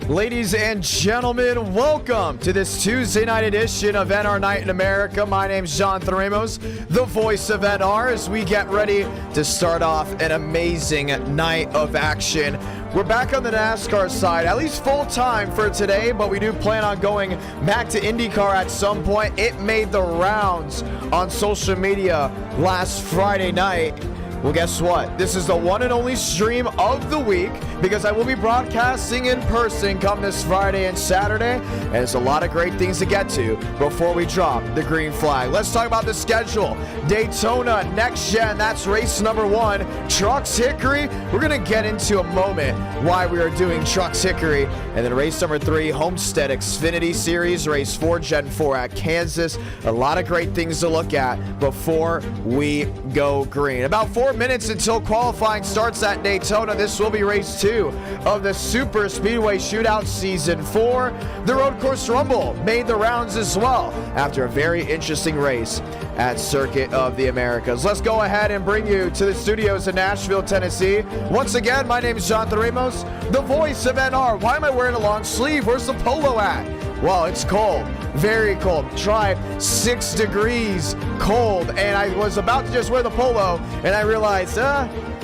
Ladies and gentlemen, welcome to this Tuesday night edition of NR Night in America. My name's Jonathan Ramos, the voice of NR, as we get ready to start off an amazing night of action. We're back on the NASCAR side, at least full time for today, but we do plan on going back to IndyCar at some point. It made the rounds on social media last Friday night. Well, guess what? This is the one and only stream of the week because I will be broadcasting in person come this Friday and Saturday, and there's a lot of great things to get to before we drop the green flag. Let's talk about the schedule. Daytona Next-Gen, that's race number 1. Trucks Hickory, we're going to get into a moment why we are doing Trucks Hickory. And then race number 3, Homestead Xfinity Series, race 4, Gen 4 at Kansas. A lot of great things to look at before we go green. About 4 minutes until qualifying starts at Daytona. This will be race 2 of the Super Speedway Shootout Season 4. The Road Course Rumble made the rounds as well after a very interesting race at Circuit of the Americas. Let's go ahead and bring you to the studios in Nashville, Tennessee. Once again, my name is Jonathan Ramos, the voice of NR. Why am I wearing a long sleeve? Where's the polo at? Well, it's cold, very cold. Try 6 degrees cold, and I was about to just wear the polo, and I realized,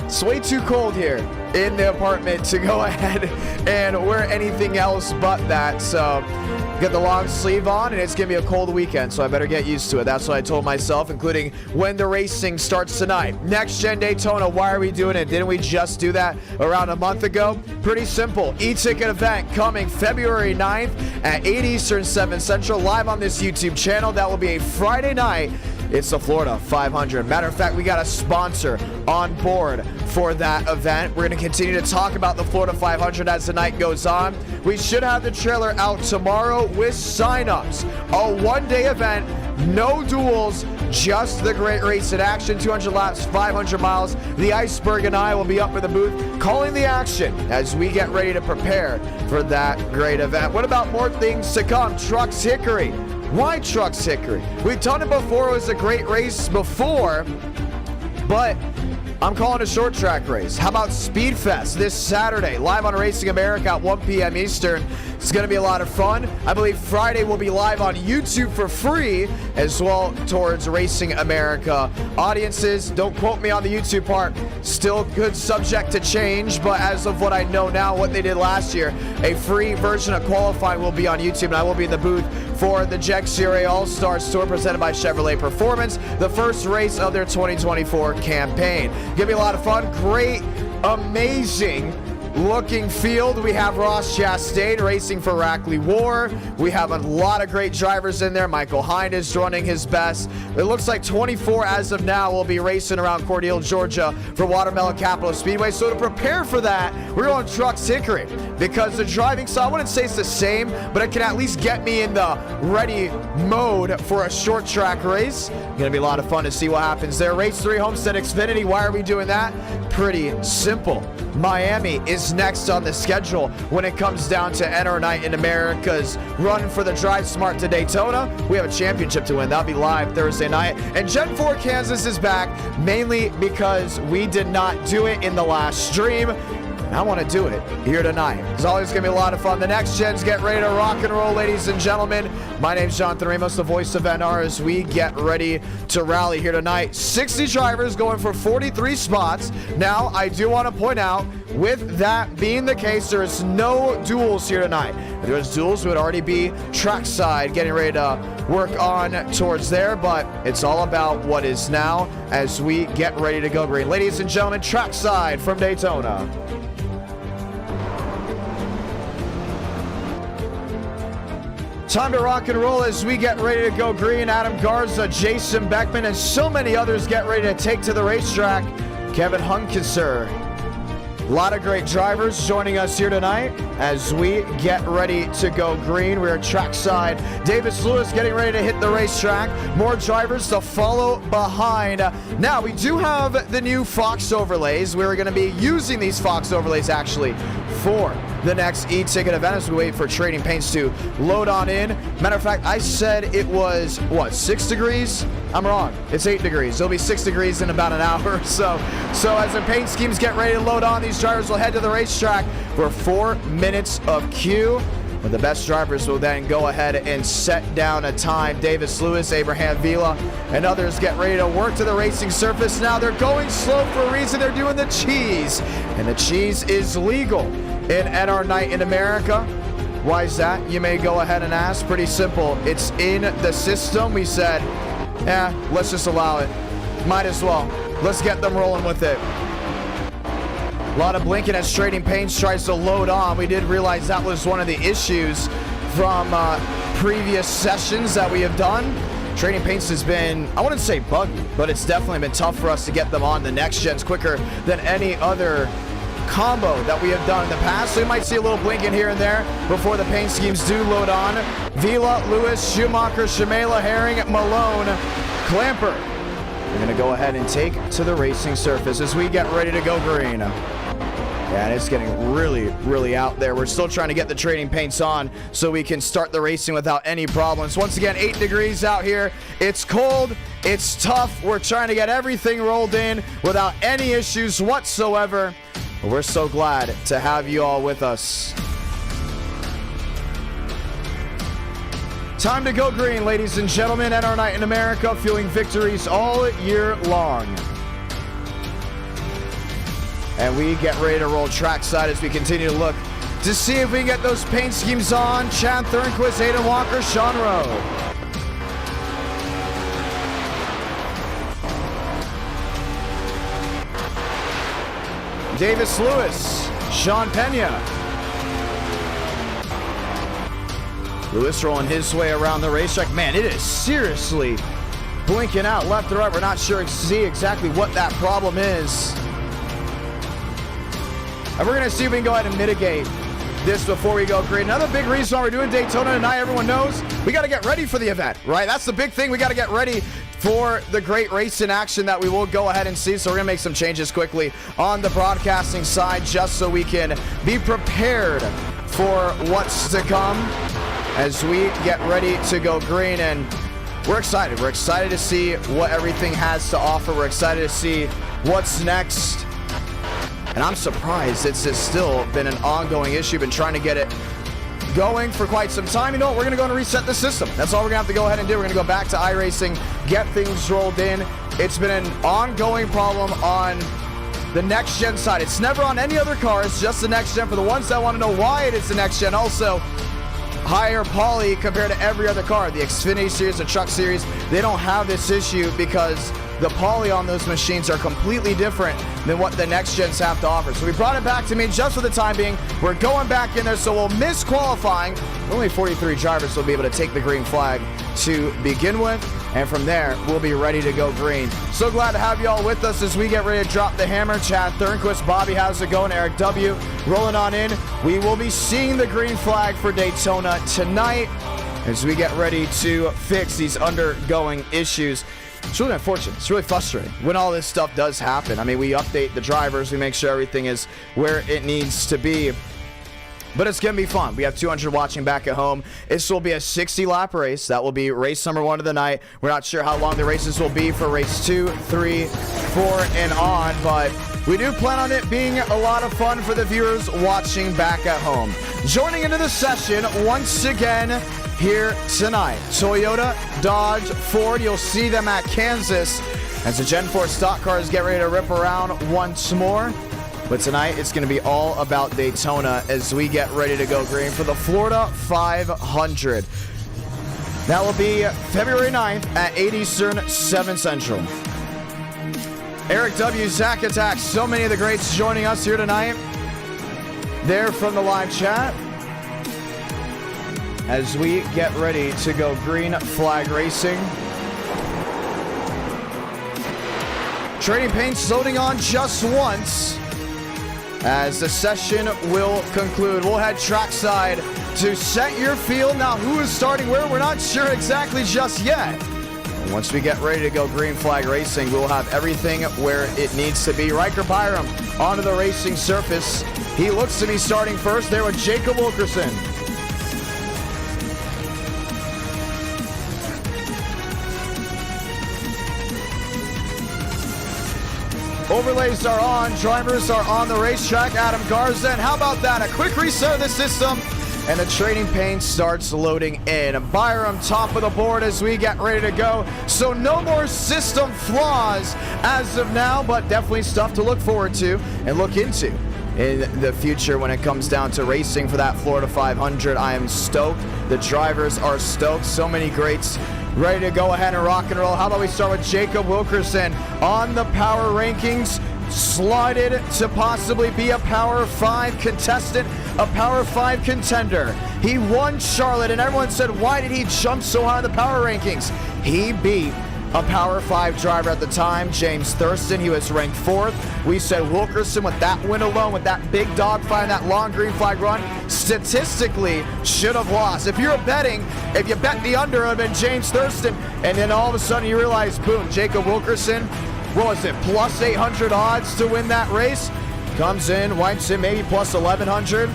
it's way too cold here in the apartment to go ahead and wear anything else but that. So get the long sleeve on, and it's gonna be a cold weekend, so I better get used to it. That's what I told myself, including when the racing starts tonight. Next Gen Daytona, why are we doing it? Didn't we just do that around a month ago? Pretty simple. E-ticket event coming February 9th at 8 Eastern, 7 Central, live on this YouTube channel. That will be a Friday night. It's the Florida 500. Matter of fact, we got a sponsor on board for that event. We're going to continue to talk about the Florida 500 as the night goes on. We should have the trailer out tomorrow with signups. A one-day event, no duels, just the great race in action. 200 laps, 500 miles. The Iceberg and I will be up in the booth calling the action as we get ready to prepare for that great event. What about more things to come? Trucks Hickory. Why Trucks Hickory? We've done it before. It was a great race before, but I'm calling a short track race. How about Speed Fest this Saturday, live on Racing America at 1 p.m. Eastern? It's going to be a lot of fun. I believe Friday will be live on YouTube for free as well towards Racing America audiences. Don't quote me on the YouTube part. Still good subject to change, but as of what I know now, what they did last year, a free version of qualifying will be on YouTube, and I will be in the booth for the JEG Series All-Stars Tour presented by Chevrolet Performance, the first race of their 2024 campaign. Gonna be a lot of fun. Great, amazing looking field. We have Ross Chastain racing for Rackley War. We have a lot of great drivers in there. Michael Hind is running his best. It looks like 24 as of now will be racing around Cordele, Georgia for Watermelon Capital Speedway. So to prepare for that, we're on Trucks Hickory because the driving style, I wouldn't say it's the same, but it can at least get me in the ready mode for a short track race. Gonna be a lot of fun to see what happens there. Race 3, Homestead Xfinity. Why are we doing that? Pretty simple. Miami is next on the schedule when it comes down to NR Night in America's run for the Drive Smart to Daytona. We have a championship to win. That'll be live Thursday night. And Gen 4 Kansas is back mainly because we did not do it in the last stream. I want to do it here tonight. It's always going to be a lot of fun. The Next Gens get ready to rock and roll, ladies and gentlemen. My name's Jonathan Ramos, the voice of NR, as we get ready to rally here tonight. 60 drivers going for 43 spots. Now, I do want to point out, with that being the case, there is no duels here tonight. If there was duels, it would already be trackside, getting ready to work on towards there, but it's all about what is now as we get ready to go green. Ladies and gentlemen, trackside from Daytona. Time to rock and roll as we get ready to go green. Adam Garza, Jason Beckman, and so many others get ready to take to the racetrack. Kevin Hunkeser. A lot of great drivers joining us here tonight as we get ready to go green. We're trackside. Davis Lewis getting ready to hit the racetrack. More drivers to follow behind. Now, we do have the new Fox overlays. We're going to be using these Fox overlays actually for the next e-ticket event as we wait for Trading Paints to load on in. Matter of fact, I said it was, what, 6 degrees? I'm wrong. It's 8 degrees. It'll be 6 degrees in about an hour or so. So as the paint schemes get ready to load on, these drivers will head to the racetrack for 4 minutes of queue. But the best drivers will then go ahead and set down a time. Davis Lewis, Abraham Vila, and others get ready to work to the racing surface. Now they're going slow for a reason. They're doing the cheese. And the cheese is legal in NR Night in America. Why is that? You may go ahead and ask. Pretty simple. It's in the system. We said, let's just allow it. Might as well. Let's get them rolling with it. A lot of blinking as Trading Paints tries to load on. We did realize that was one of the issues from previous sessions that we have done. Trading Paints has been, I wouldn't say buggy, but it's definitely been tough for us to get them on the next gens quicker than any other combo that we have done in the past. So you might see a little blinking here and there before the paint schemes do load on. Vila, Lewis, Schumacher, Shamela, Herring, Malone, Clamper. We're going to go ahead and take to the racing surface as we get ready to go green. Yeah, and it's getting really, really out there. We're still trying to get the Trading Paints on so we can start the racing without any problems. Once again, 8 degrees out here. It's cold. It's tough. We're trying to get everything rolled in without any issues whatsoever. But we're so glad to have you all with us. Time to go green, ladies and gentlemen. NR Night in America, fueling victories all year long. And we get ready to roll trackside as we continue to look to see if we can get those paint schemes on. Chad Thornquist, Aiden Walker, Sean Rowe. Davis Lewis, Sean Pena. Lewis rolling his way around the racetrack. Man, it is seriously blinking out left to right. We're not sure see exactly what that problem is. And we're going to see if we can go ahead and mitigate this before we go green. Another big reason why we're doing Daytona tonight, everyone knows, we got to get ready for the event, right? That's the big thing. We got to get ready for the great race in action that we will go ahead and see. So we're going to make some changes quickly on the broadcasting side just so we can be prepared for what's to come as we get ready to go green. And we're excited. We're excited to see what everything has to offer. We're excited to see what's next. And I'm surprised it's still been an ongoing issue. Been trying to get it going for quite some time. You know what? We're going to go and reset the system. That's all we're going to have to go ahead and do. We're going to go back to iRacing, get things rolled in. It's been an ongoing problem on the next-gen side. It's never on any other car. It's just the next-gen. For the ones that want to know why it is the next-gen, also higher poly compared to every other car. The Xfinity Series, the Truck Series, they don't have this issue because the poly on those machines are completely different than what the next gens have to offer. So we brought it back to me just for the time being. We're going back in there, so we'll miss qualifying. Only 43 drivers will be able to take the green flag to begin with, and from there, we'll be ready to go green. So glad to have you all with us as we get ready to drop the hammer. Chad Thornquist, Bobby, how's it going? Eric W. rolling on in. We will be seeing the green flag for Daytona tonight as we get ready to fix these undergoing issues. It's really unfortunate. It's really frustrating when all this stuff does happen. I mean, we update the drivers. We make sure everything is where it needs to be. But it's going to be fun. We have 200 watching back at home. This will be a 60-lap race. That will be race number 1 of the night. We're not sure how long the races will be for race 2, 3, 4, and on. But we do plan on it being a lot of fun for the viewers watching back at home. Joining into the session once again here tonight, Toyota, Dodge, Ford. You'll see them at Kansas as the Gen 4 stock cars get ready to rip around once more. But tonight it's going to be all about Daytona as we get ready to go green for the Florida 500. That will be February 9th at 8 Eastern, 7 Central. Eric W., Zach Attack, so many of the greats joining us here tonight. There from the live chat as we get ready to go green flag racing. Trading Paints loading on just once as the session will conclude. We'll head trackside to set your field. Now, who is starting where? We're not sure exactly just yet. And once we get ready to go green flag racing, we'll have everything where it needs to be. Riker Byram onto the racing surface He looks to be starting first there with Jacob Wilkerson. Overlays are on, drivers are on the racetrack. Adam Garza, and how about that? A quick reset of the system, and the trading pane starts loading in. Byram top of the board as we get ready to go. So no more system flaws as of now, but definitely stuff to look forward to and look into in the future when it comes down to racing for that Florida 500. I am stoked. The drivers are stoked. So many greats ready to go ahead and rock and roll. How about we start with Jacob Wilkerson on the power rankings, slotted to possibly be a Power 5 contestant, a Power 5 contender. He won Charlotte, and everyone said, why did he jump so high in the power rankings? He beat a Power 5 driver at the time, James Thurston. He was ranked 4th. We said Wilkerson, with that win alone, with that big dogfight and that long green flag run, statistically should have lost. If you're betting, if you bet the under, it would have been James Thurston, and then all of a sudden you realize, boom, Jacob Wilkerson, what was it, plus 800 odds to win that race? Comes in, wipes in maybe plus 1100,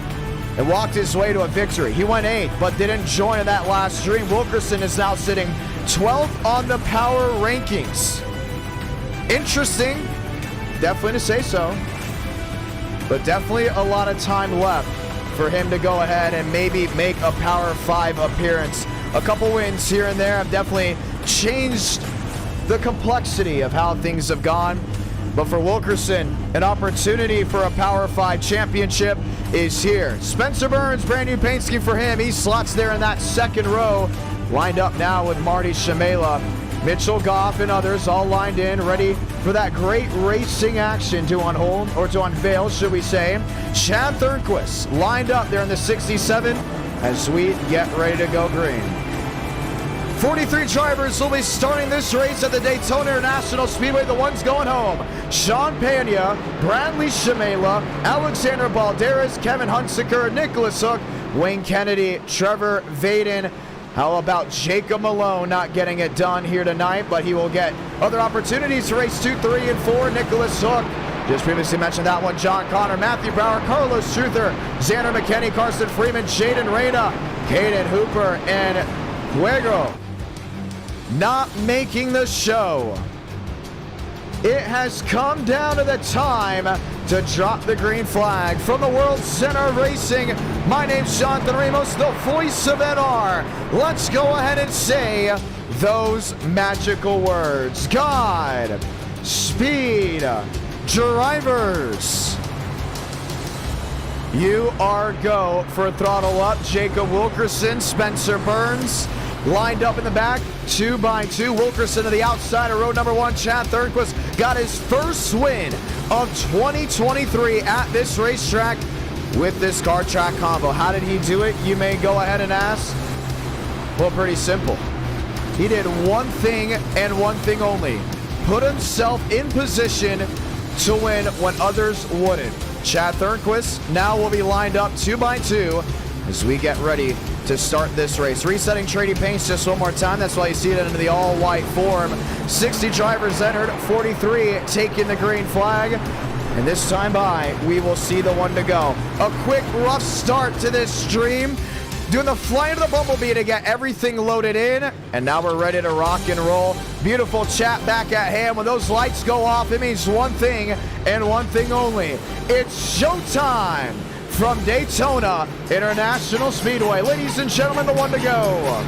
and walked his way to a victory. He went 8th, but didn't join in that last stream. Wilkerson is now sitting 12th on the power rankings. Interesting, definitely to say so, but definitely a lot of time left for him to go ahead and maybe make a Power 5 appearance. A couple wins here and there have definitely changed the complexity of how things have gone. But for Wilkerson, an opportunity for a Power 5 championship is here. Spencer Burns, brand new paint scheme for him. He slots there in that second row. Lined up now with Marty Shamela, Mitchell Goff, and others all lined in, ready for that great racing action to unveil, should we say. Chad Thornquist lined up there in the 67 as we get ready to go green. 43 drivers will be starting this race at the Daytona International Speedway. The ones going home: Sean Pena, Bradley Shamela, Alexander Balderas, Kevin Hunsaker, Nicholas Hook, Wayne Kennedy, Trevor Vaden. How about Jacob Malone not getting it done here tonight, but he will get other opportunities to race 2, 3, and 4. Nicholas Hook, just previously mentioned that one. John Connor, Matthew Brower, Carlos Truther, Xander McKinney, Carson Freeman, Jaden Reyna, Caden Hooper, and Fuego not making the show. It has come down to the time to drop the green flag. From the World Center of Racing, my name's Jonathan Ramos, the voice of NR. Let's go ahead and say those magical words. God, speed, drivers. You are go for throttle up. Jacob Wilkerson, Spencer Burns lined up in the back, 2 by 2. Wilkerson to the outside of road number 1. Chad Thornquist got his first win of 2023 at this racetrack with this car track combo. How did he do it, you may go ahead and ask? Well, pretty simple. He did one thing and one thing only: put himself in position to win when others wouldn't. Chad Thornquist now will be lined up 2 by 2 as we get ready to start this race. Resetting trading paints just one more time. That's why you see it in the all-white form. 60 drivers entered, 43 taking the green flag. And this time by, we will see the one to go. A quick rough start to this stream. Doing the fly of the bumblebee to get everything loaded in. And now we're ready to rock and roll. Beautiful chat back at hand. When those lights go off, it means one thing and one thing only. It's showtime from Daytona International Speedway. Ladies and gentlemen, the one to go.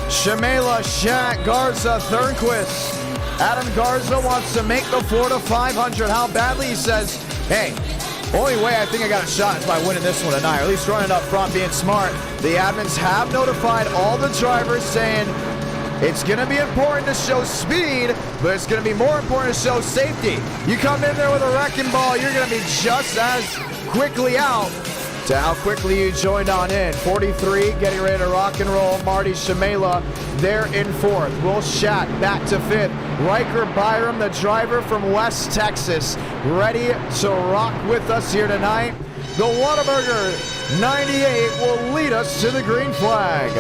Shamela, Shaq, Garza, Thornquist. Adam Garza wants to make the Florida 500. How badly? He says, hey, only way I think I got a shot is by winning this one tonight, or at least running up front, being smart. The admins have notified all the drivers saying it's going to be important to show speed, but it's going to be more important to show safety. You come in there with a wrecking ball, you're going to be just as quickly out to how quickly you joined on in. 43 getting ready to rock and roll. Marty Shamela there in 4th. Will Schatt back to 5th. Riker Byram, the driver from West Texas, ready to rock with us here tonight. The Whataburger 98 will lead us to the green flag.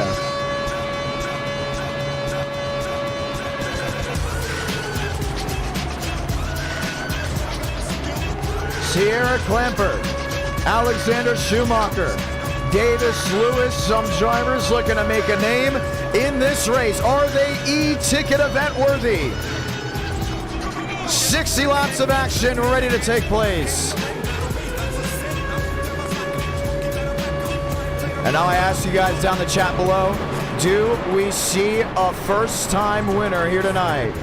Sierra Clamper, Alexander Schumacher, Davis Lewis. Some drivers looking to make a name in this race. Are they e-ticket event worthy? 60 laps of action ready to take place. And now I ask you guys down the chat below, do we see a first-time winner here tonight?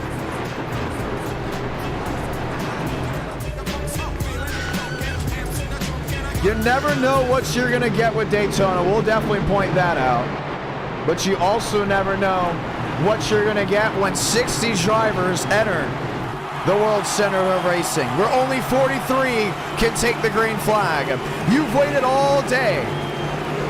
You never know what you're going to get with Daytona. We'll definitely point that out. But you also never know what you're going to get when 60 drivers enter the World Center of Racing, where only 43 can take the green flag. You've waited all day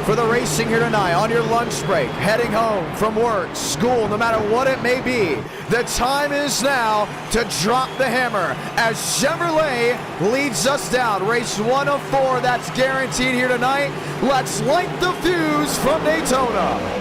for the racing here tonight, on your lunch break, heading home from work, school, no matter what it may be. The time is now to drop the hammer as Chevrolet leads us down. Race 1 of 4 that's guaranteed here tonight. Let's light the fuse from Daytona.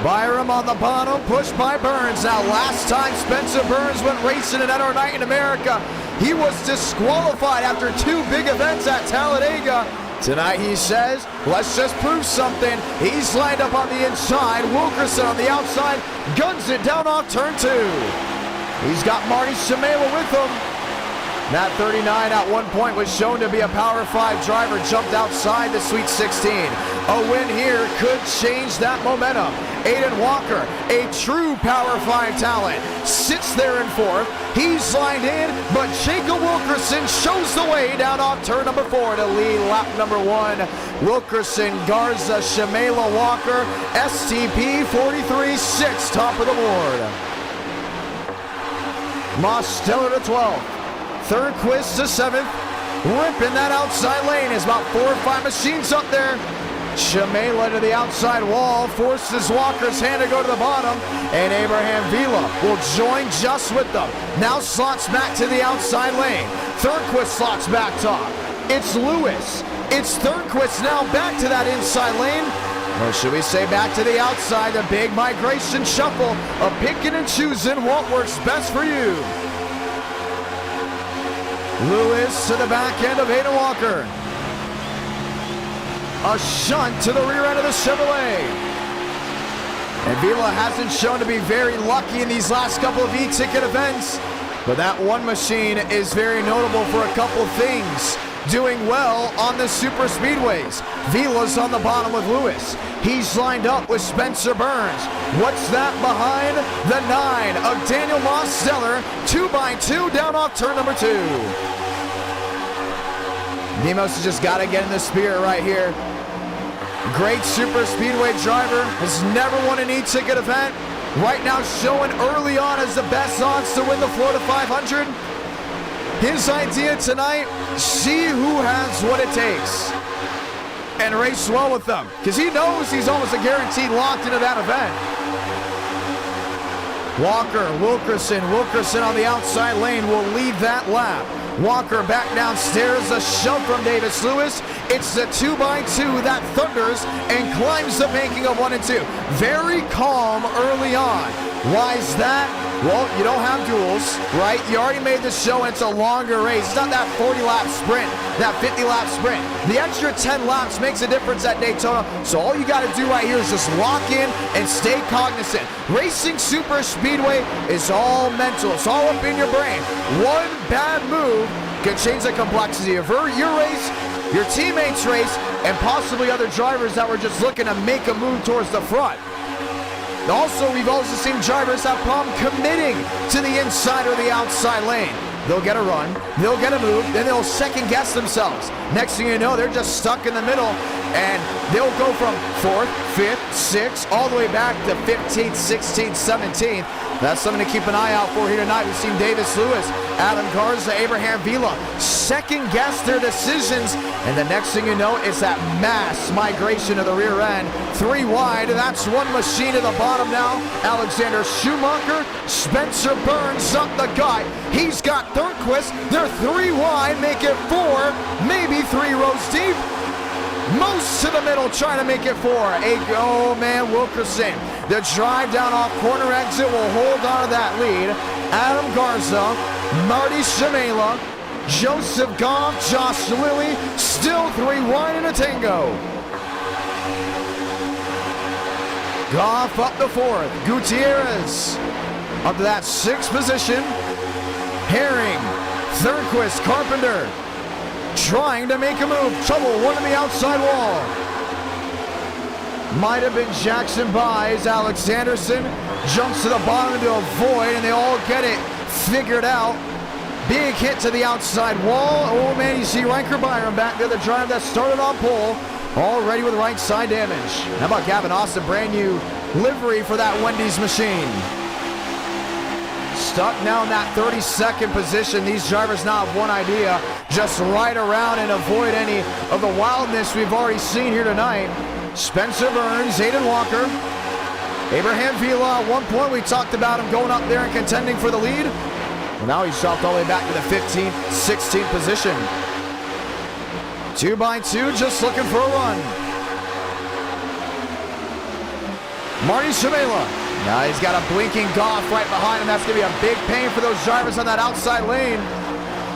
Byram on the bottom, pushed by Burns. Now, last time Spencer Burns went racing at our night in America, he was disqualified after 2 big events at Talladega. Tonight, he says, let's just prove something. He's lined up on the inside. Wilkerson on the outside, guns it down off turn 2. He's got Marty Shimela with him. That 39 at one point was shown to be a Power 5 driver, jumped outside the Sweet 16. A win here could change that momentum. Aiden Walker, a true Power 5 talent, sits there in 4th. He's lined in, but Jacob Wilkerson shows the way down off turn number 4 to lead lap number 1. Wilkerson, Garza, Shimela, Walker, STP 43-6, top of the board. Moss Stellar to 12th. Thornquist to 7th, ripping that outside lane. Is about 4 or 5 machines up there. Shimela to the outside wall, forces Walker's hand to go to the bottom, and Abraham Vila will join just with them. Now slots back to the outside lane. Thornquist slots back top. It's Lewis. It's Thornquist now back to that inside lane. Or should we say back to the outside, the big migration shuffle of picking and choosing what works best for you. Lewis to the back end of Aiden Walker. A shunt to the rear end of the Chevrolet. And Vila hasn't shown to be very lucky in these last couple of e-ticket events, but that one machine is very notable for a couple things. Doing well on the super speedways. Vila's on the bottom with Lewis. He's lined up with Spencer Burns. What's that behind the 9 of Daniel Moss Stellar? 2x2 down off turn number 2. Nemos has just got to get in the spirit right here. Great super speedway driver, has never won an e-ticket event. Right now showing early on as the best odds to win the Florida 500. His idea tonight, see who has what it takes and race well with them, because he knows he's almost a guaranteed locked into that event. Walker, Wilkerson on the outside lane will lead that lap. Walker back downstairs, a shove from Davis Lewis. It's the 2x2 that thunders and climbs the banking of 1 and 2. Very calm early on. Why is that? Well, you don't have duels, right? You already made the show and it's a longer race. It's not that 40-lap sprint, that 50-lap sprint. The extra 10 laps makes a difference at Daytona, so all you got to do right here is just lock in and stay cognizant. Racing super speedway is all mental. It's all up in your brain. One bad move can change the complexity of your race, your teammates' race, and possibly other drivers that were just looking to make a move towards the front. Also, we've also seen drivers have problem committing to the inside or the outside lane. They'll get a run, they'll get a move, then they'll second guess themselves. Next thing you know, they're just stuck in the middle, and they'll go from 4th, 5th, 6th, all the way back to 15th, 16th, 17th. That's something to keep an eye out for here tonight. We've seen Davis Lewis, Adam Garza, Abraham Vila second guess their decisions, and the next thing you know, it's that mass migration of the rear end. 3 wide, that's one machine at the bottom now. Alexander Schumacher, Spencer Burns up the gut. He's got Thornquist. They're 3 wide, make it 4, maybe 3 rows deep. Most to the middle, trying to make it 4. Oh man, Wilkerson The drive down off corner exit will hold on to that lead. Adam Garza, Marty Shimela, Joseph Goff, Josh Lilly, still 3 wide in a tango. Goff up the 4th. Gutierrez up to that 6th position. Herring, Thornquist, Carpenter trying to make a move. Trouble, one on the outside wall. Might have been Jackson Buys. Alex Anderson jumps to the bottom into a void, and they all get it figured out. Big hit to the outside wall. Oh man, you see Riker Byron back there, the drive that started on pole, already with right side damage. How about Gavin Austin, brand new livery for that Wendy's machine. Stuck now in that 32nd position. These drivers now have one idea, just ride around and avoid any of the wildness we've already seen here tonight. Spencer Burns, Aiden Walker, Abraham Vila. At one point we talked about him going up there and contending for the lead. Well, now he's dropped all the way back to the 15th, 16th position. 2x2, just looking for a run. Marty Shimela. Now he's got a blinking Goff right behind him. That's going to be a big pain for those drivers on that outside lane.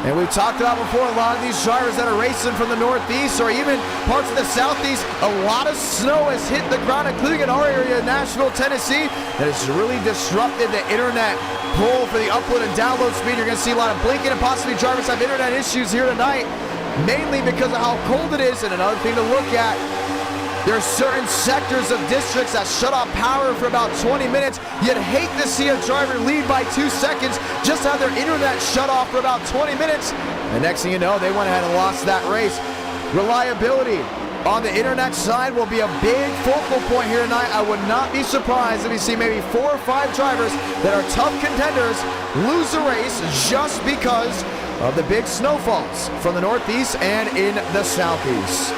And we've talked about before, a lot of these drivers that are racing from the northeast or even parts of the southeast, a lot of snow has hit the ground, including in our area, Nashville, Tennessee, that has really disrupted the internet pull for the upload and download speed. You're going to see a lot of blinking and possibly drivers have internet issues here tonight, mainly because of how cold it is. And another thing to look at, there are certain sectors of districts that shut off power for about 20 minutes. You'd hate to see a driver lead by 2 seconds, just have their internet shut off for about 20 minutes. The next thing you know, they went ahead and lost that race. Reliability on the internet side will be a big focal point here tonight. I would not be surprised if we see maybe 4 or 5 drivers that are tough contenders lose the race just because of the big snowfalls from the northeast and in the southeast.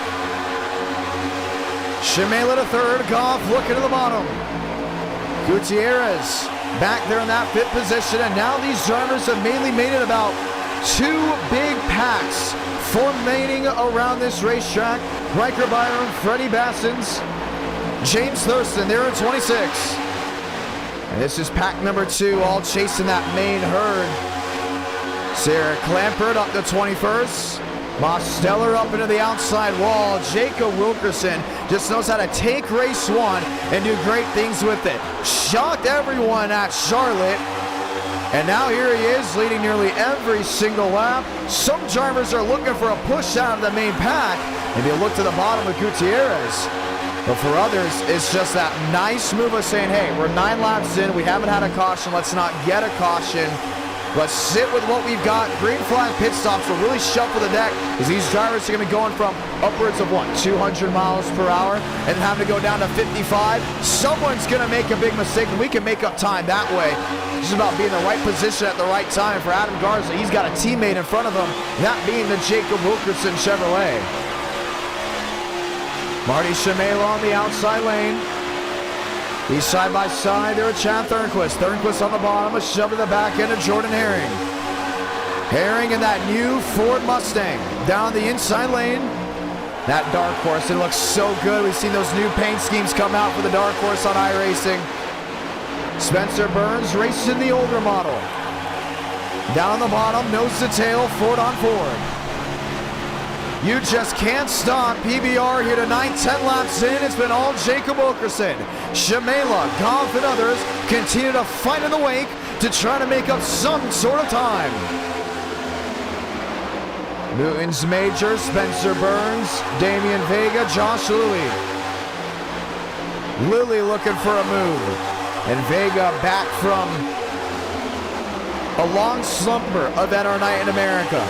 Shimela to 3rd, Goff looking to the bottom. Gutierrez back there in that 5th position, and now these drivers have mainly made it about 2 big packs formating around this racetrack. Riker Byron, Freddie Bassins, James Thurston, they're in 26. And this is pack number 2, all chasing that main herd. Sarah Clampert up to 21st. Mosteller up into the outside wall. Jacob Wilkerson just knows how to take race 1 and do great things with it. Shocked everyone at Charlotte. And now here he is leading nearly every single lap. Some drivers are looking for a push out of the main pack. Maybe a look to the bottom of Gutierrez. But for others, it's just that nice move of saying, hey, we're 9 laps in. We haven't had a caution. Let's not get a caution. Let's sit with what we've got. Green flag pit stops will really shuffle the deck as these drivers are going to be going from upwards of, 200 miles per hour and having to go down to 55. Someone's going to make a big mistake, and we can make up time that way. It's just about being in the right position at the right time. For Adam Garza, he's got a teammate in front of him, that being the Jacob Wilkerson Chevrolet. Marty Shimela on the outside lane. He's side by side there with Chad Thornquist. Thornquist on the bottom, a shove to the back end of Jordan Herring. Herring in that new Ford Mustang. Down the inside lane. That dark horse, it looks so good. We've seen those new paint schemes come out for the dark horse on iRacing. Spencer Burns racing the older model. Down the bottom, nose to tail, Ford on Ford. You just can't stop. PBR here tonight, 10 laps in. It's been all Jacob Wilkerson. Shimela, Goff, and others continue to fight in the wake to try to make up some sort of time. Newton's Major, Spencer Burns, Damian Vega, Josh Lilly. Lilly looking for a move. And Vega back from a long slumber of NR Night in America.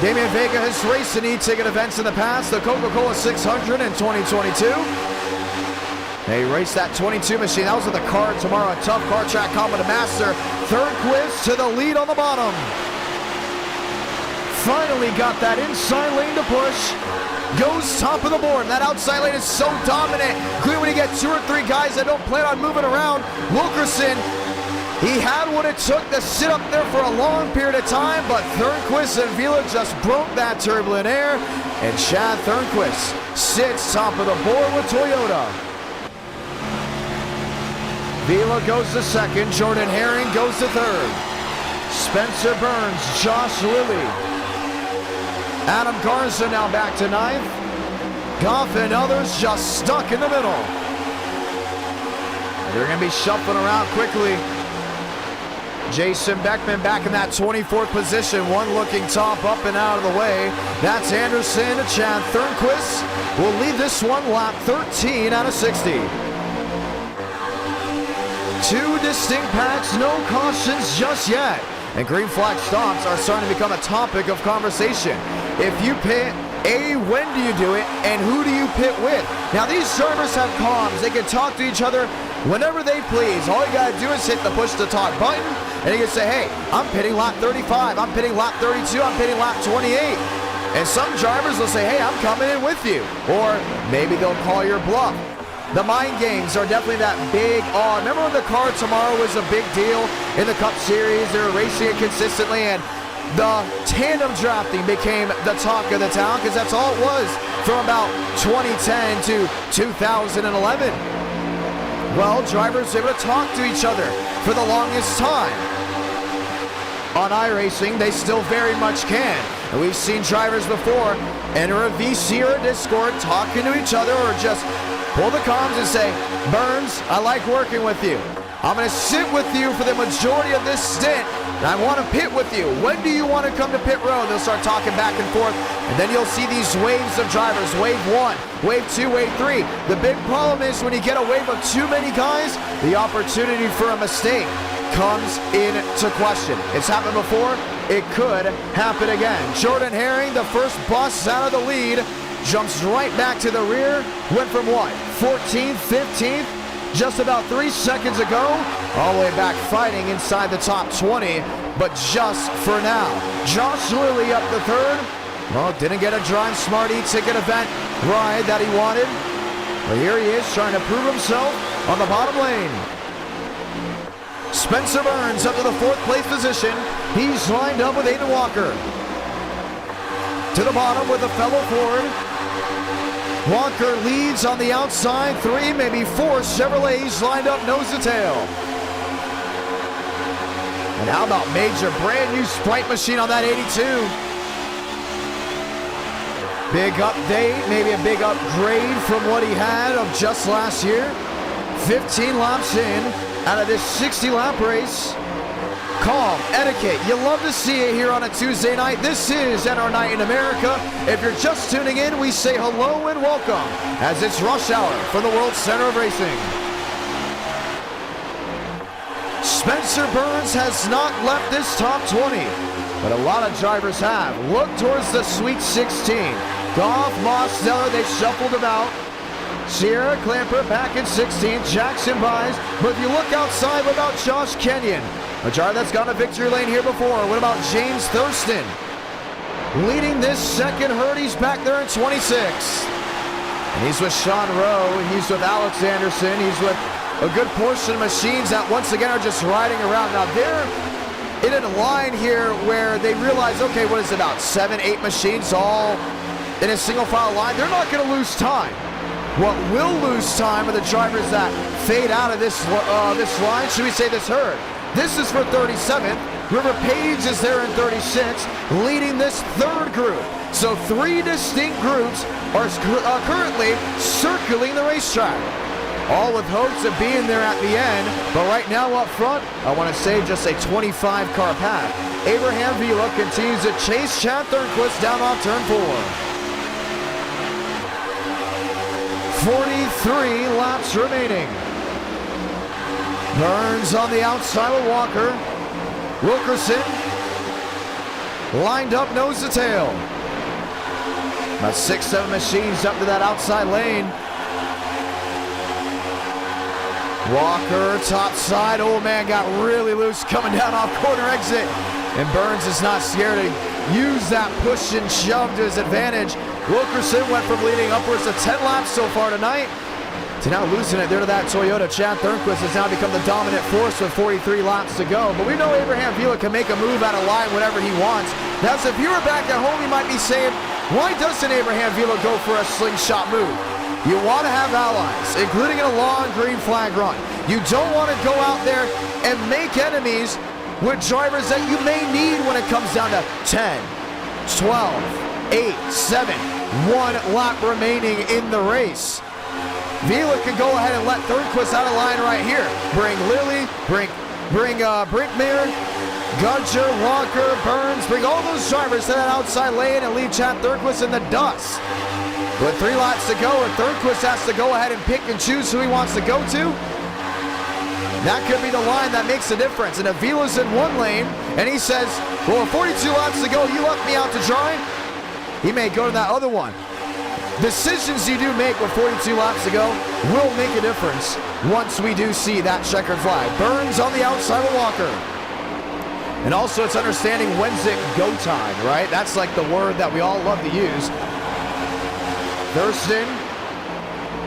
Damian Vega has raced in e-ticket events in the past, the Coca-Cola 600 in 2022. They raced that 22 machine. That was with the car tomorrow, a tough car track combo to master. 3rd quiz to the lead on the bottom. Finally got that inside lane to push. Goes top of the board. That outside lane is so dominant. Clear when you get 2 or 3 guys that don't plan on moving around. Wilkerson, he had what it took to sit up there for a long period of time, but Thornquist and Vila just broke that turbulent air, and Chad Thornquist sits top of the board with Toyota. Vila goes to second. Jordan Herring goes to third. Spencer Burns, Josh Lilly. Adam Garza now back to ninth. Goff and others just stuck in the middle. They're going to be shuffling around quickly. Jason Beckman back in that 24th position. One looking top, up and out of the way. That's Anderson. Chad Thornquist will lead this one lap 13 out of 60. Two distinct packs, no cautions just yet. And green flag stops are starting to become a topic of conversation. If you pit, when do you do it, and who do you pit with? Now these drivers have comms. They can talk to each other whenever they please. All you gotta do is hit the push to talk button, and you can say, hey, I'm pitting lap 35, I'm pitting lap 32, I'm pitting lap 28. And some drivers will say, hey, I'm coming in with you. Or maybe they'll call your bluff. The mind games are definitely that big remember when the car tomorrow was a big deal in the Cup Series? They were racing it consistently, and the tandem drafting became the talk of the town because that's all it was from about 2010 to 2011. Well, drivers were able to talk to each other for the longest time. On iRacing, they still very much can. And we've seen drivers before enter a VC or a Discord talking to each other, or just pull the comms and say, Burns, I like working with you. I'm going to sit with you for the majority of this stint, and I want to pit with you. When do you want to come to pit road? They'll start talking back and forth, and then you'll see these waves of drivers. Wave 1, wave 2, wave 3. The big problem is when you get a wave of too many guys, the opportunity for a mistake comes into question. It's happened before. It could happen again. Jordan Herring, the first bus out of the lead, jumps right back to the rear. Went from what? 14th, 15th, just about 3 seconds ago, all the way back fighting inside the top 20, but just for now. Josh Lilly up the third. Well, didn't get a Drive Smart e-ticket event ride that he wanted, but here he is trying to prove himself on the bottom lane. Spencer Burns up to the 4th place position. He's lined up with Aiden Walker. To the bottom with a fellow Ford. Walker leads on the outside. 3, maybe 4 Chevrolets lined up nose to tail. And how about Major, brand new Sprite machine on that 82. Big update, maybe a big upgrade from what he had of just last year. 15 laps in out of this 60-lap race. Calm, etiquette, you love to see it here on a Tuesday night. This is NR Night in America. If you're just tuning in, we say hello and welcome as it's rush hour from the World Center of Racing. Spencer Burns has not left this top 20, but a lot of drivers have. Look towards the Sweet 16. Goff, Moss, Zeller, they shuffled about. Sierra Clamper back in 16th. Jackson buys, but if you look outside, what about Josh Kenyon? A driver that's gone to victory lane here before. What about James Thurston? Leading this second herd, he's back there in 26th. And he's with Sean Rowe, he's with Alex Anderson, he's with a good portion of machines that once again are just riding around. Now they're in a line here where they realize, okay, what is it, about 7, 8 machines all in a single file line? They're not going to lose time. What will lose time are the drivers that fade out of this line, should we say this herd. This is for 37th. River Page is there in 36th, leading this third group. So 3 distinct groups are currently circling the racetrack, all with hopes of being there at the end. But right now up front, I want to say just a 25-car path. Abraham Vila continues to chase Chad Thornquist down off turn 4. 43 laps remaining. Burns on the outside with Walker. Wilkerson lined up nose to tail. About 6, 7 machines up to that outside lane. Walker top side. Old man got really loose coming down off corner exit. And Burns is not scared to use that push and shove to his advantage. Wilkerson went from leading upwards of 10 laps so far tonight to now losing it there to that Toyota. Chad Thornquist has now become the dominant force with 43 laps to go. But we know Abraham Vila can make a move out of line whenever he wants. Now, so if you were back at home, you might be saying, why doesn't Abraham Vila go for a slingshot move? You want to have allies, including in a long green flag run. You don't want to go out there and make enemies with drivers that you may need when it comes down to 10, 12, 8, 7, 1 lap remaining in the race. Vila can go ahead and let Thornquist out of line right here. Bring Lilly, bring Brinkmeyer, Gudger, Walker, Burns, bring all those drivers to that outside lane and leave Chad Thornquist in the dust. With 3 laps to go, and Thornquist has to go ahead and pick and choose who he wants to go to. That could be the line that makes a difference. And if Vila's in one lane and he says, well, with 42 laps to go, you left me out to dry, he may go to that other one. Decisions you do make with 42 laps to go will make a difference once we do see that checkered flag. Burns on the outside of Walker. And also it's understanding when's it go time, right? That's like the word that we all love to use. Thurston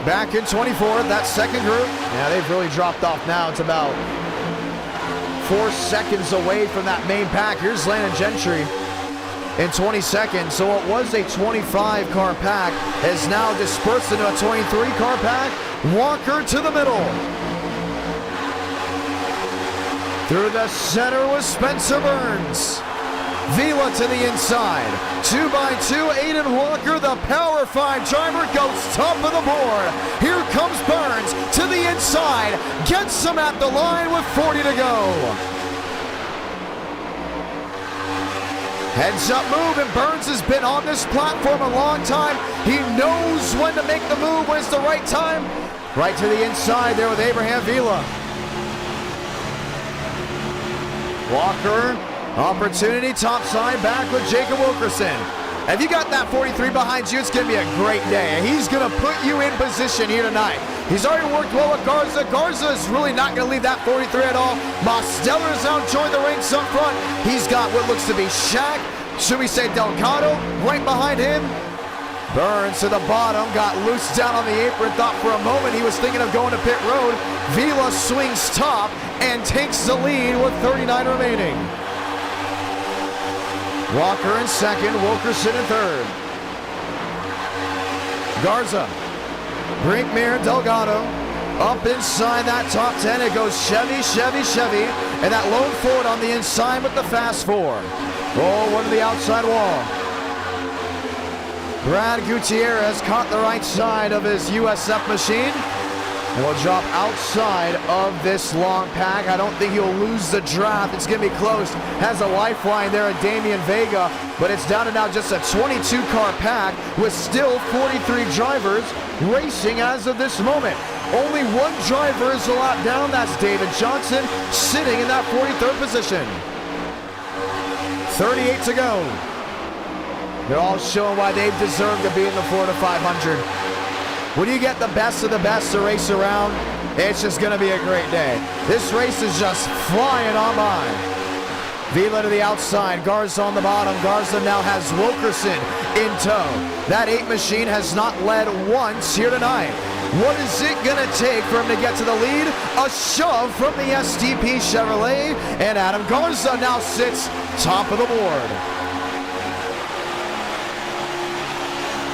back in 24th, that second group. Yeah, they've really dropped off now. It's about 4 seconds away from that main pack. Here's Landon Gentry in 22nd. So what was a 25-car pack has now dispersed into a 23-car pack. Walker to the middle. Through the center with Spencer Burns. Vila to the inside. 2x2, Aiden Walker, the Power 5 driver, goes top of the board. Here comes Burns to the inside. Gets him at the line with 40 to go. Heads up move, and Burns has been on this platform a long time. He knows when to make the move, when it's the right time. Right to the inside there with Abraham Vila. Walker, opportunity, top side, back with Jacob Wilkerson. If you got that 43 behind you, it's going to be a great day. He's going to put you in position here tonight. He's already worked well with Garza. Garza is really not going to leave that 43 at all. Mosteller's out, joined the ranks up front. He's got what looks to be Shaq, should we say Delgado, right behind him. Burns to the bottom, got loose down on the apron, thought for a moment he was thinking of going to pit road. Vila swings top and takes the lead with 39 remaining. Walker in second, Wilkerson in third. Garza, Brinkmeyer, Delgado, up inside that top 10. It goes Chevy, Chevy, Chevy, and that lone Ford on the inside with the fast four. Oh, one to the outside wall. Brad Gutierrez caught the right side of his USF machine and will drop outside of this long pack. I don't think he'll lose the draft. It's going to be close. Has a lifeline there at Damian Vega, but it's down to now just a 22-car pack with still 43 drivers racing as of this moment. Only one driver is a lap down. That's David Johnson sitting in that 43rd position. 38 to go. They're all showing why they deserve to be in the Florida 500. When you get the best of the best to race around, it's just going to be a great day. This race is just flying on by. Vila to the outside, Garza on the bottom. Garza now has Wilkerson in tow. That 8 machine has not led once here tonight. What is it going to take for him to get to the lead? A shove from the SDP Chevrolet, and Adam Garza now sits top of the board.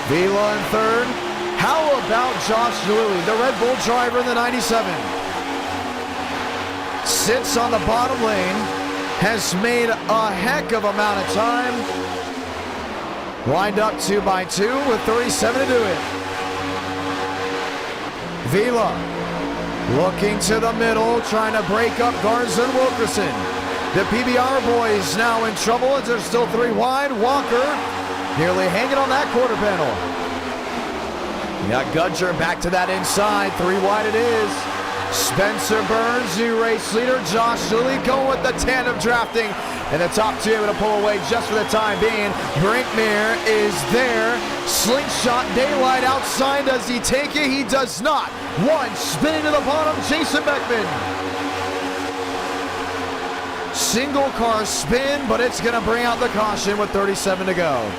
Vila in third. How about Josh Lilly, the Red Bull driver in the 97? Sits on the bottom lane, has made a heck of amount of time. Lined up 2x2 with 37 to do it. Vila looking to the middle, trying to break up Garza and Wilkerson. The PBR boys now in trouble as they're still 3 wide. Walker nearly hanging on that quarter panel. You got Gudger back to that inside. 3 wide it is. Spencer Burns, new race leader. Josh Lilly going with the tandem drafting. And the top 2 able to pull away just for the time being. Brinkmeyer is there. Slingshot daylight outside. Does he take it? He does not. One spinning to the bottom. Jason Beckman. Single car spin, but it's going to bring out the caution with 37 to go.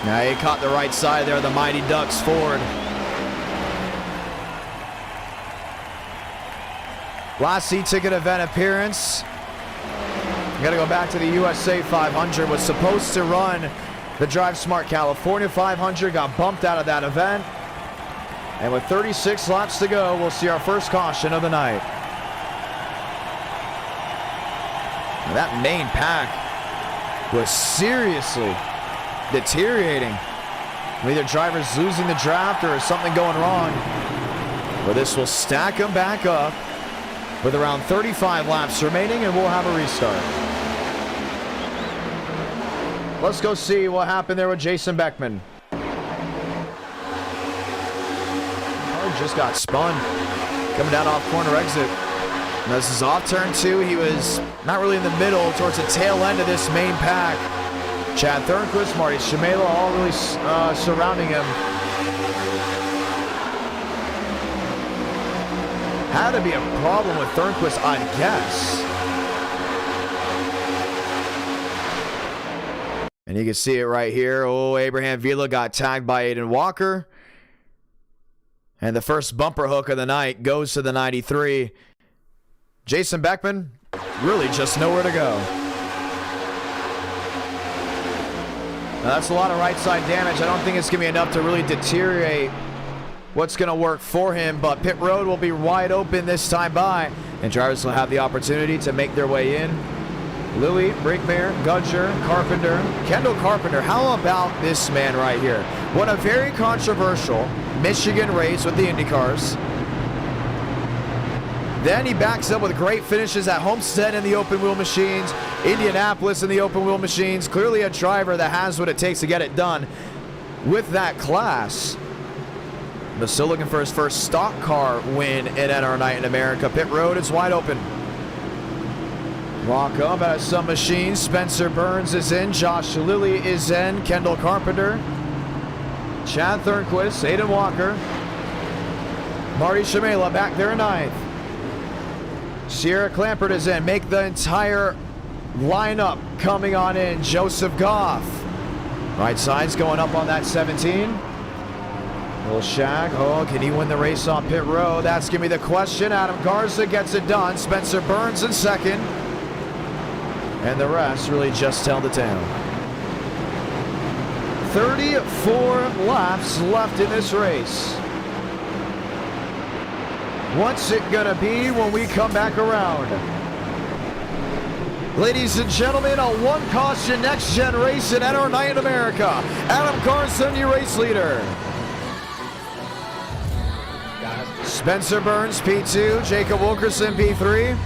Now he caught the right side there, the Mighty Ducks Ford. Last C-ticket event appearance. Got to go back to the USA 500. Was supposed to run The Drive Smart California 500 got bumped out of that event. And with 36 laps to go, we'll see our first caution of the night. And that main pack was seriously deteriorating. Either drivers losing the draft or something going wrong. But this will stack them back up with around 35 laps remaining, and we'll have a restart. Let's go see what happened there with Jason Beckman. Just got spun coming down off corner exit. And this is off turn 2. He was not really in the middle, towards the tail end of this main pack. Chad Thornquist, Marty Shimela, all really surrounding him. Had to be a problem with Thornquist, I'd guess. And you can see it right here. Oh, Abraham Vila got tagged by Aiden Walker. And the first bumper hook of the night goes to the 93. Jason Beckman, really just nowhere to go. Now that's a lot of right side damage. I don't think it's going to be enough to really deteriorate what's going to work for him. But pit road will be wide open this time by. And drivers will have the opportunity to make their way in. Louis, Brinkmere, Gudger, Carpenter, Kendall Carpenter. How about this man right here? Won a very controversial Michigan race with the IndyCars. Then he backs up with great finishes at Homestead in the open wheel machines, Indianapolis in the open wheel machines. Clearly a driver that has what it takes to get it done with that class. But still looking for his first stock car win in NR Night in America. Pit road is wide open. Walk up at some machines. Spencer Burns is in. Josh Lilly is in. Kendall Carpenter. Chad Thornquist. Aiden Walker. Marty Shimela back there in 9th. Sierra Clampert is in. Make the entire lineup coming on in. Joseph Goff. Right side's going up on that 17. Little Shag. Oh, can he win the race on pit road? That's going to be the question. Adam Garza gets it done. Spencer Burns in 2nd. And the rest really just held it down. 34 laps left in this race. What's it gonna be when we come back around? Ladies and gentlemen, a one caution next gen race in NR Night in America. Adam Carson, your race leader. Spencer Burns, P2. Jacob Wilkerson, P3.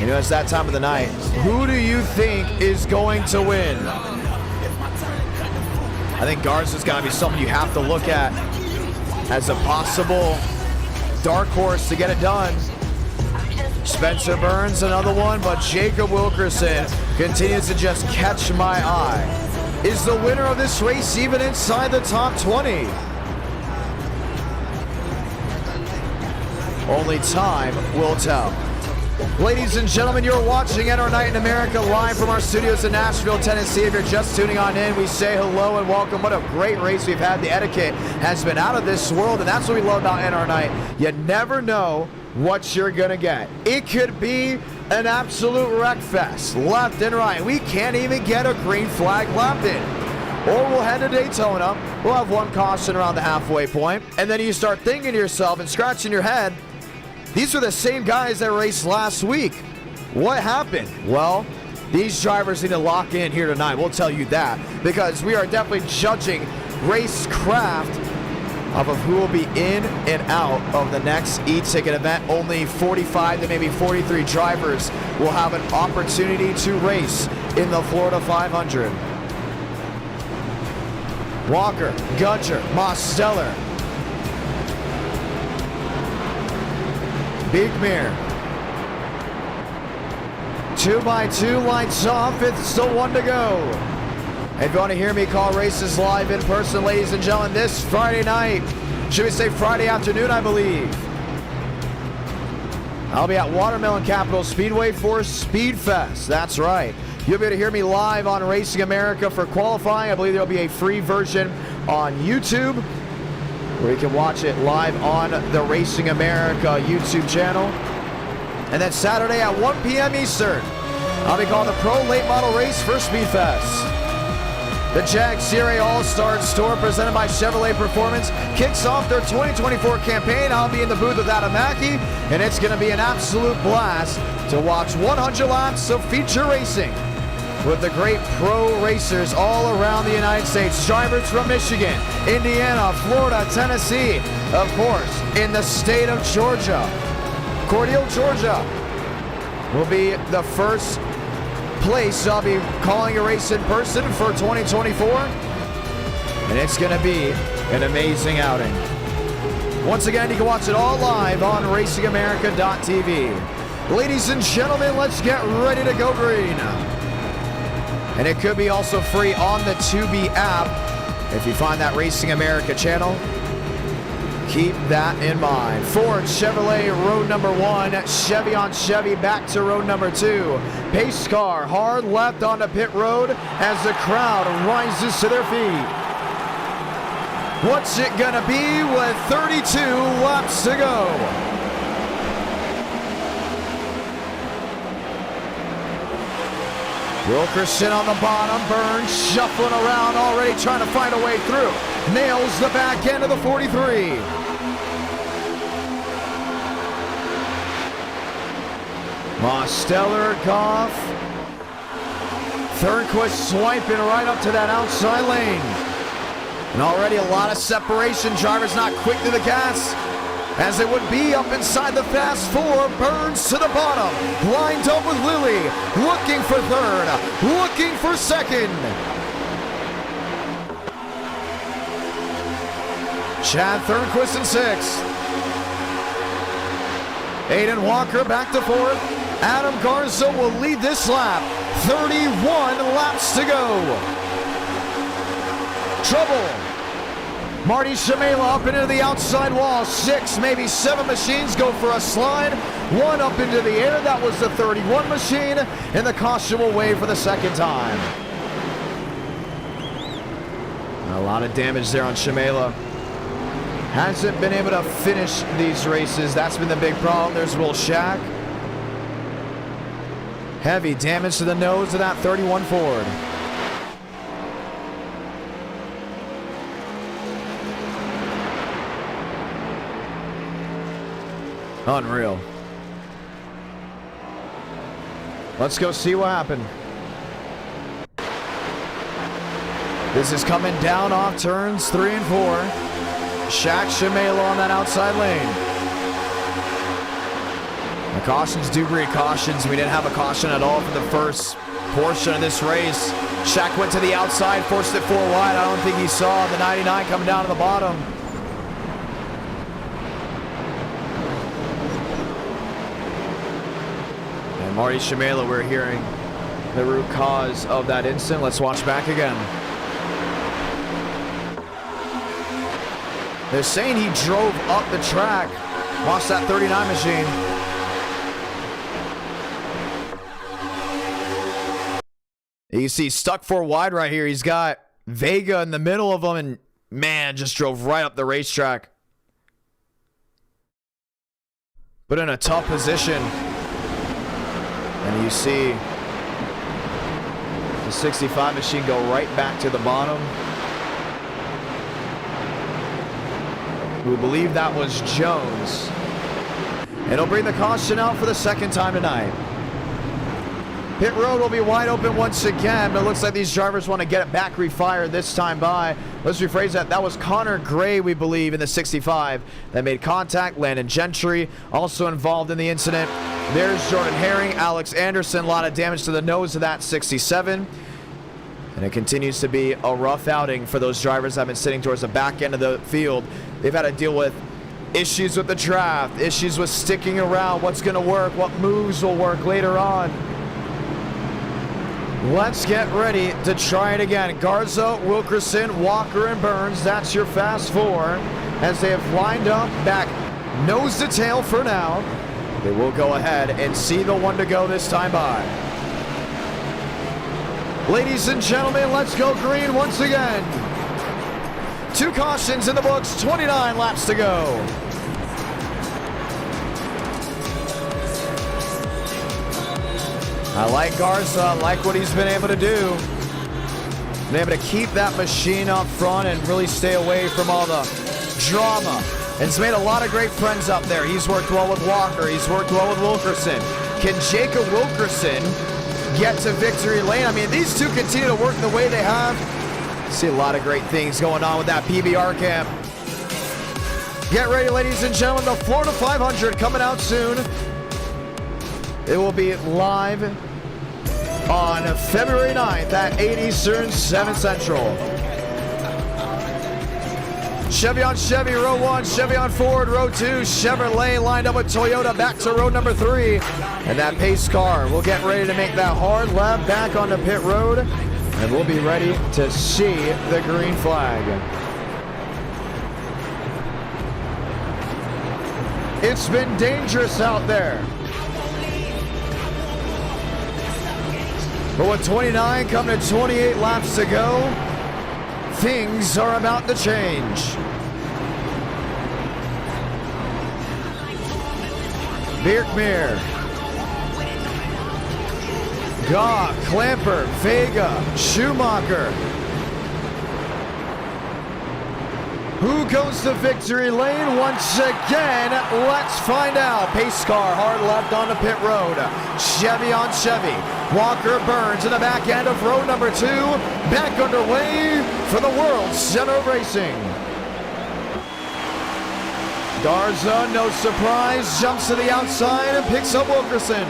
You know, it's that time of the night. Who do you think is going to win? I think Garza's got to be someone you have to look at as a possible dark horse to get it done. Spencer Burns, another one, but Jacob Wilkerson continues to just catch my eye. Is the winner of this race even inside the top 20? Only time will tell. Ladies and gentlemen, you're watching NR Night in America live from our studios in Nashville, Tennessee. If you're just tuning on in, we say hello and welcome. What a great race we've had. The etiquette has been out of this world, and that's what we love about NR Night. You never know what you're going to get. It could be an absolute wreck fest, left and right. We can't even get a green flag lap in. Or we'll head to Daytona. We'll have one caution around the halfway point, and then you start thinking to yourself and scratching your head, these are the same guys that raced last week. What happened? Well, these drivers need to lock in here tonight. We'll tell you that, because we are definitely judging racecraft of who will be in and out of the next e-ticket event. Only 45 to maybe 43 drivers will have an opportunity to race in the Florida 500. Walker, Gudger, Mosteller, Bigmere. 2x2 lights off. It's still 1 to go. And if you want to hear me call races live in person, ladies and gentlemen, this Friday night, should we say Friday afternoon, I believe, I'll be at Watermelon Capital Speedway for Speed Fest. That's right. You'll be able to hear me live on Racing America for qualifying. I believe there'll be a free version on YouTube, where you can watch it live on the Racing America YouTube channel. And then Saturday at 1 p.m. Eastern, I'll be calling the Pro Late Model Race for Speed Fest. The Jag Series All-Star Store presented by Chevrolet Performance kicks off their 2024 campaign. I'll be in the booth with Adam Mackey, and it's going to be an absolute blast to watch 100 laps of feature racing with the great pro racers all around the United States. Drivers from Michigan, Indiana, Florida, Tennessee, of course, in the state of Georgia. Cordele, Georgia will be the first place I'll be calling a race in person for 2024, and it's going to be an amazing outing. Once again, you can watch it all live on RacingAmerica.tv. Ladies and gentlemen, let's get ready to go green. And it could be also free on the Tubi app if you find that Racing America channel. Keep that in mind. Ford, Chevrolet, road number 1. Chevy on Chevy, back to road number 2. Pace car, hard left onto pit road as the crowd rises to their feet. What's it gonna be with 32 laps to go? Wilkerson on the bottom, Burns shuffling around, already trying to find a way through. Nails the back end of the 43. Mosteller, Goff. Thornquist swiping right up to that outside lane. And already a lot of separation. Drivers not quick to the gas, as it would be up inside the fast four. Burns to the bottom, lined up with Lilly, looking for third, looking for second. Chad Thornquist in sixth. Aiden Walker back to fourth. Adam Garza will lead this lap. 31 laps to go. Trouble. Marty Shamela up into the outside wall. 6, maybe 7 machines go for a slide. 1 up into the air. That was the 31 machine. And the caution will wave for the second time. A lot of damage there on Shamela. Hasn't been able to finish these races. That's been the big problem. There's Will Shack. Heavy damage to the nose of that 31 Ford. Unreal. Let's go see what happened. This is coming down off turns 3 and 4. Shaq Shamela on that outside lane. The cautions do breed cautions. We didn't have a caution at all for the first portion of this race. Shaq went to the outside, forced it 4 wide. I don't think he saw the 99 coming down to the bottom. And Marty Shamela, we're hearing the root cause of that incident. Let's watch back again. They're saying he drove up the track, lost that 39 machine. You see stuck 4 wide right here. He's got Vega in the middle of him, and man, just drove right up the racetrack. But in a tough position. And you see the 65 machine go right back to the bottom. We believe that was Jones. It'll bring the caution out for the second time tonight. Pit road will be wide open once again, but it looks like these drivers want to get it back refired this time by. Let's rephrase that. That was Connor Gray, we believe, in the 65 that made contact. Landon Gentry also involved in the incident. There's Jordan Herring, Alex Anderson. A lot of damage to the nose of that 67. And it continues to be a rough outing for those drivers that have been sitting towards the back end of the field. They've had to deal with issues with the draft, issues with sticking around, what's going to work, what moves will work later on. Let's get ready to try it again. Garza, Wilkerson, Walker, and Burns. That's your fast 4 as they have lined up back nose to tail for now. They will go ahead and see the one to go this time by. Ladies and gentlemen, let's go green once again. 2 cautions in the books, 29 laps to go. I like Garza, I like what he's been able to do. been able to keep that machine up front and really stay away from all the drama. And he's made a lot of great friends up there. He's worked well with Walker. He's worked well with Wilkerson. Can Jacob Wilkerson get to victory lane? I mean, these two continue to work the way they have. See a lot of great things going on with that PBR camp. Get ready, ladies and gentlemen. The Florida 500 coming out soon. It will be live on February 9th at 8 Eastern, 7 Central. Chevy on Chevy, row 1. Chevy on Ford, row 2. Chevrolet lined up with Toyota back to row number 3. And that pace car will get ready to make that hard lap back onto pit road. And we'll be ready to see the green flag. It's been dangerous out there. But with 29 coming to 28 laps to go, things are about to change. Birkmere, Goff, Clamper, Vega, Schumacher. Who goes to victory lane once again? Let's find out. Pace car, hard left onto pit road. Chevy on Chevy. Walker Burns in the back end of row number 2. Back underway for the World Center of Racing. Garza, no surprise, jumps to the outside and picks up Wilkerson.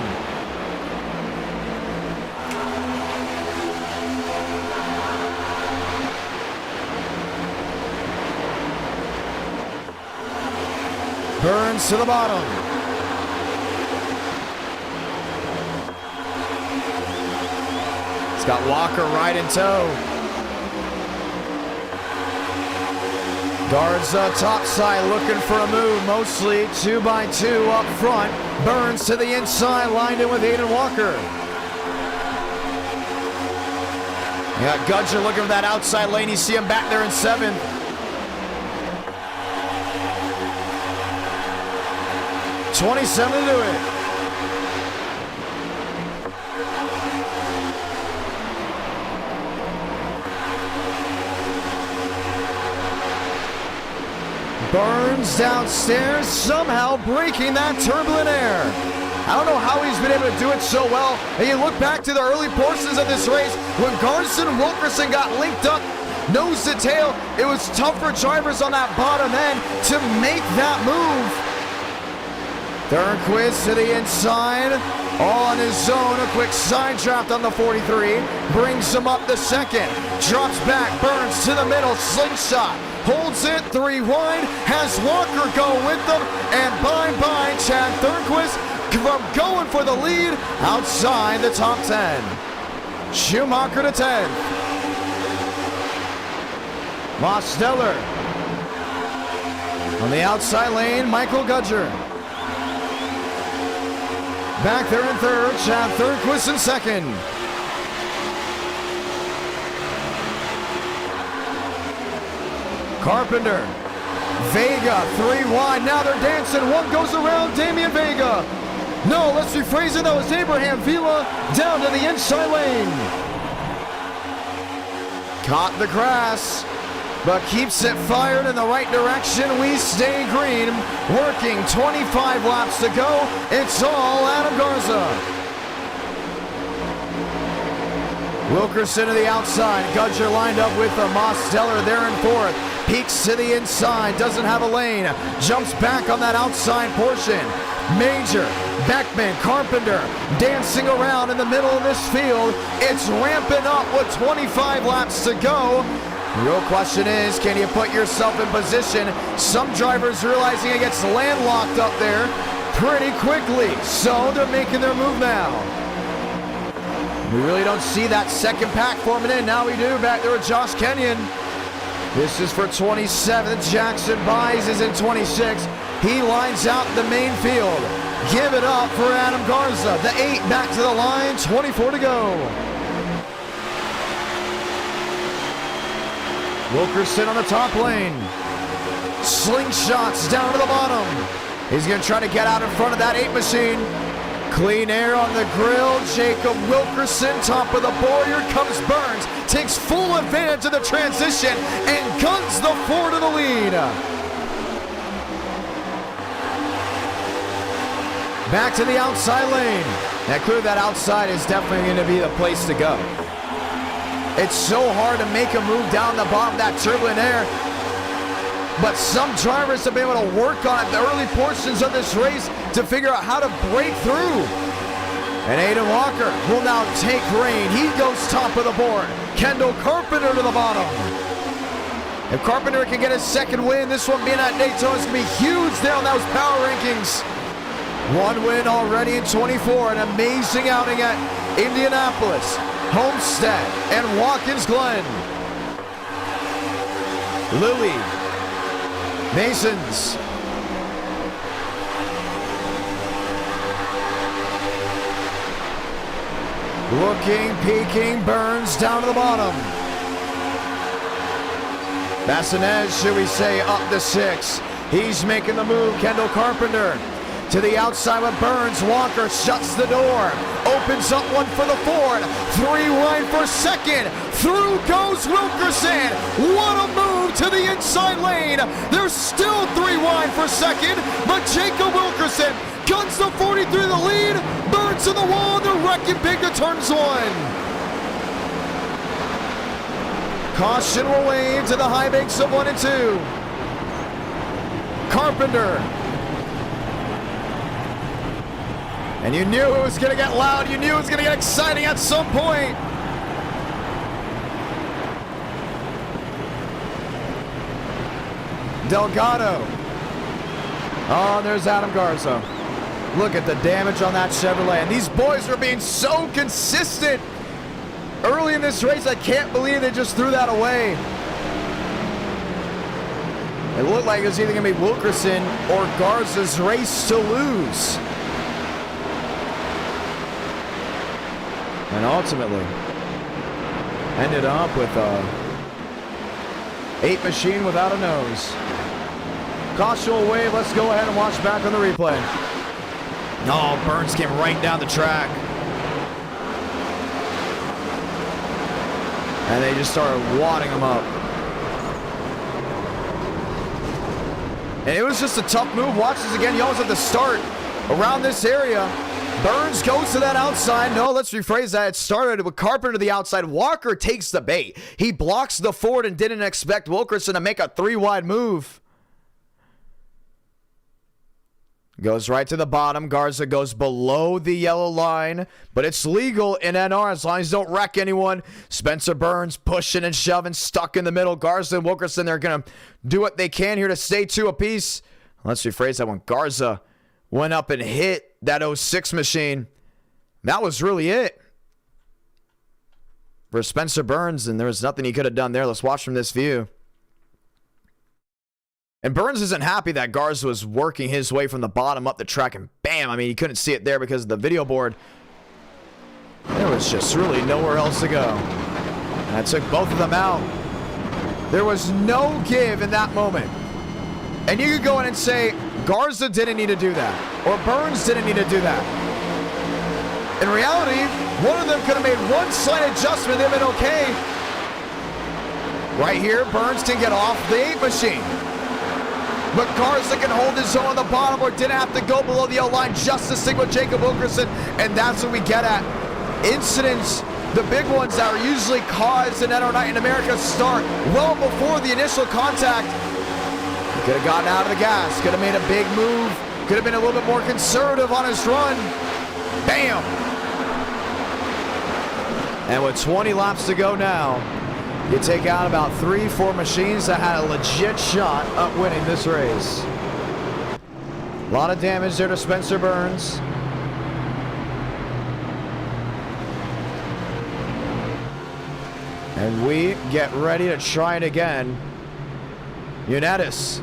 Burns to the bottom. He's got Walker right in tow. Garza top side looking for a move, mostly 2x2 up front. Burns to the inside, lined in with Aiden Walker. You got Gudger looking for that outside lane. You see him back there in 7th. 27 to do it. Burns downstairs, somehow breaking that turbulent air. I don't know how he's been able to do it so well. And you look back to the early portions of this race, when Garza and Wilkerson got linked up nose to tail, it was tough for drivers on that bottom end to make that move. Turnquist to the inside, all on his own. A quick side draft on the 43, brings him up the second. Drops back, Burns to the middle, slingshot. Holds it, 3 wide, has Walker go with them, and bye-bye Chad Turnquist from going for the lead outside the top 10. Schumacher to 10. Mosteller. On the outside lane, Michael Gudger. Back there in 3rd, Chad Turnquist in 2nd. Carpenter, Vega, 3 wide, now they're dancing, 1 goes around, Damian Vega. No, let's rephrase it, that was Abraham Vila down to the inside lane. Caught the grass, but keeps it fired in the right direction. We stay green, working 25 laps to go. It's all Adam Garza. Wilkerson to the outside, Gudger lined up with a Mosteller there in 4th. Peeks to the inside, doesn't have a lane. Jumps back on that outside portion. Major, Beckman, Carpenter dancing around in the middle of this field. It's ramping up with 25 laps to go. The real question is, can you put yourself in position? Some drivers realizing it gets landlocked up there pretty quickly, so they're making their move now. We really don't see that second pack forming in. Now we do, back there with Josh Kenyon. This is for 27th. Jackson Buys is in 26. He lines out the main field. Give it up for Adam Garza. The 8 back to the line, 24 to go. Wilkerson on the top lane. Slingshots down to the bottom. He's going to try to get out in front of that 8 machine. Clean air on the grill. Jacob Wilkerson, top of the board. Here comes Burns. Takes full advantage of the transition and guns the Ford to the lead. Back to the outside lane. Now clearly that outside is definitely going to be the place to go. It's so hard to make a move down the bottom of that turbulent air. But some drivers have been able to work on the early portions of this race to figure out how to break through. And Aiden Walker will now take reign. He goes top of the board. Kendall Carpenter to the bottom. If Carpenter can get his second win, this one being at Daytona is going to be huge there on those power rankings. One win already in 24. An amazing outing at Indianapolis, Homestead, and Watkins Glen. Lily Masons. Looking, peeking, Burns down to the bottom. Bassinez, should we say, up to 6. He's making the move. Kendall Carpenter to the outside with Burns. Walker shuts the door. Opens up one for the Ford. 3 wide for second. Through goes Wilkerson. What a move to the inside lane. There's still 3 wide for second, but Jacob Wilkerson guns the 40 through the lead. Burns to the wall. The wrecking pig to turns 1. Caution will wave to the high banks of 1 and 2. Carpenter. And you knew it was going to get loud. You knew it was going to get exciting at some point. Delgado. Oh, there's Adam Garza. Look at the damage on that Chevrolet. And these boys are being so consistent early in this race. I can't believe they just threw that away. It looked like it was either going to be Wilkerson or Garza's race to lose. And ultimately ended up with a 8 machine without a nose. Caution will wave. Let's go ahead and watch back on the replay. No, Burns came right down the track. And they just started wadding him up. And it was just a tough move. Watch this again. You always have to start around this area. Burns goes to that outside. No, let's rephrase that. It started with Carpenter to the outside. Walker takes the bait. He blocks the Ford and didn't expect Wilkerson to make a 3-wide move. Goes right to the bottom. Garza goes below the yellow line, but it's legal in NR as long as you don't wreck anyone. Spencer Burns pushing and shoving, stuck in the middle. Garza and Wilkerson, they're going to do what they can here to stay 2 apiece. Let's rephrase that one. Garza went up and hit that 06 machine. That was really it for Spencer Burns, and there was nothing he could have done there. Let's watch from this view. And Burns isn't happy that Garza was working his way from the bottom up the track, and bam, I mean, he couldn't see it there because of the video board. There was just really nowhere else to go. And that took both of them out. There was no give in that moment. And you could go in and say, Garza didn't need to do that, or Burns didn't need to do that. In reality, one of them could have made one slight adjustment, they've been okay. Right here, Burns can get off the 8 machine. But Garza can hold his own on the bottom or didn't have to go below the yellow line just to stick with Jacob Wilkerson. And that's what we get at. Incidents, the big ones that are usually caused in NR Night in America, start well before the initial contact. He could have gotten out of the gas, could have made a big move, could have been a little bit more conservative on his run. Bam! And with 20 laps to go now, you take out about 3-4 machines that had a legit shot at winning this race. A lot of damage there to Spencer Burns. And we get ready to try it again. Unitas.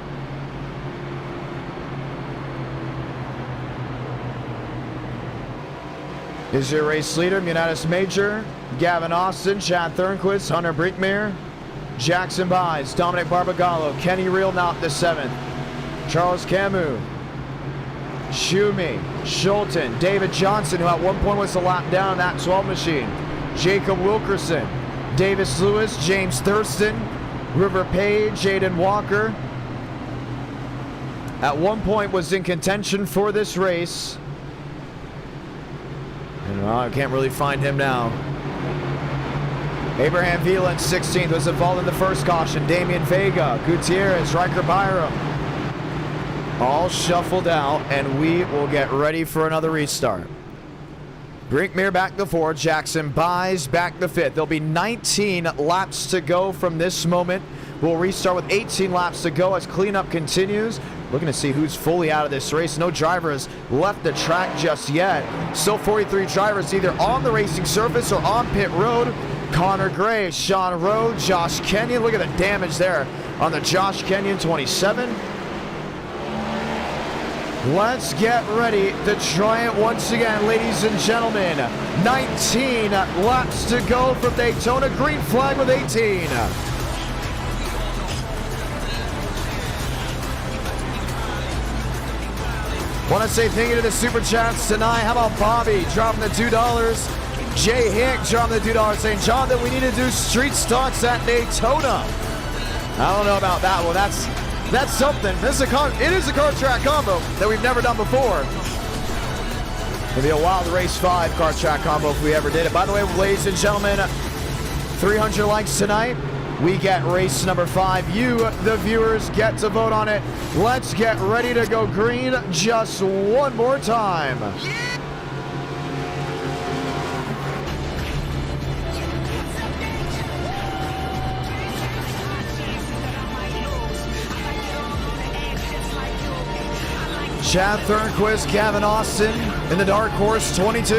Is your race leader, Unitas Major, Gavin Austin, Chad Thornquist, Hunter Brinkmere, Jackson Byes, Dominic Barbagallo, Kenny Real, not the 7th, Charles Camus, Schumi, Schulten, David Johnson, who at one point was a lap down that 12 machine. Jacob Wilkerson, Davis Lewis, James Thurston, River Page, Aiden Walker. At one point was in contention for this race. And I can't really find him now. Abraham Vila in 16th was involved in the first caution. Damian Vega, Gutierrez, Riker Byram. All shuffled out, and we will get ready for another restart. Brinkmere back to 4, Jackson buys back to 5th. There'll be 19 laps to go from this moment. We'll restart with 18 laps to go as cleanup continues. Looking to see who's fully out of this race. No driver has left the track just yet. Still 43 drivers either on the racing surface or on pit road. Connor Gray, Sean Rowe, Josh Kenyon. Look at the damage there on the Josh Kenyon 27. Let's get ready to try it once again, ladies and gentlemen. 19 laps to go from Daytona. Green flag with 18. Want to say thank you to the Super Chats tonight. How about Bobby dropping the $2? Jay Hick dropping the $2 saying, John, that we need to do street stocks at Daytona. I don't know about that one. That's something. It is a car track combo that we've never done before. It'll be a wild race 5 car track combo if we ever did it. By the way, ladies and gentlemen, 300 likes tonight. We get race number 5. You, the viewers, get to vote on it. Let's get ready to go green just one more time. Chad Thornquist, Gavin Austin in the Dark Horse 22.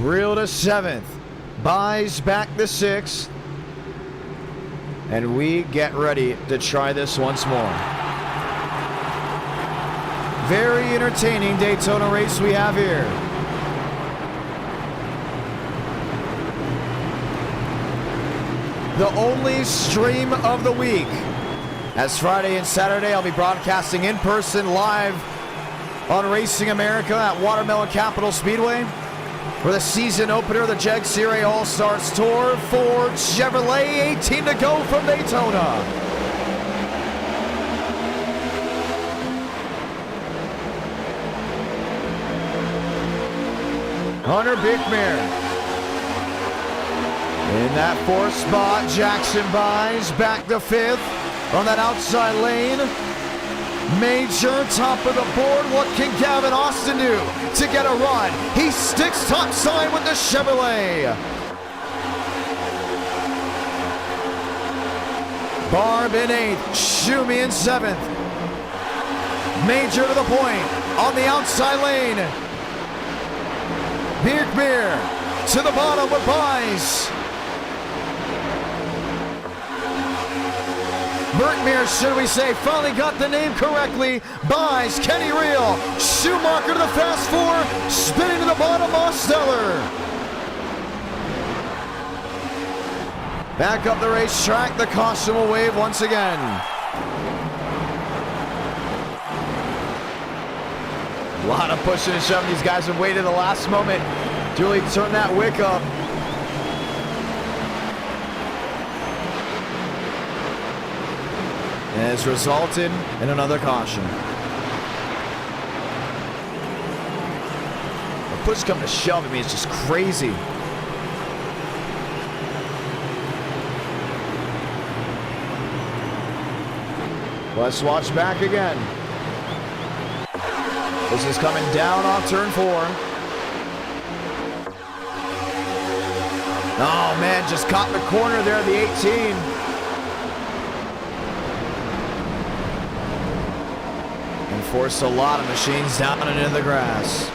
Real to 7th. Buys back the 6th. And we get ready to try this once more. Very entertaining Daytona race we have here. The only stream of the week. As Friday and Saturday, I'll be broadcasting in person live on Racing America at Watermelon Capital Speedway for the season opener of the Jeg Serie All-Stars Tour for Chevrolet. 18 to go from Daytona. Hunter Bickmere. In that 4th spot, Jackson buys back to 5th on that outside lane. Major top of the board. What can Gavin Austin do to get a run? He sticks topside with the Chevrolet. Barb in 8th, Schumi in 7th. Major to the point on the outside lane. Birkbeer to the bottom with buys. Burtmere, should we say, finally got the name correctly. Buys Kenny Reel. Schumacher to the fast 4. Spinning to the bottom, Mosteller. Back up the racetrack. The caution will wave once again. A lot of pushing and shoving. These guys have waited the last moment to really turn that wick up. And has resulted in another caution. The push come to shove, I mean, it's just crazy. Let's watch back again. This is coming down off turn 4. Oh man, just caught the corner there, the 18. Forced a lot of machines down and into the grass.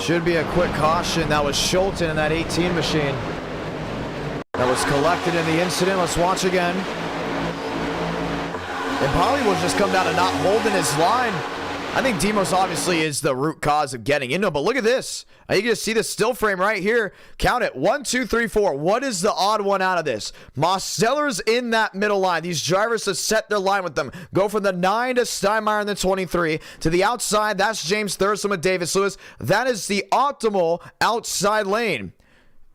Should be a quick caution. That was Schulten in that 18 machine that was collected in the incident. Let's watch again. It probably will just come down to not holding his line. I think Demos obviously is the root cause of getting into, but look at this. You can just see the still frame right here. Count it. 1, 2, 3, 4. What is the odd one out of this? Mosteller's in that middle line. These drivers have set their line with them. Go from the 9 to Steinmeier in the 23. To the outside, that's James Thurston with Davis Lewis. That is the optimal outside lane.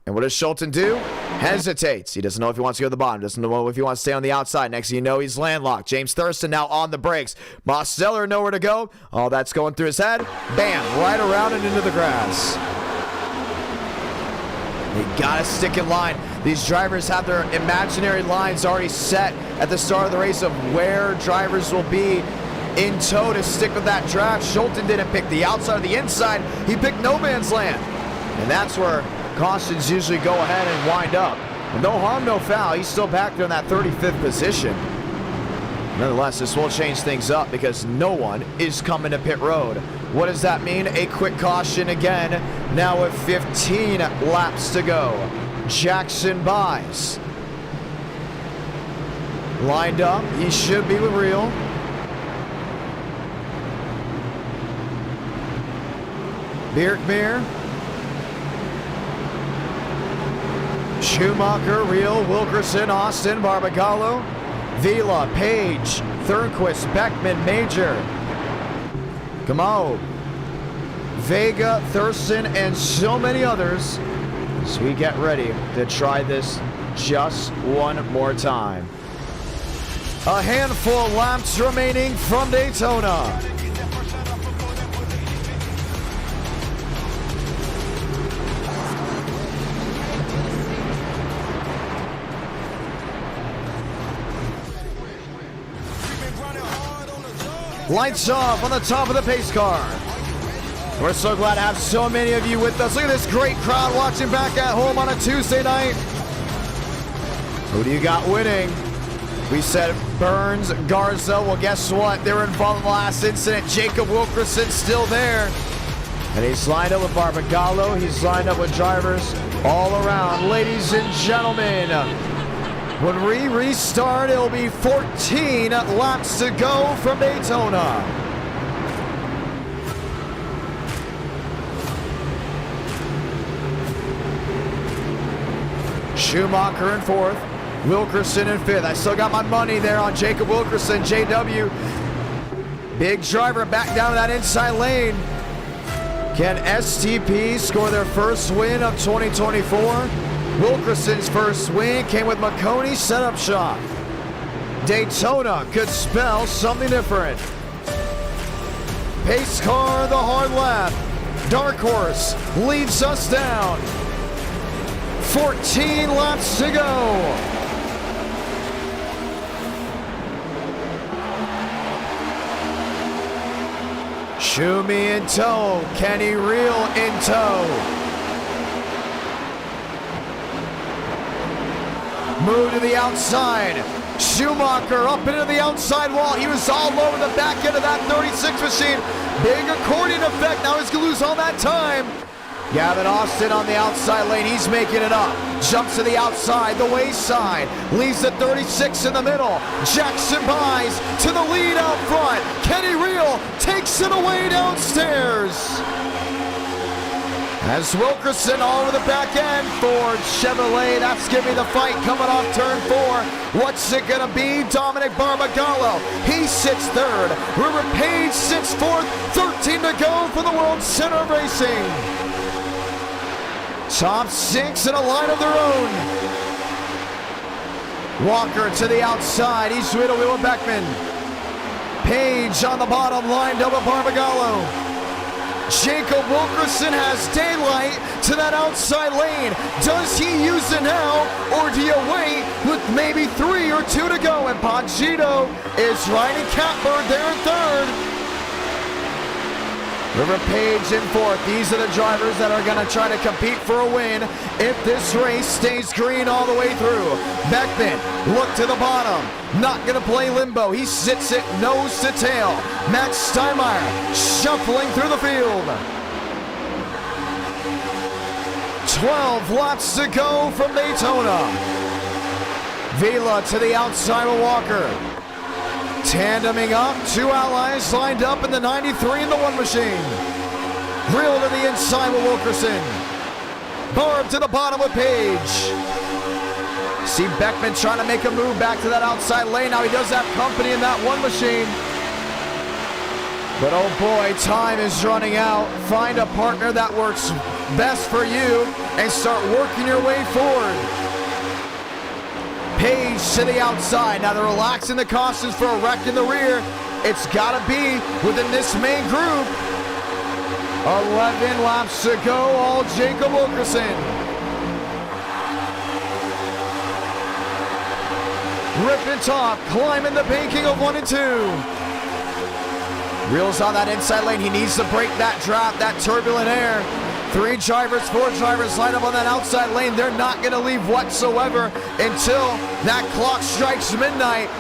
And what does Schulten do? Hesitates. He doesn't know if he wants to go to the bottom. Doesn't know if he wants to stay on the outside. Next thing you know, he's landlocked. James Thurston now on the brakes. Mosteller nowhere to go. Oh, that's going through his head. Bam, right around and into the grass. You gotta stick in line. These drivers have their imaginary lines already set at the start of the race of where drivers will be in tow to stick with that draft. Schulten didn't pick the outside or the inside. He picked no man's land. And that's where cautions usually go ahead and wind up. But no harm, no foul. He's still back there in that 35th position. Nonetheless, this will change things up because no one is coming to pit road. What does that mean? A quick caution again. Now with 15 laps to go. Jackson buys. Lined up. He should be with real. Bierkmeer. Schumacher, Real, Wilkerson, Austin, Barbagallo, Vila, Page, Thurnquist, Beckman, Major, Gamo, Vega, Thurston, and so many others as we get ready to try this just one more time. A handful of laps remaining from Daytona. Lights off on the top of the pace car. We're so glad to have so many of you with us. Look at this great crowd watching back at home on a Tuesday night. Who do you got winning? We said Burns, Garza. Well, guess what? They were involved in the last incident. Jacob Wilkerson still there. And he's lined up with Barbagallo. He's lined up with drivers all around. Ladies and gentlemen, when we restart, it'll be 14 laps to go from Daytona. Schumacher in fourth, Wilkerson in fifth. I still got my money there on Jacob Wilkerson, JW. Big driver back down to that inside lane. Can STP score their first win of 2024? Wilkerson's first win came with McConey's setup shot. Daytona could spell something different. Pace car, the hard lap. Dark Horse leads us down. 14 laps to go. Schumi in tow. Kenny Real in tow. Move to the outside. Schumacher up into the outside wall. He was all over the back end of that 36 machine. Big accordion effect. Now he's going to lose all that time. Gavin Austin on the outside lane. He's making it up. Jumps to the outside, the wayside. Leaves the 36 in the middle. Jackson buys to the lead out front. Kenny Real takes it away downstairs. As Wilkerson all over the back end for Chevrolet. That's giving the fight coming off turn 4. What's it gonna be? Dominic Barbagallo. He sits third. River Page sits fourth. 13 to go for the World Center of Racing. Top 6 in a line of their own. Walker to the outside. He's with Will Beckman. Page on the bottom, lined up with Barbagallo. Jacob Wilkerson has daylight to that outside lane. Does he use it now, or do you wait with maybe 3 or 2 to go? And Pagito is riding Catbird there in third. River Page in fourth. These are the drivers that are going to try to compete for a win if this race stays green all the way through. Beckman, look to the bottom. Not going to play limbo. He sits it nose to tail. Max Steinmeier shuffling through the field. 12 laps to go from Daytona. Vila to the outside of Walker. Tandeming up, two allies lined up in the 93 in the one machine. Real to the inside with Wilkerson. Barb to the bottom with Page. See Beckman trying to make a move back to that outside lane. Now he does have company in that one machine. But oh boy, time is running out. Find a partner that works best for you and start working your way forward. Page to the outside. Now they're relaxing the cautions for a wreck in the rear. It's got to be within this main group. 11 laps to go, all Jacob Wilkerson. Ripping top, climbing the banking of 1 and 2. Reels on that inside lane. He needs to break that draft, that turbulent air. 3 drivers, 4 drivers line up on that outside lane. They're not going to leave whatsoever until that clock strikes midnight.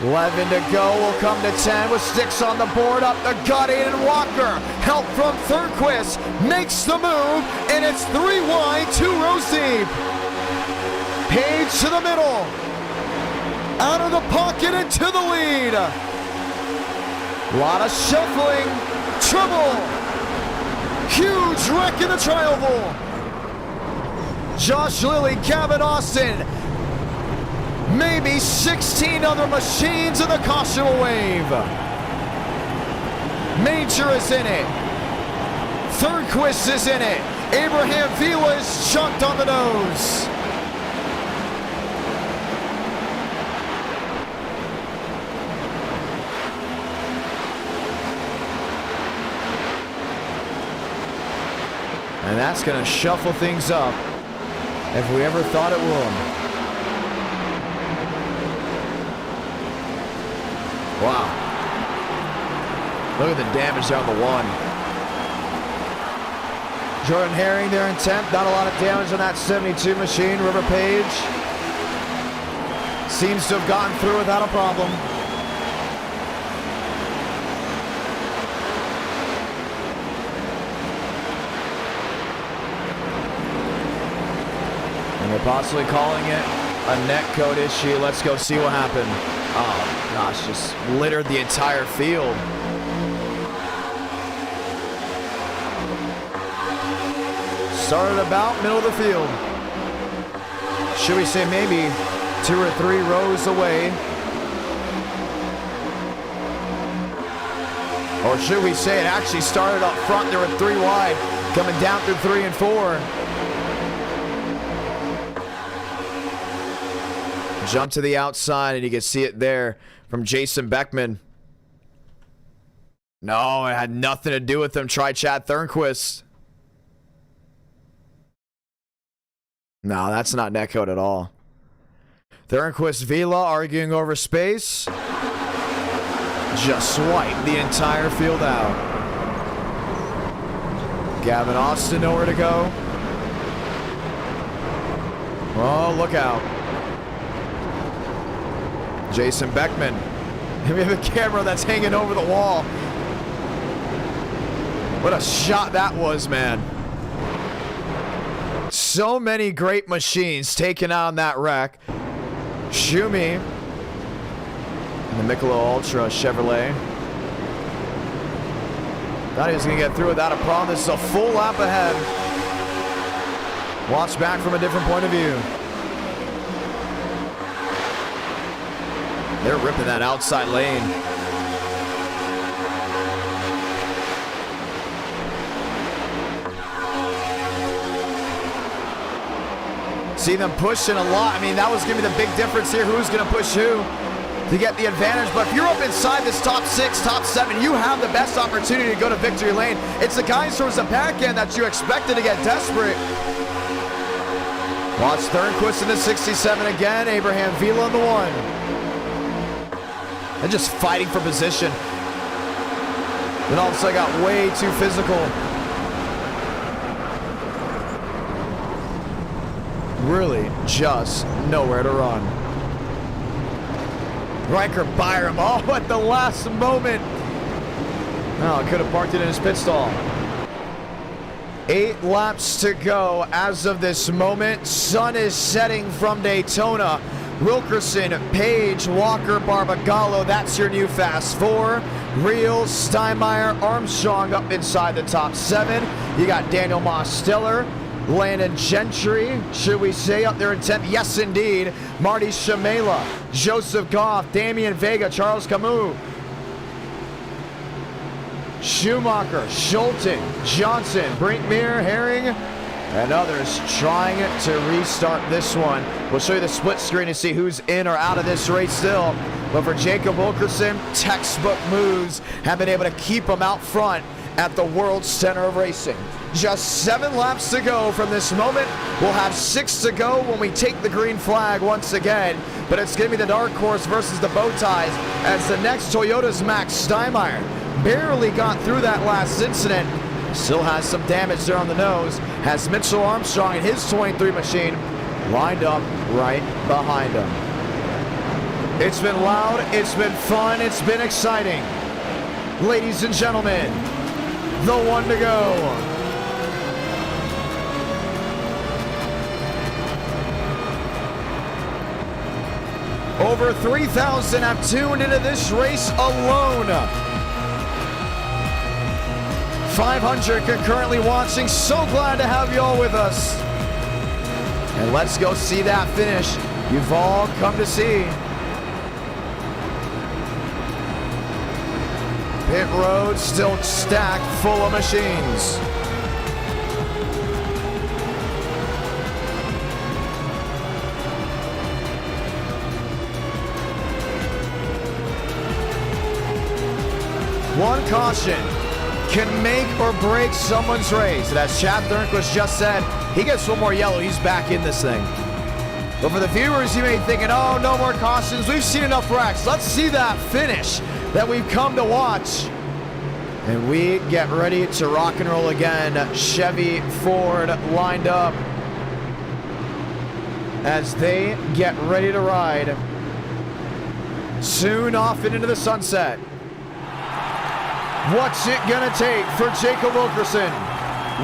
11 to go. We'll come to 10 with sticks on the board. Up the gut, Aiden Walker. Help from Thurquist. Makes the move, and it's 3 wide, 2 rows deep. Page to the middle. Out of the pocket into the lead. A lot of shuffling. Trouble. Huge wreck in the tri-oval. Josh Lilly, Gavin Austin. Maybe 16 other machines in the caution will wave. Major is in it. Thurquist is in it. Abraham Vila is chunked on the nose. And that's going to shuffle things up if we ever thought it would. Wow. Look at the damage on the 1. Jordan Herring there in 10th. Not a lot of damage on that 72 machine. River Page seems to have gotten through without a problem. And they're possibly calling it a net code issue. Let's go see what happened. Oh gosh, just littered the entire field. Started about middle of the field. Should we say maybe 2 or 3 rows away? Or should we say it actually started up front? There were 3 wide, coming down through 3 and 4. Jump to the outside, and you can see it there from Jason Beckman. No, it had nothing to do with him. Try Chad Thurnquist. No, that's not netcode at all. Thurnquist Vila arguing over space. Just swipe the entire field out. Gavin Austin nowhere to go. Oh, look out. Jason Beckman. We have a camera that's hanging over the wall. What a shot that was, man. So many great machines taken out in that wreck. Schumi. And the Michelob Ultra Chevrolet. Thought he was going to get through without a problem. This is a full lap ahead. Watch back from a different point of view. They're ripping that outside lane. See them pushing a lot. I mean, that was going to be the big difference here. Who's going to push who to get the advantage? But if you're up inside this top 6, top 7, you have the best opportunity to go to victory lane. It's the guys towards the back end that you expected to get desperate. Watch Thurnquist in the 67 again. Abraham Vila in the 1. They're just fighting for position. Then all of a sudden got way too physical. Really just nowhere to run. Riker Byram, oh, at the last moment. No, could have parked it in his pit stall. 8 laps to go as of this moment. Sun is setting from Daytona. Wilkerson, Page, Walker, Barbagallo. That's your new fast four. Real, Steinmeier, Armstrong up inside the top 7. You got Daniel Moss-Stiller, Landon Gentry, should we say, up there in 10th? Yes, indeed. Marty Shamela, Joseph Goff, Damian Vega, Charles Camus, Schumacher, Schulten, Johnson, Brinkmeer, Herring, and others trying to restart this one. We'll show you the split screen to see who's in or out of this race still. But for Jacob Wilkerson, textbook moves have been able to keep him out front at the World Center of Racing. Just 7 laps to go from this moment. We'll have 6 to go when we take the green flag once again. But it's going to be the dark horse versus the bow ties, as the next Toyota's Max Steinmeier barely got through that last incident. Still has some damage there on the nose. Has Mitchell Armstrong and his 23 machine lined up right behind him. It's been loud, it's been fun, it's been exciting. Ladies and gentlemen, the one to go. Over 3,000 have tuned into this race alone. 500 concurrently watching. So glad to have you all with us. And let's go see that finish you've all come to see. Pit road still stacked full of machines. One caution can make or break someone's race. And as Chad Thurnquist just said, he gets one more yellow, he's back in this thing. But for the viewers, you may be thinking, oh, no more cautions. We've seen enough wrecks. Let's see that finish that we've come to watch. And we get ready to rock and roll again. Chevy, Ford lined up as they get ready to ride. Soon off and into the sunset. What's it gonna take for Jacob Wilkerson?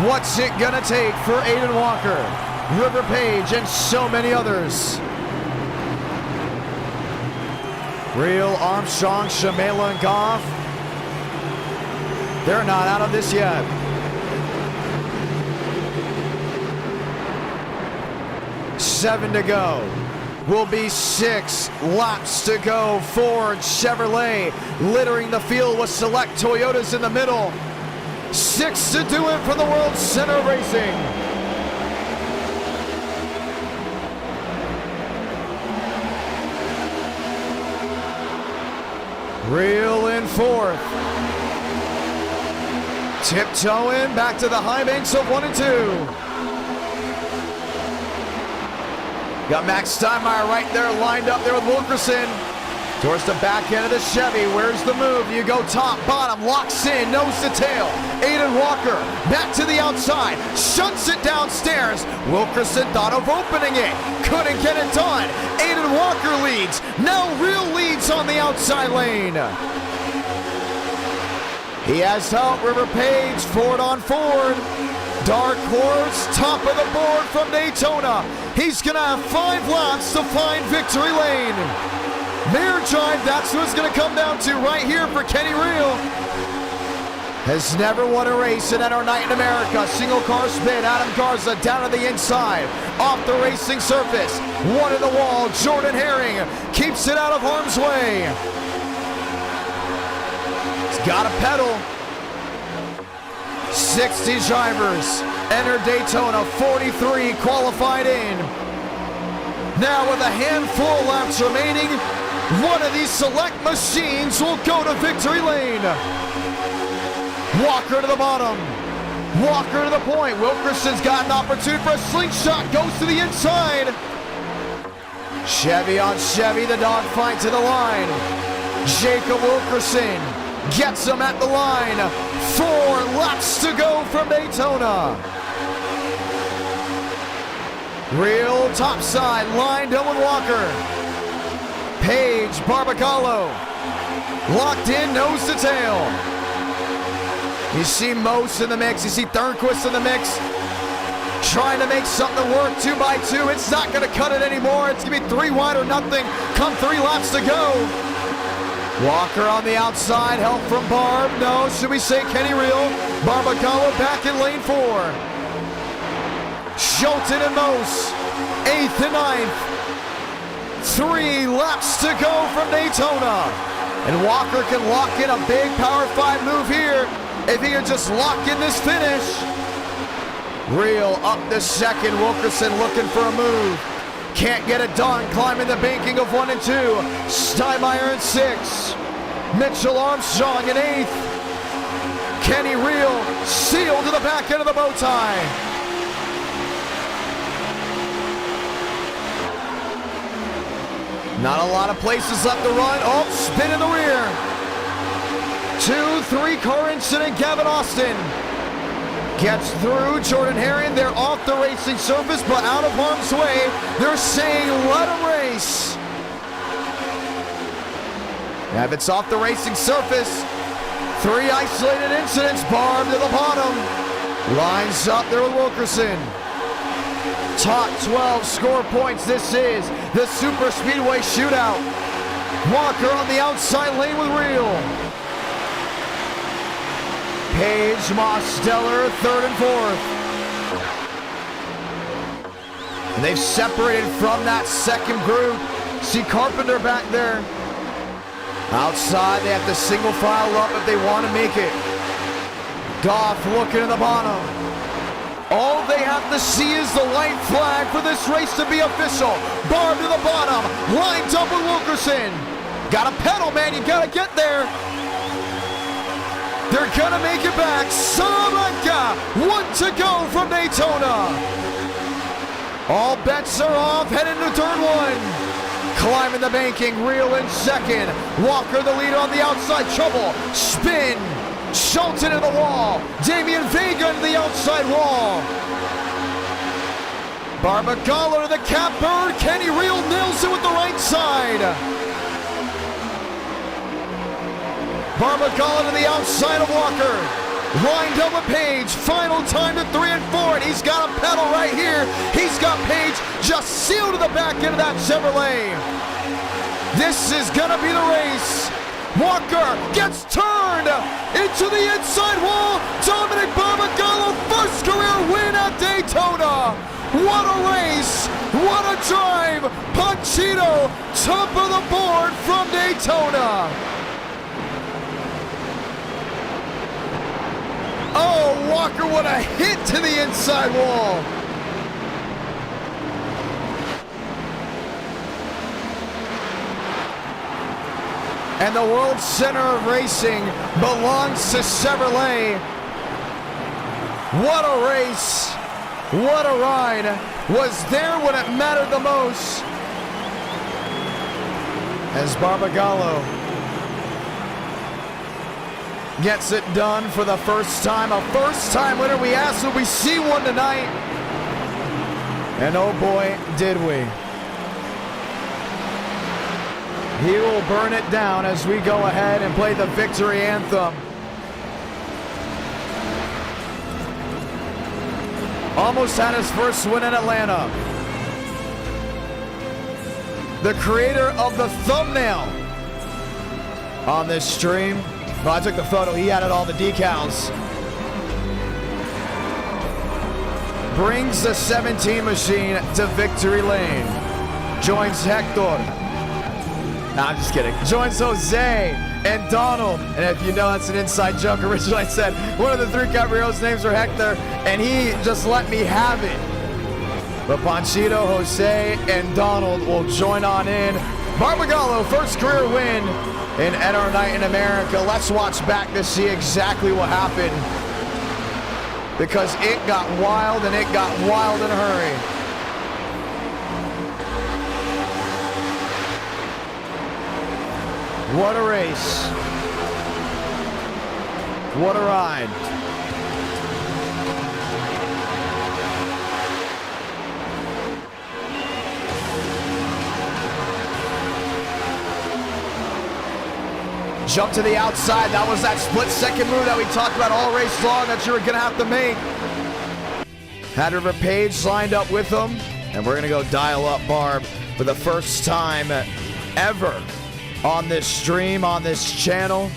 What's it gonna take for Aiden Walker, River Page, and so many others? Real, Armstrong, Shamela, and Goff. They're not out of this yet. Seven to go. Will be 6 laps to go. Ford, Chevrolet littering the field with select Toyotas in the middle. 6 to do it for the World Center of Racing. Real in 4th. Tiptoeing back to the high banks of 1 and 2. Got Max Steinmeier right there, lined up there with Wilkerson. Towards the back end of the Chevy. Where's the move? You go top, bottom, locks in, nose to tail. Aiden Walker back to the outside, shuts it downstairs. Wilkerson thought of opening it, couldn't get it done. Aiden Walker leads. Now Real leads on the outside lane. He has help. River Page, Ford on Ford. Dark Horse, top of the board from Daytona. He's gonna have 5 laps to find victory lane. Mirror drive, that's who it's gonna come down to right here for Kenny Real. Has never won a race in NR Night in America. Single car spin, Adam Garza down to the inside. Off the racing surface, 1 in the wall. Jordan Herring keeps it out of harm's way. He's got a pedal. 60 drivers enter Daytona, 43 qualified in. Now with a handful of laps remaining, one of these select machines will go to victory lane. Walker to the bottom. Walker to the point. Wilkerson's got an opportunity for a slingshot, goes to the inside. Chevy on Chevy, the dogfight to the line. Jacob Wilkerson gets him at the line. 4 laps to go from Daytona. Real topside, lined up with Walker. Page, Barbagallo, locked in, nose to tail. You see Mose in the mix, you see Thurnquist in the mix. Trying to make something work 2 by 2. It's not going to cut it anymore. It's going to be 3 wide or nothing. Come 3 laps to go. Walker on the outside. Help from Barb. No, should we say Kenny Real? Barbagallo back in lane 4. Schulten and Mose. 8th and 9th. 3 laps to go from Daytona. And Walker can lock in a big Power 5 move here if he can just lock in this finish. Real up the second. Wilkerson looking for a move. Can't get it done. Climbing the banking of 1 and 2. Steinmeier in 6. Mitchell Armstrong in 8th. Kenny Real sealed to the back end of the bow tie. Not a lot of places left to run. Oh, spin in the rear. 2-3 car incident. Gavin Austin gets through. Jordan Herring, they're off the racing surface, but out of harm's way. They're saying let them race. Yeah, if it's off the racing surface, 3 isolated incidents. Barb to the bottom. Lines up there with Wilkerson. Top 12 score points. This is the Super Speedway Shootout. Walker on the outside lane with Real. Page, Moss, Stellar, 3rd and 4th. And they've separated from that second group. See Carpenter back there. Outside, they have to single file up if they want to make it. Goff looking at the bottom. All they have to see is the white flag for this race to be official. Barb to the bottom, lined up with Wilkerson. Gotta pedal, man, you gotta get there. They're gonna make it back. Salamanca, 1 to go from Daytona. All bets are off, heading to turn 1. Climbing the banking, Real in 2nd. Walker the leader on the outside, trouble, spin. Schulten to the wall. Damian Vega to the outside wall. Barbagallo to the catbird. Kenny Real nails it with the right side. Barbagallo to the outside of Walker. Lined up with Page. Final time to 3 and 4. And he's got a pedal right here. He's got Page just sealed to the back end of that Chevrolet. This is going to be the race. Walker gets turned into the inside wall. Dominic Barbagallo, first career win at Daytona. What a race. What a drive. Panchito, top of the board from Daytona. Oh, Walker, what a hit to the inside wall. And the World Center of Racing belongs to Chevrolet. What a race. What a ride. Was there when it mattered the most. As Barbagallo gets it done for the first time. A first-time winner. We asked, will we see one tonight? And oh boy, did we. He will burn it down as we go ahead and play the victory anthem. Almost had his first win in Atlanta. The creator of the thumbnail on this stream. Well, I took the photo, he added all the decals. Brings the 17 machine to victory lane. Joins Hector. Nah, I'm just kidding. Joins Jose and Donald. And if you know, that's an inside joke. Originally I said one of the 3 Cabrio's names are Hector, and he just let me have it. But Panchito, Jose, and Donald will join on in. Barbagallo, first career win in NR Night in America. Let's watch back to see exactly what happened. Because it got wild, and it got wild in a hurry. What a race. What a ride. Jump to the outside. That was that split-second move that we talked about all race long that you were going to have to make. Had River Page lined up with them, and we're going to go dial up Barb for the first time ever on this stream, on this channel.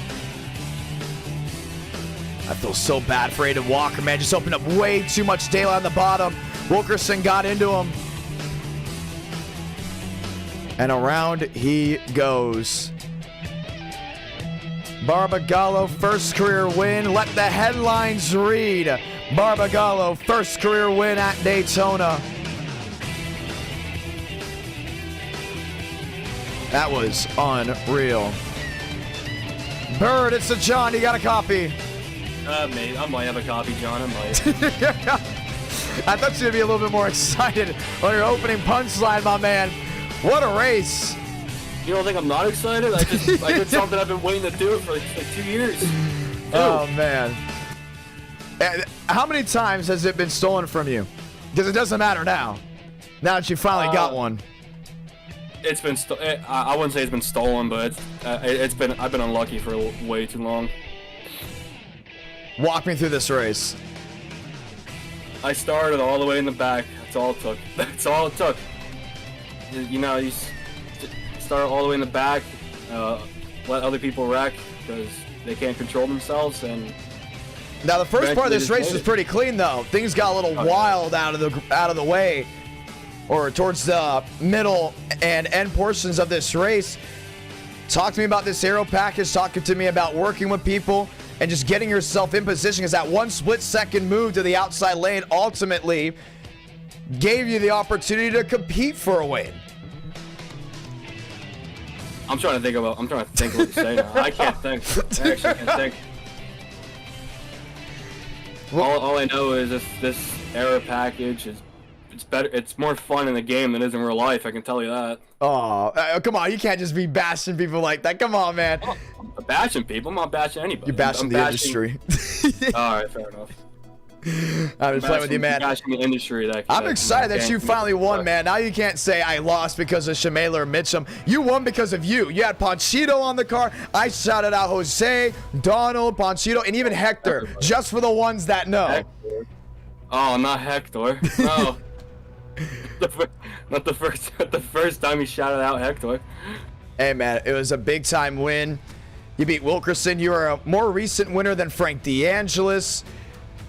I feel so bad for Aiden Walker, man. Just opened up way too much daylight on the bottom. Wilkerson got into him. And around he goes. Barbagallo, first career win. Let the headlines read. Barbagallo, first career win at Daytona. That was unreal. Bird, it's a John. You got a copy? Mate, I might have a copy, John. I might. I thought you would be a little bit more excited on your opening punchline, my man. What a race. You don't think I'm not excited? I did something I've been waiting to do for like 2 years. Oh, man. How many times has it been stolen from you? Because it doesn't matter now. Now that you finally got one. It's been I wouldn't say it's been stolen, but I've been unlucky for way too long. Walk me through this race. I started all the way in the back. That's all it took. That's all it took. You know, you start all the way in the back, let other people wreck because they can't control themselves. And now the first part of this race was pretty clean, though. Things got a little wild out of the way, or towards the middle and end portions of this race. Talk to me about this aero package. Talk to me about working with people and just getting yourself in position, because that one split-second move to the outside lane ultimately gave you the opportunity to compete for a win. I'm trying to think what to say now. I can't think. I actually can't think. All I know is this aero package it's better. It's more fun in the game than it is in real life. I can tell you that. Oh, come on! You can't just be bashing people like that. Come on, man. I'm bashing people. I'm not bashing anybody. You're bashing the industry. All right, fair enough. I'm just playing with you, man. Bashing the industry. I'm excited that you finally won, man. Now you can't say I lost because of Shamela or Mitchum. You won because of you. You had Ponchito on the car. I shouted out Jose, Donald, Ponchito, and even Hector, just for the ones that know. Hector. Oh, not Hector. No. Not the first time he shouted out Hector. Hey, man, it was a big-time win. You beat Wilkerson. You are a more recent winner than Frank DeAngelis.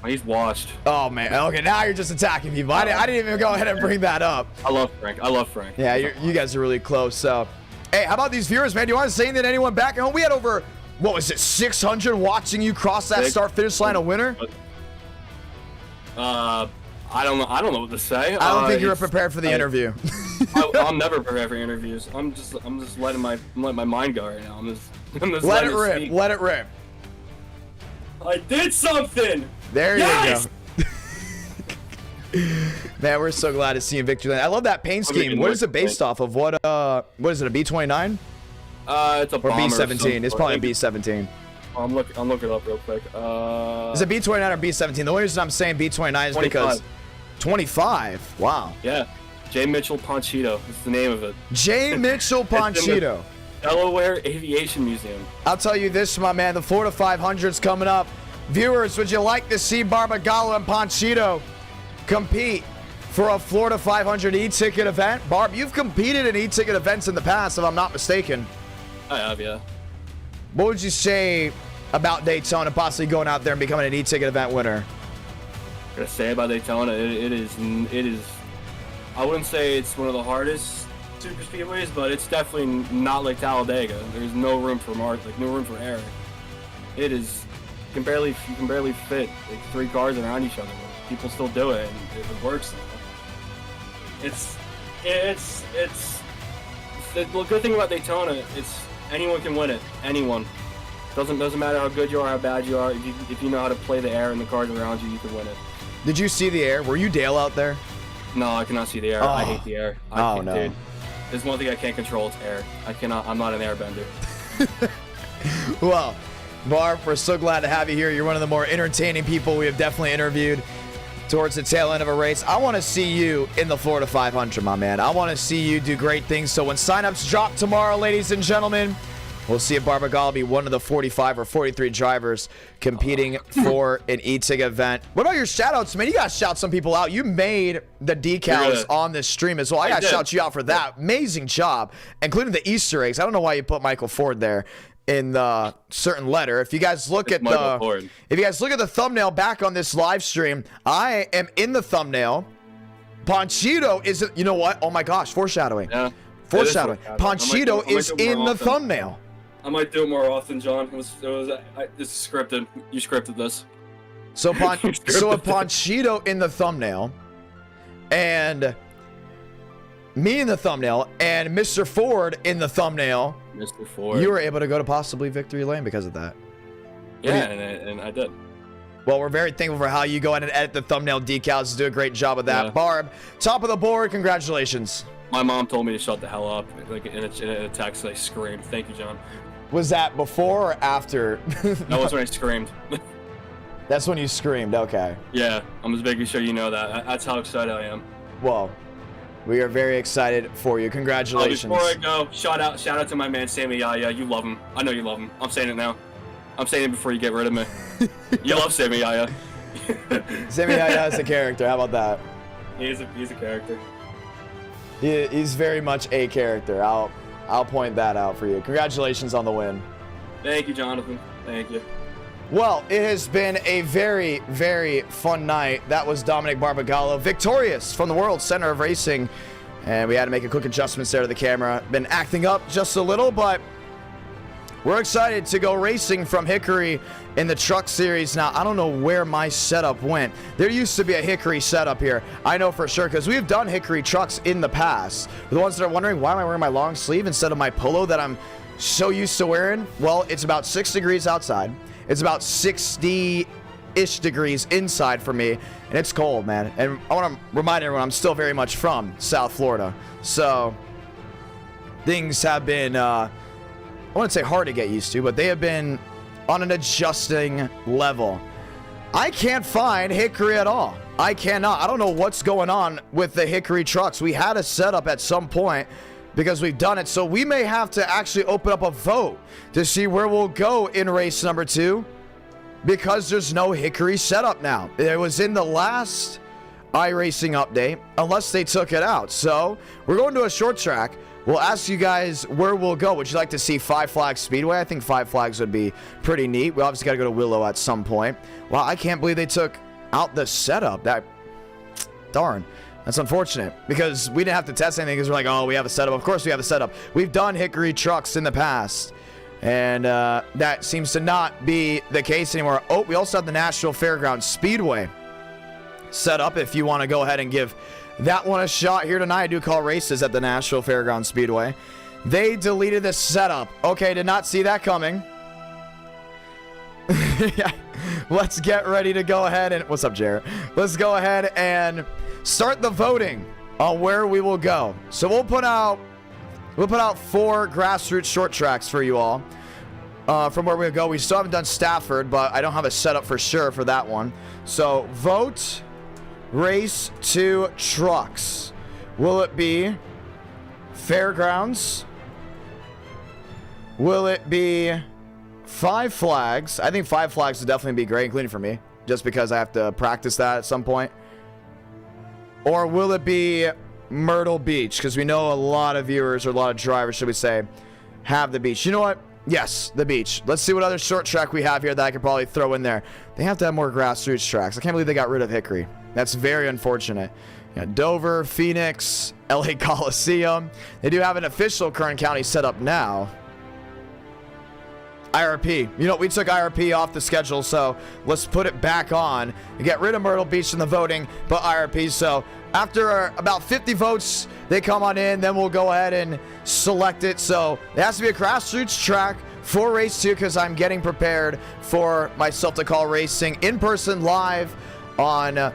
He's washed. Oh, man. Okay, now you're just attacking people. I didn't even go ahead and bring that up. I love Frank. Yeah, you guys are really close. So, hey, how about these viewers, man? Do you want to say anything to anyone back at home? We had over, what was it, 600 watching you cross that start-finish line a winner? I don't know what to say. I don't think you were prepared for the interview. I'm never prepared for interviews. I'm just letting my mind go right now. I'm just let it rip. Speak. Let it rip. I did something. There you go. Man, we're so glad to see you in Victory Lane. I love that paint scheme. What is it based off of? What is it, a B-29? It's a bomber. Or B-17. It's probably a B-17. I'm looking it up real quick. Is it B-29 or B-17? The only reason I'm saying B-29 is 25. Because 25. Wow. Yeah. J. Mitchell Ponchito. That's the name of it. J. Mitchell Ponchito. Delaware Aviation Museum. I'll tell you this, my man. The Florida 500's coming up. Viewers, would you like to see Barbagallo and Ponchito compete for a Florida 500 e-ticket event? Barb, you've competed in e-ticket events in the past, if I'm not mistaken. I have, yeah. What would you say about Daytona possibly going out there and becoming an e-ticket event winner? I'm gonna say about Daytona, it is. I wouldn't say it's one of the hardest super speedways, but it's definitely not like Talladega. There's no room for no room for error. It is. You can barely fit like 3 cars around each other. But people still do it, and it works. It's the good thing about Daytona. It's anyone can win it. Anyone. Doesn't matter how good you are, how bad you are. If you know how to play the air and the cars around you, you can win it. Did you see the air? Were you Dale out there? No, I cannot see the air. Oh. I hate the air. No. Dude, there's one thing I can't control. It's air. I'm not an airbender. Well, Barb, we're so glad to have you here. You're one of the more entertaining people we have definitely interviewed towards the tail end of a race. I want to see you in the Florida 500, my man. I want to see you do great things. So when signups drop tomorrow, ladies and gentlemen, We'll see if Barbagallo will be one of the 45 or 43 drivers competing for an e-ticket event. What about your shout-outs, man? You got to shout some people out. You made the decals on this stream as well. I got to shout you out for that. Amazing job, including the Easter eggs. I don't know why you put Michael Ford there in the certain letter. If you guys look at the thumbnail back on this live stream, I am in the thumbnail. Ponchito is, you know what? Oh my gosh, foreshadowing. Yeah. Foreshadowing. Ponchito is in the thumbnail. I might do it more often, John. This is scripted. You scripted this. So a Ponchito in the thumbnail, and me in the thumbnail, and Mr. Ford in the thumbnail. Mr. Ford. You were able to go to possibly victory lane because of that. Yeah, and I did. Well, we're very thankful for how you go ahead and edit the thumbnail decals. Do a great job of that. Yeah. Barb, top of the board. Congratulations. My mom told me to shut the hell up. Like in a text, I screamed. Thank you, John. Was that before or after? That was when I screamed. That's when you screamed. Okay. Yeah, I'm just making sure you know that. That's how excited I am. Well, we are very excited for you. Congratulations. Before I go, shout out to my man Sammy Yaya. You love him. I know you love him. I'm saying it now. I'm saying it before you get rid of me. You love Sammy Yaya. Sammy Yaya is a character. How about that? He's a character. He's very much a character. I'll point that out for you. Congratulations on the win. Thank you, Jonathan. Thank you. Well, it has been a very, very fun night. That was Dominic Barbagallo, victorious from the World Center of Racing. And we had to make a quick adjustments there to the camera. Been acting up just a little, but we're excited to go racing from Hickory in the truck series. Now, I don't know where my setup went. There used to be a Hickory setup here. I know for sure because we've done Hickory trucks in the past. For the ones that are wondering, why am I wearing my long sleeve instead of my polo that I'm so used to wearing? Well, it's about 6 degrees outside. It's about 60-ish degrees inside for me, and it's cold, man. And I want to remind everyone I'm still very much from South Florida. So things have been, I wouldn't say hard to get used to, but they have been on an adjusting level. I can't find Hickory at all. I cannot. I don't know what's going on with the Hickory trucks. We had a setup at some point because we've done it. So we may have to actually open up a vote to see where we'll go in race number 2 because there's no Hickory setup now. It was in the last iRacing update unless they took it out. So we're going to a short track. We'll ask you guys where we'll go. Would you like to see Five Flags Speedway? I think Five Flags would be pretty neat. We obviously got to go to Willow at some point. Wow, I can't believe they took out the setup. Darn. That's unfortunate because we didn't have to test anything because we're like, oh, we have a setup. Of course we have a setup. We've done Hickory trucks in the past, and that seems to not be the case anymore. Oh, we also have the Nashville Fairgrounds Speedway set up if you want to go ahead and give that one a shot here tonight. I do call races at the Nashville Fairgrounds Speedway. They deleted the setup. Okay, did not see that coming. Yeah. Let's get ready to go ahead and... What's up, Jarrett? Let's go ahead and start the voting on where we will go. So we'll put out 4 grassroots short tracks for you all from where we'll go. We still haven't done Stafford, but I don't have a setup for sure for that one. So vote race 2 trucks. Will it be Fairgrounds? Will it be Five Flags? I think Five Flags would definitely be great, including for me, just because I have to practice that at some point. Or will it be Myrtle Beach? Because we know a lot of viewers, or a lot of drivers, should we say, have the beach. You know what? Yes, the beach. Let's see what other short track we have here that I could probably throw in there. They have to have more grassroots tracks. I can't believe they got rid of Hickory. That's very unfortunate. Yeah, Dover, Phoenix, LA Coliseum. They do have an official Kern County setup now. IRP. You know, we took IRP off the schedule, so let's put it back on and get rid of Myrtle Beach in the voting, but IRP. So after about 50 votes, they come on in, then we'll go ahead and select it. So it has to be a grassroots track for race 2 because I'm getting prepared for myself to call racing in person live on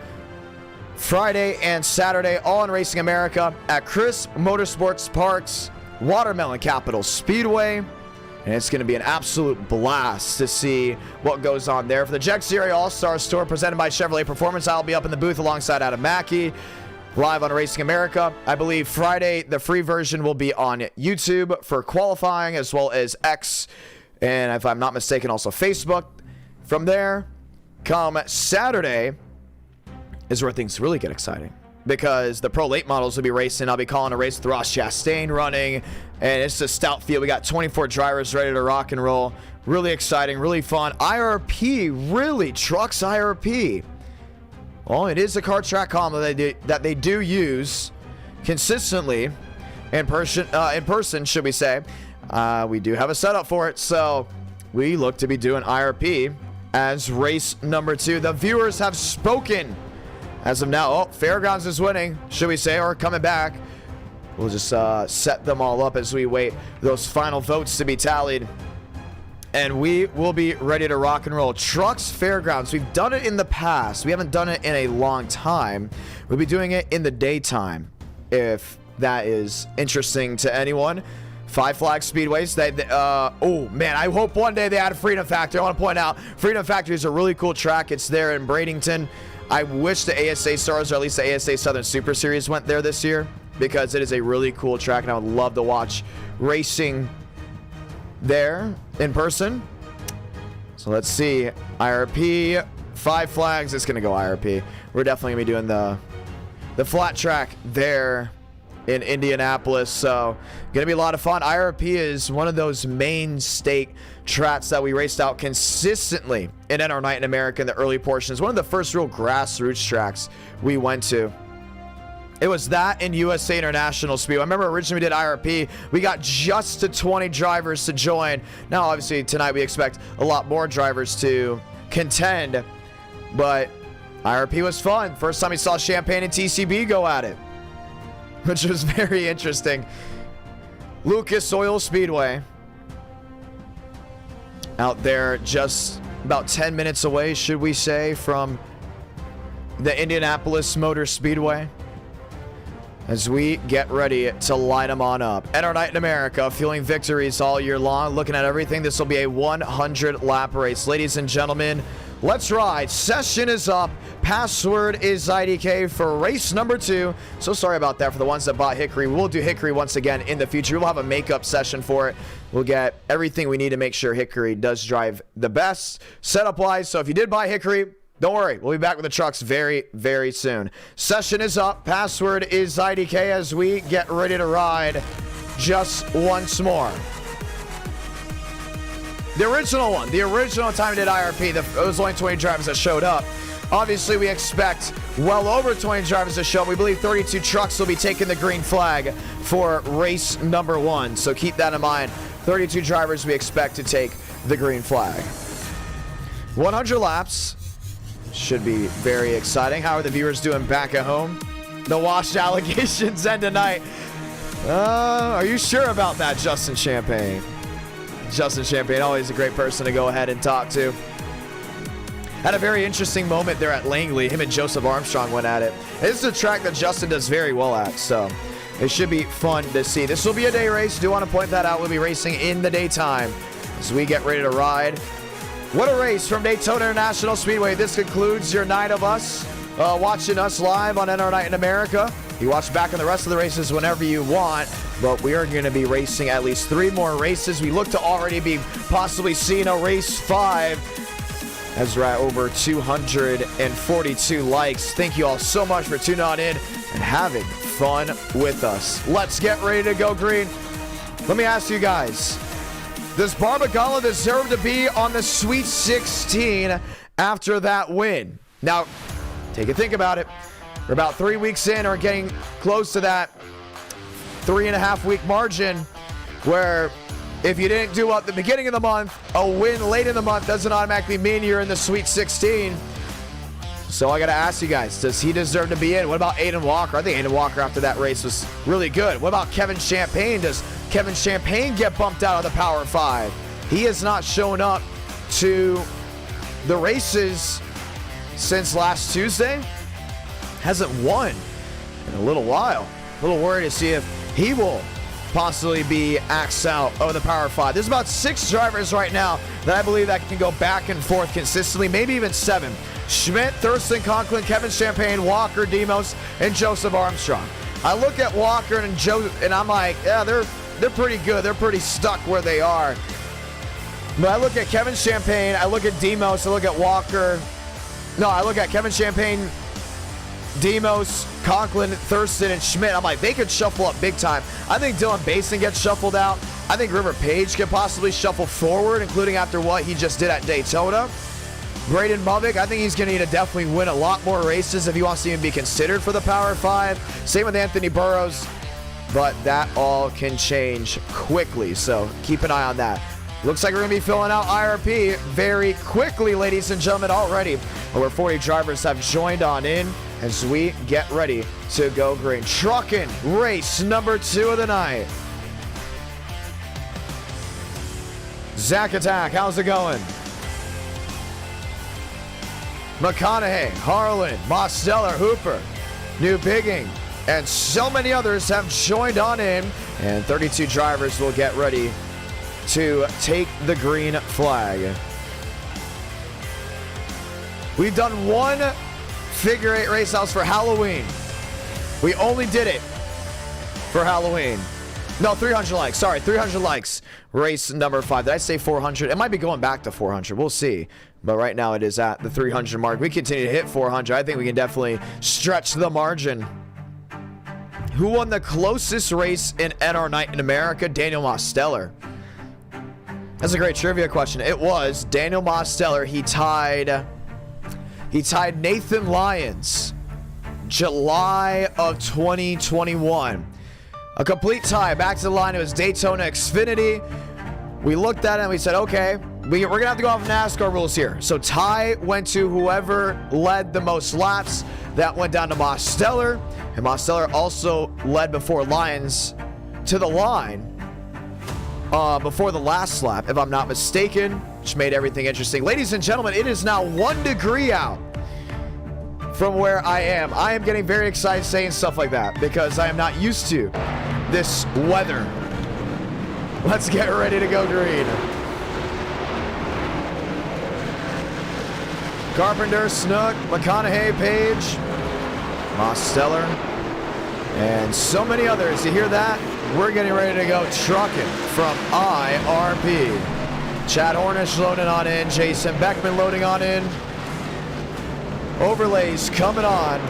Friday and Saturday, all in Racing America at Crisp Motorsports Parks, Watermelon Capital Speedway. And it's going to be an absolute blast to see what goes on there. For the Jack Series All-Stars Tour presented by Chevrolet Performance, I'll be up in the booth alongside Adam Mackey. live on Racing America. I believe Friday, the free version will be on YouTube for qualifying, as well as X, and if I'm not mistaken, also Facebook. From there, come Saturday is where things really get exciting, because the Pro Late models will be racing. I'll be calling a race with Ross Chastain running, and it's a stout field. We got 24 drivers ready to rock and roll. Really exciting, really fun. IRP, really, Trucks IRP. Well, it is a kart track combo that they do use consistently in person, should we say. We do have a setup for it, so we look to be doing IRP as race number 2. The viewers have spoken as of now. Oh, Fairgrounds is winning, should we say, or coming back. We'll just set them all up as we wait those final votes to be tallied. And we will be ready to rock and roll. Trucks Fairgrounds. We've done it in the past. We haven't done it in a long time. We'll be doing it in the daytime, if that is interesting to anyone. Five Flag Speedways. Oh, man, I hope one day they add a Freedom Factory. I want to point out, Freedom Factory is a really cool track. It's there in Bradenton. I wish the ASA Stars, or at least the ASA Southern Super Series, went there this year, because it is a really cool track, and I would love to watch racing there in person. So let's see. IRP, Five Flags. It's going to go IRP. We're definitely going to be doing the flat track there in Indianapolis. So going to be a lot of fun. IRP is one of those main state tracks that we raced out consistently in NR Night in America in the early portions. One of the first real grassroots tracks we went to. It was that in USA International Speed. I remember originally we did IRP. We got just to 20 drivers to join. Now, obviously, tonight we expect a lot more drivers to contend. But IRP was fun. First time we saw Champaign and TCB go at it, which was very interesting. Lucas Oil Speedway. Out there just about 10 minutes away, should we say, from the Indianapolis Motor Speedway, as we get ready to light them on up. NR Night in America, fueling victories all year long, looking at everything. This will be a 100-lap race. Ladies and gentlemen, let's ride. Session is up. Password is IDK for race number 2. So sorry about that for the ones that bought Hickory. We'll do Hickory once again in the future. We'll have a makeup session for it. We'll get everything we need to make sure Hickory does drive the best setup-wise. So if you did buy Hickory, don't worry, we'll be back with the trucks very, very soon. Session is up. Password is IDK as we get ready to ride just once more. The original time we did IRP, there was only 20 drivers that showed up. Obviously, we expect well over 20 drivers to show up. We believe 32 trucks will be taking the green flag for race number 1. So keep that in mind. 32 drivers we expect to take the green flag. 100 laps. Should be very exciting. How are the viewers doing back at home? The washed allegations end tonight. Are you sure about that, Justin Champagne? Justin Champagne, always a great person to go ahead and talk to. Had a very interesting moment there at Langley. Him and Joseph Armstrong went at it. This is a track that Justin does very well at, so it should be fun to see. This will be a day race. Do want to point that out. We'll be racing in the daytime as we get ready to ride. What a race from Daytona International Speedway. This concludes your night of us watching us live on NR Night in America. You watch back on the rest of the races whenever you want, but we are going to be racing at least 3 more races. We look to already be possibly seeing a race 5 as we're at over 242 likes. Thank you all so much for tuning on in and having fun with us. Let's get ready to go green. Let me ask you guys, does Barbagala deserve to be on the Sweet 16 after that win? Now, take a think about it. We're about 3 weeks in, or getting close to that 3.5-week margin, where if you didn't do well at the beginning of the month, a win late in the month doesn't automatically mean you're in the Sweet 16. So I got to ask you guys, does he deserve to be in? What about Aiden Walker? I think Aiden Walker after that race was really good. What about Kevin Champagne? Does Kevin Champagne get bumped out of the Power 5? He has not shown up to the races since last Tuesday. Hasn't won in a little while. A little worried to see if he will possibly be axed out of the Power 5. There's about 6 drivers right now that I believe that can go back and forth consistently, maybe even 7. Schmidt, Thurston, Conklin, Kevin Champagne, Walker, Demos, and Joseph Armstrong. I look at Walker and Joe, and I'm like, yeah, they're pretty good. They're pretty stuck where they are. But I look at Kevin Champagne, I look at Demos, I look at Walker. No, I look at Kevin Champagne, Demos, Conklin, Thurston, and Schmidt. I'm like, they could shuffle up big time. I think Dylan Basin gets shuffled out. I think River Page could possibly shuffle forward, including after what he just did at Daytona. Braden Mavick, I think he's going to need to definitely win a lot more races if he wants to even be considered for the Power 5. Same with Anthony Burrows, but that all can change quickly, so keep an eye on that. Looks like we're going to be filling out IRP very quickly, ladies and gentlemen, already. Over 40 drivers have joined on in as we get ready to go green. Trucking race number 2 of the night. Zach Attack, how's it going? McConaughey, Harlan, Mosteller, Hooper, New Bigging, and so many others have joined on in, and 32 drivers will get ready to take the green flag. We've done one figure 8 race house for Halloween. We only did it for Halloween. No, 300 likes. Sorry, 300 likes. Race number 5. Did I say 400? It might be going back to 400. We'll see. But right now it is at the 300 mark. We continue to hit 400. I think we can definitely stretch the margin. Who won the closest race in NR Night in America? Daniel Mosteller. That's a great trivia question. It was Daniel Mosteller. He tied Nathan Lyons, July of 2021. A complete tie. Back to the line. It was Daytona Xfinity. We looked at it and we said, okay, we're going to have to go off NASCAR rules here. So tie went to whoever led the most laps. That went down to Mosteller. And Mosteller also led before Lyons to the line before the last lap, if I'm not mistaken, which made everything interesting. Ladies and gentlemen, it is now 1 degree out from where I am. I am getting very excited saying stuff like that because I am not used to this weather. Let's get ready to go green. Carpenter, Snook, McConaughey, Page, Mosteller, and so many others. You hear that? We're getting ready to go trucking from IRP. Chad Hornish loading on in. Jason Beckman loading on in. Overlays coming on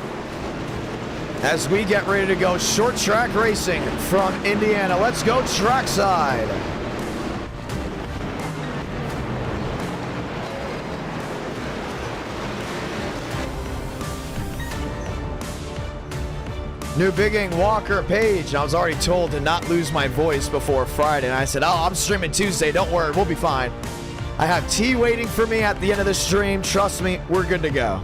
as we get ready to go short track racing from Indiana. Let's go trackside. New Bigging, Walker, Page. I was already told to not lose my voice before Friday, and I said, oh, I'm streaming Tuesday. Don't worry, we'll be fine. I have tea waiting for me at the end of the stream. Trust me, we're good to go.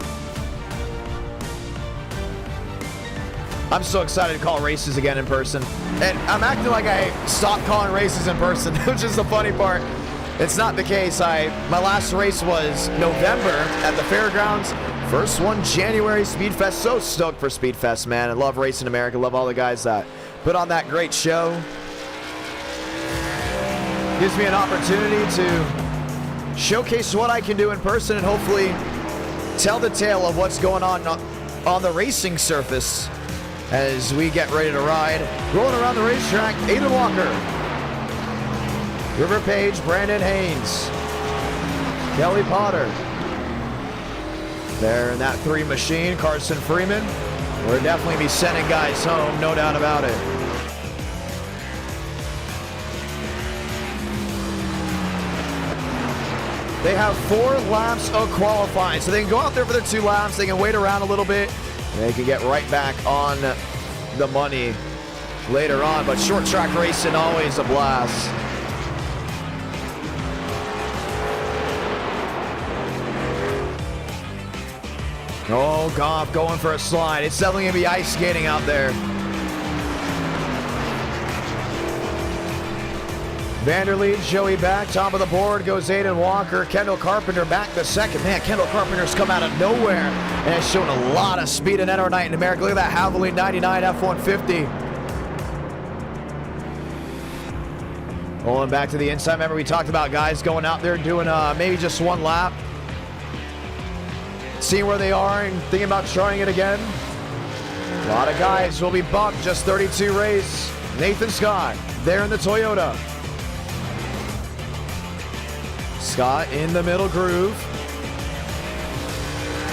I'm so excited to call races again in person. And I'm acting like I stopped calling races in person, which is the funny part. It's not the case. My last race was November at the fairgrounds. First one, January, Speedfest. So stoked for Speedfest, man. I love Racing America. Love all the guys that put on that great show. Gives me an opportunity to showcase what I can do in person and hopefully tell the tale of what's going on the racing surface as we get ready to ride. Rolling around the racetrack, Aiden Walker, River Page, Brandon Haynes, Kelly Potter. There in that 3 machine, Carson Freeman. We'll definitely be sending guys home, no doubt about it. They have 4 laps of qualifying, so they can go out there for their 2 laps. They can wait around a little bit, and they can get right back on the money later on. But short track racing, always a blast. Oh, Goff going for a slide. It's definitely going to be ice skating out there. Vanderleet, Joey back, top of the board goes Aiden Walker. Kendall Carpenter back to second. Man, Kendall Carpenter's come out of nowhere and has shown a lot of speed in NR Night in America. Look at that Havoline 99 F-150. Pulling back to the inside. Remember we talked about guys going out there doing maybe just 1 lap. seeing where they are and thinking about trying it again. A lot of guys will be bumped. Just 32 race. Nathan Scott there in the Toyota. Scott in the middle groove.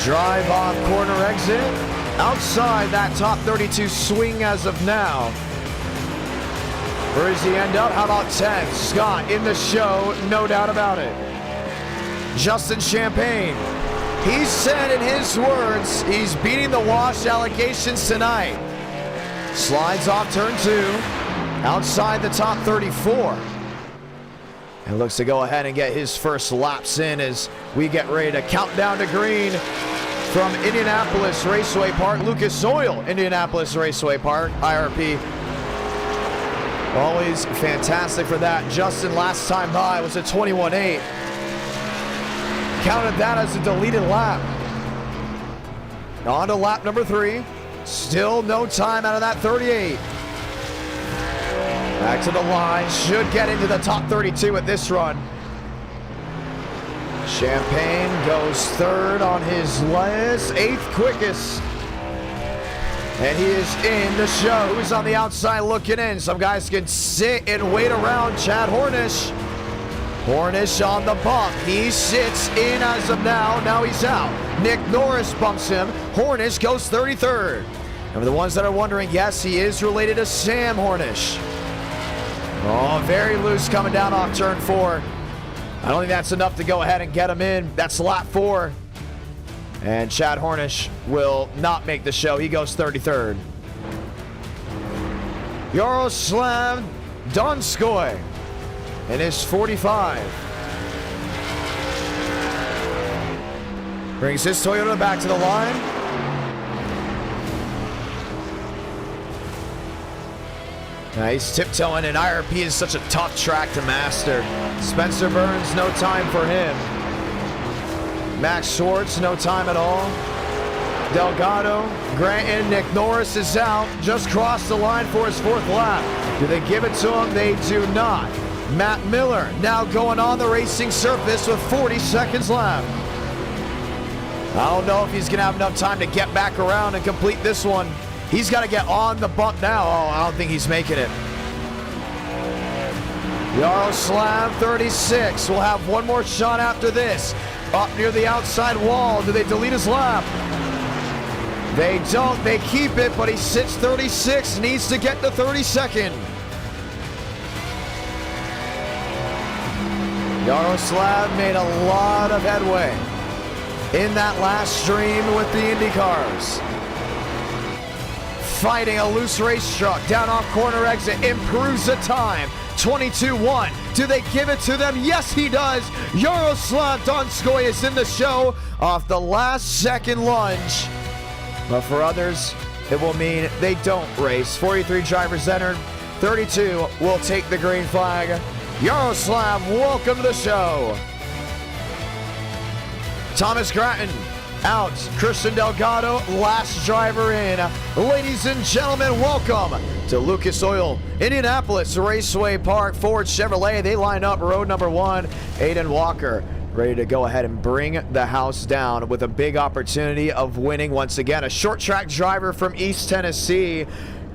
Drive off corner exit. Outside that top 32 swing as of now. Where does he end up? How about 10? Scott in the show, no doubt about it. Justin Champagne. He said in his words, he's beating the wash allocations tonight. Slides off turn 2. Outside the top 34. And looks to go ahead and get his first laps in as we get ready to count down to green from Indianapolis Raceway Park. Lucas Oil, Indianapolis Raceway Park, IRP. Always fantastic for that. Justin last time by was a 21.8. Counted that as a deleted lap. On to lap number 3. Still no time out of that 38. Back to the line. Should get into the top 32 at this run. Champagne goes 3rd on his last, 8th quickest. And he is in the show. Who's on the outside looking in? Some guys can sit and wait around. Chad Hornish. Hornish on the bump. He sits in as of now. Now he's out. Nick Norris bumps him. Hornish goes 33rd. And for the ones that are wondering, yes, he is related to Sam Hornish. Oh, very loose coming down off turn 4. I don't think that's enough to go ahead and get him in. That's lap 4. And Chad Hornish will not make the show. He goes 33rd. Yaroslav Donskoy in his 45. Brings his Toyota back to the line. He's tiptoeing, and IRP is such a tough track to master. Spencer Burns, no time for him. Max Schwartz, no time at all. Delgado, Granton, Nick Norris is out. Just crossed the line for his 4th lap. Do they give it to him? They do not. Matt Miller now going on the racing surface with 40 seconds left. I don't know if he's going to have enough time to get back around and complete this one. He's got to get on the bump now. Oh, I don't think he's making it. Yaroslav, 36. Will have one more shot after this. Up near the outside wall. Do they delete his lap? They don't. They keep it, but he sits 36. Needs to get to 32nd. Yaroslav made a lot of headway in that last stream with the Indy cars. Fighting a loose race truck down off corner exit, improves the time. 22-1. Do they give it to them? Yes, he does. Yaroslav Donskoy is in the show off the last second lunge. But for others, it will mean they don't race. 43 drivers entered. 32 will take the green flag. Yaroslav, welcome to the show. Thomas Gratton out. Christian Delgado, last driver in. Ladies and gentlemen, welcome to Lucas Oil, Indianapolis Raceway Park. Ford Chevrolet, they line up road number 1. Aiden Walker ready to go ahead and bring the house down with a big opportunity of winning once again. A short track driver from East Tennessee,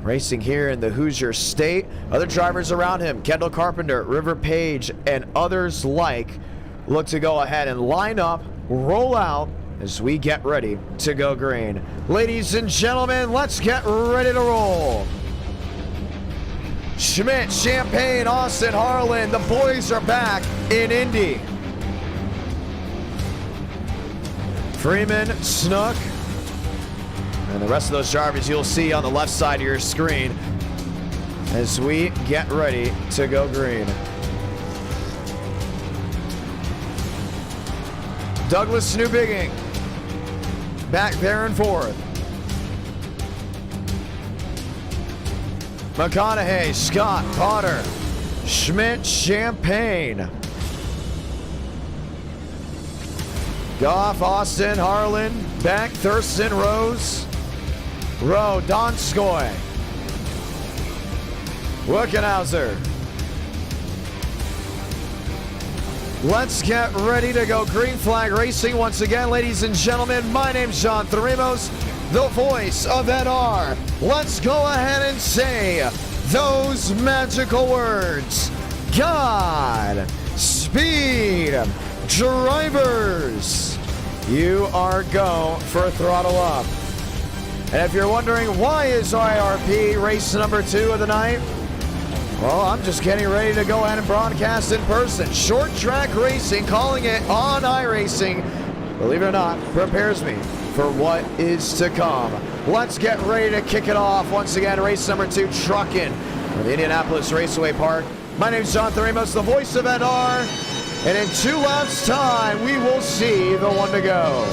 racing here in the Hoosier State. Other drivers around him, Kendall Carpenter, River Page, and others like, look to go ahead and line up, roll out, as we get ready to go green. Ladies and gentlemen, let's get ready to roll. Schmidt, Champagne, Austin, Harlan, the boys are back in Indy. Freeman, Snook, and the rest of those drivers you'll see on the left side of your screen as we get ready to go green. Douglas Newbigging back there in 4th. McConaughey, Scott, Potter, Schmidt, Champagne, Goff, Austin, Harlan, Beck, Thurston, Rose, Rowe, Donskoy, Wickenhauser, Let's get ready to go green flag racing once again, ladies and gentlemen. My name's John Ramos, the voice of NR. Let's go ahead and say those magical words. God speed drivers. You are go for throttle up. And if you're wondering why is IRP race number 2 of the night, well, I'm just getting ready to go ahead and broadcast in person. Short track racing, calling it on iRacing, believe it or not, prepares me for what is to come. Let's get ready to kick it off. Once again, race number 2, trucking from the Indianapolis Raceway Park. My name is John Ramos, the voice of NR, and in 2 laps time, we will see the one to go.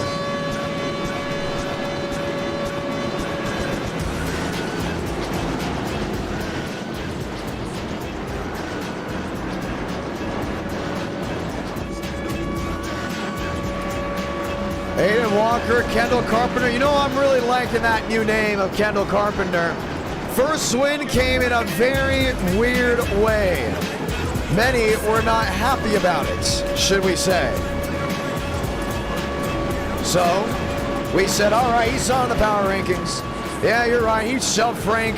Aiden Walker, Kendall Carpenter. You know, I'm really liking that new name of Kendall Carpenter. First win came in a very weird way. Many were not happy about it, should we say. So, we said, all right, he's on the power rankings. Yeah, you're right, he shoved Frank,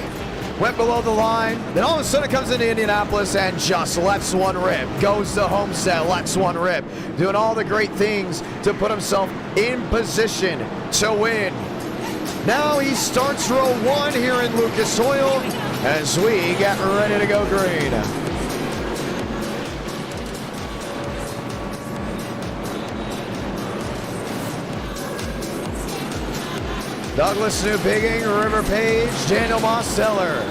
went below the line. Then all of a sudden comes into Indianapolis and just lets one rip. Goes to Homestead, lets one rip. Doing all the great things to put himself in position to win. Now he starts row 1 here in Lucas Oil as we get ready to go green. Douglas Newbigging, River Page, Daniel Mosteller.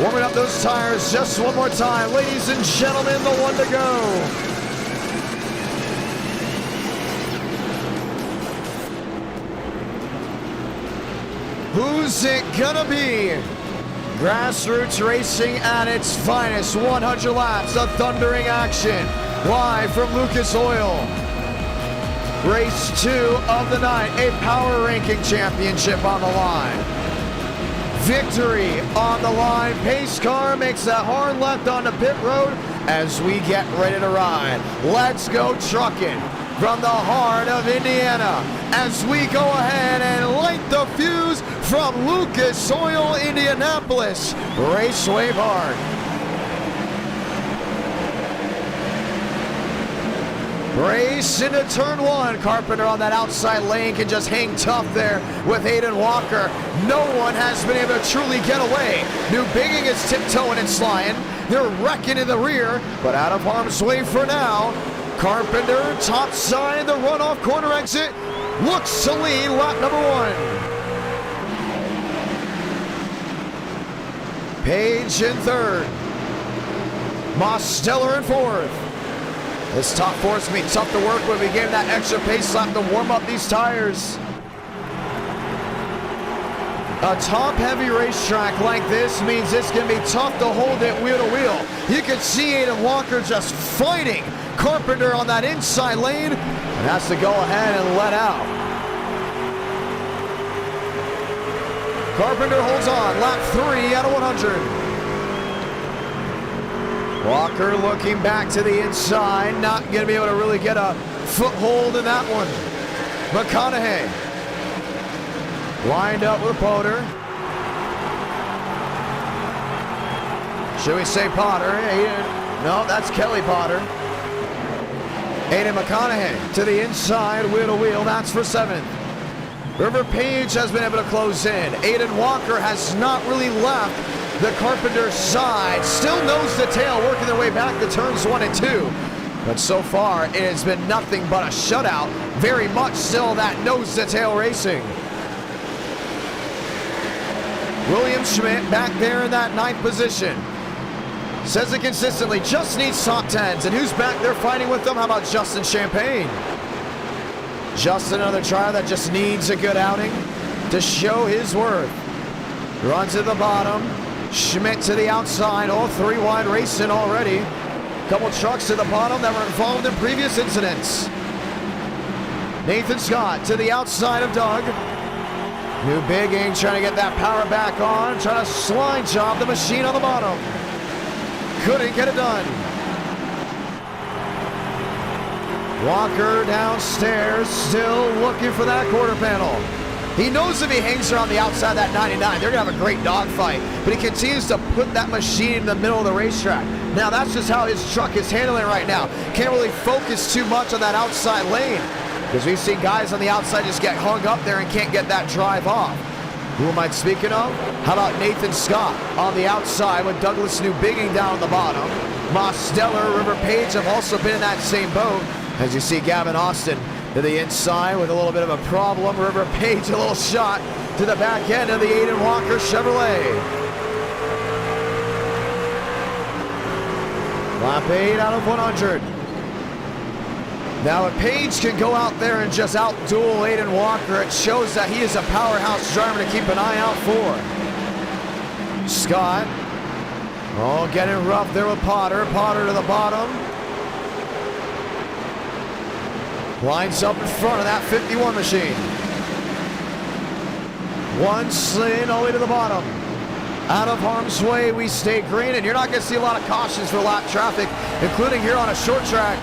Warming up those tires just one more time. Ladies and gentlemen, the one to go. Who's it gonna be? Grassroots racing at its finest. 100 laps of thundering action. Live from Lucas Oil. Race 2 of the night. A power ranking championship on the line. Victory on the line. Pace car makes that hard left onto pit road as we get ready to ride. Let's go trucking from the heart of Indiana as we go ahead and light the fuse from Lucas Oil, Indianapolis Raceway Park. Race into turn 1. Carpenter on that outside lane can just hang tough there with Aiden Walker. No one has been able to truly get away. Newbigging is tiptoeing and sliding. They're wrecking in the rear, but out of harm's way for now. Carpenter, top side, the runoff corner exit, looks to lead lap number 1. Page in 3rd. Mosteller in 4th. This top 4 is going to be tough to work with. We gave that extra pace lap to warm up these tires. A top-heavy racetrack like this means it's going to be tough to hold it wheel to wheel. You can see Aiden Walker just fighting Carpenter on that inside lane and has to go ahead and let out. Carpenter holds on, lap 3 out of 100. Walker looking back to the inside, not going to be able to really get a foothold in that one. McConaughey lined up with Potter. Should we say Potter? Aiden. No, that's Kelly Potter. Aiden McConaughey to the inside, wheel to wheel, that's for 7th. River Page has been able to close in. Aiden Walker has not really left the Carpenter side. Still nose to tail, working their way back to turns 1 and 2. But so far, it has been nothing but a shutout. Very much still that nose to tail racing. William Schmidt back there in that 9th position. Says it consistently, just needs top 10s. And who's back there fighting with them? How about Justin Champagne? Justin, another driver that just needs a good outing to show his worth. Runs to the bottom. Schmidt to the outside, all 3 wide racing already. Couple trucks to the bottom that were involved in previous incidents. Nathan Scott to the outside of Doug. New Bigging trying to get that power back on, trying to slide job the machine on the bottom. Couldn't get it done. Walker downstairs, still looking for that quarter panel. He knows if he hangs around the outside of that 99, they're going to have a great dogfight. But he continues to put that machine in the middle of the racetrack. Now, that's just how his truck is handling it right now. Can't really focus too much on that outside lane, because we've seen guys on the outside just get hung up there and can't get that drive off. Who am I speaking of? How about Nathan Scott on the outside with Douglas New Bigging down on the bottom. Mosteller, River Page have also been in that same boat. As you see Gavin Austin to the inside with a little bit of a problem. River Page a little shot to the back end of the Aiden Walker Chevrolet. Lap 8 out of 100. Now if Page can go out there and just out-duel Aiden Walker, it shows that he is a powerhouse driver to keep an eye out for. Scott, oh, getting rough there with Potter. Potter to the bottom. Lines up in front of that 51 machine. One slid all the way to the bottom. Out of harm's way, we stay green, and you're not going to see a lot of cautions for lap traffic, including here on a short track.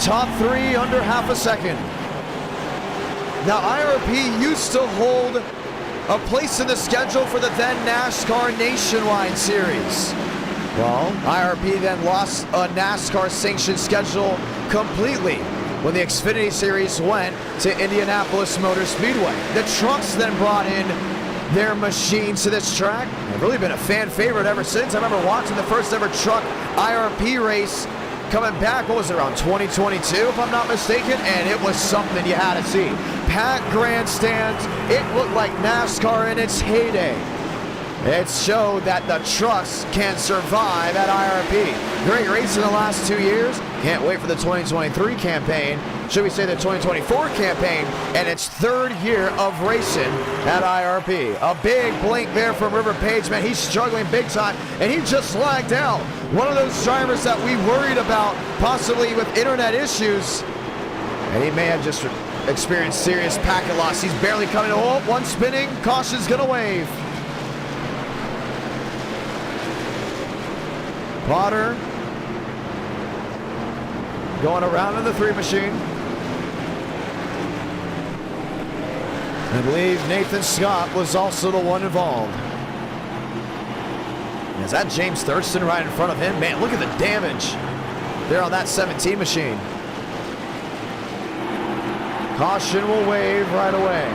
Top 3 under half a second. Now, IRP used to hold a place in the schedule for the then NASCAR Nationwide Series. Well, IRP then lost a NASCAR sanctioned schedule completely when the Xfinity Series went to Indianapolis Motor Speedway. The trucks then brought in their machines to this track. They've really been a fan favorite ever since. I remember watching the first ever truck IRP race coming back, what was it, around 2022 if I'm not mistaken, and it was something you had to see. Packed grandstands, it looked like NASCAR in its heyday. It showed that the trucks can survive at IRP. Great race in the last 2 years. Can't wait for the 2023 campaign. Should we say the 2024 campaign and its 3rd year of racing at IRP. A big blink there from River Page, man. He's struggling big time, and he just lagged out. One of those drivers that we worried about possibly with internet issues, and he may have just experienced serious packet loss. He's barely coming. Oh, one spinning. Caution's gonna wave. Potter going around in the 3 machine. I believe Nathan Scott was also the one involved. Is that James Thurston right in front of him? Man, look at the damage there on that 17 machine. Caution will wave right away.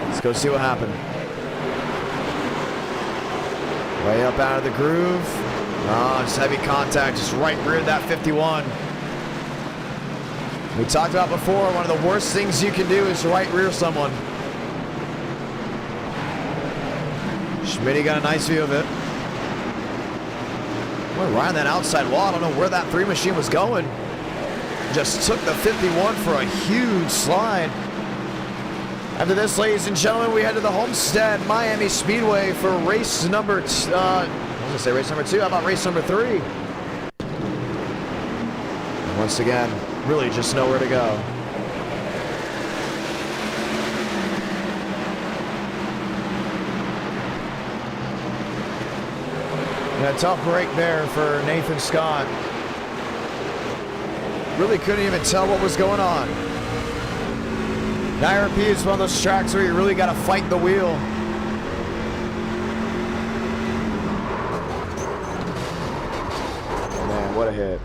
Let's go see what happened. Way up out of the groove. Oh, just heavy contact, just right rear of that 51. We talked about before, one of the worst things you can do is right rear someone. Schmitty got a nice view of it. We're right on that outside wall. I don't know where that 3 machine was going. Just took the 51 for a huge slide. After this, ladies and gentlemen, we head to the Homestead Miami Speedway for race number I was gonna say race number 2. How about race number 3? And once again, really just nowhere to go. Yeah, tough break there for Nathan Scott. Really couldn't even tell what was going on. IRP is one of those tracks where you really got to fight the wheel. Oh man, what a hit.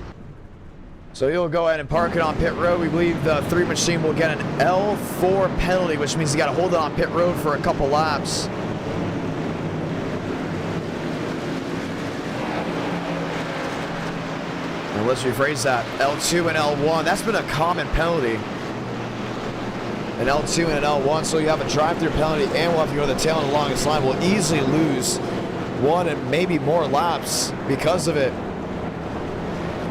So he'll go ahead and park it on pit road. We believe the 3 machine will get an L4 penalty, which means you got to hold it on pit road for a couple laps. And let's rephrase that. L2 and L1, that's been a common penalty. An L2 and an L1, so you have a drive-through penalty, and we'll have to go to the tail of the longest line. We'll easily lose 1 and maybe more laps because of it.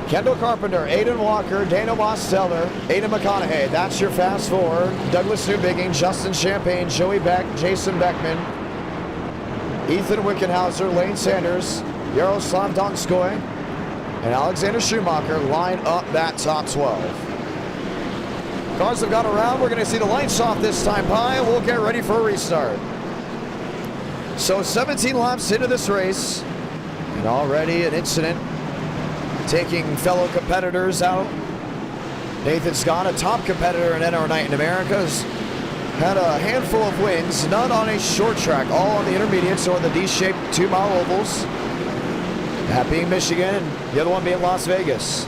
Kendall Carpenter, Aiden Walker, Dana Mosteller, Aiden McConaughey. That's your fast 4. Douglas New Bigging, Justin Champagne, Joey Beck, Jason Beckman, Ethan Wickenhauser, Lane Sanders, Yaroslav Donskoy, and Alexander Schumacher line up that top 12. Cars have got around. We're going to see the lights off this time, Pi. We'll get ready for a restart. So 17 laps into this race, and already an incident taking fellow competitors out. Nathan Scott, a top competitor in NR Night in America, has had a handful of wins, none on a short track, all on the intermediates or the D-shaped 2-mile ovals. That being Michigan, and the other one being Las Vegas.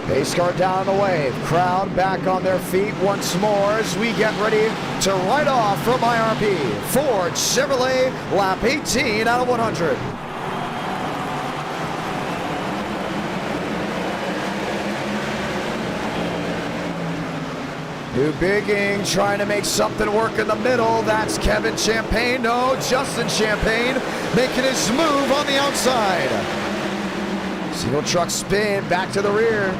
Pace car down the wave. Crowd back on their feet once more as we get ready to ride off from IRP. Ford Chevrolet, lap 18 out of 100. New Bigging trying to make something work in the middle. That's Kevin Champagne. No, Justin Champagne making his move on the outside. Single truck spin back to the rear.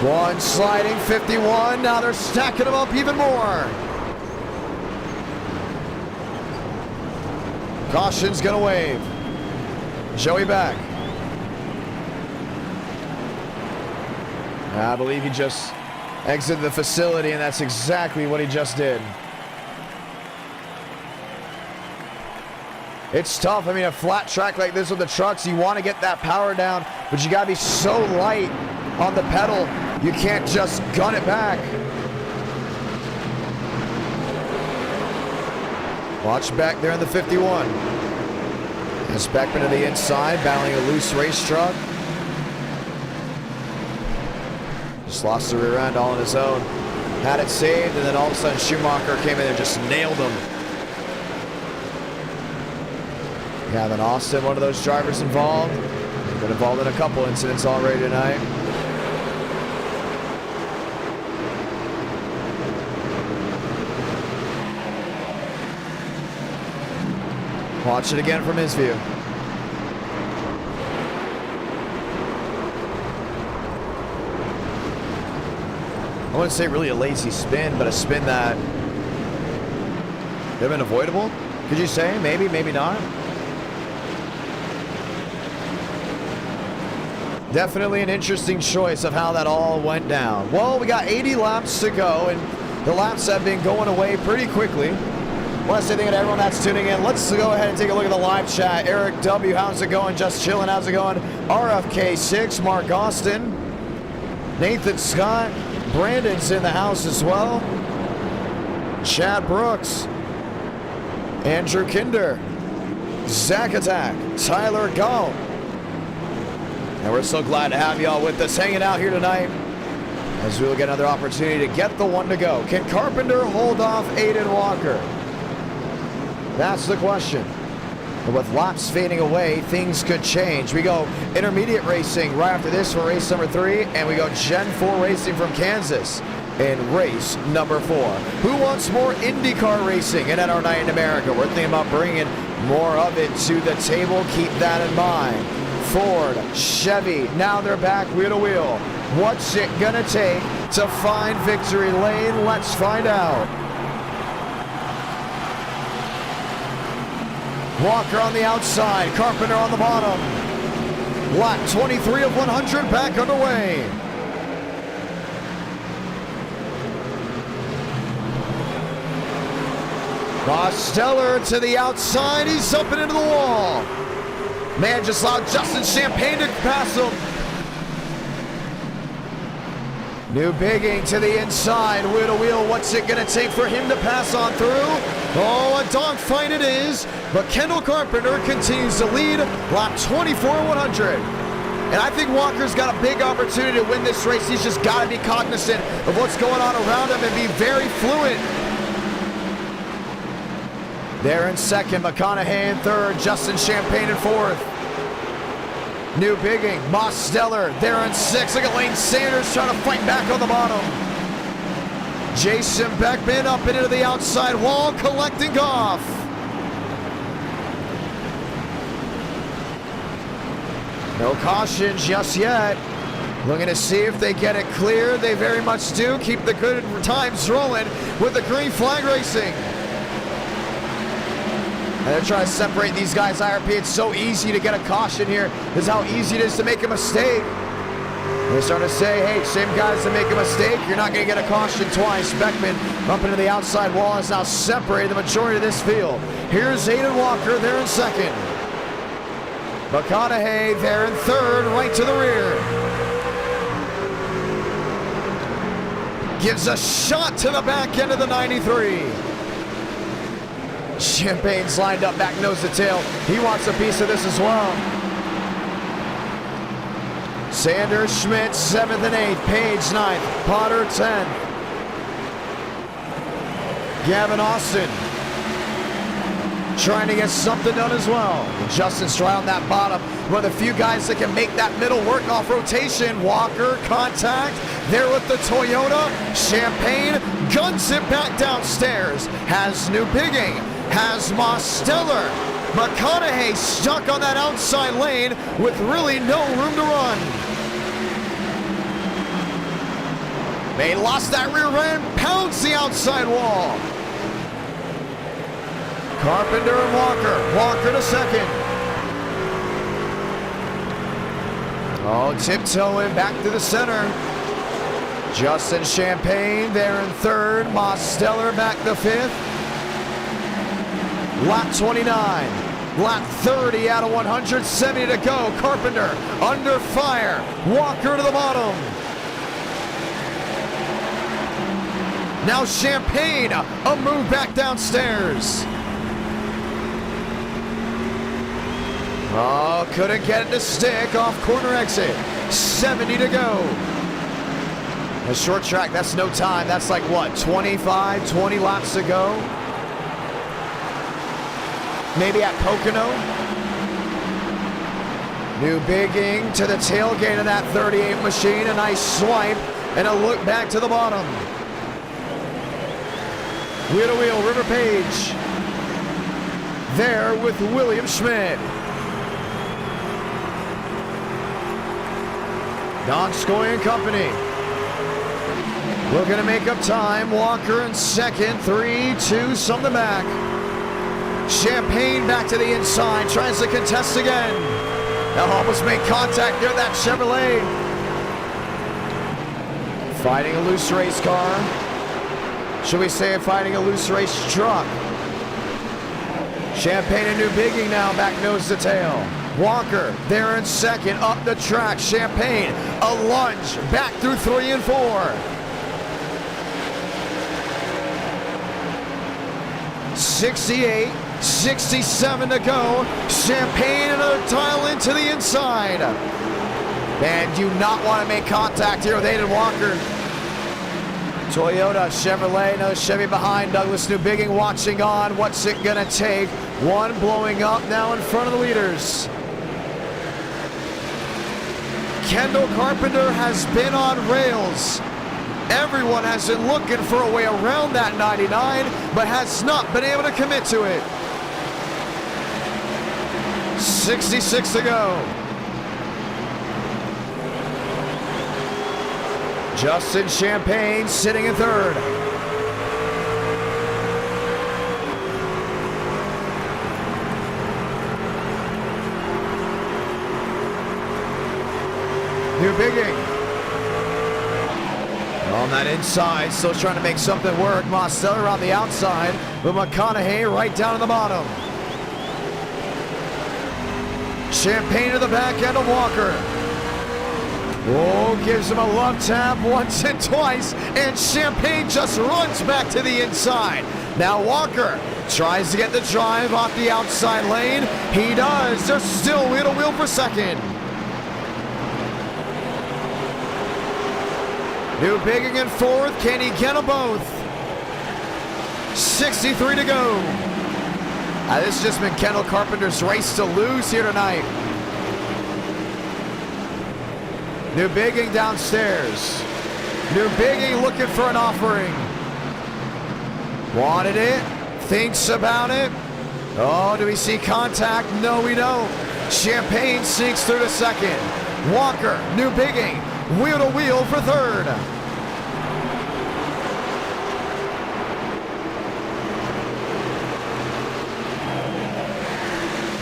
One sliding 51. Now they're stacking them up even more. Caution's gonna wave. Joey back. I believe he just exited the facility, and that's exactly what he just did. It's tough. I mean, a flat track like this with the trucks, you want to get that power down, but you got to be so light on the pedal. You can't just gun it back. Watch back there in the 51. As Beckman to the inside, battling a loose race truck. Just lost the rear end all on his own. Had it saved, and then all of a sudden Schumacher came in and just nailed him. Yeah, then Austin, one of those drivers involved. He's been involved in a couple incidents already tonight. Watch it again from his view. I wouldn't say really a lazy spin, but a spin that could have been avoidable. Could you say? Maybe, maybe not. Definitely an interesting choice of how that all went down. Well, we got 80 laps to go, and the laps have been going away pretty quickly. I want to say thank you to everyone that's tuning in. Let's go ahead and take a look at the live chat. Eric W., how's it going? Just chilling, how's it going? RFK6, Mark Austin, Nathan Scott, Brandon's in the house as well. Chad Brooks, Andrew Kinder, Zach Attack, Tyler Gall. And we're so glad to have y'all with us hanging out here tonight as we will get another opportunity to get the one to go. Can Carpenter hold off Aiden Walker? That's the question. But with laps fading away, things could change. We go intermediate racing right after this for race number 3, and we go Gen 4 racing from Kansas in race number 4. Who wants more IndyCar racing in NR Night in America? We're thinking about bringing more of it to the table. Keep that in mind. Ford, Chevy, now they're back wheel to wheel. What's it gonna take to find victory lane? Let's find out. Walker on the outside, Carpenter on the bottom. Lap 23 of 100 back underway. Costello to the outside, he's up and into the wall. Man just allowed Justin Champagne to pass him. New Bigging to the inside, wheel to wheel. What's it gonna take for him to pass on through? Oh, a dogfight it is, but Kendall Carpenter continues to lead, lap 24, 100. And I think Walker's got a big opportunity to win this race. He's just gotta be cognizant of what's going on around him and be very fluid. There in second, McConaughey in third, Justin Champagne in fourth. New Bigging, Moss Stellar, there in sixth. Look at Lane Sanders trying to fight back on the bottom. Jason Beckman up and into the outside wall, collecting off. No caution just yet. Looking to see if they get it clear. They very much do. Keep the good times rolling with the green flag racing. And they're trying to separate these guys, IRP. It's so easy to get a caution here. This is how easy it is to make a mistake. They're starting to say, hey, same guys that make a mistake, you're not going to get a caution twice. Beckman up into the outside wall has now separated the majority of this field. Here's Aiden Walker there in second. McConaughey there in third, right to the rear. Gives a shot to the back end of the 93. Champagne's lined up back nose to tail. He wants a piece of this as well. Sanders, Schmidt, 7th and 8th. Page, 9th. Potter, 10th. Gavin Austin trying to get something done as well. Justin Stroud on that bottom. One of the few guys that can make that middle work off rotation. Walker, contact. There with the Toyota. Champagne guns it back downstairs. Has New Bigging. Has Mosteller. McConaughey stuck on that outside lane with really no room to run. They lost that rear end, pounds the outside wall. Carpenter and Walker. Walker to second. Oh, tiptoeing back to the center. Justin Champagne there in third. Mosteller back to 5th. Lap 29. Lap 30 out of 170 to go. Carpenter under fire. Walker to the bottom. Now Champagne, a move back downstairs. Oh, couldn't get it to stick off corner exit. 70 to go. The short track, that's no time. That's like what, 25, 20 laps to go? Maybe at Pocono. New Bigging to the tailgate of that 38 machine. A nice swipe and a look back to the bottom. Wheel to wheel, River Page. There with William Schmidt. Donskoy and company. Looking to make up time. Walker in second. 3, 2, something back. Champagne back to the inside, tries to contest again. Now almost made contact there, that Chevrolet. Fighting a loose race car. Should we say fighting a loose race truck? Champagne and New Bigging now back nose to tail. Walker there in second, up the track. Champagne, a lunge, back through 3 and 4. 68, 67 to go. Champagne another tile into the inside. And do not want to make contact here with Aiden Walker. Toyota, Chevrolet, another Chevy behind. Douglas New Bigging watching on. What's it going to take? One blowing up now in front of the leaders. Kendall Carpenter has been on rails. Everyone has been looking for a way around that 99, but has not been able to commit to it. 66 to go. Justin Champagne sitting in third. New Bigging. On that inside, still trying to make something work. Mosteller on the outside, with McConaughey right down to the bottom. Champagne to the back end of Walker. Oh, gives him a love tap once and twice, and Champagne just runs back to the inside. Now Walker tries to get the drive off the outside lane. He does. They're still wheel to wheel for second. New Bigging in fourth. Can he get them both? 63 to go. This has just been Kendall Carpenter's race to lose here tonight. New Bigging downstairs. New Bigging looking for an offering. Wanted it. Thinks about it. Oh, do we see contact? No, we don't. Champagne sinks through to second. Walker, New Bigging, wheel to wheel for third.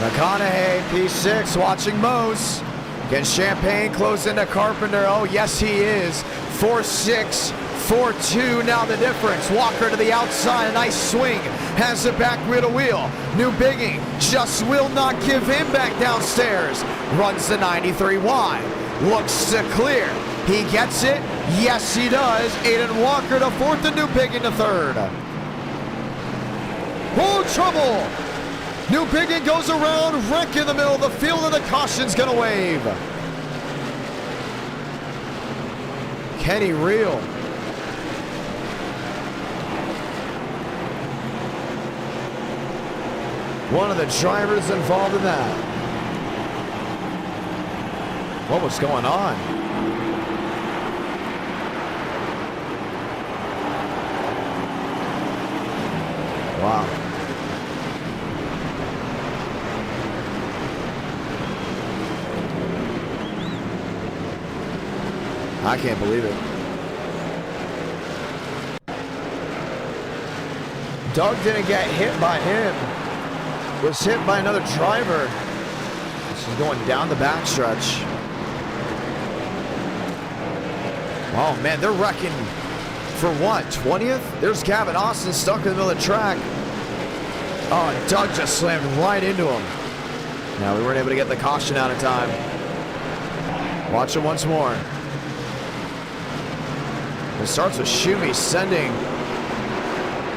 McConaughey, P6, watching Mose. Can Champagne close into Carpenter? Oh, yes, he is. 4-6, 4-2. Now the difference. Walker to the outside. A nice swing. Has it back wheel to wheel. New Bigging just will not give him back downstairs. Runs the 93 wide. Looks to clear. He gets it. Yes, he does. Aiden Walker to fourth and New Bigging to third. Oh, trouble. New Biggin goes around, wreck in the middle of the field, and the caution's gonna wave. Kenny Reel. One of the drivers involved in that. What was going on? Wow. I can't believe it. Doug didn't get hit by him. Was hit by another driver. This is going down the backstretch. Oh man, they're wrecking for what, 20th? There's Gavin Austin stuck in the middle of the track. Oh, and Doug just slammed right into him. Now we weren't able to get the caution out in time. Watch it once more. It starts with Schumi sending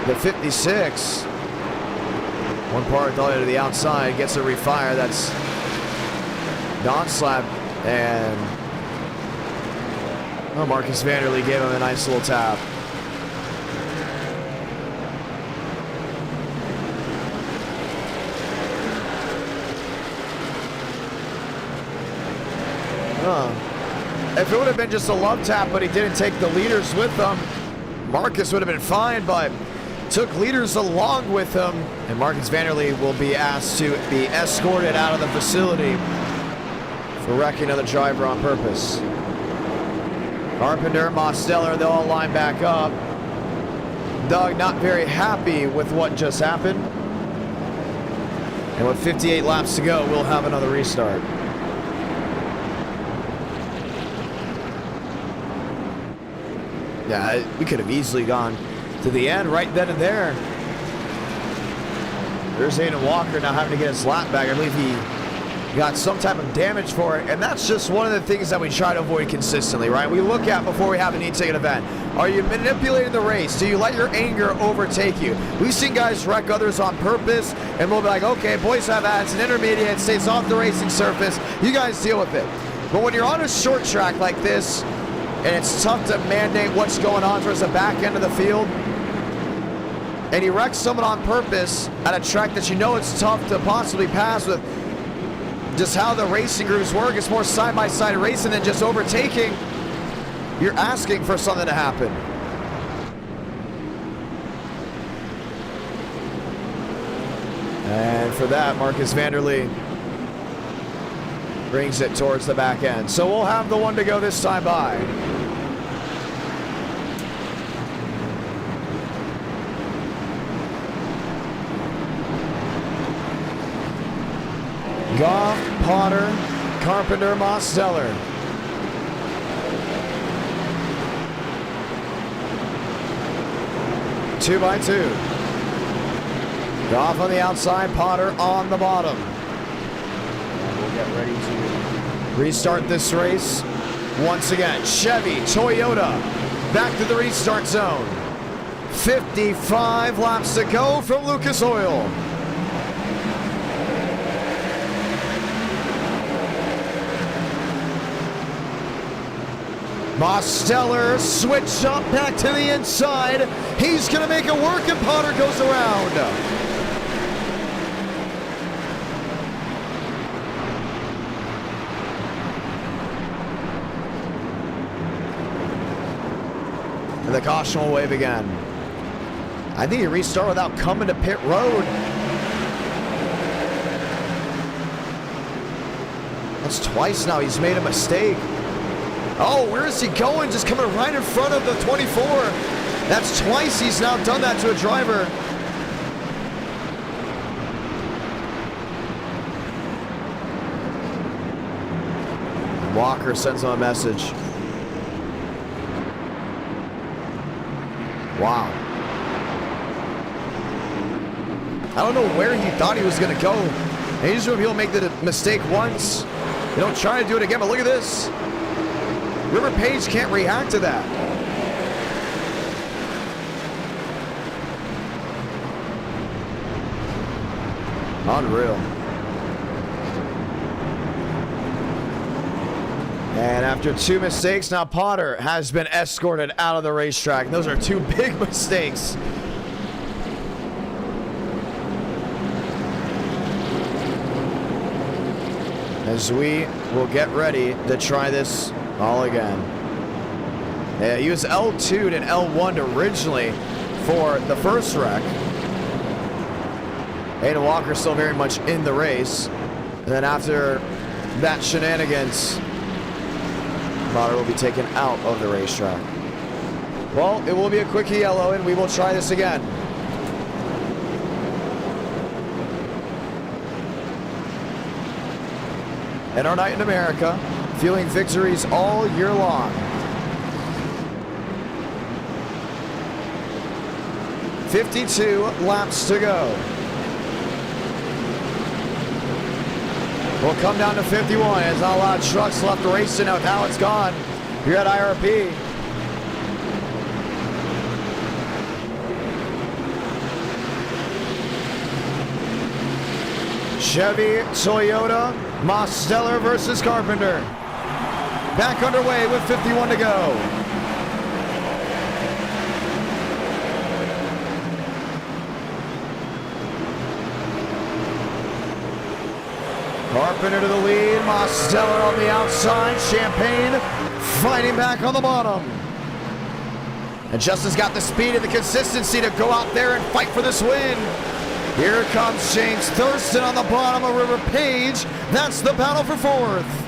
the 56. One part all the way to the outside, gets a refire. That's Don Slap, and oh, Marcus Vanderlee gave him a nice little tap. If it would have been just a love tap, but he didn't take the leaders with him, Marcus would have been fine, but took leaders along with him, and Marcus Vanderlee will be asked to be escorted out of the facility for wrecking another driver on purpose. Carpenter, Mosteller, they all line back up. Doug not very happy with what just happened. And with 58 laps to go, we'll have another restart. Yeah, we could have easily gone to the end right then and there. There's Aiden Walker now having to get his lap back. I believe he got some type of damage for it, and that's just one of the things that we try to avoid consistently, right? We look at before we have an e-ticket event. Are you manipulating the race? Do you let your anger overtake you? We've seen guys wreck others on purpose, and we'll be like, okay, boys have that. It's an intermediate. It stays off the racing surface. You guys deal with it. But when you're on a short track like this, and it's tough to mandate what's going on towards the back end of the field, and you wreck someone on purpose at a track that you know it's tough to possibly pass with just how the racing groups work. It's more side-by-side racing than just overtaking. You're asking for something to happen. And for that, Marcus Vanderlee brings it towards the back end. So we'll have the one to go this time by. Goff, Potter, Carpenter, Mosteller. Two by two. Goff on the outside, Potter on the bottom. And we'll get ready to restart this race once again. Chevy, Toyota, back to the restart zone. 55 laps to go from Lucas Oil. Mosteller switch up back to the inside. He's going to make it work, and Potter goes around. And the caution will wave again. I think he restarted without coming to pit road. That's twice now he's made a mistake. Oh, where is he going? Just coming right in front of the 24. That's twice he's now done that to a driver. Walker sends him a message. Wow. I don't know where he thought he was going to go. And usually he'll make the mistake once. You don't try to do it again, but look at this. River Page can't react to that. Unreal. And after 2 mistakes, now Potter has been escorted out of the racetrack. Those are 2 big mistakes. As we will get ready to try this all again. Yeah, he was L2'd and L1'd originally for the first wreck. Hayden Walker still very much in the race. And then after that shenanigans, Potter will be taken out of the racetrack. Well, it will be a quick yellow, and we will try this again. And our night in America, feeling victories all year long. 52 laps to go. We'll come down to 51. There's not a lot of trucks left racing out now. It's gone here at IRP. Chevy, Toyota, Mosteller versus Carpenter. Back underway with 51 to go. Carpenter to the lead, Mosteller on the outside, Champagne fighting back on the bottom. And Justin's got the speed and the consistency to go out there and fight for this win. Here comes James Thurston on the bottom of River Page. That's the battle for 4th.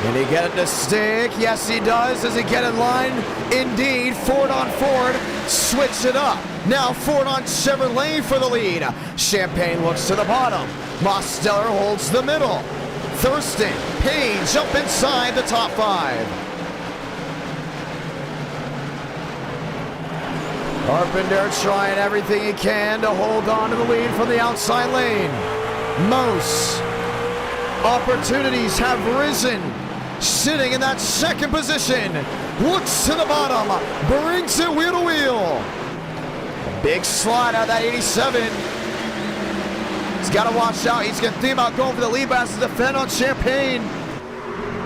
Can he get it to stick? Yes, he does. Does he get in line? Indeed. Ford on Ford. Switch it up. Now Ford on Chevrolet for the lead. Champagne looks to the bottom. Mosteller holds the middle. Thurston, Page up inside the top 5. Carpenter trying everything he can to hold on to the lead from the outside lane. Most opportunities have risen. Sitting in that 2nd position. Looks to the bottom. Brings it wheel to wheel. Big slide out of that 87. He's got to watch out. He's going to think about going for the lead, but has to defend on Champagne.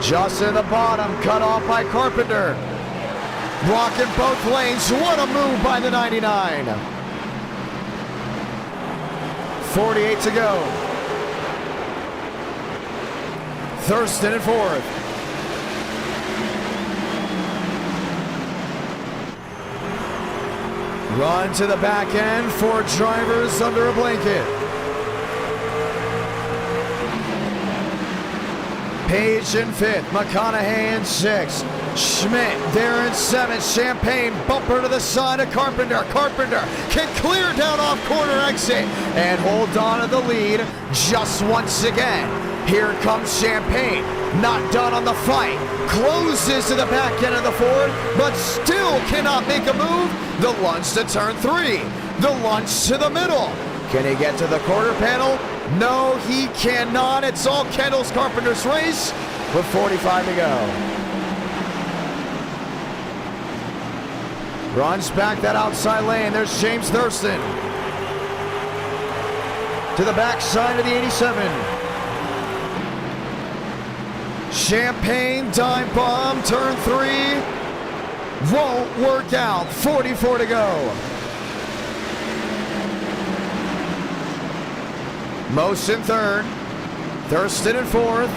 Just in the bottom, cut off by Carpenter. Blocking both lanes. What a move by the 99. 48 to go. Thurston in 4th. Run to the back end for drivers under a blanket. Page in 5th, McConaughey in 6th, Schmidt there in 7th, Champagne bumper to the side of Carpenter. Carpenter can clear down off corner exit and hold on to the lead just once again. Here comes Champagne, not done on the fight, closes to the back end of the Ford, but still cannot make a move. The lunge to turn 3, the lunge to the middle. Can he get to the quarter panel? No, he cannot. It's all Kendall's Carpenter's race with 45 to go. Runs back that outside lane. There's James Thurston. To the backside of the 87. Champagne dive bomb, turn 3. Won't work out. 44 to go. Most in 3rd. Thurston in 4th.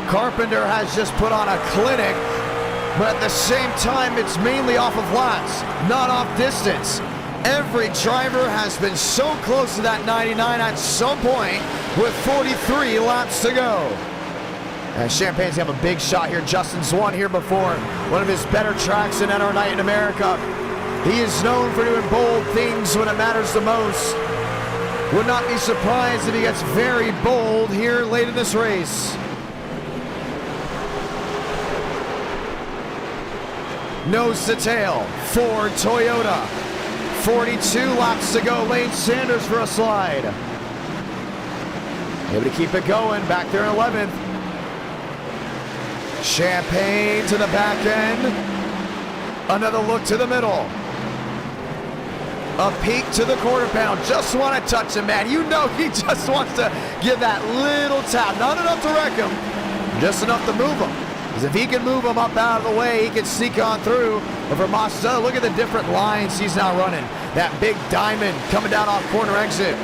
Carpenter has just put on a clinic, but at the same time, it's mainly off of laps, not off distance. Every driver has been so close to that 99 at some point with 43 laps to go. And Champagne's have a big shot here. Justin's won here before. One of his better tracks in NR Night in America. He is known for doing bold things when it matters the most. Would not be surprised if he gets very bold here late in this race. Nose to tail, Ford, Toyota. 42 laps to go. Lane Sanders for a slide. Able to keep it going back there in 11th. Champagne to the back end. Another look to the middle. A peek to the quarter panel. Just want to touch him, man. You know he just wants to give that little tap. Not enough to wreck him, just enough to move him. Because if he can move him up out of the way, he can sneak on through. But for Massa, look at the different lines he's now running. That big diamond coming down off corner exit.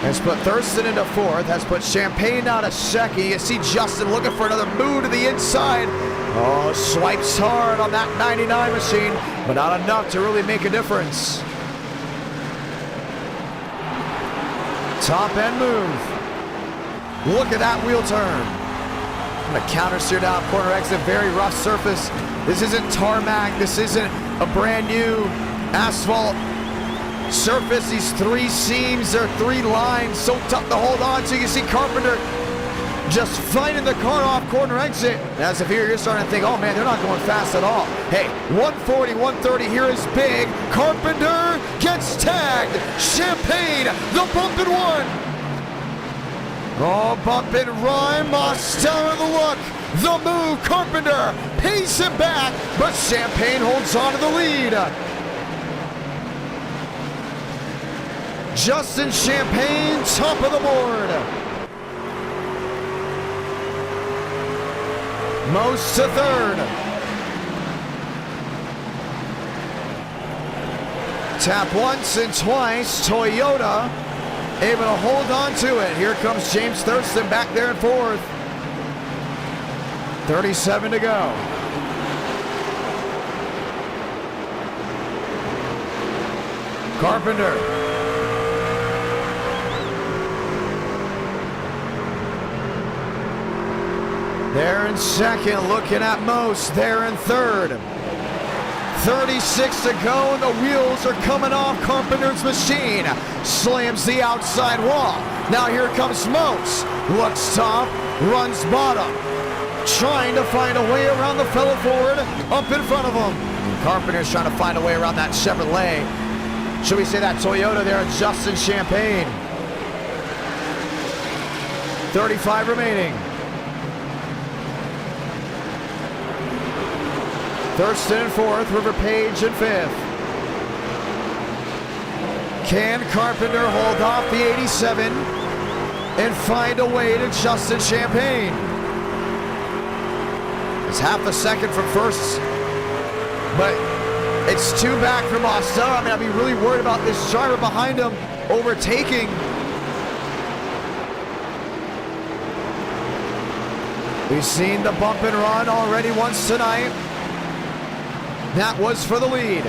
Has put Thurston into 4th. Has put Champagne out of 2nd. You see Justin looking for another move to the inside. Oh, swipes hard on that 99 machine, but not enough to really make a difference. Top end move. Look at that wheel turn. I'm gonna counter steer down corner exit. Very rough surface. This isn't tarmac. This isn't a brand new asphalt surface. These 3 seams, there are 3 lines, so tough to hold on to. You see Carpenter just fighting the car off corner exit. As if you're starting to think, oh man, they're not going fast at all. Hey, 140, 130 here is big. Carpenter gets tagged. Champagne, the bump and one. Oh, bump and run. Mosteller the look. The move. Carpenter pays him back, but Champagne holds on to the lead. Justin Champagne, top of the board. Most to 3rd. Tap once and twice. Toyota able to hold on to it. Here comes James Thurston back there in 4th. 37 to go. Carpenter. They're in 2nd, looking at Most. They're in 3rd. 36 to go, and the wheels are coming off Carpenter's machine. Slams the outside wall. Now here comes Most. Looks top, runs bottom. Trying to find a way around the fellow Ford up in front of him. And Carpenter's trying to find a way around that Chevrolet. Should we say that Toyota there, Justin Champagne. 35 remaining. Thurston in 4th, River Page in 5th. Can Carpenter hold off the 87 and find a way to Justin Champagne? It's half a second from first, but it's 2 back from Mosteller. I mean, I'd be really worried about this driver behind him overtaking. We've seen the bump and run already once tonight. That was for the lead.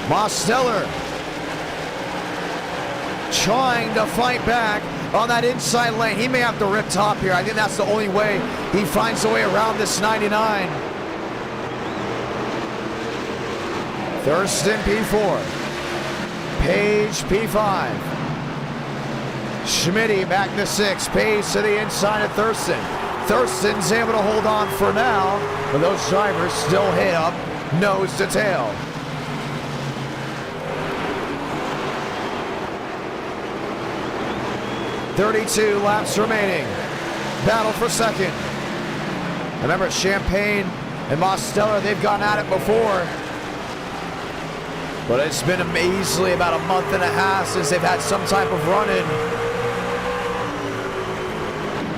Mosteller trying to fight back on that inside lane. He may have to rip top here. I think that's the only way he finds a way around this 99. Thurston P4. Page P5. Schmitty back to 6. Page to the inside of Thurston. Thurston's able to hold on for now, but those drivers still hit up nose to tail. .32 laps remaining. Battle for 2nd. Remember, Champagne and Mosteller, they've gone at it before. But it's been easily about a month and a half since they've had some type of run-in.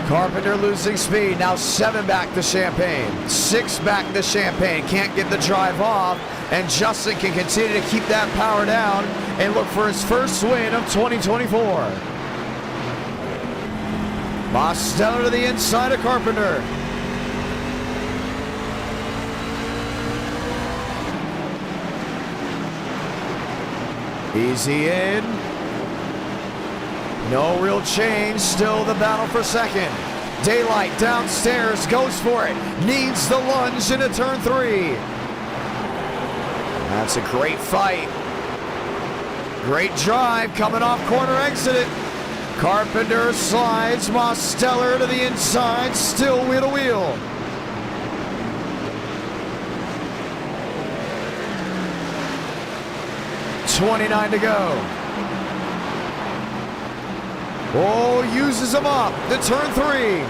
Carpenter losing speed. Now 7 back to Champagne. 6 back to Champagne. Can't get the drive off. And Justin can continue to keep that power down and look for his first win of 2024. Mosteller to the inside of Carpenter. Easy in. No real change. Still the battle for 2nd. Daylight downstairs. Goes for it. Needs the lunge into turn 3. That's a great fight. Great drive coming off corner exit. Carpenter slides, Mosteller to the inside, still wheel to wheel. .29 to go. Oh, uses them up to turn 3.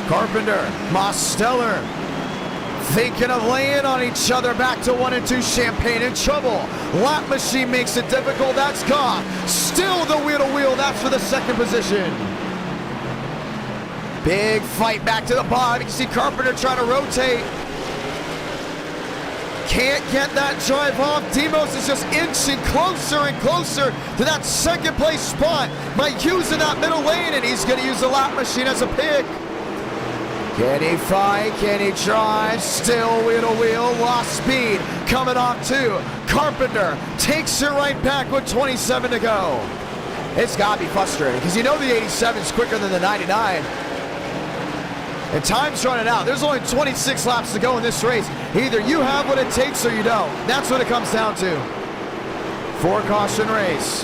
Carpenter, Mosteller, thinking of laying on each other. Back to 1 and 2. Champagne in trouble. Lap machine makes it difficult. That's Goff. Still the wheel to wheel. That's for the second position. Big fight back to the bottom. You can see Carpenter trying to rotate. Can't get that drive off. Demos is just inching closer and closer to that second place spot by using that middle lane, and he's going to use the lap machine as a pick. Can he fight? Can he drive? Still wheel to wheel. Lost speed coming off 2. Carpenter takes it right back with 27 to go. It's got to be frustrating because you know the 87 is quicker than the 99. And time's running out. There's only 26 laps to go in this race. Either you have what it takes or you don't. That's what it comes down to. 4-caution race.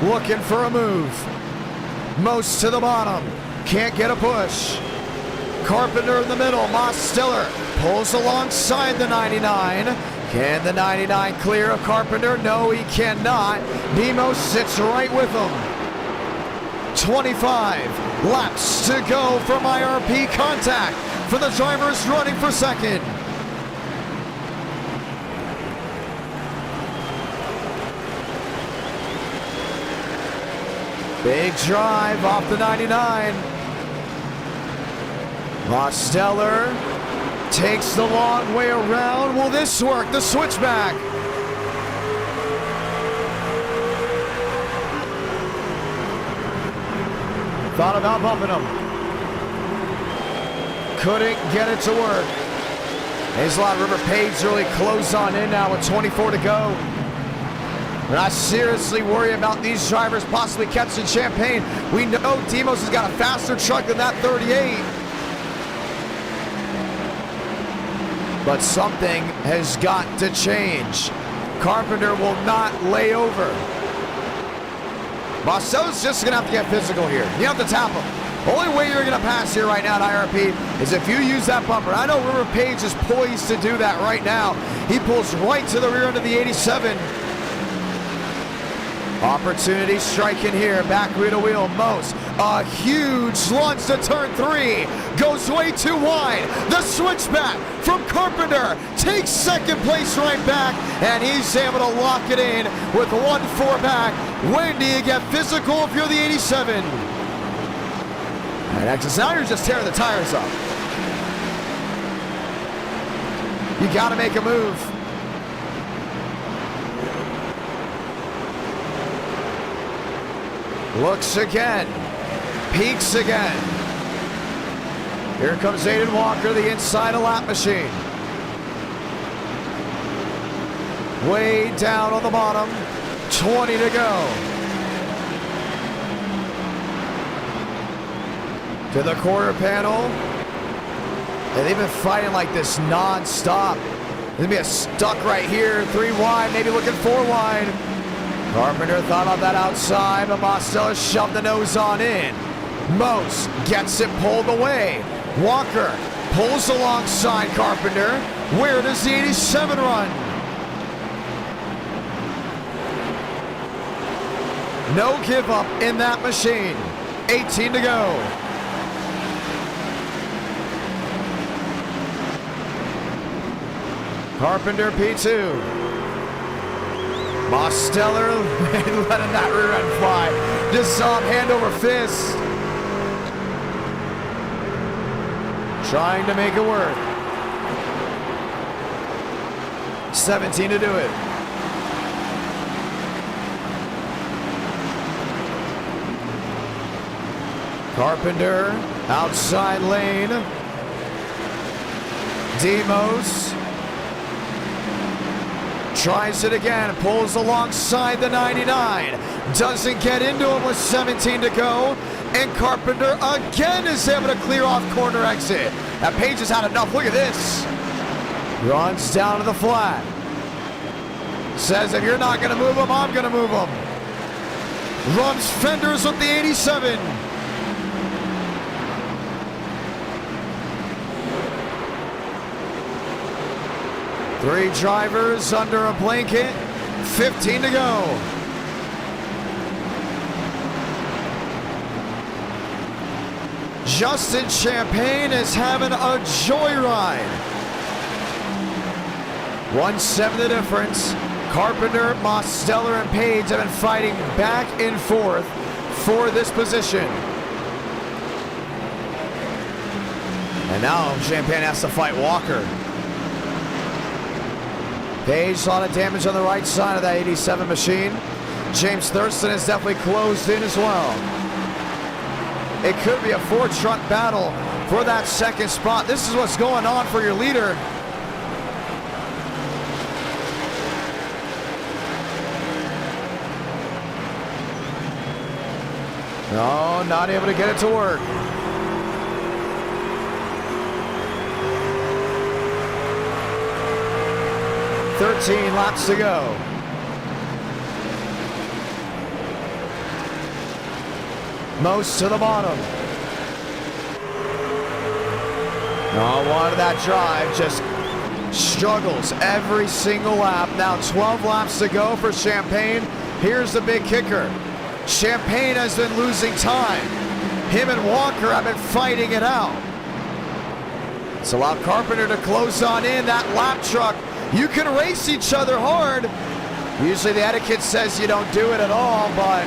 Looking for a move. Most to the bottom. Can't get a push. Carpenter in the middle. Mosteller pulls alongside the 99. Can the 99 clear of Carpenter? No, he cannot. Nemo sits right with him. 25 laps to go from IRP contact for the drivers running for second. Big drive off the 99. Mosteller takes the long way around. Will this work? The switchback. Thought about bumping him. Couldn't get it to work. Hazelot River Page really closed on in now with 24 to go. We're not seriously worried about these drivers possibly catching Champagne. We know Demos has got a faster truck than that 38. But something has got to change. Carpenter will not lay over. Marcel's just going to have to get physical here. You have to tap him. The only way you're going to pass here right now at IRP is if you use that bumper. I know River Page is poised to do that right now. He pulls right to the rear end of the 87. Opportunity striking here. Back wheel to wheel. Most. A huge launch to turn 3. Goes way too wide. The switchback from Carpenter takes second place right back, and he's able to lock it in with 1-4 back. When do you get physical if you're the 87? And now you're just tearing the tires up. You got to make a move. Looks again. Peaks again. Here comes Aiden Walker, the inside of lap machine. Way down on the bottom. 20 to go. To the quarter panel. And they've been fighting like this non-stop. There's gonna be a stuck right here. 3 wide, maybe looking 4 wide. Carpenter thought on that outside, but Mosteller shoved the nose on in. Most gets it pulled away. Walker pulls alongside Carpenter. Where does the 87 run? No give up in that machine. 18 to go. Carpenter P2. Mosteller letting that rear end fly. Just saw him hand over fist. Trying to make it work. 17 to do it. Carpenter, outside lane. Demos. Tries it again, pulls alongside the 99. Doesn't get into him with 17 to go. And Carpenter again is able to clear off corner exit. That Page has had enough. Look at this. Runs down to the flat. Says, if you're not going to move him, I'm going to move him. Runs fenders with the 87. Three drivers under a blanket. 15 to go. Justin Champagne is having a joyride. 1/7 the difference. Carpenter, Mosteller, and Page have been fighting back and forth for this position. And now Champagne has to fight Walker. Page, a lot of damage on the right side of that 87 machine. James Thurston is definitely closed in as well. It could be a four-truck battle for that second spot. This is what's going on for your leader. No, not able to get it to work. "13 laps to go." Most to the bottom. No, one of that drive just struggles every single lap. Now 12 laps to go for Champagne. Here's the big kicker. Champagne has been losing time. Him and Walker have been fighting it out. It's allowed Carpenter to close on in. That lap truck, you can race each other hard. Usually the etiquette says you don't do it at all, but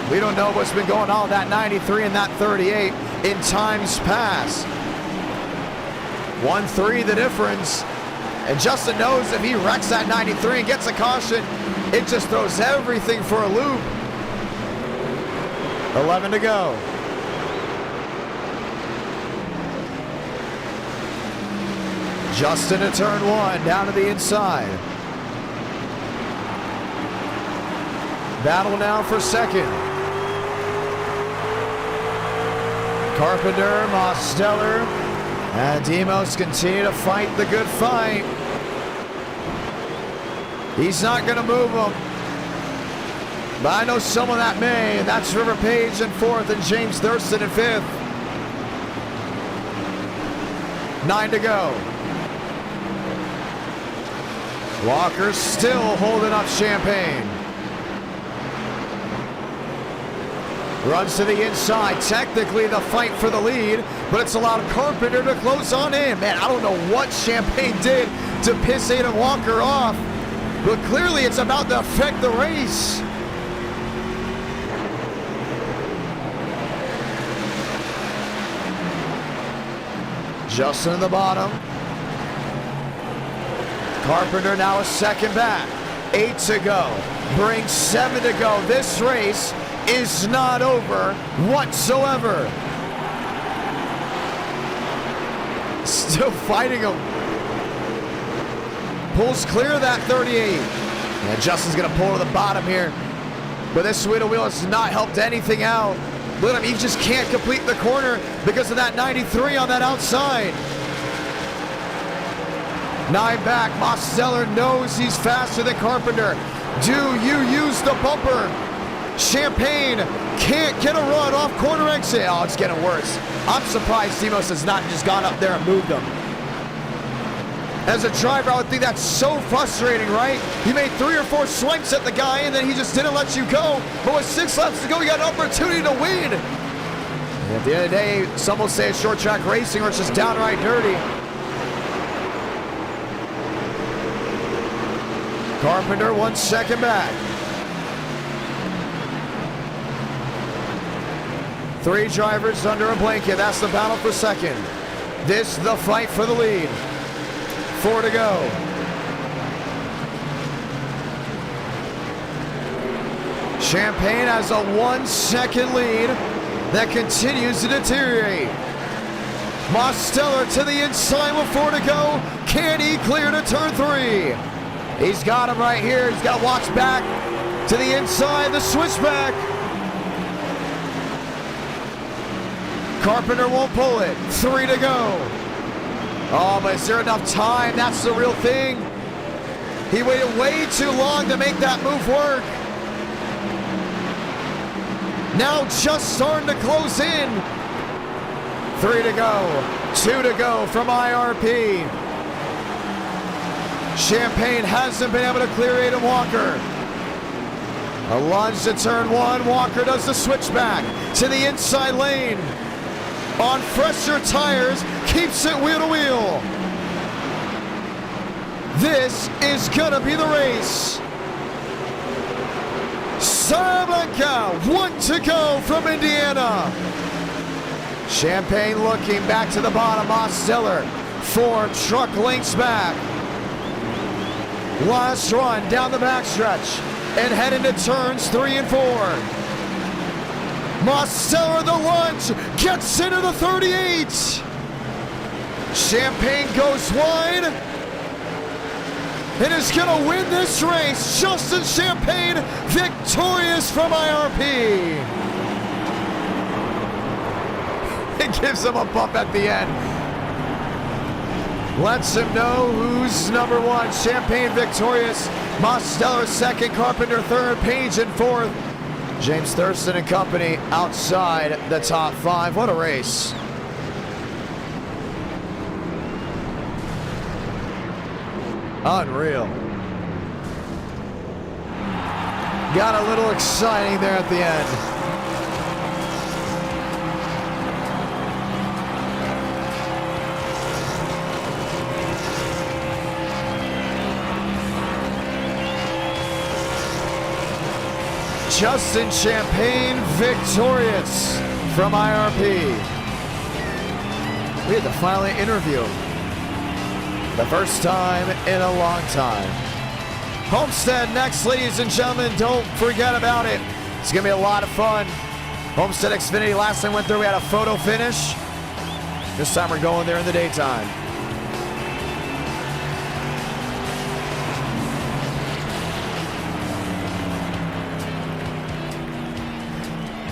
we don't know what's been going on with that 93 and that 38 in times past. 1-3 the difference. And Justin knows if he wrecks that 93 and gets a caution, it just throws everything for a loop. 11 to go. Justin to turn one, down to the inside. Battle now for second. Carpenter, Mosteller, and Demos continue to fight the good fight. He's not going to move him. But I know someone that may, and that's River Page in fourth and James Thurston in fifth. 9 to go. Walker still holding up Champagne. Runs to the inside. Technically the fight for the lead, but it's allowed Carpenter to close on in. Man, I don't know what Champagne did to piss Adam Walker off, but clearly it's about to affect the race. Justin in the bottom. Carpenter now a second back. 8 to go. Brings 7 to go. This race is not over whatsoever. Still fighting him. Pulls clear of that 38. And Justin's going to pull to the bottom here. But this wheel has not helped anything out. Look at him, he just can't complete the corner because of that 93 on that outside. 9 back, Mosteller knows he's faster than Carpenter. Do you use the bumper? Champagne can't get a run off corner exit. Oh, it's getting worse. I'm surprised Demos has not just gone up there and moved him. As a driver, I would think that's so frustrating, right? You made 3 or 4 swings at the guy and then he just didn't let you go. But with 6 laps to go, you got an opportunity to win. And at the end of the day, some will say it's short track racing or it's just downright dirty. Carpenter 1 second back. 3 drivers under a blanket. That's the battle for second. This the fight for the lead. 4 to go. Champagne has a 1 second lead that continues to deteriorate. Mosteller to the inside with 4 to go. Can he clear to turn 3? He's got him right here. He's got to watch back to the inside, the switchback. Carpenter won't pull it. 3 to go. Oh, but is there enough time? That's the real thing. He waited way too long to make that move work. Now just starting to close in. 3 to go. 2 to go from IRP. Champagne hasn't been able to clear Aiden Walker. A lunge to turn 1. Walker does the switchback to the inside lane. On fresher tires, keeps it wheel to wheel. This is gonna be the race. Salamanca, 1 to go from Indiana. Champagne looking back to the bottom. Mosteller, 4 truck lengths back. Last run down the backstretch and head into turns 3 and 4. Mosteller the lunge, gets into the 38. Champagne goes wide and is going to win this race. Justin Champagne victorious from IRP. It gives him a bump at the end. Lets him know who's number 1. Champagne victorious. Mosteller second, Carpenter third, Page in fourth. James Thurston and company outside the top 5. What a race. Unreal. Got a little exciting there at the end. Justin Champagne victorious from IRP. We had to finally interview him. The first time in a long time. Homestead next, ladies and gentlemen. Don't forget about it. It's going to be a lot of fun. Homestead Xfinity, last time we went there, we had a photo finish. This time we're going there in the daytime.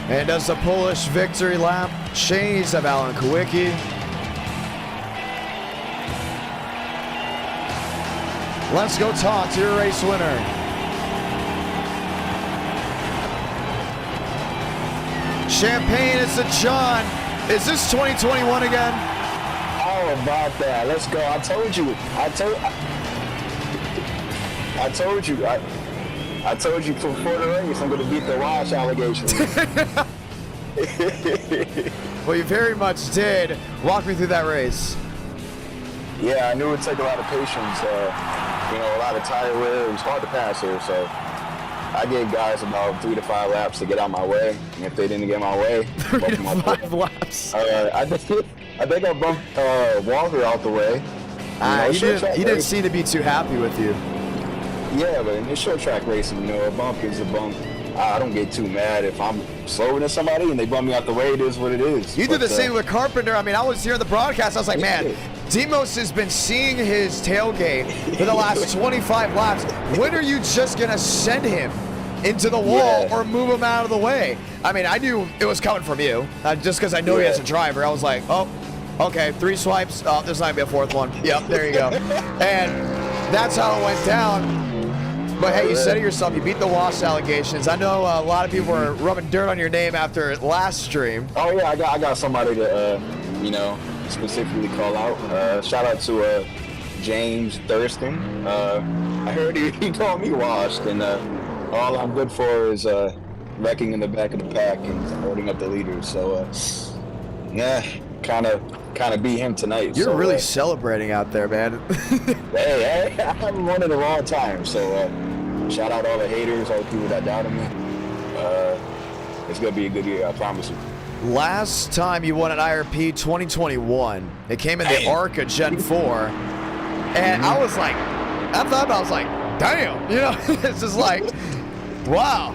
And does the Polish victory lap. Shades of Alan Kowicki. Let's go talk to your race winner. Champagne, it's a John. Is this 2021 again? How about that? Let's go. I told you before the race I'm going to beat the Wash allegations. Well, you very much did. Walk me through that race. Yeah, I knew it would take a lot of patience. A lot of tire wear. It was hard to pass here, so I gave guys about 3 to 5 laps to get out my way. And if they didn't get my way, 3 to 5 laps. I think I bumped Walker out the way. He didn't seem to be too happy with you. Yeah, but in short track racing, a bump is a bump. I don't get too mad if I'm slower than somebody and they bump me out the way. It is what it is. You did the same with Carpenter. I mean, I was here in the broadcast. I was like, man, Demos has been seeing his tailgate for the last 25 laps. When are you just going to send him into the wall or move him out of the way? I mean, I knew it was coming from you. Just because I know he has a driver. I was like, oh, okay, 3 swipes. Oh, there's not going to be a 4th one. Yep, there you go. And that's how it went down. But hey, you said it yourself, you beat the Wash allegations. I know a lot of people were rubbing dirt on your name after last stream. Oh yeah, I got somebody to specifically call out. Shout out to James Thurston. I heard he called me washed, and all I'm good for is wrecking in the back of the pack and holding up the leaders. So kind of beat him tonight. You're really celebrating out there, man. hey, I'm running the wrong time. So shout out all the haters, all the people that doubted me. It's gonna be a good year, I promise you. Last time you won at IRP 2021, it came in the ARCA Gen 4, and I was like, damn, it's just like, wow.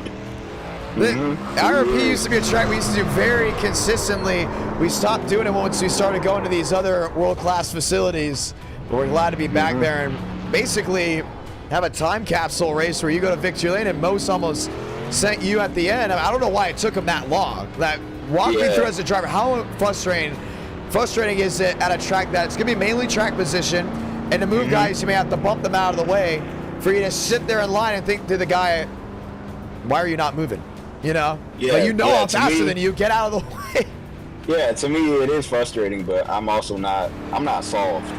IRP used to be a track we used to do very consistently. We stopped doing it once we started going to these other world-class facilities. But we're glad to be back there and basically have a time capsule race where you go to victory lane, and Mose almost sent you at the end. I don't know why it took him that long. Walk me through as a driver. How frustrating frustrating is it at a track that's going to be mainly track position, and to move guys, you may have to bump them out of the way for you to sit there in line and think to the guy, why are you not moving? You know? Yeah, Like, you know yeah, I'm faster than you. Get out of the way. Yeah, to me it is frustrating, but I'm also not soft.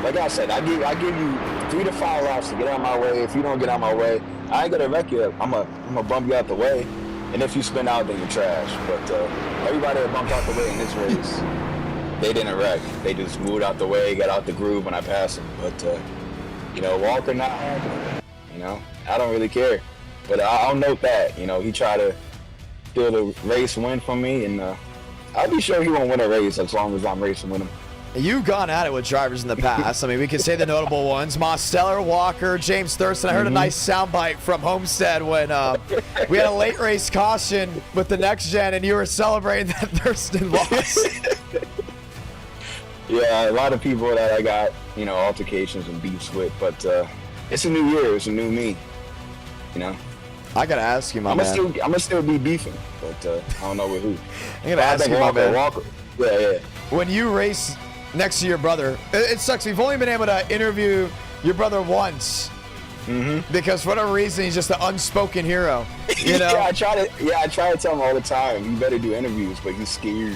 Like I said, I give you 3 to 5 laps to get out of my way. If you don't get out of my way, I ain't gonna wreck you up. I'm gonna bump you out the way. And if you spin out, then you're trash. But everybody that bumped out the way in this race, they didn't wreck. They just moved out the way, got out the groove when I passed them. But you know, Walker not happy. You know, I don't really care. But I'll note that, you know, he tried to steal the race win from me, and I'll be sure he won't win a race as long as I'm racing with him. You've gone at it with drivers in the past. I mean, we could say the notable ones: Mosteller, Walker, James Thurston. I heard a nice soundbite from Homestead when we had a late race caution with the Next-Gen, and you were celebrating that Thurston loss. Yeah, a lot of people that I got, you know, altercations and beefs with, but it's a new year, it's a new me, you know. I gotta ask you, my man. I'm gonna still be beefing, but I don't know with who. I gotta ask you, my man. Walker. Yeah. When you race next to your brother, it sucks. We've only been able to interview your brother once, because for whatever reason he's just an unspoken hero. You know? I try to tell him all the time, you better do interviews, but he's scared.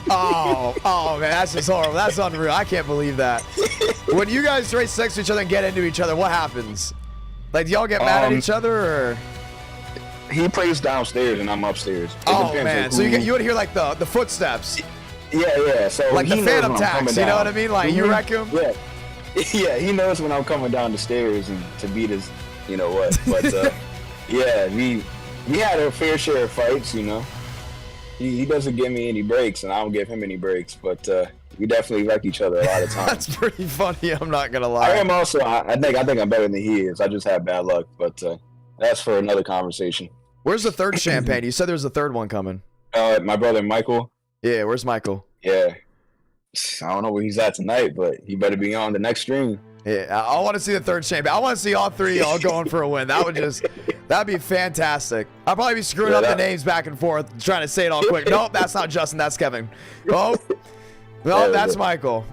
Oh man, that's just horrible. That's unreal. I can't believe that. When you guys race next to each other and get into each other, what happens? Like, do y'all get mad at each other, or? He plays downstairs and I'm upstairs. Oh man, so you would hear like the footsteps. Yeah. So like the he Phantom knows when I'm tax, coming you know down. what I mean? Like you wreck him. Yeah, he knows when I'm coming down the stairs and to beat his, you know what. But yeah, we had a fair share of fights, you know. He doesn't give me any breaks and I don't give him any breaks, but we definitely wreck each other a lot of times. That's pretty funny, I'm not gonna lie. I am also, I think I'm better than he is. I just have bad luck, but that's for another conversation. Where's the third champagne? You said there was a third one coming. My brother Michael. Yeah, where's Michael? Yeah. I don't know where he's at tonight, but he better be on the next stream. Yeah, I want to see the third champagne. I want to see all three of y'all going for a win. That'd be fantastic. I'll probably be screwing up the names back and forth, trying to say it all quick. Nope, that's not Justin, that's Kevin. Oh, no, that's Michael.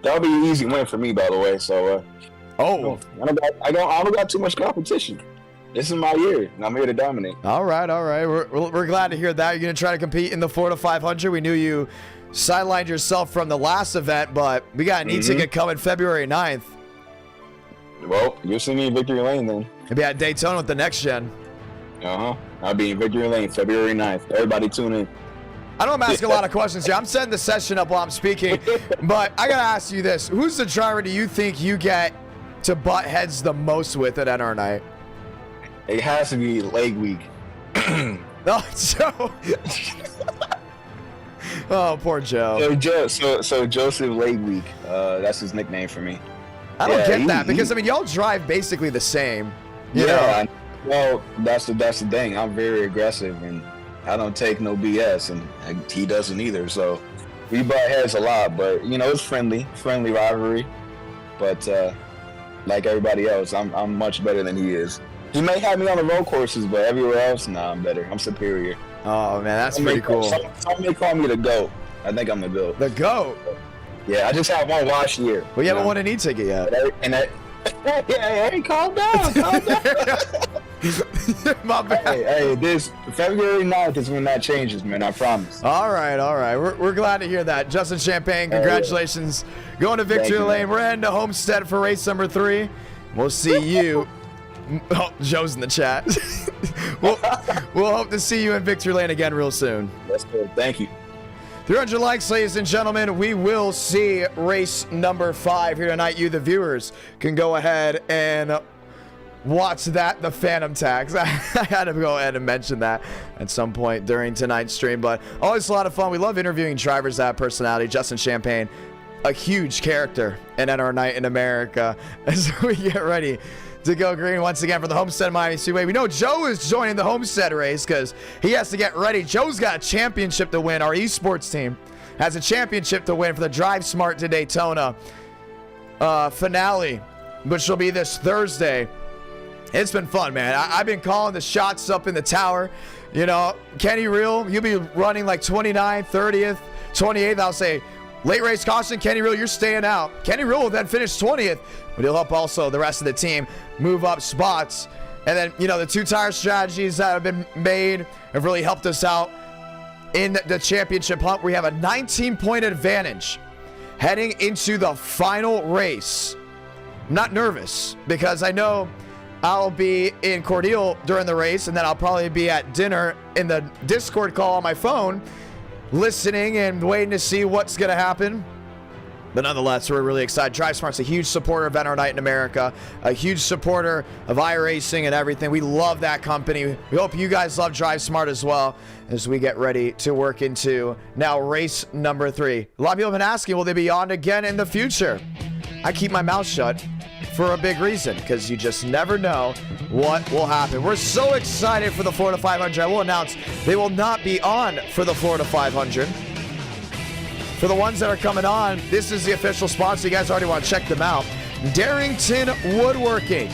That'll be an easy win for me, by the way. So, I don't got too much competition. This is my year, and I'm here to dominate. All right. We're glad to hear that. You're going to try to compete in the 4 to 500. We knew you sidelined yourself from the last event, but we got an e-ticket coming February 9th. Well, you'll see me in Victory Lane then. It'll be at Daytona with the Next-Gen. I'll be in Victory Lane February 9th. Everybody tune in. I know I'm asking a lot of questions here. I'm setting the session up while I'm speaking, but I got to ask you this. Who's the driver do you think you get to butt heads the most with at NR Night? It has to be leg week. Oh, Joe. Oh, poor Joe. So Joseph Leg Week. That's his nickname for me. I don't get that because I mean y'all drive basically the same. You know? Well, that's the thing. I'm very aggressive and I don't take no BS, and he doesn't either. So we butt heads a lot, but you know it's friendly rivalry. But like everybody else, I'm much better than he is. He may have me on the road courses, but everywhere else, nah, I'm better. I'm superior. Oh, man, that's pretty cool. Some may call me the GOAT. I think I'm the GOAT. The GOAT? Yeah, I just had one wash year. Well, you haven't won an e-ticket yet. Hey, calm down. My bad. Hey, this February 9th is when that changes, man. I promise. All right. We're glad to hear that. Justin Champagne, congratulations. Going to Victory Lane. We're heading to Homestead for race number 3. We'll see you. Oh, Joe's in the chat. we'll hope to see you in Victory Lane again real soon. That's good. Thank you. 300 likes, ladies and gentlemen. We will see race number 5 here tonight. You, the viewers, can go ahead and watch that, the Phantom Tax. I had to go ahead and mention that at some point during tonight's stream, but always a lot of fun. We love interviewing drivers that have personality. Justin Champagne, a huge character in NR Night in America, as we get ready to go green once again for the Homestead Miami Speedway. We know Joe is joining the Homestead race because he has to get ready. Joe's got a championship to win. Our esports team has a championship to win for the Drive Smart to Daytona finale, which will be this Thursday. It's been fun, man. I've been calling the shots up in the tower. You know, Kenny Real, you'll be running like 29th, 30th, 28th, I'll say, late race caution, Kenny Rule, you're staying out. Kenny Rule will then finish 20th, but he'll help also the rest of the team move up spots. And then, you know, the 2-tire strategies that have been made have really helped us out in the championship hunt. We have a 19-point advantage heading into the final race. I'm not nervous because I know I'll be in Cordele during the race, and then I'll probably be at dinner in the Discord call on my phone, listening and waiting to see what's going to happen. But nonetheless, we're really excited. DriveSmart's a huge supporter of NR Night in America, a huge supporter of iRacing and everything. We love that company. We hope you guys love DriveSmart as well as we get ready to work into now race number 3. A lot of people have been asking, will they be on again in the future? I keep my mouth shut for a big reason, because you just never know what will happen. We're so excited for the Florida 500. I will announce they will not be on for the Florida 500. For the ones that are coming on, this is the official sponsor. You guys already want to check them out. Darrington Woodworking.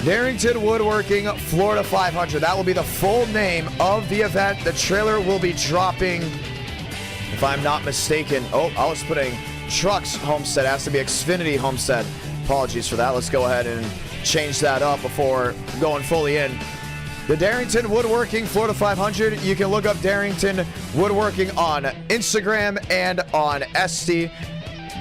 Darrington Woodworking Florida 500. That will be the full name of the event. The trailer will be dropping, if I'm not mistaken. Oh, I was putting Trucks Homestead. It has to be Xfinity Homestead. Apologies for that. Let's go ahead and change that up before going fully in. The Darrington Woodworking Florida 500. You can look up Darrington Woodworking on Instagram and on Etsy.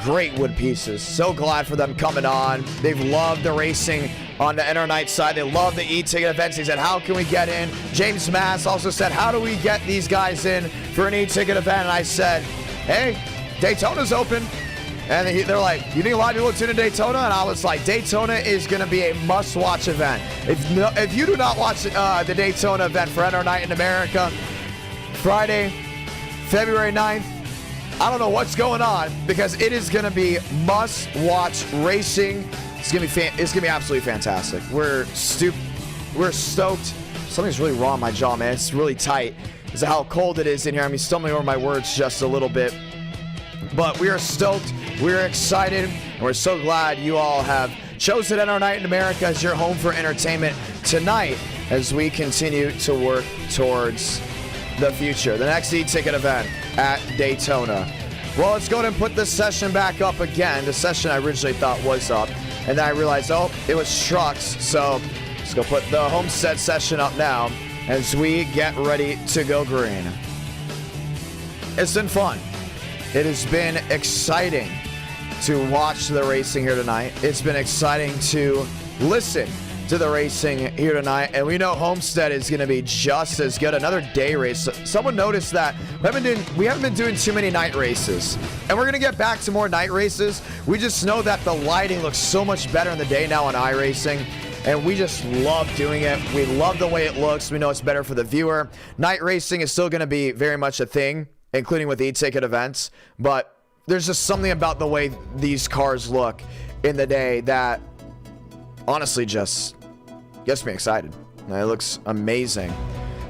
Great wood pieces. So glad for them coming on. They've loved the racing on the NR Night side. They love the e-ticket events. He said, how can we get in? James Mass also said, how do we get these guys in for an e-ticket event? And I said, hey, Daytona's open. And they're like, you think a lot of people tune in Daytona? And I was like, Daytona is going to be a must-watch event. If you do not watch the Daytona event for NR Night in America, Friday, February 9th, I don't know what's going on, because it is going to be must-watch racing. It's going to be absolutely fantastic. We're stoked. Something's really wrong with my jaw, man. It's really tight because of how cold it is in here. I'm stumbling over my words just a little bit. But we are stoked, we're excited, and we're so glad you all have chosen NR Night in America as your home for entertainment tonight as we continue to work towards the future. The next e-ticket event at Daytona. Well, let's go ahead and put this session back up again. The session I originally thought was up, and then I realized, oh, it was trucks. So let's go put the Homestead session up now as we get ready to go green. It's been fun. It has been exciting to watch the racing here tonight. It's been exciting to listen to the racing here tonight. And we know Homestead is going to be just as good. Another day race. Someone noticed that we haven't been doing too many night races. And we're going to get back to more night races. We just know that the lighting looks so much better in the day now on iRacing. And we just love doing it. We love the way it looks. We know it's better for the viewer. Night racing is still going to be very much a thing, including with e-ticket events, but there's just something about the way these cars look in the day that honestly just gets me excited. It looks amazing.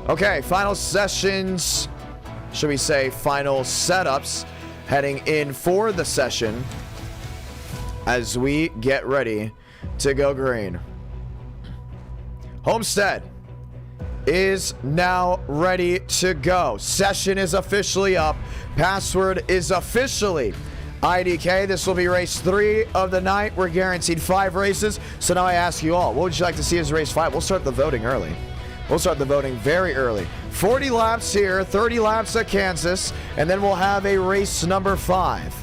Okay, final sessions, should we say final setups, heading in for the session as we get ready to go green. Homestead is now ready to go. Session is officially up. Password is officially IDK. This will be race 3 of the night. We're guaranteed 5 races. So now I ask you all, what would you like to see as race 5? We'll start the voting early. We'll start the voting very early. 40 laps here, 30 laps at Kansas, and then we'll have a race number 5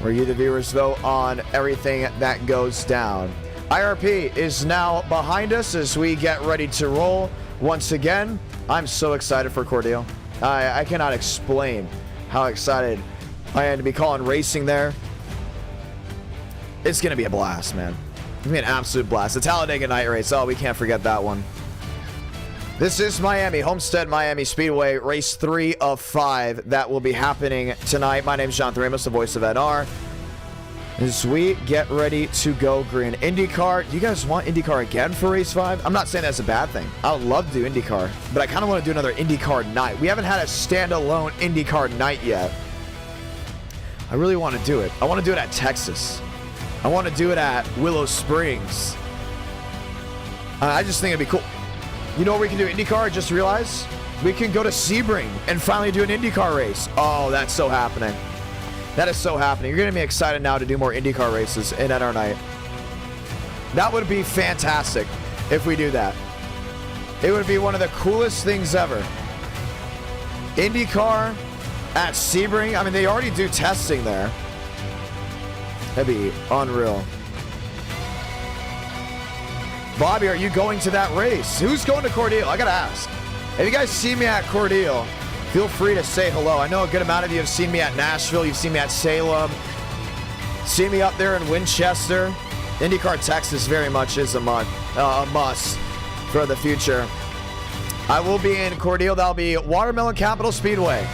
where you, the viewers, vote on everything that goes down. IRP is now behind us as we get ready to roll. Once again, I'm so excited for Cordele. I cannot explain how excited I am to be calling racing there. It's going to be a blast, man. It's going to be an absolute blast. The Talladega night race. Oh, we can't forget that one. This is Miami, Homestead Miami Speedway, race 3 of 5 that will be happening tonight. My name is John Ramos, the voice of NR. As we get ready to go green. IndyCar, do you guys want IndyCar again for race 5? I'm not saying that's a bad thing. I would love to do IndyCar, but I kind of want to do another IndyCar night. We haven't had a standalone IndyCar night yet. I really want to do it. I want to do it at Texas. I want to do it at Willow Springs. I just think it'd be cool. You know where we can do IndyCar? I just realized we can go to Sebring and finally do an IndyCar race. Oh, that's so happening. That is so happening. You're going to be excited now to do more IndyCar races in NR Night. That would be fantastic if we do that. It would be one of the coolest things ever. IndyCar at Sebring. I mean, they already do testing there. That'd be unreal. Bobby, are you going to that race? Who's going to Cordele? I got to ask. If you guys see me at Cordele, feel free to say hello. I know a good amount of you have seen me at Nashville. You've seen me at Salem. Seen me up there in Winchester. IndyCar Texas very much is a must for the future. I will be in Cordele. That'll be Watermelon Capital Speedway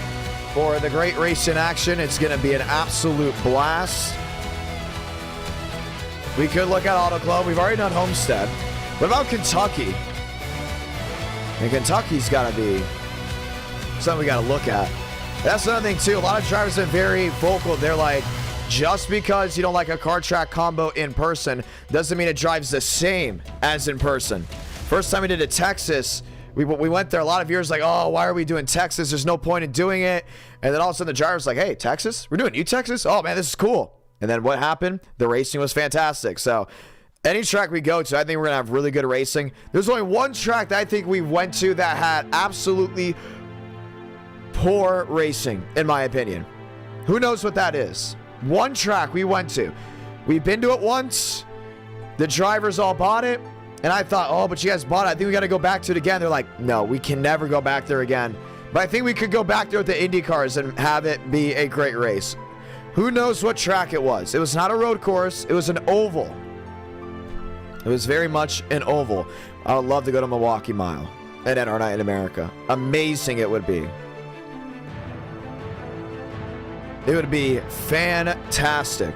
for the great race in action. It's going to be an absolute blast. We could look at Auto Club. We've already done Homestead. What about Kentucky? And Kentucky's got to be something we got to look at. That's another thing, too. A lot of drivers are very vocal. They're like, just because you don't like a car track combo in person doesn't mean it drives the same as in person. First time we did it Texas, we went there a lot of years like, oh, why are we doing Texas? There's no point in doing it. And then all of a sudden the driver's like, hey, Texas? We're doing New Texas? Oh, man, this is cool. And then what happened? The racing was fantastic. So any track we go to, I think we're going to have really good racing. There's only one track that I think we went to that had absolutely poor racing, in my opinion. Who knows what that is? One track we went to. We've been to it once. The drivers all bought it. And I thought, oh, but you guys bought it. I think we got to go back to it again. They're like, no, we can never go back there again. But I think we could go back there with the Indy cars and have it be a great race. Who knows what track it was? It was not a road course. It was an oval. It was very much an oval. I would love to go to Milwaukee Mile at NR Night in America. Amazing it would be. It would be fantastic.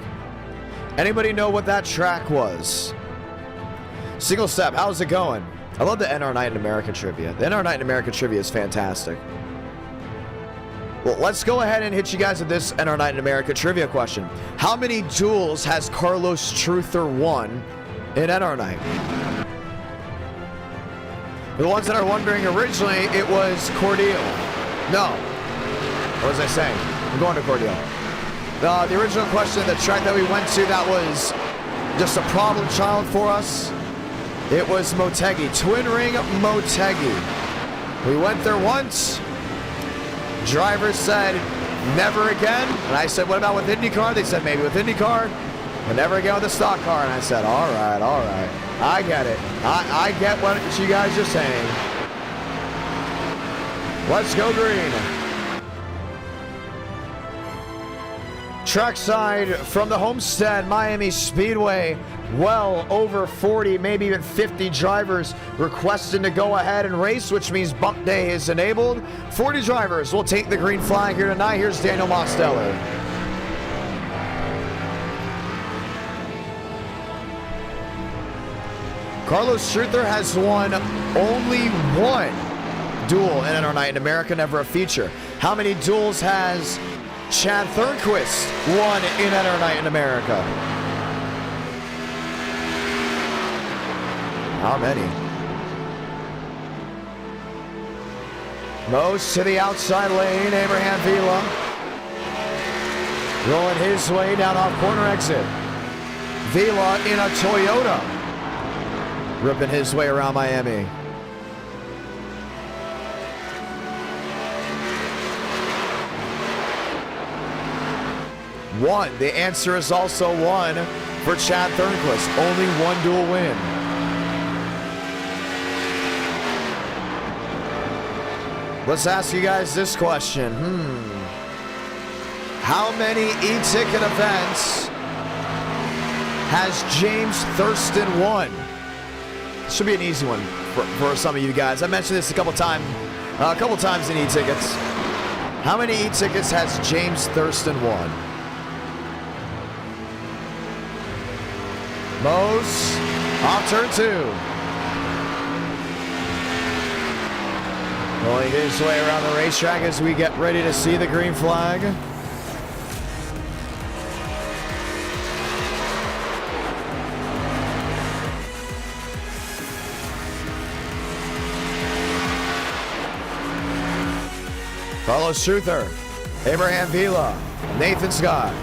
Anybody know what that track was? Single Step, how's it going? I love the NR Night in America trivia. The NR Night in America trivia is fantastic. Well, let's go ahead and hit you guys with this NR Night in America trivia question. How many duels has Carlos Truther won in NR Night? For the ones that are wondering, originally it was Cordele. No. What was I saying? I'm going to Cordele. The original question, the track that we went to that was just a problem child for us, it was Motegi. Twin Ring Motegi. We went there once. Drivers said, never again. And I said, what about with IndyCar? They said, maybe with IndyCar, but never again with a stock car. And I said, all right. I get it. I get what you guys are saying. Let's go green. Trackside from the Homestead Miami Speedway. Well over 40, maybe even 50 drivers requesting to go ahead and race, which means bump day is enabled. 40 drivers will take the green flag here tonight. Here's Daniel Mosteller. Carlos Truther has won only one duel in NR Night in America, never a feature. How many duels has Chad Thornquist won in NR Night in America? How many? Most to the outside lane, Abraham Vila. Rolling his way down off corner exit. Vila in a Toyota. Ripping his way around Miami. One. The answer is also one for Chad Thornquist. Only one dual win. Let's ask you guys this question. How many e-ticket events has James Thurston won? Should be an easy one for some of you guys. I mentioned this a couple times in e-tickets. How many e-tickets has James Thurston won? Most off turn 2. Rolling his way around the racetrack as we get ready to see the green flag. Carlos Truther, Abraham Vila, Nathan Scott.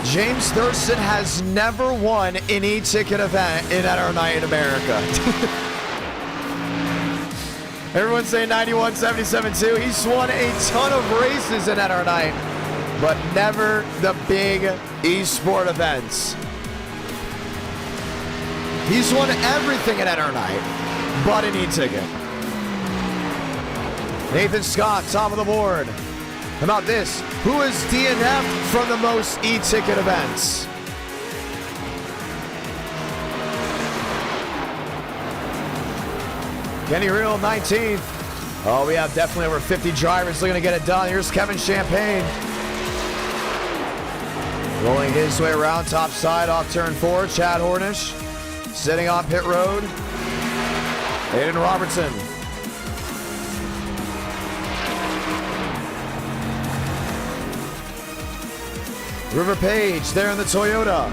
James Thurston has never won an e-ticket event in NR Night in America. Everyone's saying 91, 77, 2. He's won a ton of races in NR Night, but never the big esport events. He's won everything at NR Night, but an e-ticket. Nathan Scott, top of the board. How about this? Who is DNF'd from the most e-ticket events? Kenny Real, 19th. Oh, we have definitely over 50 drivers looking to get it done. Here's Kevin Champagne. Rolling his way around top side off turn 4. Chad Hornish sitting on pit road. Aiden Robertson. River Page there in the Toyota.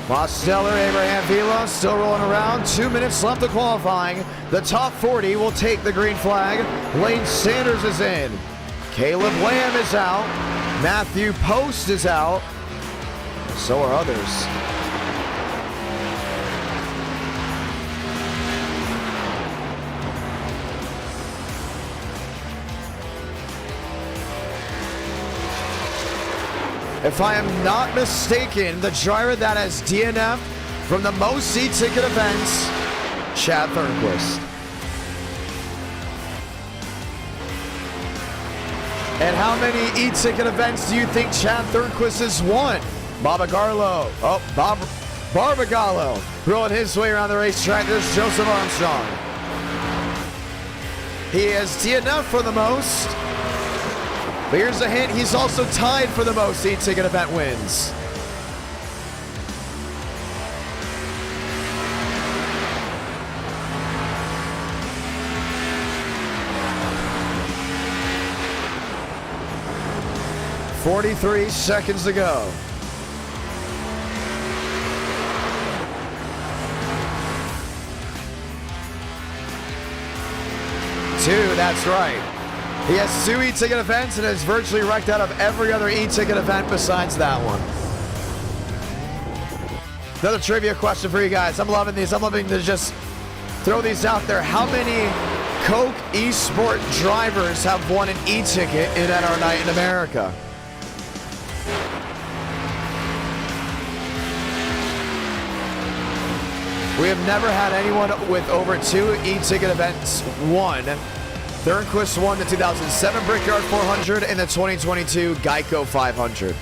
Mosteller, Abraham Vila still rolling around. 2 minutes left of qualifying. The top 40 will take the green flag. Lane Sanders is in. Caleb Lamb is out. Matthew Post is out. So are others. If I am not mistaken, the driver that has DNF from the most e-ticket events, Chad Thornquist. And how many e-ticket events do you think Chad Thornquist has won? Barbagallo. Oh, Barbagallo rolling his way around the racetrack. There's Joseph Armstrong. He has DNF for the most. But here's a hint, he's also tied for the most e-ticket event wins. .43 seconds to go. 2, that's right. He has 2 e-ticket events and is virtually wrecked out of every other e-ticket event besides that one. Another trivia question for you guys. I'm loving these. I'm loving to just throw these out there. How many Coke eSport drivers have won an e-ticket in NR Night in America? We have never had anyone with over 2 e-ticket events won. Thornquist won the 2007 Brickyard 400 and the 2022 Geico 500.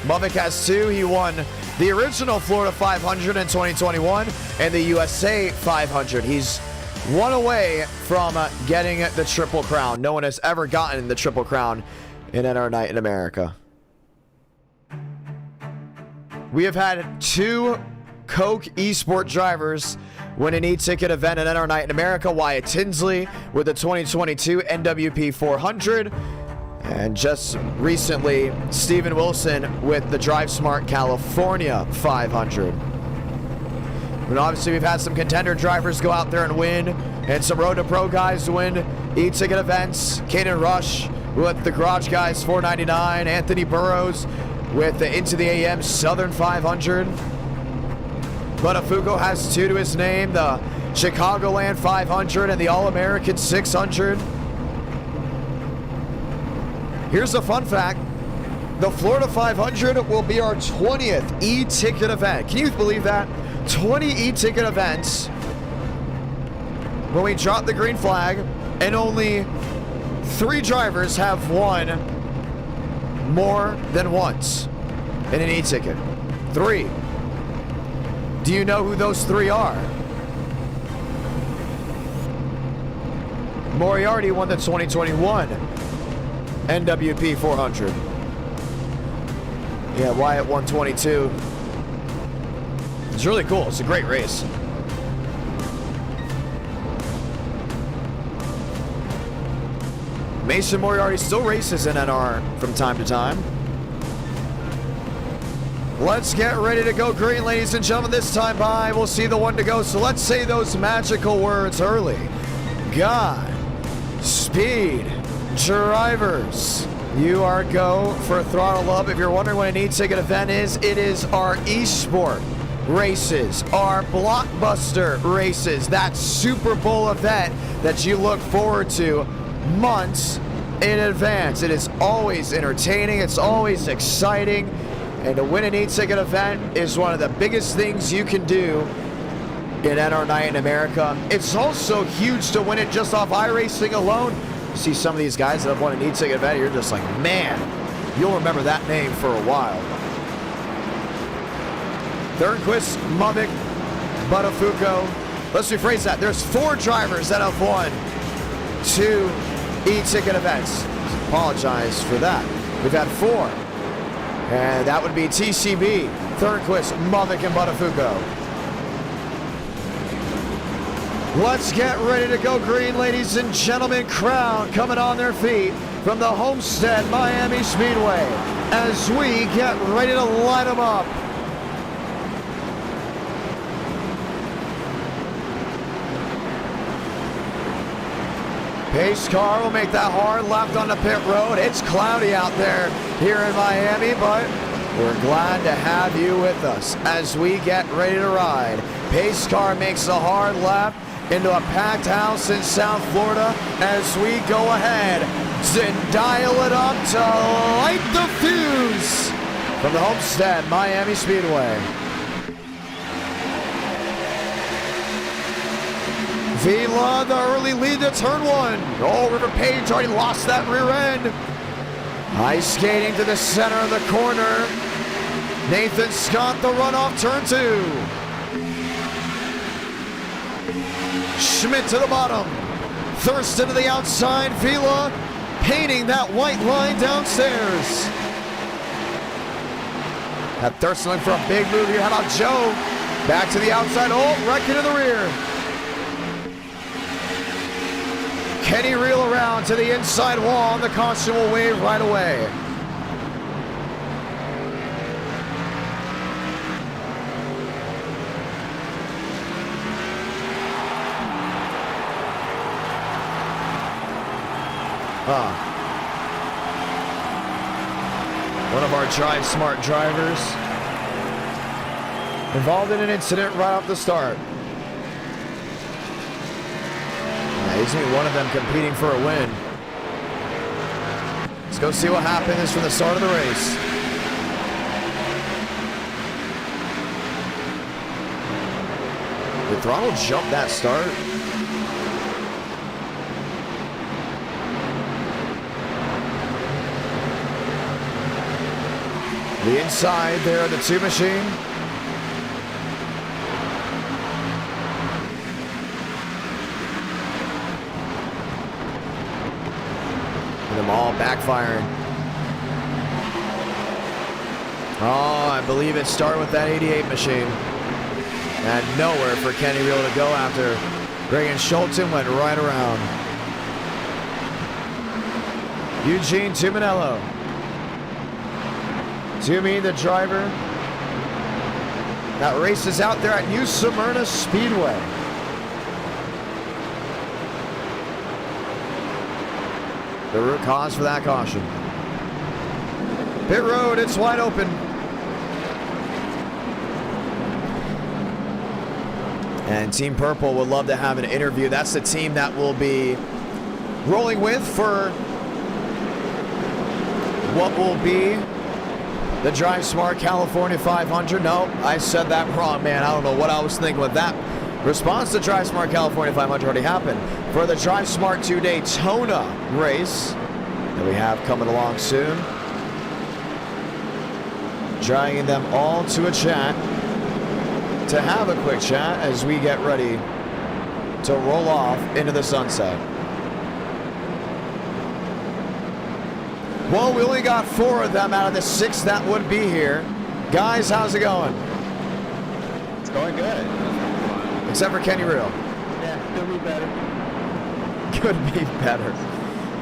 Bubbick has 2. He won the original Florida 500 in 2021 and the USA 500. He's 1 away from getting the Triple Crown. No one has ever gotten the Triple Crown in NR Night in America. We have had 2 Coke eSport drivers win an e-ticket event at NR Night in America. Wyatt Tinsley with the 2022 NWP 400. And just recently, Steven Wilson with the Drive Smart California 500. And obviously, we've had some contender drivers go out there and win, and some Road to Pro guys win e-ticket events. Caden Rush with the Garage Guys 499. Anthony Burrows with the Into the AM Southern 500. Buttafuoco has 2 to his name, the Chicagoland 500 and the All-American 600. Here's a fun fact. The Florida 500 will be our 20th e-ticket event. Can you believe that? 20 e-ticket events when we drop the green flag, and only 3 drivers have won more than once in an e-ticket. 3. Do you know who those 3 are? Moriarty won the 2021 NWP 400. Yeah, Wyatt 122. It's really cool. It's a great race. Mason Moriarty still races in NR from time to time. Let's get ready to go green, ladies and gentlemen. This time by, we'll see the one to go. So let's say those magical words early. God, speed, drivers. You are go for Throttle Up. If you're wondering what an e-ticket event is, it is our eSport races, our blockbuster races, that Super Bowl event that you look forward to months in advance. It is always entertaining, it's always exciting, and to win an e-ticket event is one of the biggest things you can do in NR Night in America. It's also huge to win it just off iRacing alone. See some of these guys that have won an e-ticket event, you're just like, man, you'll remember that name for a while. Thurnquist, Mubik, Buttafuoco. Let's rephrase that. There's 4 drivers that have won 2 e-ticket events. Apologize for that. We've had 4. And that would be TCB, Thurnquist, Mubik, and Buttafuoco. Let's get ready to go green, ladies and gentlemen. Crowd coming on their feet from the Homestead Miami Speedway as we get ready to light them up. Pace car will make that hard left on the pit road. It's cloudy out there here in Miami, but we're glad to have you with us as we get ready to ride. Pace car makes a hard left into a packed house in South Florida as we go ahead and dial it up to light the fuse from the Homestead Miami Speedway. Vila, the early lead to turn 1. Oh, River Page already lost that rear end. Ice skating to the center of the corner. Nathan Scott, the runoff turn 2. Schmidt to the bottom. Thurston to the outside. Vila painting that white line downstairs. That Thurston looking for a big move here. How about Joe? Back to the outside. Oh, wrecking in the rear. Kenny reel around to the inside wall, and the caution will wave right away. One of our Drive Smart drivers involved in an incident right off the start. Isn't one of them competing for a win? Let's go see what happens from the start of the race. Did Throttle jump that start? The inside there, the 2 machine. Them all backfiring. Oh, I believe it started with that 88 machine. And nowhere for Kenny Reel to go after. Reagan Schulten went right around. Eugene Tuminello. Toomey, the driver. That race is out there at New Smyrna Speedway. The root cause for that caution. Pit road, it's wide open. And Team Purple would love to have an interview. That's the team that will be rolling with for what will be the Drive Smart California 500. No, I said that wrong, man. I don't know what I was thinking with that. Response to Drive Smart California 500 already happened. For the Drive Smart 2 Daytona race that we have coming along soon. Dragging them all to a chat to have a quick chat as we get ready to roll off into the sunset. Well, we only got 4 of them out of the 6 that would be here. Guys, how's it going? It's going good. Except for Kenny Reel. Yeah, could be better. Could be better.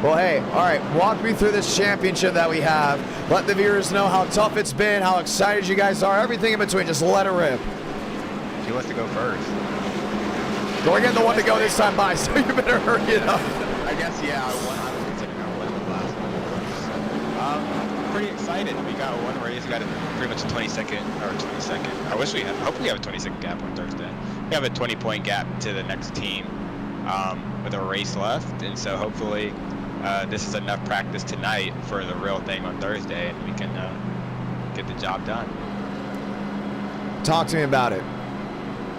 Well, hey, all right, walk me through this championship that we have. Let the viewers know how tough it's been, how excited you guys are, everything in between. Just let it rip. He wants to go first. We're getting the one to go this time by, so you better hurry it up. I guess, yeah, I was considering I won the last one. Pretty excited. We got one race. We got pretty much a 20-second. I wish we had. Hopefully we have a 20-second gap on Thursday. We have a 20-point gap to the next team with a race left, and so hopefully this is enough practice tonight for the real thing on Thursday, and we can get the job done. Talk to me about it.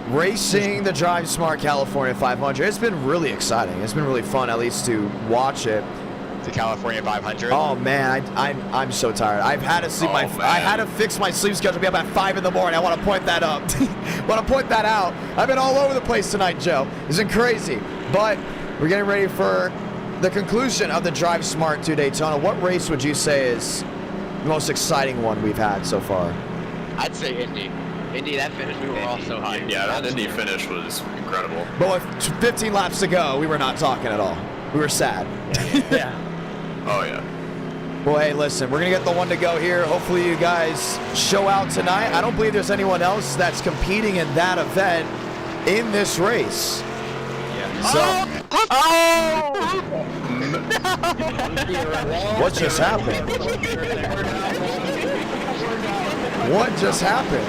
Racing the Drive Smart California 500. It's been really exciting. It's been really fun, at least to watch it. The California 500. Oh man, I'm so tired. I've had to sleep I had to fix my sleep schedule. Be up at 5 in the morning. I want to point that up. Want to point that out. I've been all over the place tonight, Joe. It's been crazy. But we're getting ready for the conclusion of the Drive Smart to Daytona. What race would you say is the most exciting one we've had so far? I'd say Indy. Indy, that finish, we were all so hyped. Yeah, that Indy finish was incredible. But with 15 laps to go, we were not talking at all. We were sad. Yeah. Oh, yeah. Well, hey, listen, we're going to get the one to go here. Hopefully you guys show out tonight. I don't believe there's anyone else that's competing in that event in this race. Yeah. So, what just happened? What just happened?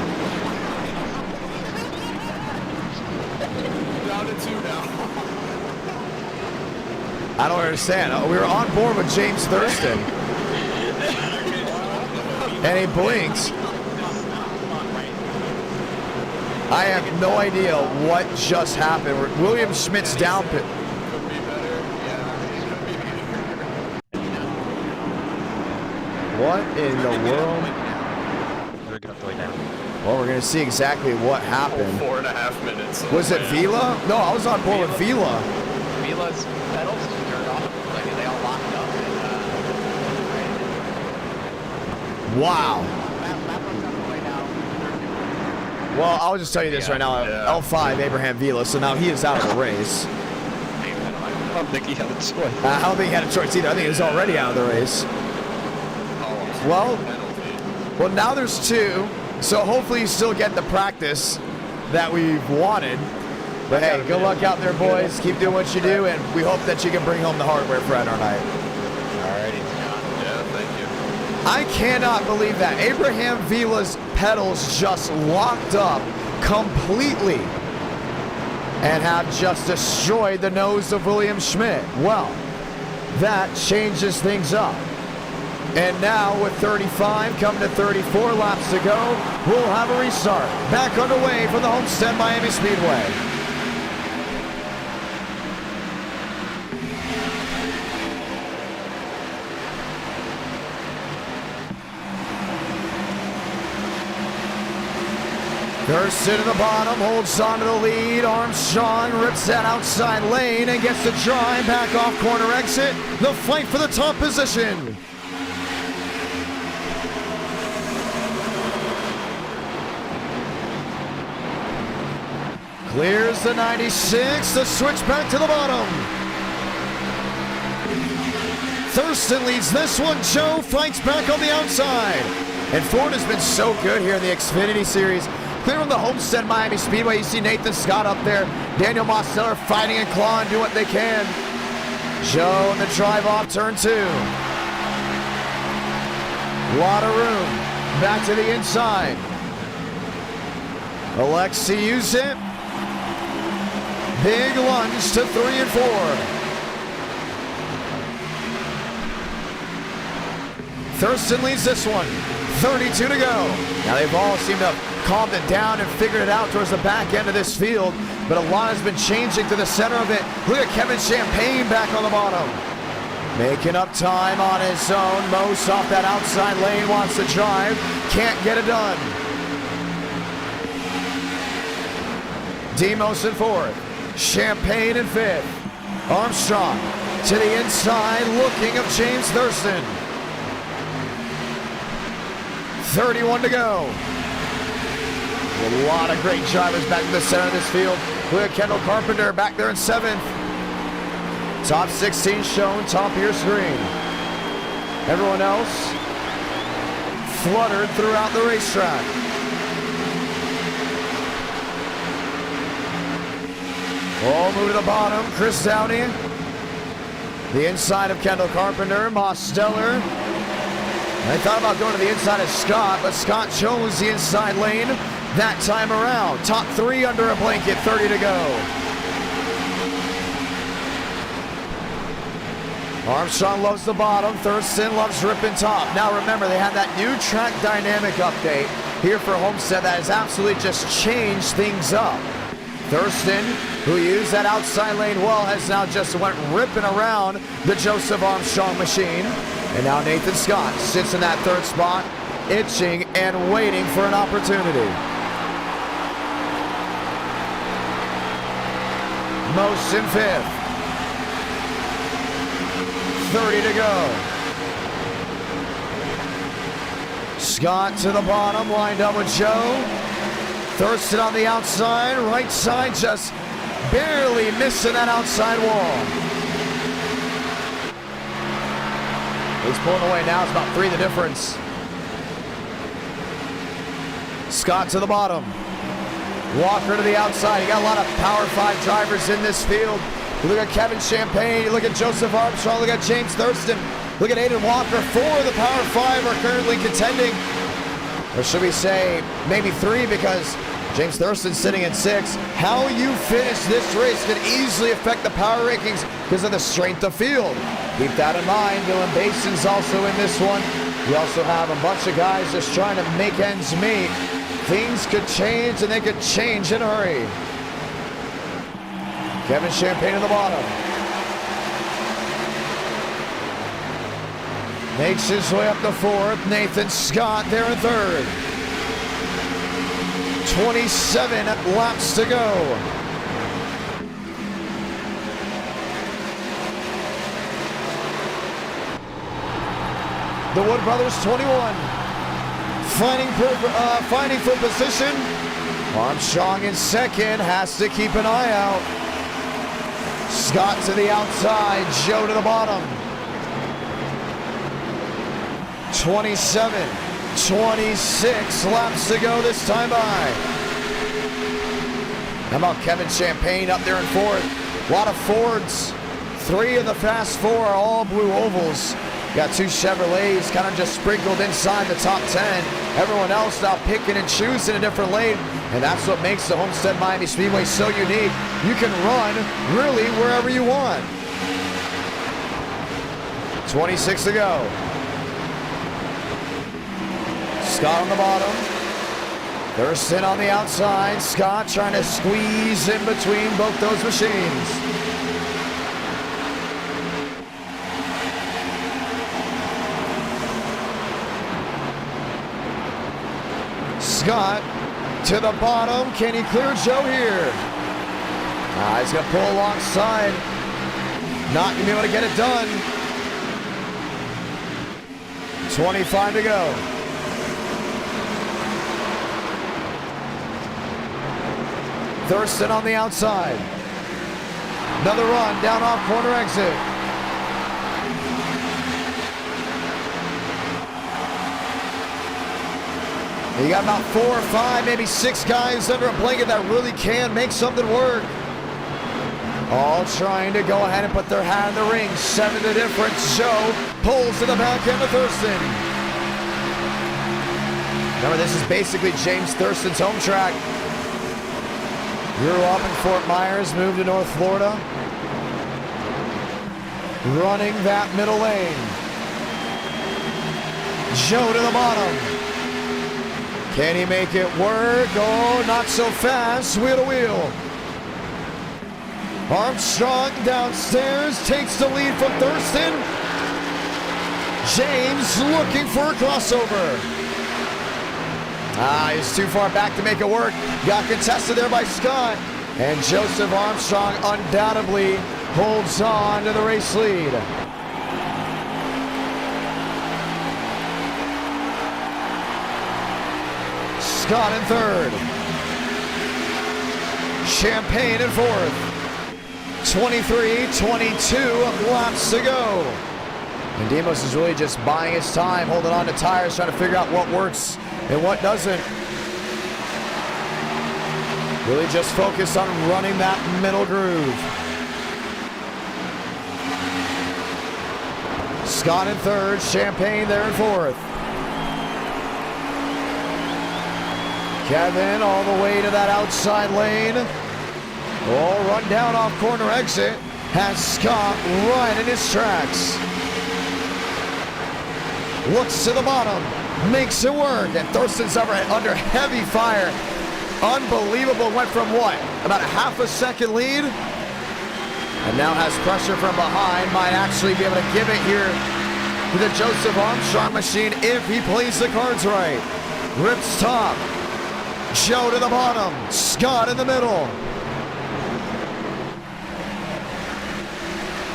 Down to 2 now. I don't understand. We were on board with James Thurston. And he blinks. I have no idea what just happened. William Schmidt's down pit. Could be better. What in the world? We're going to play now. Well, we're going to see exactly what happened. 4.5 minutes. Was it Vila? No, I was on board with Vila. Vila's pedals turned off. Like, they all locked up. Wow. Lap runs out of the way now. Well, I'll just tell you this right now. Yeah. L5, Abraham Vila, so now he is out of the race. I don't think he had a choice. I don't think he had a choice either. I think he was already out of the race. Well, well, now there's 2, so hopefully you still get the practice that we've wanted. But hey, good luck out there, boys. Keep doing what you do, and we hope that you can bring home the hardware for our night. Alrighty. Yeah, thank you. I cannot believe that. Abraham Vila's pedals just locked up completely and have just destroyed the nose of William Schmidt. Well, that changes things up. And now with 35 coming to 34 laps to go, we'll have a restart. Back underway from the Homestead Miami Speedway. Thurston in the bottom, holds on to the lead. Armstrong rips that outside lane and gets the drive back off corner exit. The fight for the top position. Clears the 96, the switch back to the bottom. Thurston leads this one. Joe fights back on the outside. And Ford has been so good here in the Xfinity Series. Clear on the Homestead Miami Speedway. You see Nathan Scott up there. Daniel Mosteller fighting and clawing, do what they can. Joe in the drive off turn 2. Lot of room. Back to the inside. Alexi use it. Big lunge to 3 and 4. Thurston leads this one. 32 to go. Now they've all seemed to have calmed it down and figured it out towards the back end of this field, but a lot has been changing to the center of it. Look at Kevin Champagne back on the bottom. Making up time on his own. Most off that outside lane, wants to drive. Can't get it done. Demos in 4th. Champagne in 5th. Armstrong to the inside, looking of James Thurston. 31 to go. A lot of great drivers back in the center of this field. Look at Kendall Carpenter back there in 7th. Top 16 shown, top of your screen. Everyone else fluttered throughout the racetrack. Oh, move to the bottom, Chris Downey. The inside of Kendall Carpenter, Moss Stellar. They thought about going to the inside of Scott, but Scott chose the inside lane that time around. Top 3 under a blanket, 30 to go. Armstrong loves the bottom. Thurston loves ripping top. Now remember, they have that new track dynamic update here for Homestead that has absolutely just changed things up. Thurston, who used that outside lane well, has now just went ripping around the Joseph Armstrong machine. And now Nathan Scott sits in that third spot, itching and waiting for an opportunity. Most in 5th. 30 to go. Scott to the bottom, lined up with Joe. Thurston on the outside, right side just barely missing that outside wall. He's pulling away now, it's about 3 the difference. Scott to the bottom. Walker to the outside. You got a lot of Power 5 drivers in this field. You look at Kevin Champagne, you look at Joseph Armstrong, look at James Thurston, look at Aiden Walker. 4 of the Power 5 are currently contending. Or should we say maybe 3, because James Thurston sitting at 6. How you finish this race can easily affect the power rankings because of the strength of field. Keep that in mind. Dylan Bason's also in this one. We also have a bunch of guys just trying to make ends meet. Things could change, and they could change in a hurry. Kevin Champagne at the bottom. Makes his way up to 4th. Nathan Scott there in 3rd. 27 laps to go. The Wood Brothers 21. Fighting for position. Armstrong in 2nd, has to keep an eye out. Scott to the outside, Joe to the bottom. 27, 26 laps to go this time by. How about Kevin Champagne up there in 4th? A lot of Fords. 3 of the fast 4 are all blue ovals. Got 2 Chevrolets kind of just sprinkled inside the top 10. Everyone else now picking and choosing a different lane. And that's what makes the Homestead Miami Speedway so unique. You can run really wherever you want. 26 to go. Scott on the bottom. Thurston on the outside. Scott trying to squeeze in between both those machines. Scott to the bottom. Can he clear Joe here? He's going to pull alongside. Not going to be able to get it done. 25 to go. Thurston on the outside. Another run down off corner exit. You got about 4 or 5, maybe 6 guys under a blanket that really can make something work. All trying to go ahead and put their hat in the ring. 7 the difference. Joe pulls to the back end of Thurston. Remember, this is basically James Thurston's home track. Grew up in Fort Myers, moved to North Florida. Running that middle lane. Joe to the bottom. Can he make it work? Oh, not so fast. Wheel to wheel. Armstrong downstairs takes the lead from Thurston. James looking for a crossover. He's too far back to make it work. Got contested there by Scott. And Joseph Armstrong undoubtedly holds on to the race lead. Scott in 3rd. Champagne in 4th. 23-22 laps to go. And Demos is really just buying his time, holding on to tires, trying to figure out what works and what doesn't. Really just focused on running that middle groove. Scott in third, Champagne there in fourth. Kevin all the way to that outside lane. All run down off corner exit. Has Scott right in his tracks. Looks to the bottom, makes it work, and Thurston's under heavy fire. Unbelievable, went from what? About a half a second lead? And now has pressure from behind, might actually be able to give it here to the Joseph Armstrong machine if he plays the cards right. Rips top, Joe to the bottom, Scott in the middle.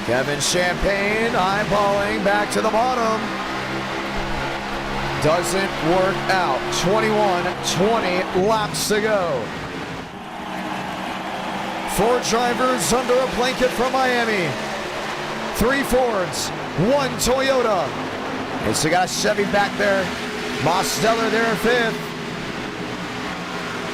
Kevin Champagne eyeballing back to the bottom. Doesn't work out. 21-20 laps to go. 4 drivers under a blanket from Miami. 3 Fords, 1 Toyota. And so got a Chevy back there. Mosteller there in 5th.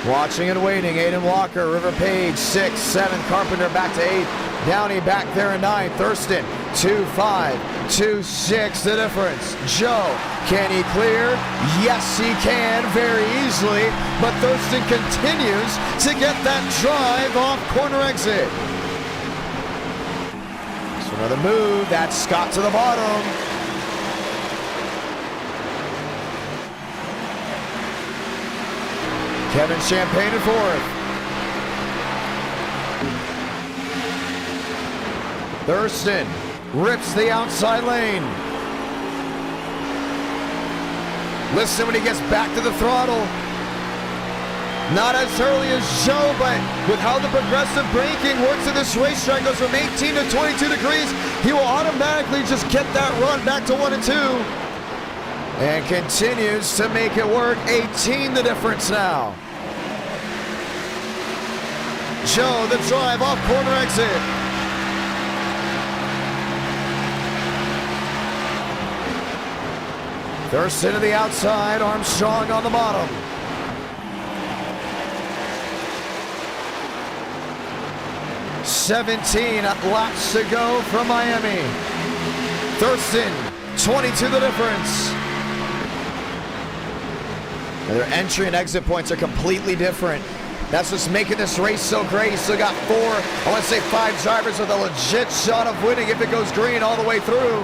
Watching and waiting, Aiden Walker, River Page, 6, 7, Carpenter back to 8. Downey back there in 9. Thurston, 2-5, 2-6 the difference. Joe, can he clear? Yes, he can very easily, but Thurston continues to get that drive off corner exit. So another move, that's Scott to the bottom. Kevin Champagne in fourth. Thurston rips the outside lane. Listen when he gets back to the throttle. Not as early as Joe, but with how the progressive braking works in this racetrack, goes from 18 to 22 degrees, he will automatically just get that run back to 1 and 2. And continues to make it work. 18 the difference now. Joe, the drive off corner exit. Thurston to the outside, Armstrong on the bottom. $17 laps to go from Miami. Thurston, 22 the difference. And their entry and exit points are completely different. That's what's making this race so great. You still got 4, I want to say 5 drivers with a legit shot of winning if it goes green all the way through.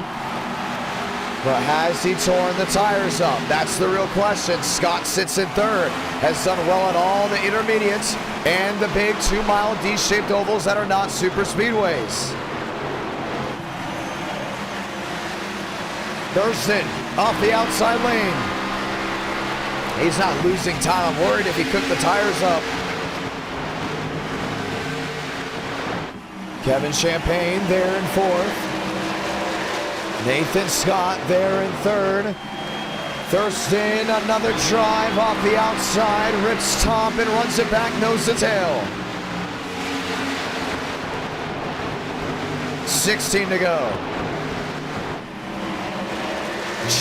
But has he torn the tires up? That's the real question. Scott sits in third, has done well on all the intermediates and the big 2-mile D-shaped ovals that are not super speedways. Thurston off the outside lane. He's not losing time. I'm worried if he cooked the tires up. Kevin Champagne there in fourth. Nathan Scott there in third. Thurston, another drive off the outside, rips top and runs it back nose to tail. 16 to go.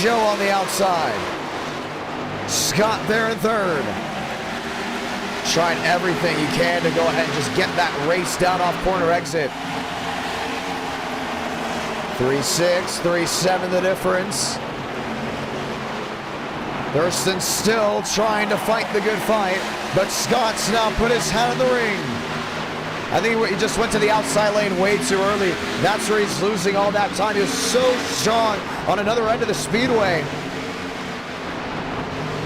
Joe on the outside. Scott there in third. Trying everything he can to go ahead and just get that race down off corner exit. 3-6, 3-7 the difference. Thurston still trying to fight the good fight, but Scott's now put his hat in the ring. I think he just went to the outside lane way too early. That's where he's losing all that time. He was so strong on another end of the speedway.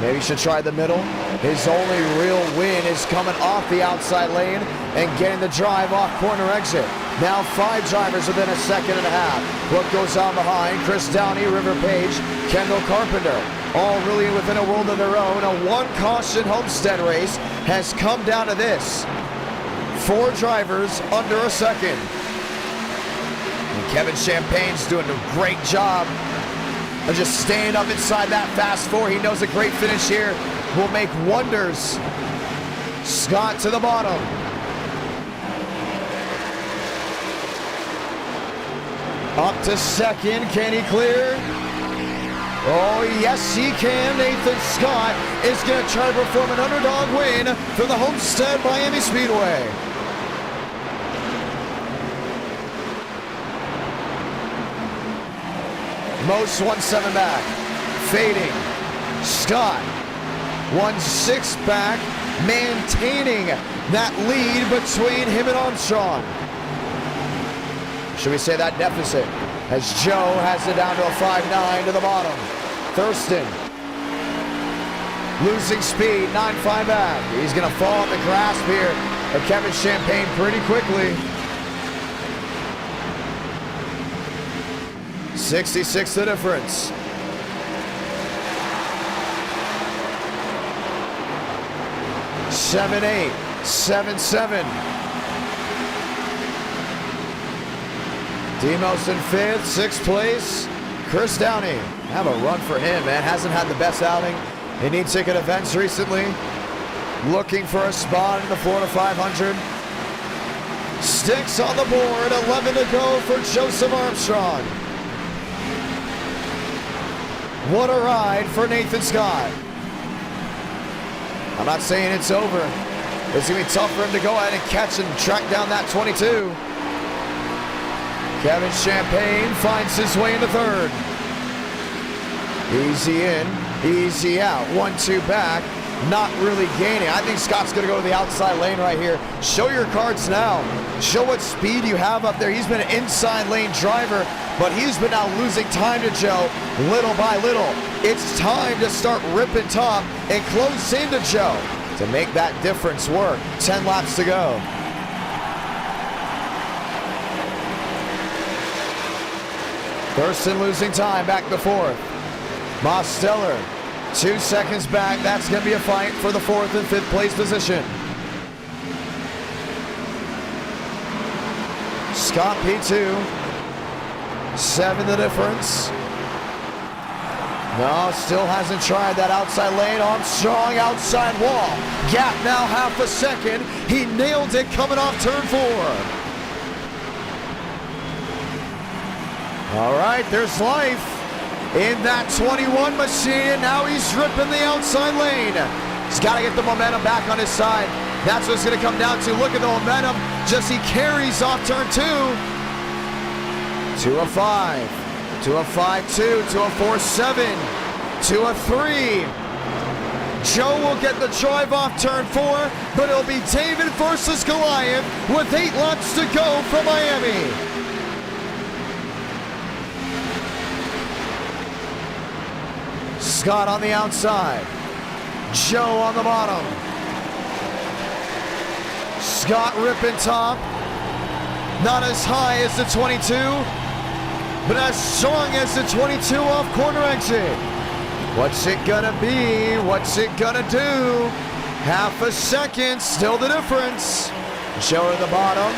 Maybe he should try the middle. His only real win is coming off the outside lane and getting the drive off corner exit. Now 5 drivers within a second and a half. What goes on behind? Chris Downey, River Page, Kendall Carpenter. All really within a world of their own. A 1-caution Homestead race has come down to this. 4 drivers under a second. And Kevin Champagne's doing a great job of just staying up inside that fast 4. He knows a great finish here will make wonders. Scott to the bottom. Up to second, can he clear? Oh, yes, he can. Nathan Scott is going to try to perform an underdog win for the Homestead Miami Speedway. Most 1-7 back. Fading. Scott 1-6 back, maintaining that lead between him and Armstrong. Should we say that deficit? As Joe has it down to a 5-9 to the bottom. Thurston losing speed, 9-5 back. He's going to fall in the grasp here of Kevin Champagne pretty quickly. 66 the difference. Seven, 8, 7-7. Demos in 5th, 6th place. Chris Downey, have a run for him, man. Hasn't had the best outing in e-ticket events recently. Looking for a spot in the Florida 500. Sticks on the board, 11 to go for Joseph Armstrong. What a ride for Nathan Scott. I'm not saying it's over. It's going to be tough for him to go ahead and catch and track down that 22. Kevin Champagne finds his way into 3rd. Easy in, easy out. 1-2 back, not really gaining. I think Scott's going to go to the outside lane right here. Show your cards now. Show what speed you have up there. He's been an inside lane driver, but he's been now losing time to Joe little by little. It's time to start ripping top and close into Joe to make that difference work. 10 laps to go. Thurston losing time, back to 4th. Mosteller, 2 seconds back. That's going to be a fight for the 4th and 5th place position. Scott P2, 7 the difference. No, still hasn't tried that outside lane. Armstrong outside wall. Gap now half a second. He nailed it coming off turn 4. All right, there's life in that 21 machine. Now he's ripping the outside lane. He's got to get the momentum back on his side. That's what it's going to come down to. Look at the momentum. Just he carries off turn 2. To a 5. To a 5-2. To a 4-7. To a 3. Joe will get the drive off turn 4, but it'll be David versus Goliath with 8 laps to go from Miami. Scott on the outside. Joe on the bottom. Scott ripping top. Not as high as the 22, but as strong as the 22 off corner exit. What's it gonna be? What's it gonna do? Half a second, still the difference. Joe at the bottom.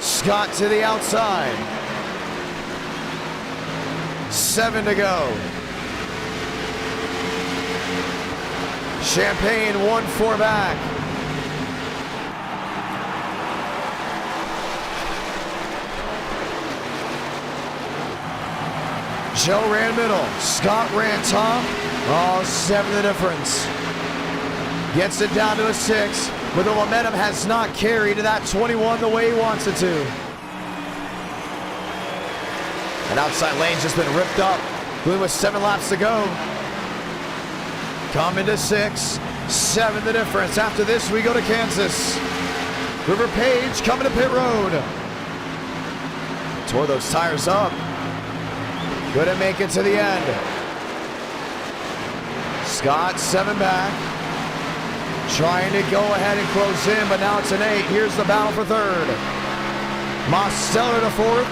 Scott to the outside. 7 to go. Champagne 1-4 back. Joe ran middle. Scott ran top. Oh, 7 the difference. Gets it down to a 6, but the momentum has not carried to that 21 the way he wants it to. An outside lane just been ripped up. Blue with 7 laps to go. Coming to 6, 7 the difference. After this, we go to Kansas. River Page coming to pit road. Tore those tires up. Couldn't make it to the end. Scott 7 back. Trying to go ahead and close in, but now it's an 8. Here's the battle for 3rd. Mosteller to 4th.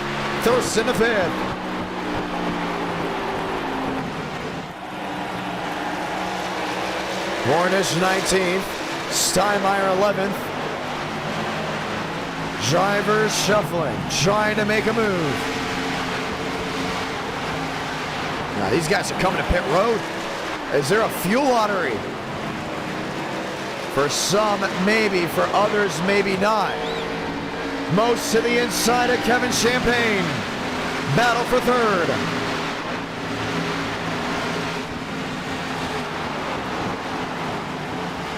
Thurston to 5th. Hornish 19th, Steinmeier 11th. Drivers shuffling, trying to make a move. Now these guys are coming to pit road. Is there a fuel lottery? For some, maybe. For others, maybe not. Most to the inside of Kevin Champagne. battle for third.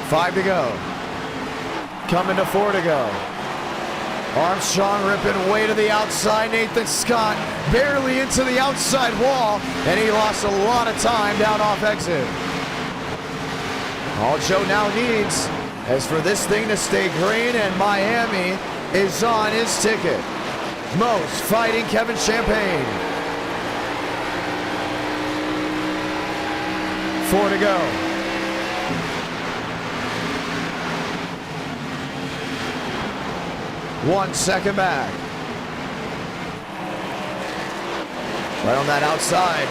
Five to go. Coming to 4 to go. Armstrong ripping way to the outside. Nathan Scott barely into the outside wall, and he lost a lot of time down off exit. All Joe now needs is for this thing to stay green, and Miami is on his ticket. Most fighting Kevin Champagne. 4 to go. One second back. Right on that outside.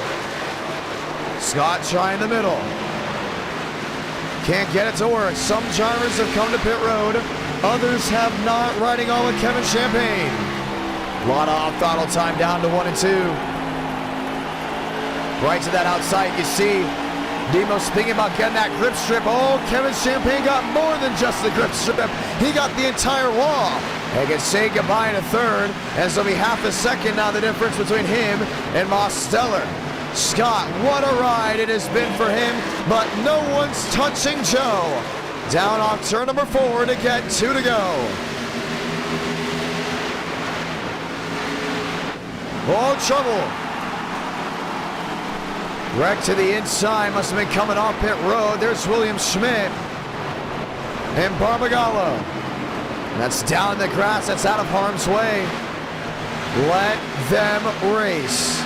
Scott trying the middle. Can't get it to work. Some drivers have come to pit road. Others have not, riding on with Kevin Champagne. A lot of off-throttle time down to 1 and 2. Right to that outside, you see Demos thinking about getting that grip strip. Oh, Kevin Champagne got more than just the grip strip. He got the entire wall. They can say goodbye in a third, as there'll be half a second now the difference between him and Mosteller. Scott, what a ride it has been for him, but no one's touching Joe. Down off turn number 4 to get 2 to go. Oh, trouble. Wreck to the inside, must have been coming off pit road. There's William Schmidt and Barbagallo. That's down in the grass, that's out of harm's way. Let them race.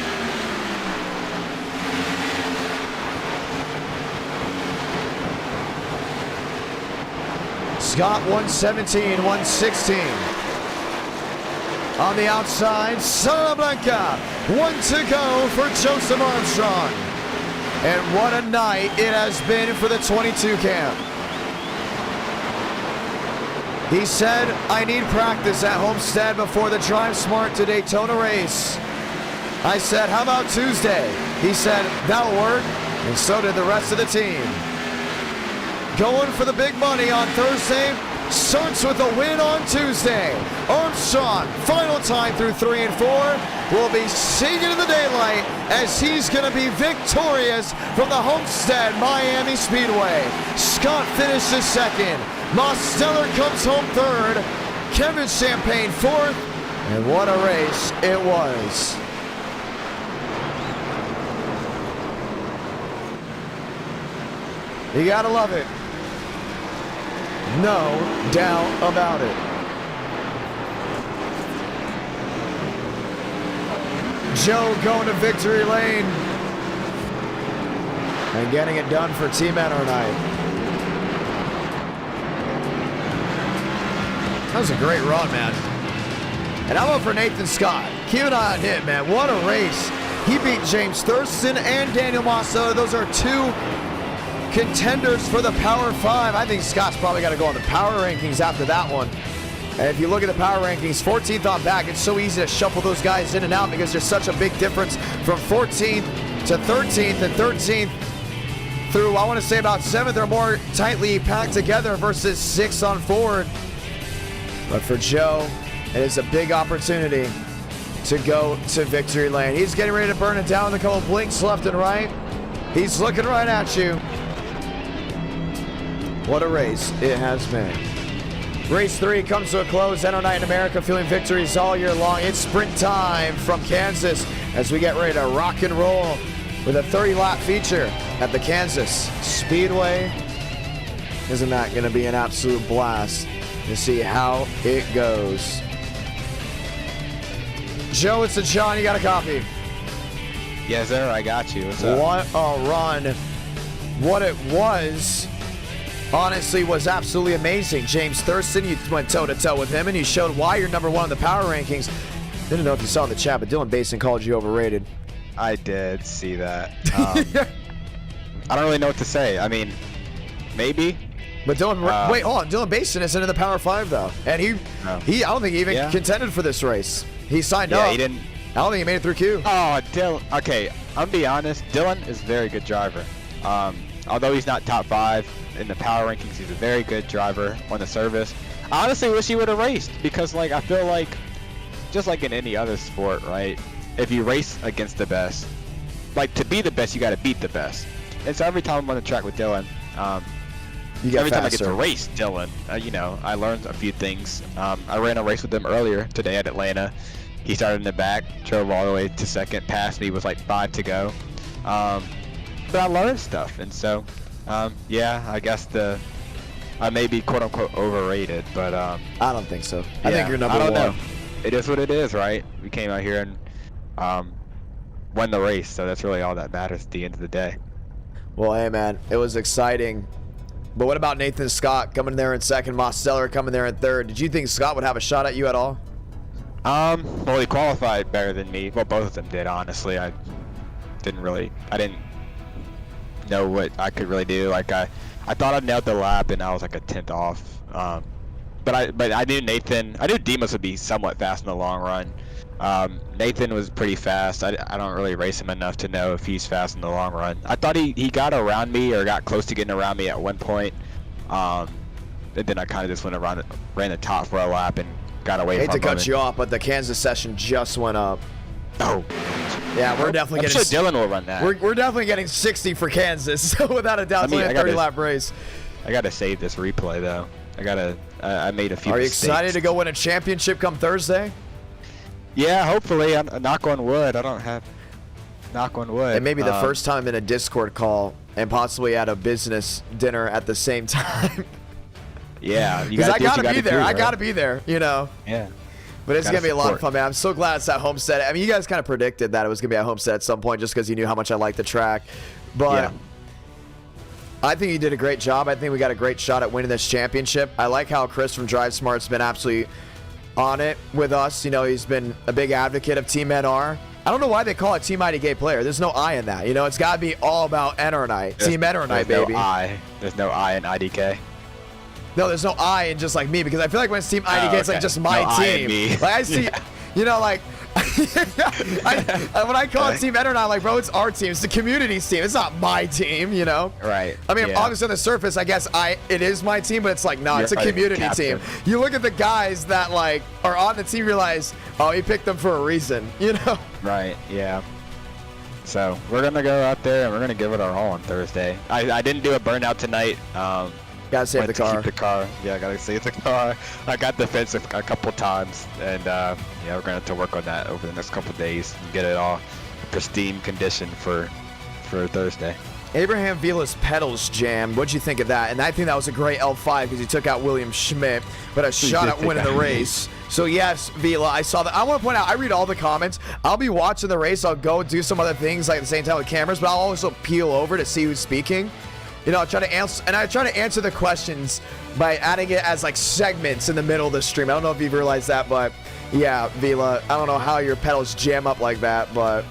Scott 117, 116. On the outside, Santa Blanca. 1 to go for Joseph Armstrong. And what a night it has been for the 22 camp. He said, I need practice at Homestead before the Drive Smart to Daytona race. I said, how about Tuesday? He said, that'll work. And so did the rest of the team. Going for the big money on Thursday. Starts with a win on Tuesday. Armstrong, final time through 3 and 4, will be singing in the daylight as he's going to be victorious from the Homestead Miami Speedway. Scott finishes second. Mosteller comes home third. Kevin Champagne fourth. And what a race it was. You gotta love it. No doubt about it. Joe going to victory lane and getting it done for Team NR. That was a great run, man. And how about for Nathan Scott? Keep an eye on him, man. What a race. He beat James Thurston and Daniel Massa. Those are 2 contenders for the Power 5. I think Scott's probably got to go on the power rankings after that one. And if you look at the power rankings, 14th on back, it's so easy to shuffle those guys in and out because there's such a big difference from 14th to 13th, and 13th through, I want to say, about 7th are more tightly packed together versus 6th on forward. But for Joe, it is a big opportunity to go to victory lane. He's getting ready to burn it down. A couple blinks left and right. He's looking right at you. What a race it has been. Race 3 comes to a close. NR Night in America feeling victories all year long. It's sprint time from Kansas as we get ready to rock and roll with a 30-lap feature at the Kansas Speedway. Isn't that going to be an absolute blast to see how it goes? Joe, it's a John. You got a copy? Yes, sir. I got you. What's up? What a run. What it was, honestly, was absolutely amazing. James Thurston, you went toe-to-toe with him, and you showed why you're number 1 in the power rankings. Didn't know if you saw in the chat, but Dylan Basin called you overrated. I did see that. I don't really know what to say. I mean, maybe. But Dylan, wait, hold on. Dylan Basin isn't in the Power 5, though. And I don't think he even contended for this race. He signed up. Yeah, he didn't. I don't think he made it through Q. Oh, Dylan. Okay, I'll be honest. Dylan is a very good driver. Although he's not top 5 in the power rankings, he's a very good driver on the service. I honestly wish he would have raced because, like, I feel like, just like in any other sport, right? if you race against the best, like to be the best, you got to beat the best. And so every time I'm on the track with Dylan, every time I get to race Dylan, you know, I learned a few things. I ran a race with him earlier today at Atlanta. He started in the back, drove all the way to second, passed me with like 5 to go. But I learned stuff, and so yeah, I guess I may be quote unquote overrated, but I don't think so. I yeah, think you're number one. I don't know. It is what it is, right? We came out here and won the race, so that's really all that matters at the end of the day. Well, hey man, it was exciting. But what about Nathan Scott coming there in second, Mosteller coming there in third? Did you think Scott would have a shot at you at all? Well, he qualified better than me. Well, both of them did, honestly. I didn't know what I could really do. Like I thought I nailed the lap, and I was like a 10th off. But I knew Demos would be somewhat fast in the long run. Nathan was pretty fast. I don't really race him enough to know if he's fast in the long run. I thought he got around me, or got close to getting around me at one point. And then I kind of just ran the top for a lap and got away from him. Hate to cut you off, but the Kansas session just went up. Oh. Yeah, we're definitely I'm getting. sure Dylan will run that. We're definitely getting 60 for Kansas, so without a doubt, it's only a 30-lap race. I gotta save this replay though. I made a few. Are you mistakes. excited to go win a championship come Thursday? Yeah, hopefully. I'm knock on wood. I don't have knock on wood. It may be the first time in a Discord call and possibly at a business dinner at the same time. Yeah, because I gotta be there. I gotta be there. You know. Yeah. But it's going to be a lot of fun, man. I'm so glad it's at Homestead. I mean, you guys kind of predicted that it was going to be at Homestead at some point just because you knew how much I like the track. But yeah. I think you did a great job. I think we got a great shot at winning this championship. I like how Chris from Drive Smart's been absolutely on it with us. You know, he's been a big advocate of Team NR. I don't know why they call it Team IDK player. There's no I in that. You know, it's got to be all about NR night. Team NR night, baby. There's no I in IDK. No, there's no I in just like me, because I feel like when it's Team IDK, it's like just my team. Like I see, you know, like when I call it Team Enter, I'm like, bro, it's our team. It's the community's team. It's not my team, you know? Right. I mean, obviously on the surface, I guess it is my team, but it's like, no, it's a community team. You look at the guys that like are on the team, realize, oh, he picked them for a reason, you know? Right. Yeah. So we're gonna go out there and we're gonna give it our all on Thursday. I didn't do a burnout tonight. Gotta save the car. Keep the car. Yeah, I gotta save the car. I got the fence a couple times, and yeah, we're gonna have to work on that over the next couple days and get it all pristine condition for Thursday. Abraham Vila's pedals jam. What'd you think of that? And I think that was a great L5 because he took out William Schmidt, but a shot at winning the race. So yes, Vila, I saw that. I want to point out, I read all the comments. I'll be watching the race. I'll go do some other things like at the same time with cameras, but I'll also peel over to see who's speaking. You know, I try to answer the questions by adding it as like segments in the middle of the stream. I don't know if you've realized that, but yeah, Vila, I don't know how your pedals jam up like that, but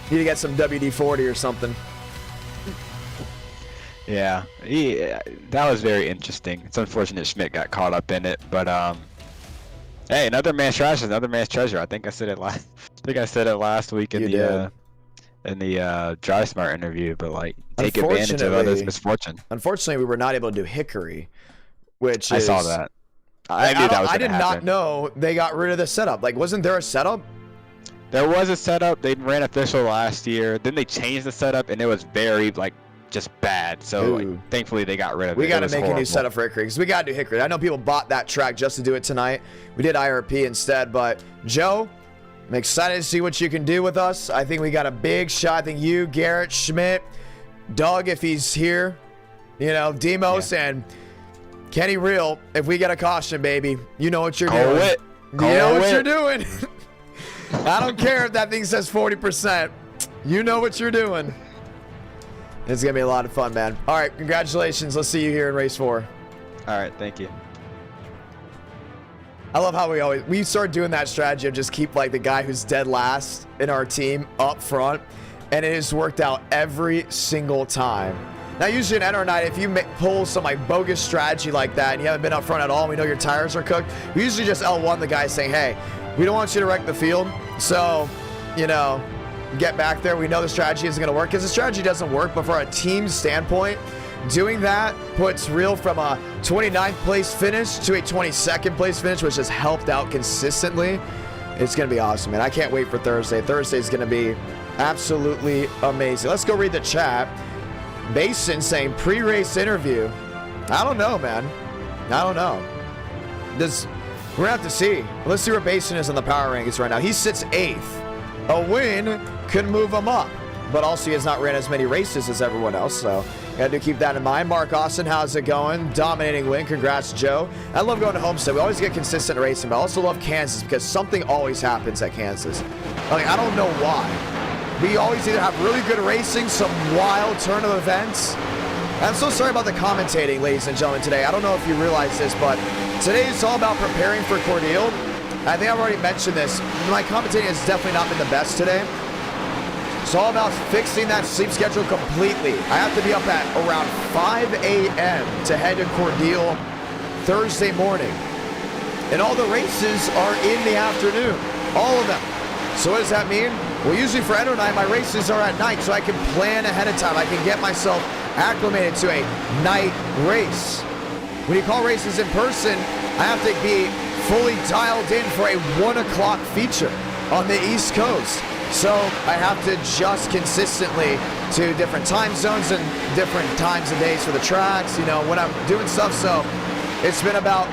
you need to get some WD-40 or something. Yeah, that was very interesting. It's unfortunate Schmidt got caught up in it, but hey, another man's trash is another man's treasure. I think I said it last week in the Drive Smart interview, but like take advantage of others' misfortune. Unfortunately, we were not able to do Hickory, which I saw that. I knew that was I did not know they got rid of the setup. Like, wasn't there a setup? There was a setup. They ran official last year. Then they changed the setup, and it was very like just bad. So like, thankfully they got rid of it. We got to make a new setup for Hickory because we got to do Hickory. I know people bought that track just to do it tonight. We did IRP instead, but Joe, I'm excited to see what you can do with us. I think we got a big shot. I think you, Garrett, Schmidt, Doug, if he's here, you know, Demos, and Kenny Real, if we get a caution, baby, you know what you're doing. You know what you're doing. I don't care if that thing says 40%. You know what you're doing. It's going to be a lot of fun, man. All right, congratulations. Let's see you here in race 4. All right, thank you. I love how we start doing that strategy of just keep like the guy who's dead last in our team up front, and it has worked out every single time. Now usually in NR night, if you pull some like bogus strategy like that and you haven't been up front at all and we know your tires are cooked, we usually just L1 the guy saying, hey, we don't want you to wreck the field, so you know, get back there. We know the strategy isn't going to work because the strategy doesn't work, but for a team standpoint, doing that puts Real from a 29th place finish to a 22nd place finish, which has helped out consistently. It's going to be awesome, man. I can't wait for Thursday. Thursday is going to be absolutely amazing. Let's go read the chat. Basin saying pre-race interview. I don't know, man. I don't know. We're going to have to see. Let's see where Basin is on the power rankings right now. He sits 8th. A win could move him up. But also he has not ran as many races as everyone else, so got to keep that in mind. Mark Austin, how's it going? Dominating win. Congrats, Joe. I love going to Homestead. We always get consistent racing, but I also love Kansas because something always happens at Kansas. Like, I don't know why. We always either have really good racing, some wild turn of events. I'm so sorry about the commentating, ladies and gentlemen, today. I don't know if you realize this, but today is all about preparing for Cordeal. I think I've already mentioned this. My commentating has definitely not been the best today. It's all about fixing that sleep schedule completely. I have to be up at around 5 a.m. to head to Cordeal Thursday morning. And all the races are in the afternoon. All of them. So what does that mean? Well, usually for Endo Night, my races are at night, so I can plan ahead of time. I can get myself acclimated to a night race. When you call races in person, I have to be fully dialed in for a 1 o'clock feature on the East Coast. So I have to adjust consistently to different time zones and different times of days for the tracks, you know, when I'm doing stuff. So it's been about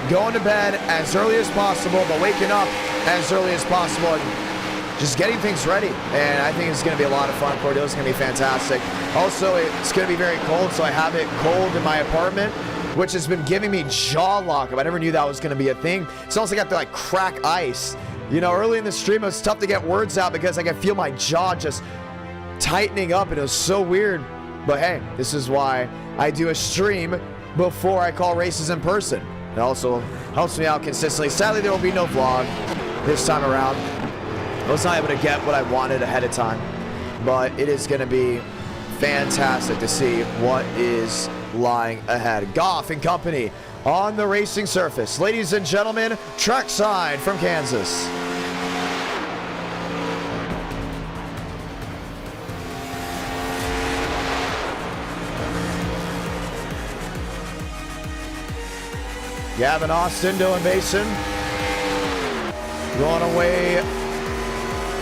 going to bed as early as possible, but waking up as early as possible and just getting things ready. And I think it's going to be a lot of fun. Cordeal is going to be fantastic. Also, it's going to be very cold, so I have it cold in my apartment, which has been giving me jaw lockup. I never knew that was going to be a thing. It's also got to like crack ice. You know, early in the stream, it was tough to get words out because I could feel my jaw just tightening up, and it was so weird. But hey, this is why I do a stream before I call races in person. It also helps me out consistently. Sadly, there will be no vlog this time around. I was not able to get what I wanted ahead of time, but it is going to be fantastic to see what is lying ahead. Goff and company on the racing surface. Ladies and gentlemen, trackside from Kansas. Gavin Austin, Dylan Basin going away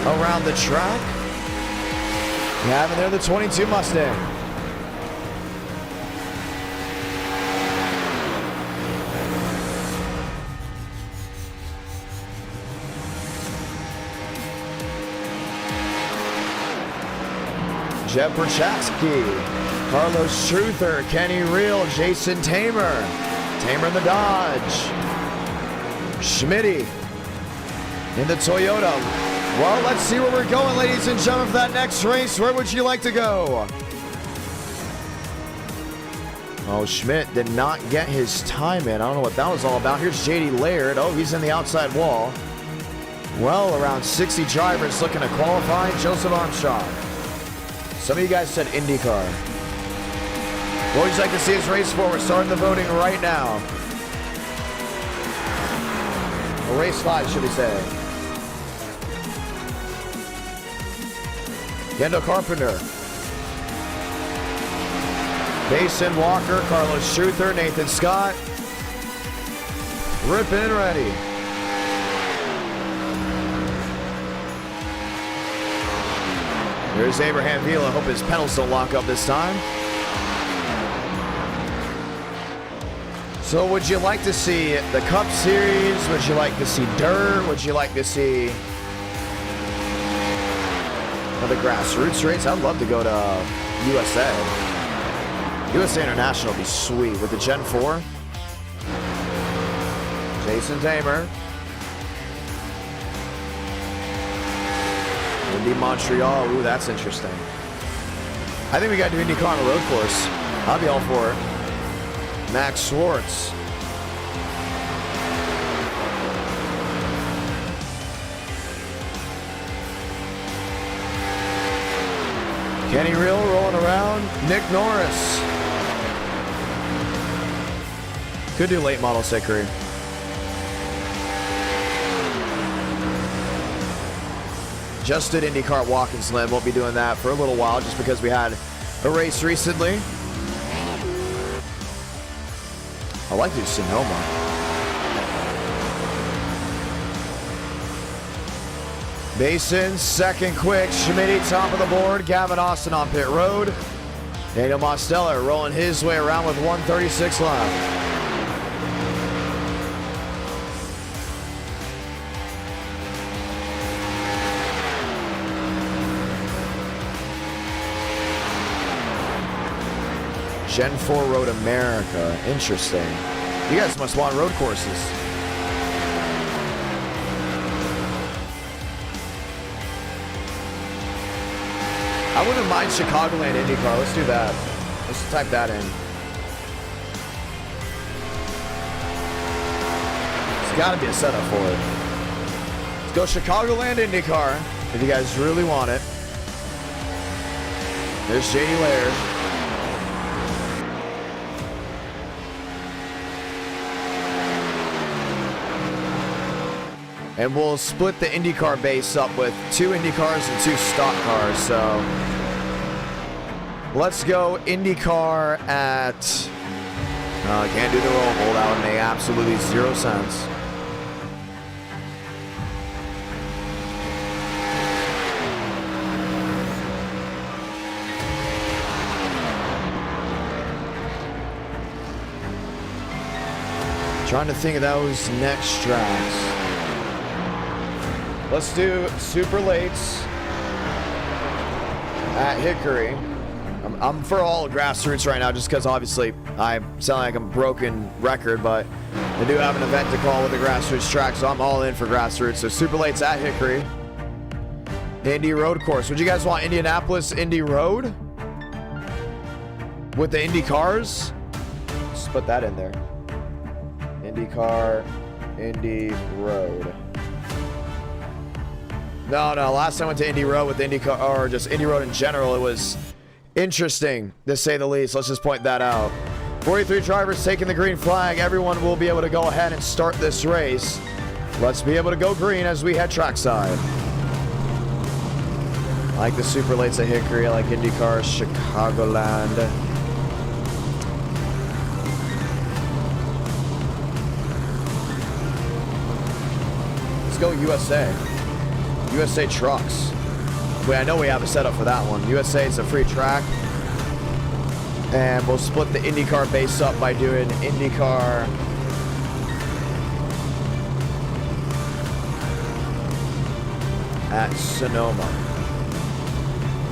around the track. Gavin there, the 22 Mustang. Jeff Perchatsky, Carlos Truther, Kenny Reel, Jason Tamer in the Dodge, Schmitty in the Toyota. Well, let's see where we're going, ladies and gentlemen, for that next race. Where would you like to go? Oh, Schmidt did not get his time in. I don't know what that was all about. Here's JD Laird. Oh, he's in the outside wall. Well, around 60 drivers looking to qualify. Joseph Armstrong. Some of you guys said IndyCar. What would you like to see us race for? We're starting the voting right now. Or race 5, should we say. Kendall Carpenter. Basin Walker, Carlos Truther, Nathan Scott. Ripping and ready. There's Abraham Vila. Hope his pedals don't lock up this time. So would you like to see the Cup Series? Would you like to see dirt? Would you like to see another grassroots race? I'd love to go to USA. USA International would be sweet with the Gen 4. Jason Tamer. Indy Montreal. Ooh, that's interesting. I think we got to do IndyCar on a road course. I'll be all for it. Max Schwartz. Kenny Reel rolling around. Nick Norris. Could do late model Sickery. Just did IndyCar Watkins Glen. Won't be doing that for a little while just because we had a race recently. I like to do Sonoma. Basin, second quick. Schmitty, top of the board. Gavin Austin on pit road. Daniel Mosteller rolling his way around with 1:36 left. Gen 4 Road America. Interesting. You guys must want road courses. I wouldn't mind Chicagoland IndyCar. Let's do that. Let's type that in. There's got to be a setup for it. Let's go Chicagoland IndyCar if you guys really want it. There's JD Laird. And we'll split the IndyCar base up with 2 IndyCars and 2 stock cars. So let's go IndyCar at... I can't do the roll. That would make absolutely 0 sense. Trying to think of those next tracks. Let's do super lates at Hickory. I'm for all grassroots right now just because obviously I sound like I'm a broken record, but I do have an event to call with the grassroots track, so I'm all in for grassroots. So super lates at Hickory. Indy Road course. Would you guys want Indianapolis Indy Road? With the Indy cars? Just put that in there. IndyCar, Indy Road. No, last time I went to Indy Road with IndyCar, or just Indy Road in general, it was interesting, to say the least. Let's just point that out. 43 drivers taking the green flag. Everyone will be able to go ahead and start this race. Let's be able to go green as we head trackside. I like the super lates at Hickory. I like IndyCar, Chicagoland. Let's go USA. USA Trucks. Wait, I know we have a setup for that one. USA is a free track. And we'll split the IndyCar base up by doing IndyCar at Sonoma.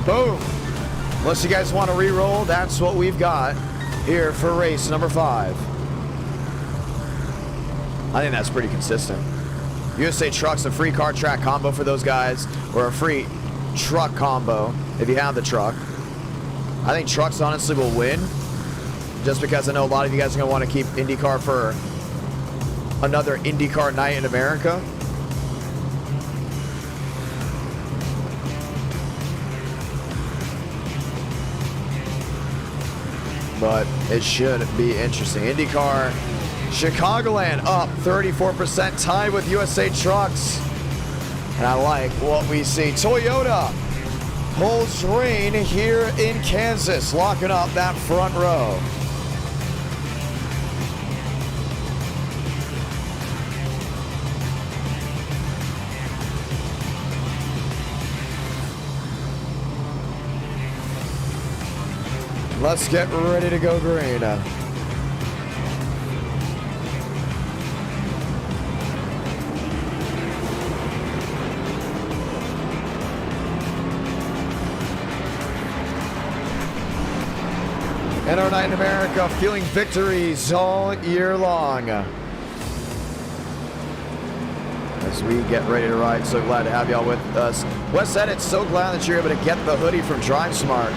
Boom. Unless you guys want to re-roll, that's what we've got here for race number 5. I think that's pretty consistent. USA Truck's a free car track combo for those guys, or a free truck combo if you have the truck. I think trucks honestly will win, just because I know a lot of you guys are going to want to keep IndyCar for another IndyCar night in America. But it should be interesting. IndyCar Chicagoland up 34%, tied with USA Trucks. And I like what we see. Toyota holds reign here in Kansas, locking up that front row. Let's get ready to go green. And our night in America, feeling victories all year long. As we get ready to ride, so glad to have y'all with us. Wes said it's so glad that you're able to get the hoodie from Drive Smart.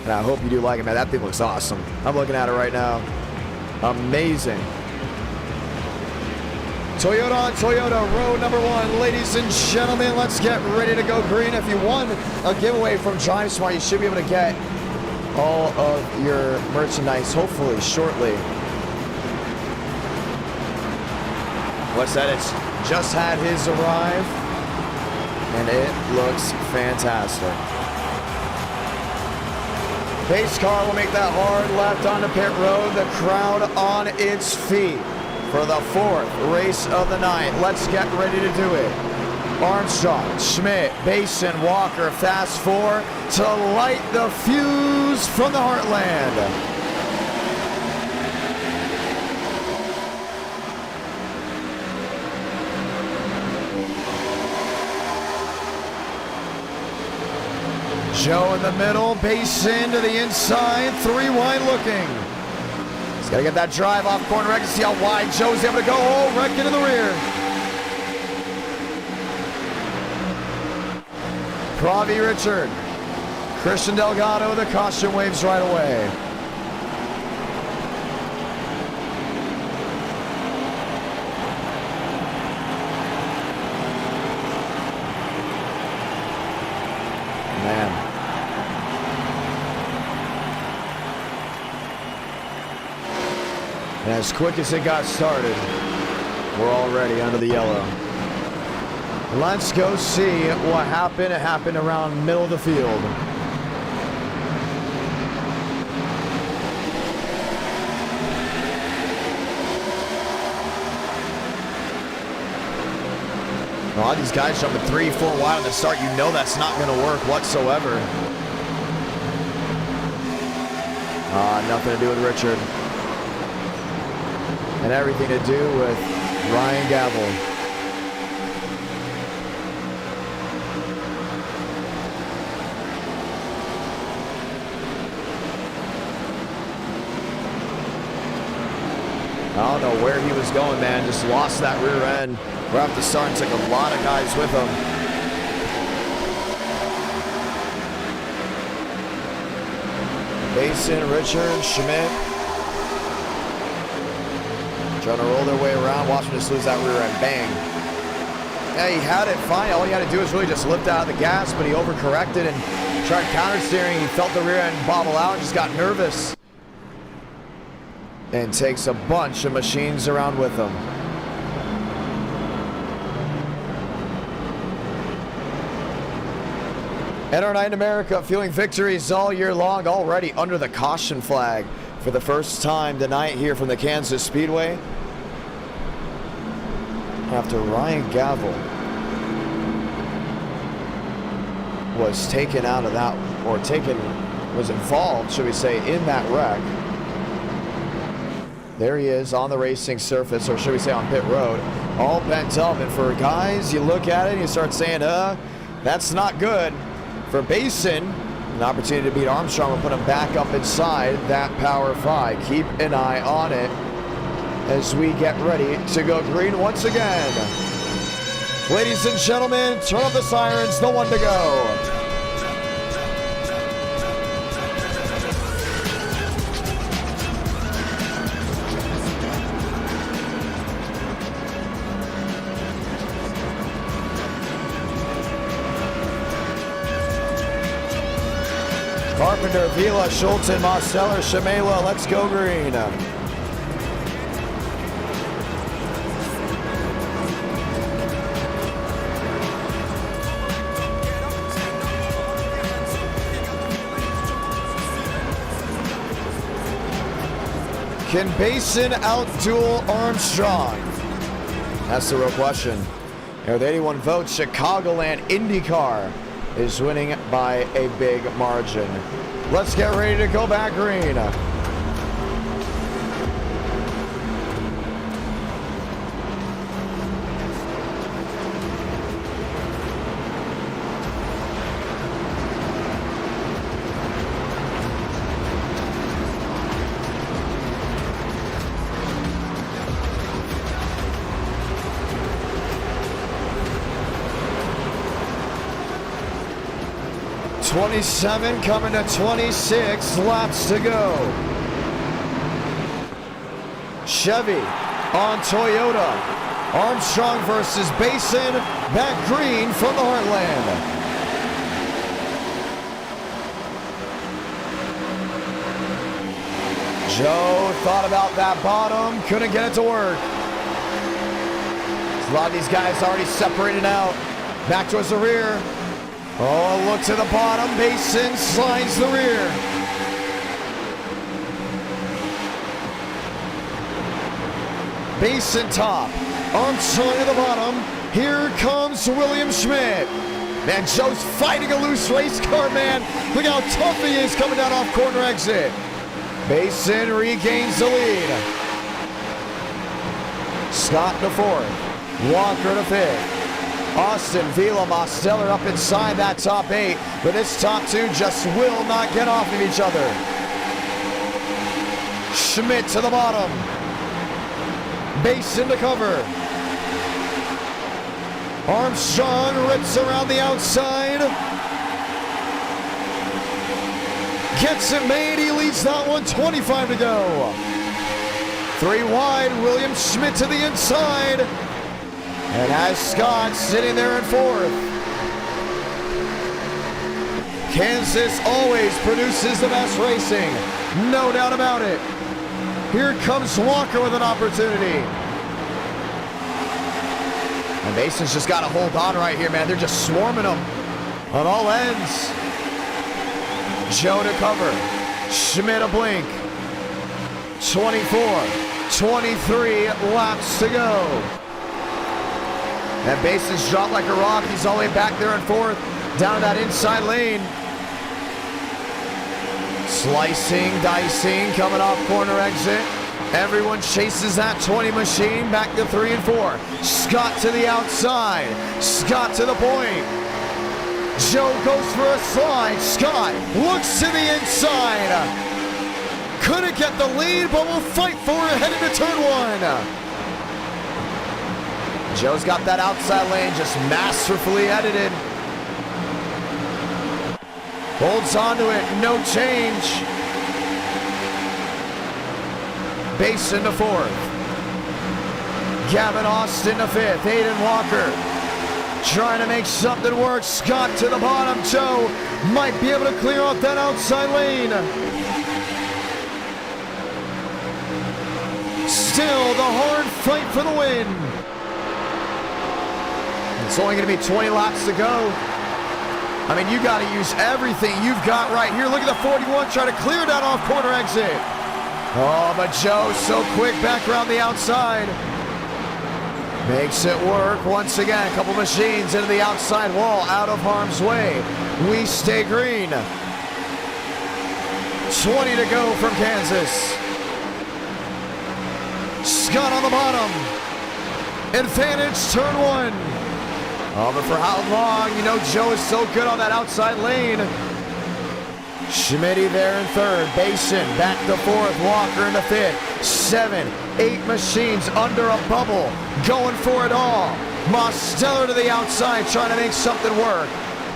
And I hope you do like it, man. That thing looks awesome. I'm looking at it right now. Amazing. Toyota on Toyota, row number 1. Ladies and gentlemen, let's get ready to go green. If you won a giveaway from Drive Smart, you should be able to get all of your merchandise hopefully shortly. Wes Edits just had his arrive, and it looks fantastic. Pace car will make that hard left onto pit road. The crowd on its feet for the 4th race of the night. Let's get ready to do it. Armstrong, Schmidt, Basin, Walker, fast four to light the fuse from the Heartland. Joe in the middle, Basin to the inside, 3 wide looking. He's got to get that drive off corner exit, see how wide Joe's able to go. Oh, wreck into the rear. Pravi Richard, Christian Delgado, the caution waves right away. Man. And as quick as it got started, we're already under the yellow. Let's go see what happened. It happened around middle of the field. A lot of these guys jumping 3, 4 wide on the start. You know that's not going to work whatsoever. Nothing to do with Richard. And everything to do with Ryan Gavel. I don't know where he was going, man. Just lost that rear end. Right off the start and took a lot of guys with him. Basin, Richard, Schmidt. Trying to roll their way around. Watch him just lose that rear end. Bang. Yeah, he had it fine. All he had to do was really just lift out of the gas, but he overcorrected and tried counter steering. He felt the rear end bobble out and just got nervous. And takes a bunch of machines around with him. NR Night in America fueling victories all year long, already under the caution flag for the first time tonight here from the Kansas Speedway. After Ryan Gavel was taken out of that, or was involved, should we say, in that wreck. There he is on the racing surface, or should we say on pit road, all bent up. And for guys, you look at it and you start saying, that's not good. For Basin, an opportunity to beat Armstrong and put him back up inside that Power 5. Keep an eye on it as we get ready to go green once again. Ladies and gentlemen, turn up the sirens, the one to go. Carpenter, Vila, Schulten, Mosteller, Shamela, let's go green. Can Basin outduel Armstrong? That's the real question. With 81 votes, Chicagoland IndyCar is winning by a big margin. Let's get ready to go back green. .27 coming to 26 laps to go. Chevy on Toyota. Armstrong versus Basin, back green from the Heartland. Joe thought about that bottom, couldn't get it to work. A lot of these guys already separated out. Back towards the rear. Oh, look to the bottom. Basin slides the rear. Basin top. Armstrong to the bottom. Here comes William Schmidt. Man, Joe's fighting a loose race car, man. Look how tough he is coming down off corner exit. Basin regains the lead. Scott to fourth. Walker to fifth. Austin, Vila, Mosteller up inside that top 8, but this top 2 just will not get off of each other. Schmidt to the bottom. Basin to cover. Armstrong rips around the outside. Gets it made. He leads that one. 25 to go. 3 wide. William Schmidt to the inside. And as Scott sitting there in fourth. Kansas always produces the best racing. No doubt about it. Here comes Walker with an opportunity. And Mason's just got to hold on right here, man. They're just swarming him on all ends. Joe to cover. Schmidt a blink. 24, 23 laps to go. And Mason's dropped like a rock. He's all the way back there in fourth, down that inside lane. Slicing, dicing, coming off corner exit. Everyone chases that 20 machine back to 3 and 4. Scott to the outside. Scott to the point. Joe goes for a slide. Scott looks to the inside. Couldn't get the lead, but will fight for it heading to turn 1. Joe's got that outside lane just masterfully edited. Holds on to it, no change. Basin to fourth. Gavin Austin to fifth. Hayden Walker trying to make something work. Scott to the bottom. Joe might be able to clear off that outside lane. Still the hard fight for the win. It's only going to be 20 laps to go. I mean, you got to use everything you've got right here. Look at the 41 trying to clear that off corner exit. Oh, but Joe so quick back around the outside. Makes it work once again. A couple machines into the outside wall, out of harm's way. We stay green. 20 to go from Kansas. Scott on the bottom. Advantage turn 1. Oh, but for how long? You know, Joe is so good on that outside lane. Schmitty there in third. Basin back to fourth. Walker in the fifth. 7, 8 machines under a bubble. Going for it all. Mosteller to the outside trying to make something work.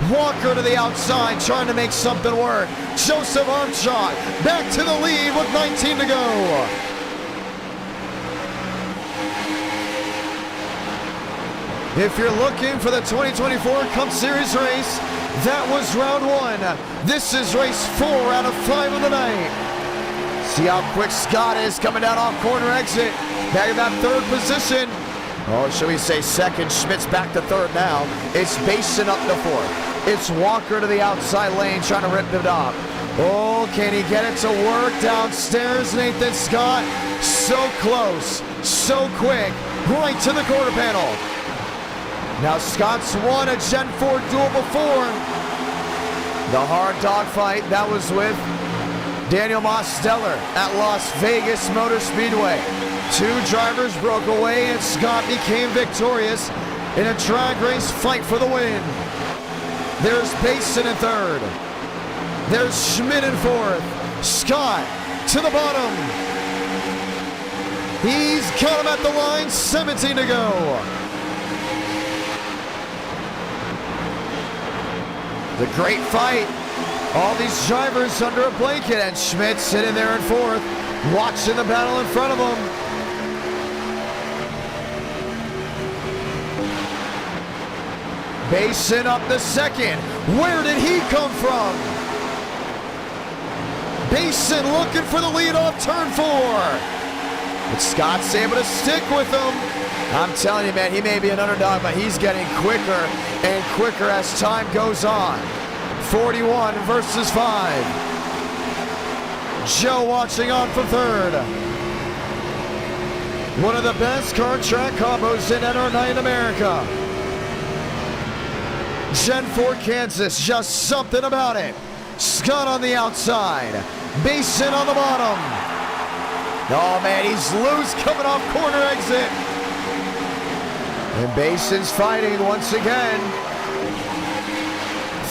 Walker to the outside trying to make something work. Joseph Armstrong back to the lead with 19 to go. If you're looking for the 2024 Cup Series race, that was round 1. This is race 4 out of 5 of the night. See how quick Scott is coming down off corner exit. Back in that third position. Oh, should we say second? Schmidt's back to third now. It's Basin up to fourth. It's Walker to the outside lane trying to rip it off. Oh, can he get it to work downstairs? Nathan Scott, so close, so quick, right to the quarter panel. Now Scott's won a Gen 4 duel before. The hard dogfight, that was with Daniel Mosteller at Las Vegas Motor Speedway. 2 drivers broke away and Scott became victorious in a drag race fight for the win. There's Basin in third. There's Schmidt in fourth. Scott to the bottom. He's got him at the line, 17 to go. The great fight. All these drivers under a blanket and Schmidt sitting there in fourth, watching the battle in front of him. Basin up the second. Where did he come from? Basin looking for the lead off turn 4. But Scott's able to stick with him. I'm telling you, man, he may be an underdog, but he's getting quicker and quicker as time goes on. 41 versus 5. Joe watching on for third. One of the best car track combos in NR9 America. Gen 4 Kansas, just something about it. Scott on the outside. Basin on the bottom. Oh man, he's loose coming off corner exit. And Basin's fighting once again.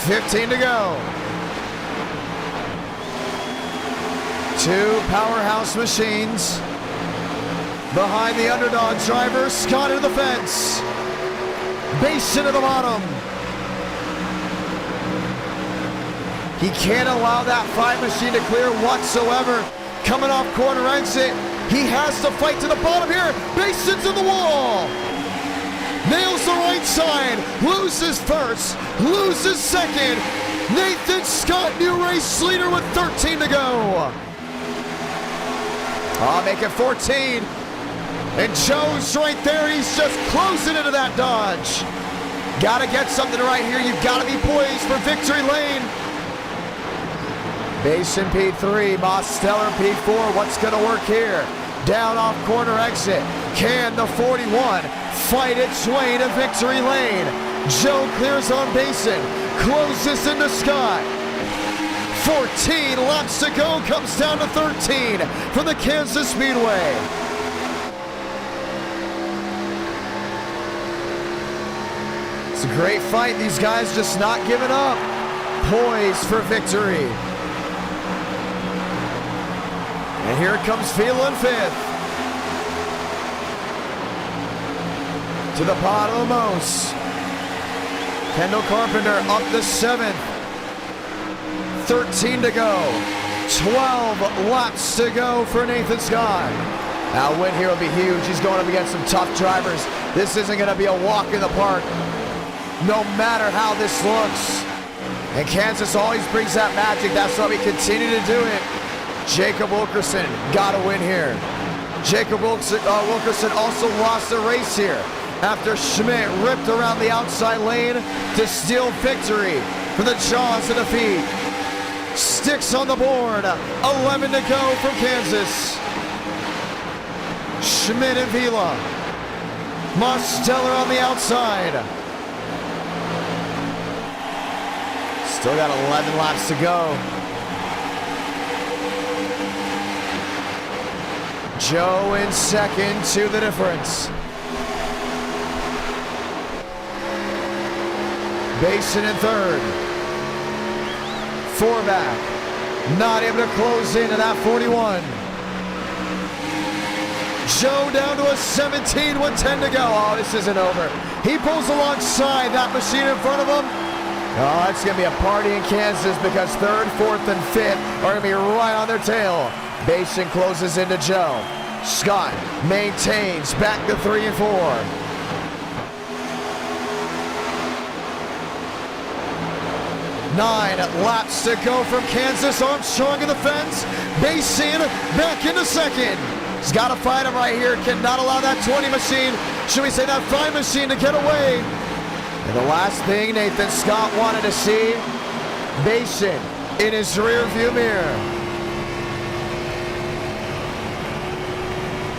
15 to go. Two powerhouse machines. Behind the underdog driver, Scott into the fence. Basin to the bottom. He can't allow that 5 machine to clear whatsoever. Coming off corner exit. He has to fight to the bottom here. Basin's in the wall. Nails the right side. Loses first. Loses second. Nathan Scott, new race leader with 13 to go. I'll make it 14. And Joe's right there. He's just closing into that Dodge. Gotta get something right here. You've got to be poised for victory lane. Basin P3, Mosteller P4. What's going to work here? Down off corner exit. Can the 41 fight its way to victory lane? Joe clears on Basin. Closes into Scott. 14 laps to go. Comes down to 13 from the Kansas Speedway. It's a great fight. These guys just not giving up. Poised for victory. And here comes Fila in 5th. To the bottom of Mose. Kendall Carpenter up to 7th. 13 to go. 12 laps to go for Nathan Scott. Now, win here will be huge. He's going up against some tough drivers. This isn't going to be a walk in the park, no matter how this looks. And Kansas always brings that magic. That's why we continue to do it. Jacob Wilkerson got a win here. Jacob Wilkerson also lost the race here after Schmidt ripped around the outside lane to steal victory for the jaws of defeat. Sticks on the board. 11 to go from Kansas. Schmidt and Vila. Mosteller on the outside. Still got 11 laps to go. Joe in second to the difference. Basin in third. 4 back. Not able to close into that 41. Joe down to a 17 with 10 to go. Oh, this isn't over. He pulls alongside that machine in front of him. Oh, it's going to be a party in Kansas because 3rd, 4th, and 5th are going to be right on their tail. Basin closes into Joe. Scott maintains back to 3 and 4. Nine laps to go from Kansas. Armstrong in the fence. Basin back into second. He's got to fight him right here. Cannot allow that 20 machine, should we say that 5 machine, to get away. And the last thing Nathan Scott wanted to see, Basin in his rear view mirror.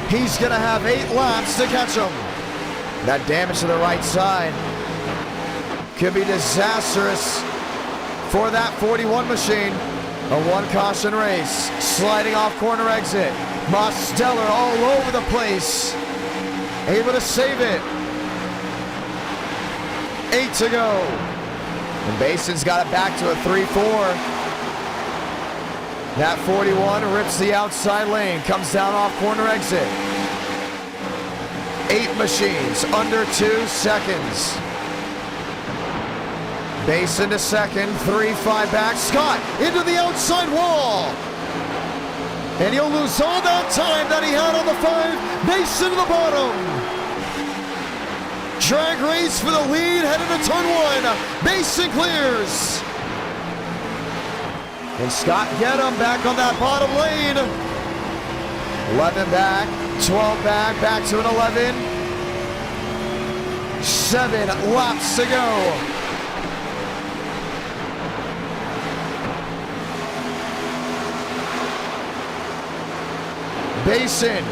He's going to have 8 laps to catch him. That damage to the right side could be disastrous for that 41 machine. A 1 caution race. Sliding off corner exit. Mosteller all over the place. Able to save it. 8 to go. And Basin's got it back to a 3-4. That 41 rips the outside lane. Comes down off corner exit. 8 machines under 2 seconds. Basin to second, 3-5 back. Scott into the outside wall. And he'll lose all that time that he had on the 5. Basin to the bottom. Drag race for the lead, headed to turn 1. Basin clears. And Scott get him back on that bottom lane. 11 back, 12 back, back to an 11. 7 laps to go. Basin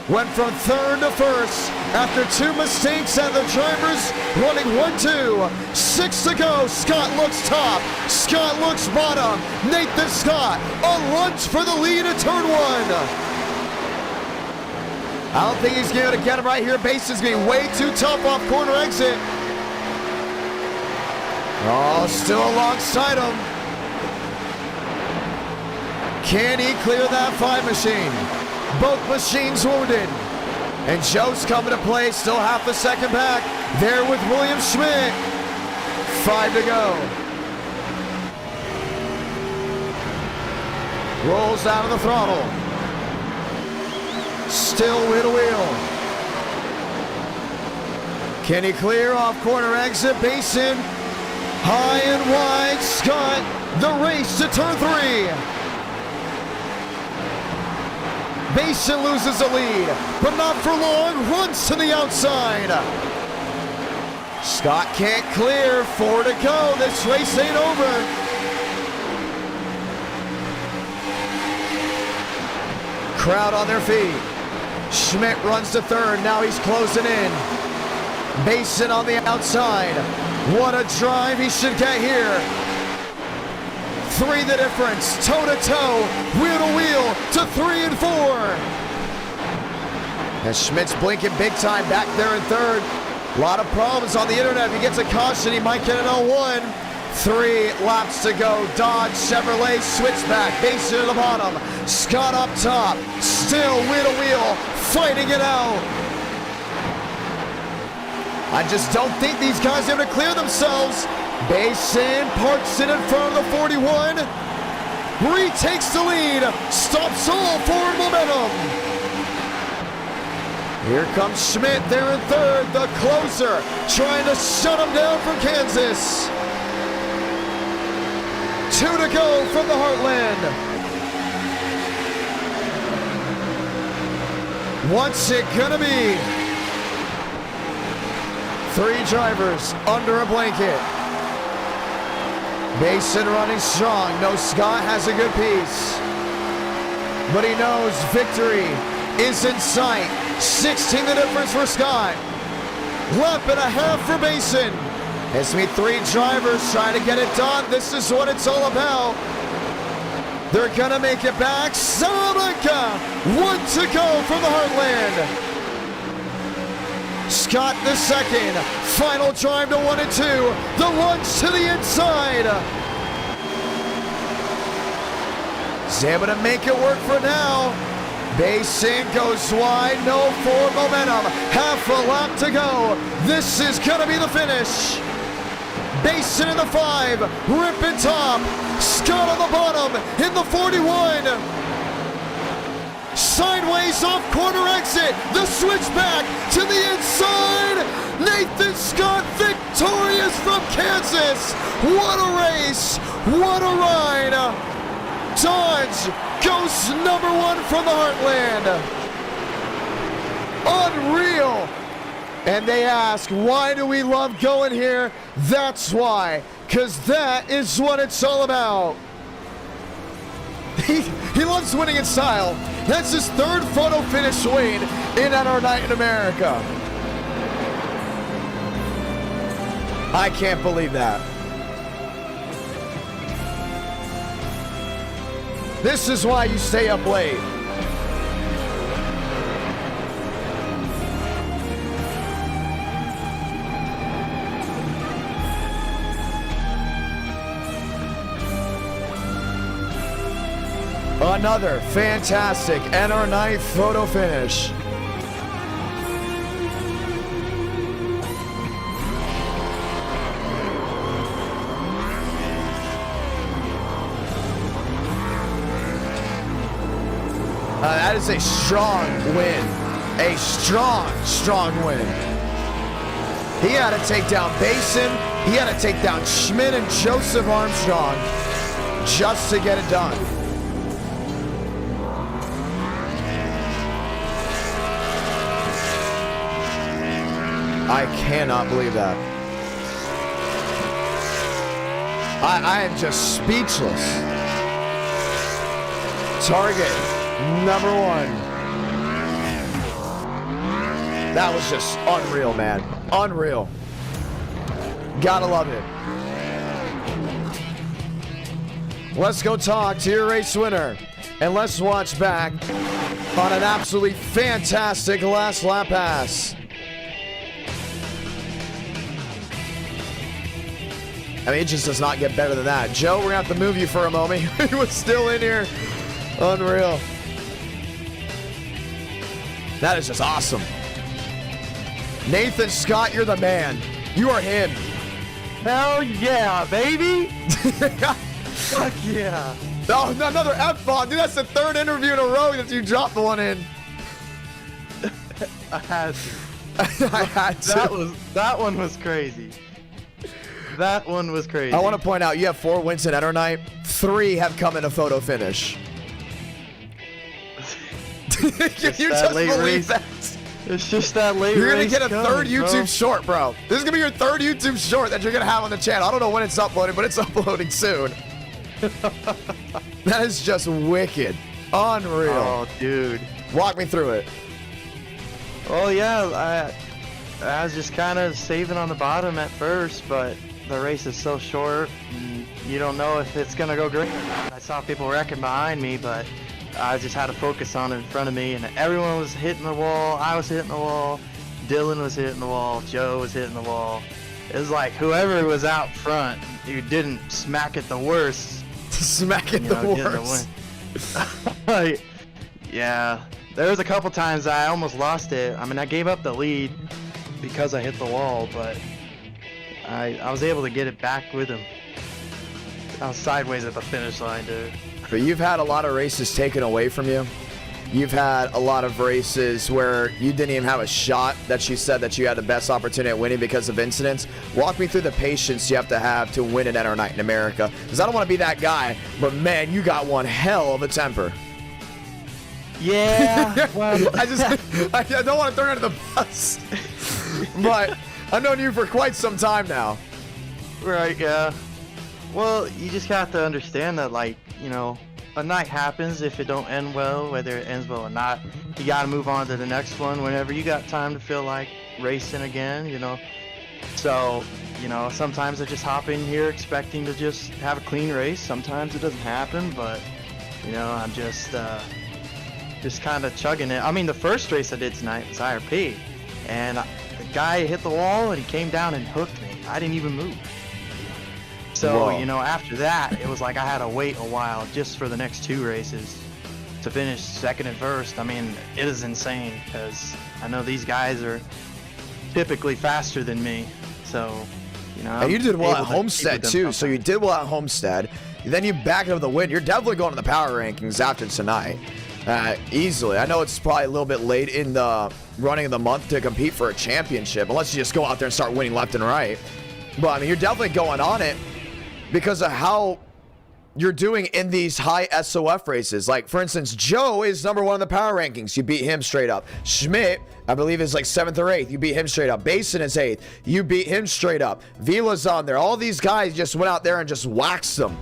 went from third to first after 2 mistakes and the drivers running 1-2. 6 to go. Scott looks top. Scott looks bottom. Nathan Scott, a lunge for the lead at turn 1. I don't think he's going to get him right here. Base is going to be way too tough off corner exit. Oh, still alongside him. Can he clear that 5 machine? Both machines wounded. And Joe's coming to play, still half a second back. There with William Schmidt. 5 to go. Rolls out of the throttle. Still wheel to wheel. Can he clear off corner exit? Basin. High and wide. Scott, the race to turn 3. Basin loses the lead, but not for long, runs to the outside. Scott can't clear, 4 to go, this race ain't over. Crowd on their feet. Schmidt runs to third, now he's closing in. Basin on the outside. What a drive he should get here. 3 the difference, toe to toe, wheel to wheel to 3 and 4. And Schmidt's blinking big time back there in third. A lot of problems on the internet. If he gets a caution, he might get an 0-1. 3 laps to go. Dodge, Chevrolet, switchback, Basin to the bottom. Scott up top, still wheel to wheel, fighting it out. I just don't think these guys are able to clear themselves. Basin parks it in front of the 41. Retakes the lead. Stops all forward momentum. Here comes Schmidt there in third. The closer trying to shut him down from Kansas. 2 to go from the Heartland. What's it gonna be? 3 drivers under a blanket. Basin running strong. No, Scott has a good piece. But he knows victory is in sight. 16 the difference for Scott. Lap and a half for Basin. It's me 3 drivers trying to get it done. This is what it's all about. They're gonna make it back. Salamanca, 1 to go from the Heartland. Scott the second, final drive to 1 and 2. The lunge to the inside. He's able to make it work for now. Basin goes wide, no forward momentum. Half a lap to go. This is gonna be the finish. Basin in the 5, ripping top. Scott on the bottom in the 41. Sideways off corner exit, the switchback to the inside. Nathan Scott victorious from Kansas. What a race, what a ride. Dodge goes number 1 from the Heartland. Unreal. And they ask, why do we love going here? That's why, because that is what it's all about. He loves winning in style. That's his 3rd photo finish win in our night in America. I can't believe that. This is why you stay up late. Another fantastic NR9 photo finish. That is a strong win. A strong win. He had to take down Basin. He had to take down Schmidt and Joseph Armstrong just to get it done. I cannot believe that. I am just speechless. Target number 1. That was just unreal, man. Unreal. Gotta love it. Let's go talk to your race winner. And let's watch back on an absolutely fantastic last lap pass. I mean, it just does not get better than that. Joe, we're gonna have to move you for a moment. He was still in here. Unreal. That is just awesome. Nathan Scott, you're the man. You are him. Hell yeah, baby! Fuck yeah! Oh, another F-bomb. Dude, that's the third interview in a row that you dropped the one in. I had to. I had to. That one was crazy. That one was crazy. I want to point out, you have 4 wins in Enter Night. 3 have come in a photo finish. You just believe that? It's just that late You're race gonna get a third coming, YouTube bro. short, bro. This is gonna be your third YouTube short that you're gonna have on the channel. I don't know when it's uploaded, but it's uploading soon. That is just wicked. Unreal. Oh, dude. Walk me through it. Oh, yeah. I was just kind of saving on the bottom at first, but the race is so short, and you don't know if it's gonna go great. I saw people wrecking behind me, but I just had to focus on it in front of me, and everyone was hitting the wall. I was hitting the wall. Dylan was hitting the wall. Joe was hitting the wall. It was like whoever was out front who didn't smack it the worst. Smack it the worst. Yeah, there was a couple times I almost lost it. I mean, I gave up the lead because I hit the wall, but I was able to get it back with him. I was sideways at the finish line, dude. But you've had a lot of races taken away from you. You've had a lot of races where you didn't even have a shot that you said that you had the best opportunity at winning because of incidents. Walk me through the patience you have to win an Enter Night in America. Because I don't want to be that guy, but man, you got one hell of a temper. Yeah, well, I don't want to throw you under the bus. But I've known you for quite some time now. right, yeah. Well, you just have to understand that, like, you know, a night happens. If it don't end well, whether it ends well or not, you gotta move on to the next one whenever you got time to feel like racing again, you know. So, you know, sometimes I just hop in here expecting to just have a clean race. Sometimes it doesn't happen, but, you know, I'm just kind of chugging it. I mean, the first race I did tonight was IRP, and the guy hit the wall and he came down and hooked me. I didn't even move. So, Whoa. you know, after that, it was like I had to wait a while just for the next 2 races to finish second and first. I mean, it is insane because I know these guys are typically faster than me. So, you know, And you did well able at to keep Homestead with them too. So you did well at Homestead. Then you back up the win. You're definitely going to the power rankings after tonight. Easily. I know it's probably a little bit late in the running of the month to compete for a championship, unless you just go out there and start winning left and right. But I mean, you're definitely going on it because of how you're doing in these high SOF races. Like, for instance, Joe is number 1 in the power rankings. You beat him straight up. Schmidt, I believe, is like 7th or 8th. You beat him straight up. Basin is 8th. You beat him straight up. Vila's on there. All these guys just went out there and just waxed them.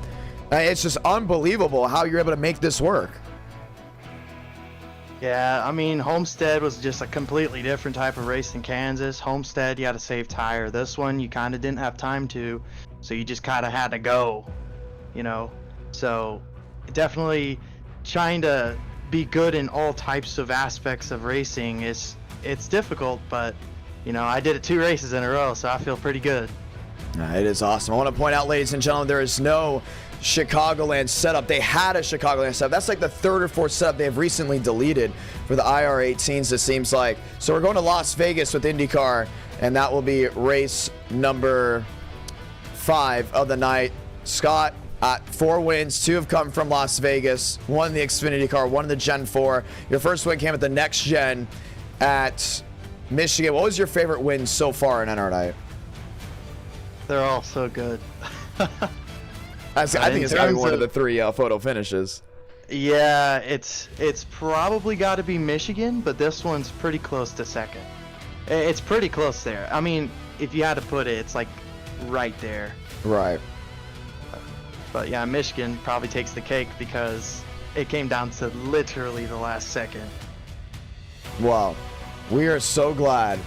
It's just unbelievable how you're able to make this work. Yeah, I mean, Homestead was just a completely different type of race than Kansas. Homestead, you had to save tire. This one, you kind of didn't have time to, so you just kind of had to go, you know. So definitely trying to be good in all types of aspects of racing it's difficult, but, you know, I did it 2 races in a row, so I feel pretty good. It is awesome. I want to point out, ladies and gentlemen, there is no Chicagoland setup. They had a Chicagoland setup. That's like the 3rd or 4th setup they have recently deleted for the IR18s, it seems like. So we're going to Las Vegas with IndyCar, and that will be race number 5 of the night. Scott, 4 wins. 2 have come from Las Vegas. 1 in the Xfinity car, 1 in the Gen 4. Your first win came at the Next-Gen at Michigan. What was your favorite win so far in NR Night? They're all so good. I think it's got to be one of the 3 photo finishes. Yeah, it's probably got to be Michigan, but this one's pretty close to second. It's pretty close there. I mean, if you had to put it, it's like right there. Right. But yeah, Michigan probably takes the cake because it came down to literally the last second. Wow. We are so glad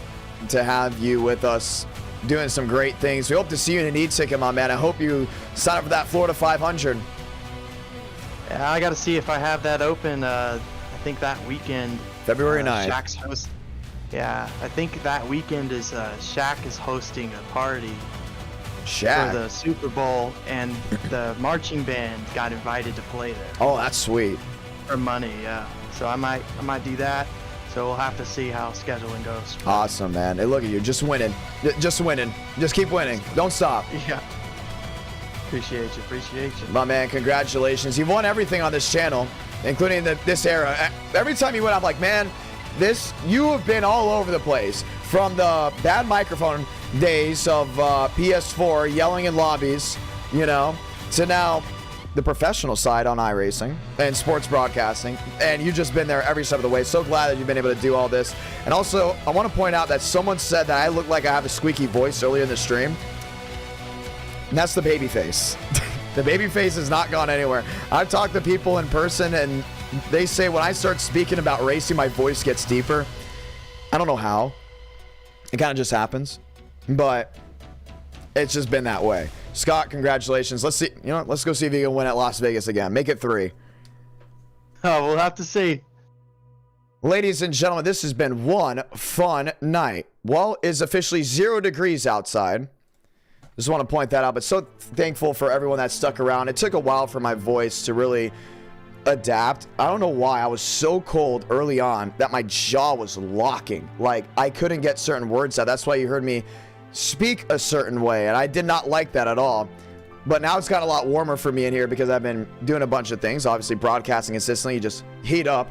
to have you with us doing some great things. We hope to see you in an e-ticket, my man. I hope you sign up for that Florida 500. Yeah, I got to see if I have that open. I think that weekend. February 9th. Shaq's host. Yeah, I think that weekend is Shaq is hosting a party Shaq. for the Super Bowl, and the marching band got invited to play there. Oh, that's sweet. For money, yeah. So I might do that. So we'll have to see how scheduling goes. Awesome, man. Hey, look at you, just winning. Just winning. Just keep winning. Don't stop. Yeah. Appreciate you. My man, congratulations. You've won everything on this channel, including this era. Every time you win, I'm like, man, you have been all over the place. From the bad microphone days of PS4, yelling in lobbies, to now the professional side on iRacing and sports broadcasting. And you've just been there every step of the way. So glad that you've been able to do all this. And also, I want to point out that someone said that I look like I have a squeaky voice earlier in the stream. And that's the baby face. The baby face has not gone anywhere. I've talked to people in person, and they say when I start speaking about racing, my voice gets deeper. I don't know how. It kind of just happens. But it's just been that way. Scott, congratulations. Let's see. Let's go see if you can win at Las Vegas again. Make it 3. Oh, we'll have to see. Ladies and gentlemen, this has been one fun night. Well, it's officially 0 degrees outside. Just want to point that out, but so thankful for everyone that stuck around. It took a while for my voice to really adapt. I don't know why. I was so cold early on that my jaw was locking. Like, I couldn't get certain words out. That's why you heard me speak a certain way, and I did not like that at all. But now it's got a lot warmer for me in here because I've been doing a bunch of things. Obviously, broadcasting consistently, you just heat up.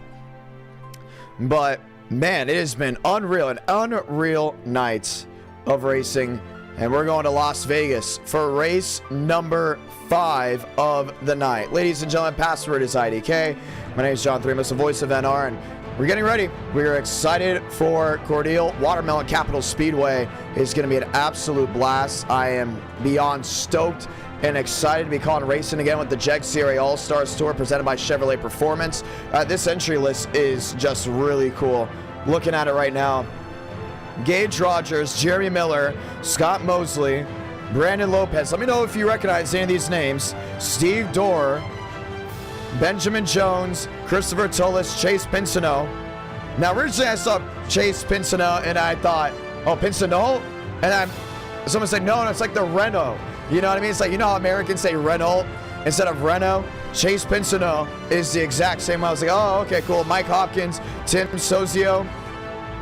But, man, it has been an unreal night of racing. And we're going to Las Vegas for race number 5 of the night. Ladies and gentlemen, password is IDK. My name is John Ramos, the voice of NR, and we're getting ready. We are excited for Cordele. Watermelon Capital Speedway is going to be an absolute blast. I am beyond stoked and excited to be calling racing again with the Jeg Series All-Stars Tour presented by Chevrolet Performance. This entry list is just really cool. Looking at it right now. Gage Rogers, Jeremy Miller, Scott Mosley, Brandon Lopez. Let me know if you recognize any of these names. Steve Dorr, Benjamin Jones, Christopher Tullis, Chase Pinsino. Now, originally I saw Chase Pinsino and I thought, oh, Pinsino? And someone said, no, it's like the Renault. You know what I mean? It's like, how Americans say Renault instead of Renault? Chase Pinsino is the exact same. I was like, oh, okay, cool. Mike Hopkins, Tim Sozio,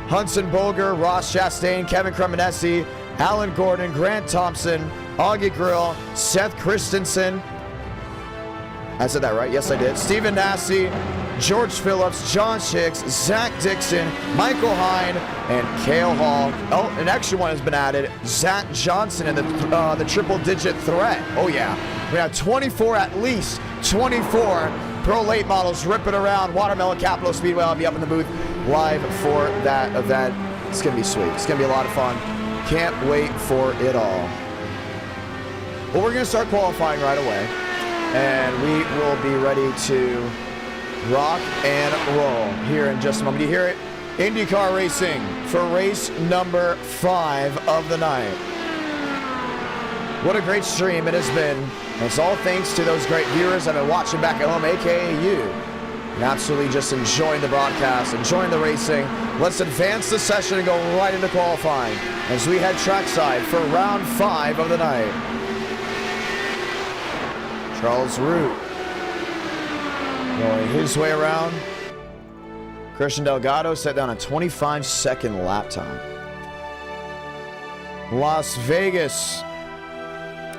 Hudson Bolger, Ross Chastain, Kevin Cremonesi, Alan Gordon, Grant Thompson, Augie Grill, Seth Christensen. I said that right? Yes, I did. Stephen Nasse, George Phillips, John Schicks, Zach Dixon, Michael Hine, and Cale Hall. Oh, an extra one has been added. Zach Johnson in the triple-digit threat. Oh, yeah. We have 24, at least 24 Pro Late models ripping around Watermelon Capital Speedway. I'll be up in the booth live for that event. It's going to be sweet. It's going to be a lot of fun. Can't wait for it all. Well, we're going to start qualifying right away. And we will be ready to rock and roll here in just a moment. You hear it? IndyCar Racing for race number 5 of the night. What a great stream it has been. And it's all thanks to those great viewers that have been watching back at home, a.k.a. you. And absolutely just enjoying the broadcast, enjoying the racing. Let's advance the session and go right into qualifying as we head trackside for round 5 of the night. Charles Root going his way around. Christian Delgado set down a 25-second lap time. Las Vegas.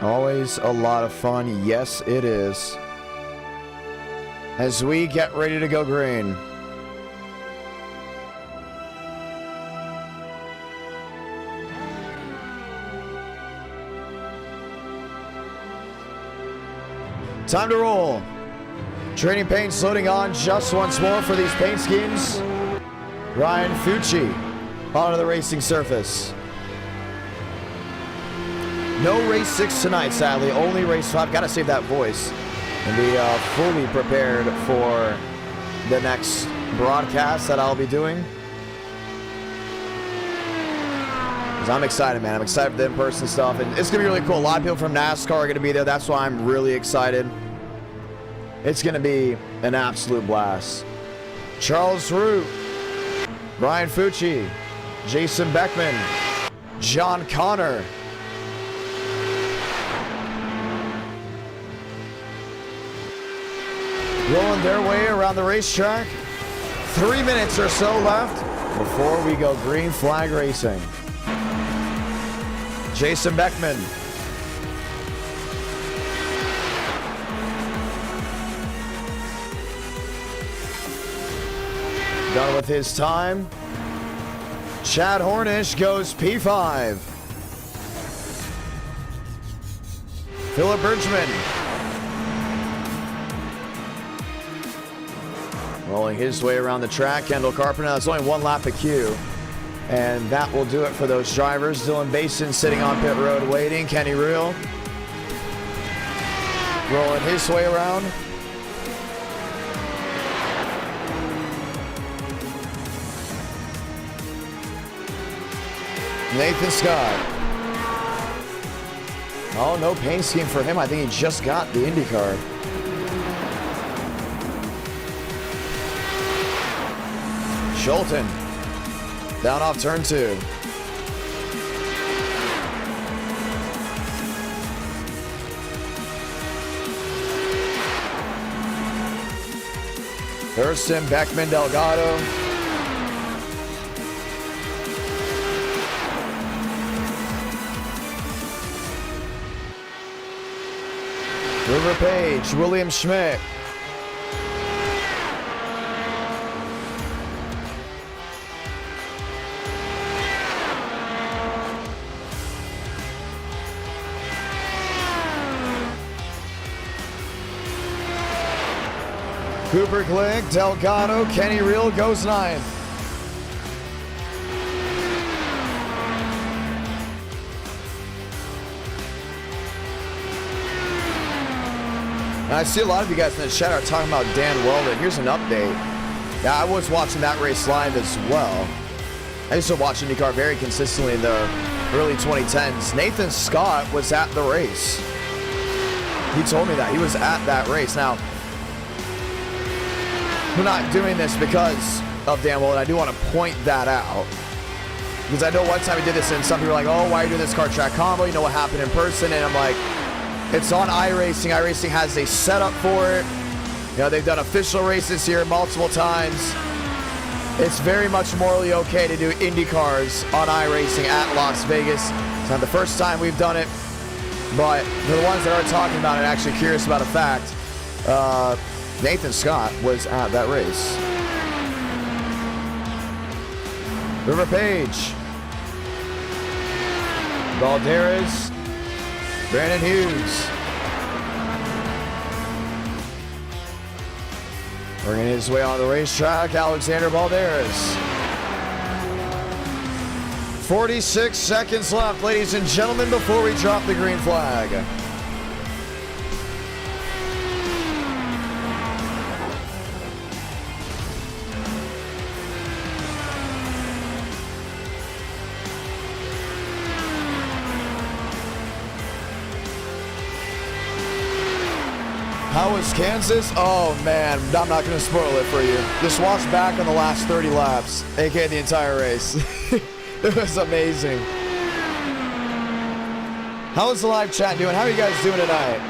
Always a lot of fun. Yes, it is. As we get ready to go green. Time to roll. Training paints loading on just once more for these paint schemes. Ryan Fucci onto the racing surface. No race 6 tonight, sadly. Only race 5. Got to save that voice and be fully prepared for the next broadcast that I'll be doing. Because I'm excited, man. I'm excited for the in-person stuff. And it's going to be really cool. A lot of people from NASCAR are going to be there. That's why I'm really excited. It's going to be an absolute blast. Charles Root, Brian Fucci, Jason Beckman, John Connor. Rolling their way around the racetrack. 3 minutes or so left before we go green flag racing. Jason Beckman. Done with his time. Chad Hornish goes P5. Philip Bridgman. Rolling his way around the track. Kendall Carpenter. That's only one lap of Q. And that will do it for those drivers. Dylan Basin sitting on pit road waiting. Kenny Reel rolling his way around. Nathan Scott. Oh, no paint scheme for him. I think he just got the IndyCar. Schulten. Down off turn 2. Thurston, Beckman, Delgado. River Page, William Schmidt. Cooper Glick, Delgado, Kenny Reel goes 9th. I see a lot of you guys in the chat are talking about Dan Weldon. Here's an update. Yeah, I was watching that race live as well. I used to watch IndyCar very consistently in the early 2010s. Nathan Scott was at the race. He told me that. He was at that race. Now, we're not doing this because of Dan Weldon. I do want to point that out. Because I know one time we did this and some people are like, oh, why are you doing this car track combo? You know what happened in person? And I'm like, it's on iRacing. iRacing has a setup for it. You know, they've done official races here multiple times. It's very much morally okay to do IndyCars on iRacing at Las Vegas. It's not the first time we've done it, but for the ones that are talking about it, actually curious about a fact, Nathan Scott was at that race. River Page. Balderas. Brandon Hughes. Bringing his way on the racetrack, Alexander Balderas. 46 seconds left, ladies and gentlemen, before we drop the green flag. How was Kansas? Oh man, I'm not going to spoil it for you. Just watch back on the last 30 laps, aka the entire race. It was amazing. How is the live chat doing? How are you guys doing tonight?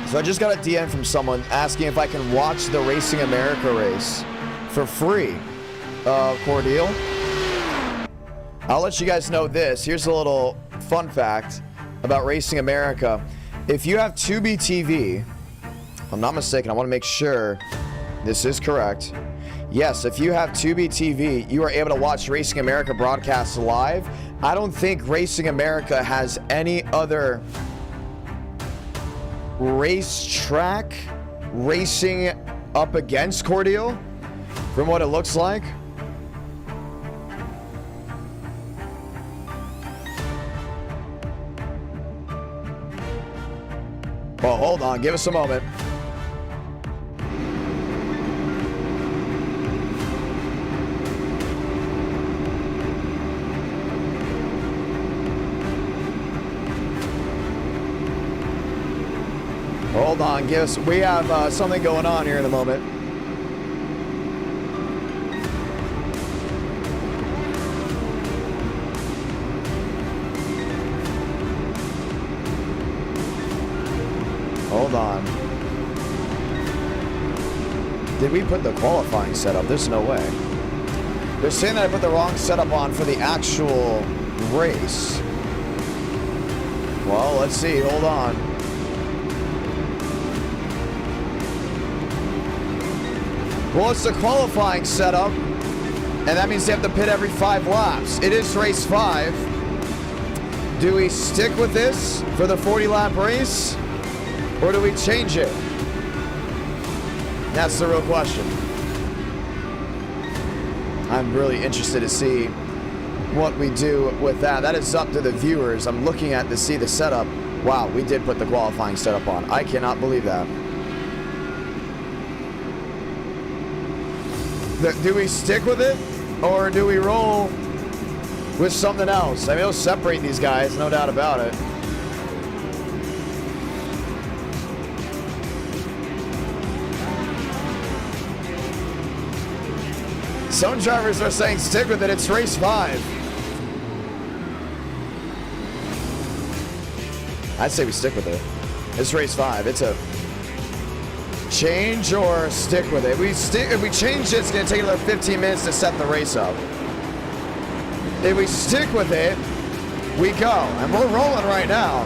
So I just got a DM from someone asking if I can watch the Racing America race for free. Cordial. I'll let you guys know this. Here's a little fun fact about Racing America. If you have Tubi TV, if I'm not mistaken, I want to make sure this is correct. Yes, if you have Tubi TV, you are able to watch Racing America broadcast live. I don't think Racing America has any other racetrack racing up against Cordial, from what it looks like. Well, hold on. Give us a moment. on, guess we have something going on here in a moment. Hold on. Did we put the qualifying setup? There's no way. They're saying that I put the wrong setup on for the actual race. Well, let's see. Hold on. Well, it's the qualifying setup, and that means they have to pit every 5 laps. It is race 5. Do we stick with this for the 40-lap race, or do we change it? That's the real question. I'm really interested to see what we do with that. That is up to the viewers. I'm looking at to see the setup. Wow, we did put the qualifying setup on. I cannot believe that. Do we stick with it, or do we roll with something else? I mean, it'll separate these guys, no doubt about it. Some drivers are saying stick with it. It's race 5. I'd say we stick with it. It's race 5. It's a change or stick with it. If we change it, it's going to take another 15 minutes to set the race up. If we stick with it, we go. And we're rolling right now.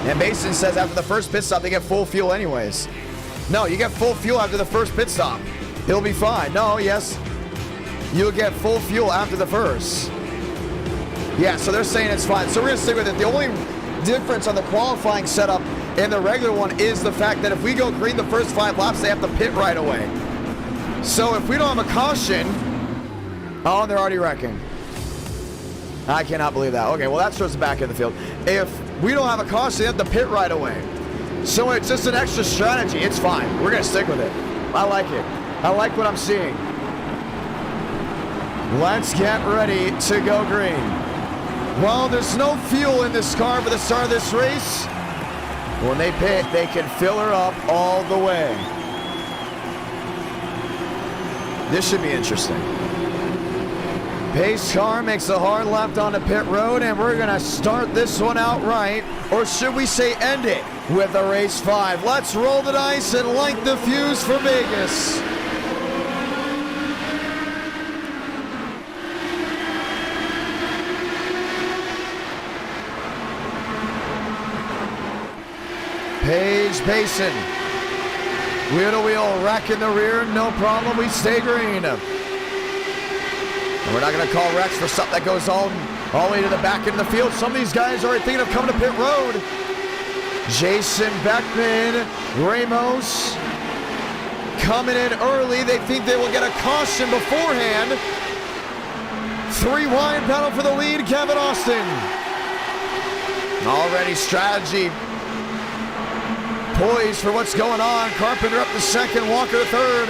And Mason says after the first pit stop, they get full fuel anyways. No, you get full fuel after the first pit stop. He'll be fine. No, yes. You'll get full fuel after the first. Yeah, so they're saying it's fine. So we're going to stick with it. The only difference on the qualifying setup and the regular one is the fact that if we go green the first 5 laps, they have to pit right away. So if we don't have a caution, oh, they're already wrecking. I cannot believe that. Okay, well, that throws it back in the field. If we don't have a caution, they have to pit right away. So it's just an extra strategy. It's fine. We're going to stick with it. I like it. I like what I'm seeing. Let's get ready to go green. Well, there's no fuel in this car for the start of this race. When they pit, they can fill her up all the way. This should be interesting. Pace car makes a hard left on the pit road, and we're going to start this one out right. Or should we say end it with a race 5? Let's roll the dice and light the fuse for Vegas. Paige Basin. Wheel to wheel, rack in the rear, no problem, we stay green. And we're not going to call wrecks for something that goes all the way to the back end of the field. Some of these guys are already thinking of coming to pit road. Jason Beckman, Ramos coming in early. They think they will get a caution beforehand. 3 wide battle for the lead, Kevin Austin. Already strategy poised for what's going on. Carpenter up to second, Walker to third.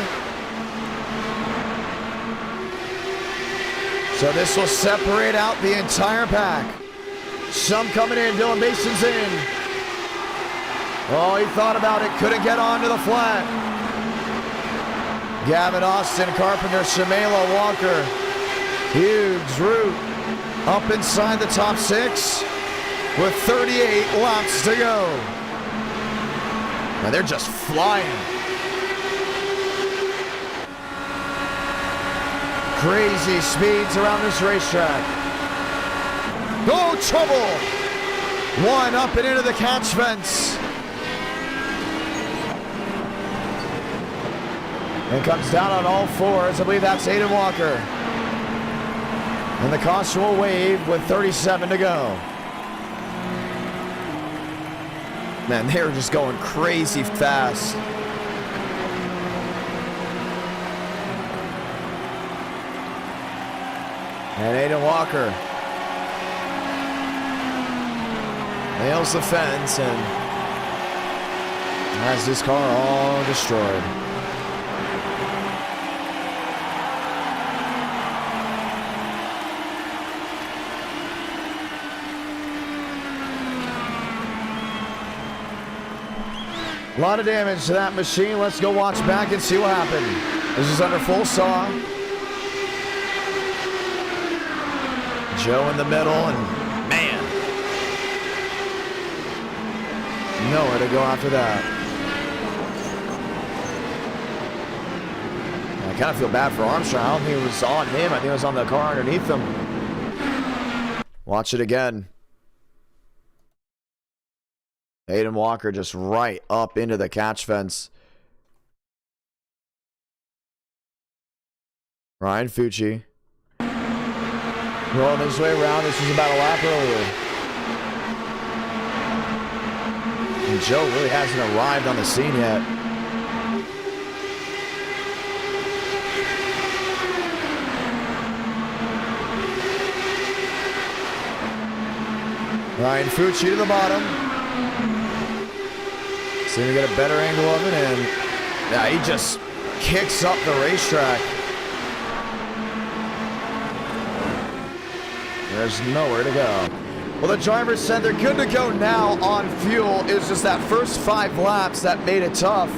So this will separate out the entire pack. Some coming in, Dylan Mason's in. Oh, he thought about it, couldn't get onto the flat. Gavin Austin, Carpenter, Shamela, Walker, Hughes, Root, up inside the top 6 with 38 laps to go. Now they're just flying. Crazy speeds around this racetrack. Oh, trouble! One up and into the catch fence. And comes down on all 4s. I believe that's Aiden Walker. And the caution will wave with 37 to go. Man, they were just going crazy fast. And Aiden Walker nails the fence and has this car all destroyed. A lot of damage to that machine. Let's go watch back and see what happened. This is under full saw. Joe in the middle, and man, nowhere to go after that. I kind of feel bad for Armstrong. I don't think it was on him. I think it was on the car underneath him. Watch it again. Aiden Walker just right up into the catch fence. Ryan Fucci rolling his way around. This was about a lap earlier. And Joe really hasn't arrived on the scene yet. Ryan Fucci to the bottom. See if we get a better angle of it, and yeah, he just kicks up the racetrack. There's nowhere to go. Well, the drivers said they're good to go now on fuel. It was just that first 5 laps that made it tough.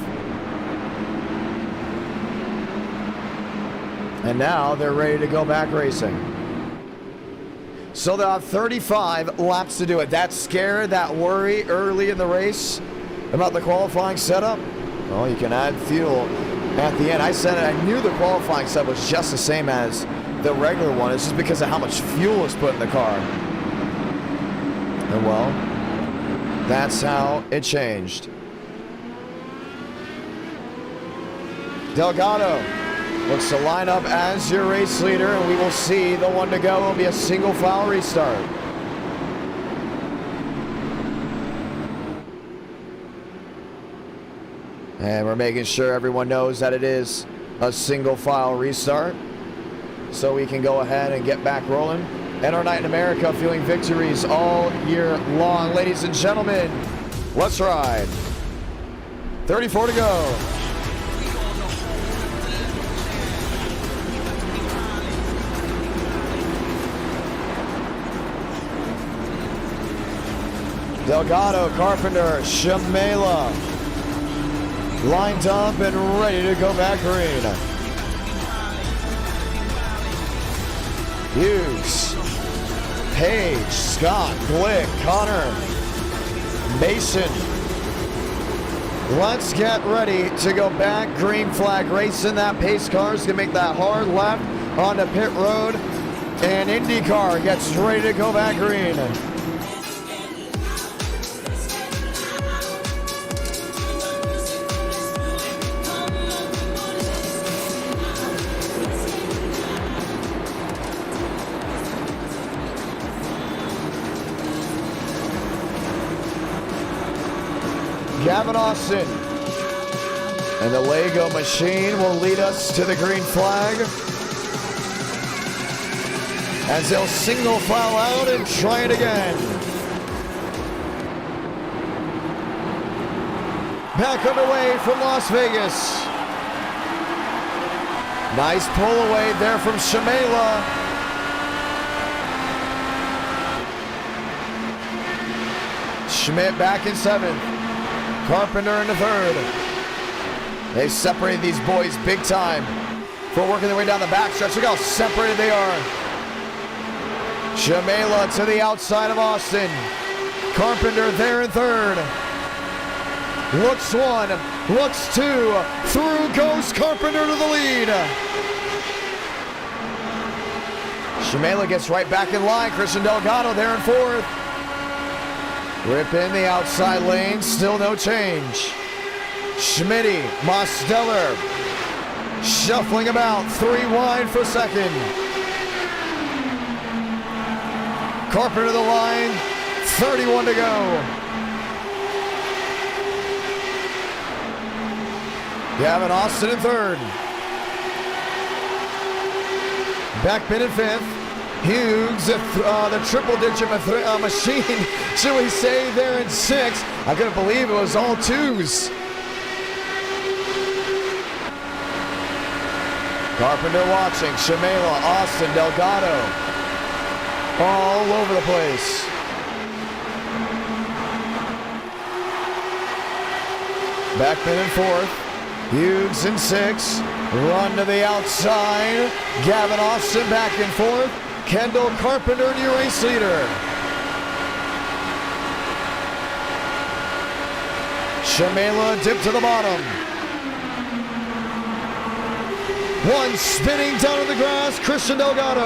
And now they're ready to go back racing. So they have 35 laps to do it. That scare, that worry early in the race about the qualifying setup, well, you can add fuel at the end. I said it, I knew the qualifying setup was just the same as the regular one. It's just because of how much fuel is put in the car. And well, that's how it changed. Delgado looks to line up as your race leader, and we will see the one to go will be a single file restart. And we're making sure everyone knows that it is a single file restart, so we can go ahead and get back rolling. And our night in America, feeling victories all year long. Ladies and gentlemen, let's ride. 34 to go. Delgado, Carpenter, Shamela lined up and ready to go back green. Hughes, Page, Scott, Glick, Connor, Mason. Let's get ready to go back. Green flag racing. That pace car is going to make that hard left onto pit road. And IndyCar gets ready to go back green. Gavin Austin and the Lego machine will lead us to the green flag as they'll single file out and try it again. Back underway from Las Vegas. Nice pull away there from Shamela. Schmidt back in 7th. Carpenter in the 3rd. They've separated these boys big time for working their way down the backstretch. Look how separated they are. Shamela to the outside of Austin. Carpenter there in 3rd. Looks 1, looks 2. Through goes Carpenter to the lead. Shamela gets right back in line. Christian Delgado there in 4th. Rip in the outside lane, still no change. Schmitty, Mosteller, shuffling about, 3 wide for 2nd. Carpenter to the line, 31 to go. Gavin Austin in 3rd. Beckman in 5th. Hughes, the triple-digit machine, should we say, there in 6th. I couldn't believe it was all 2s. Carpenter watching, Shamela, Austin, Delgado, all over the place. Beckman in fourth. Hughes in sixth. Run to the outside. Gavin Austin back in fourth. Kendall Carpenter, new race leader. Shamela dip to the bottom. One spinning down on the grass, Christian Delgado.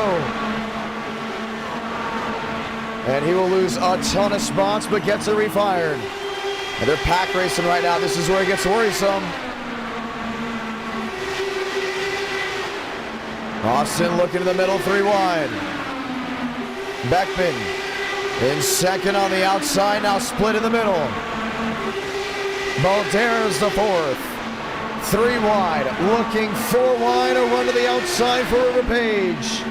And he will lose a ton of spots, but gets it refired. And they're pack racing right now. This is where it gets worrisome. Austin looking in the middle, 3 wide. Beckman in second on the outside, now split in the middle. Balderas the fourth. 3 wide, looking 4 wide, a run to the outside for River Page.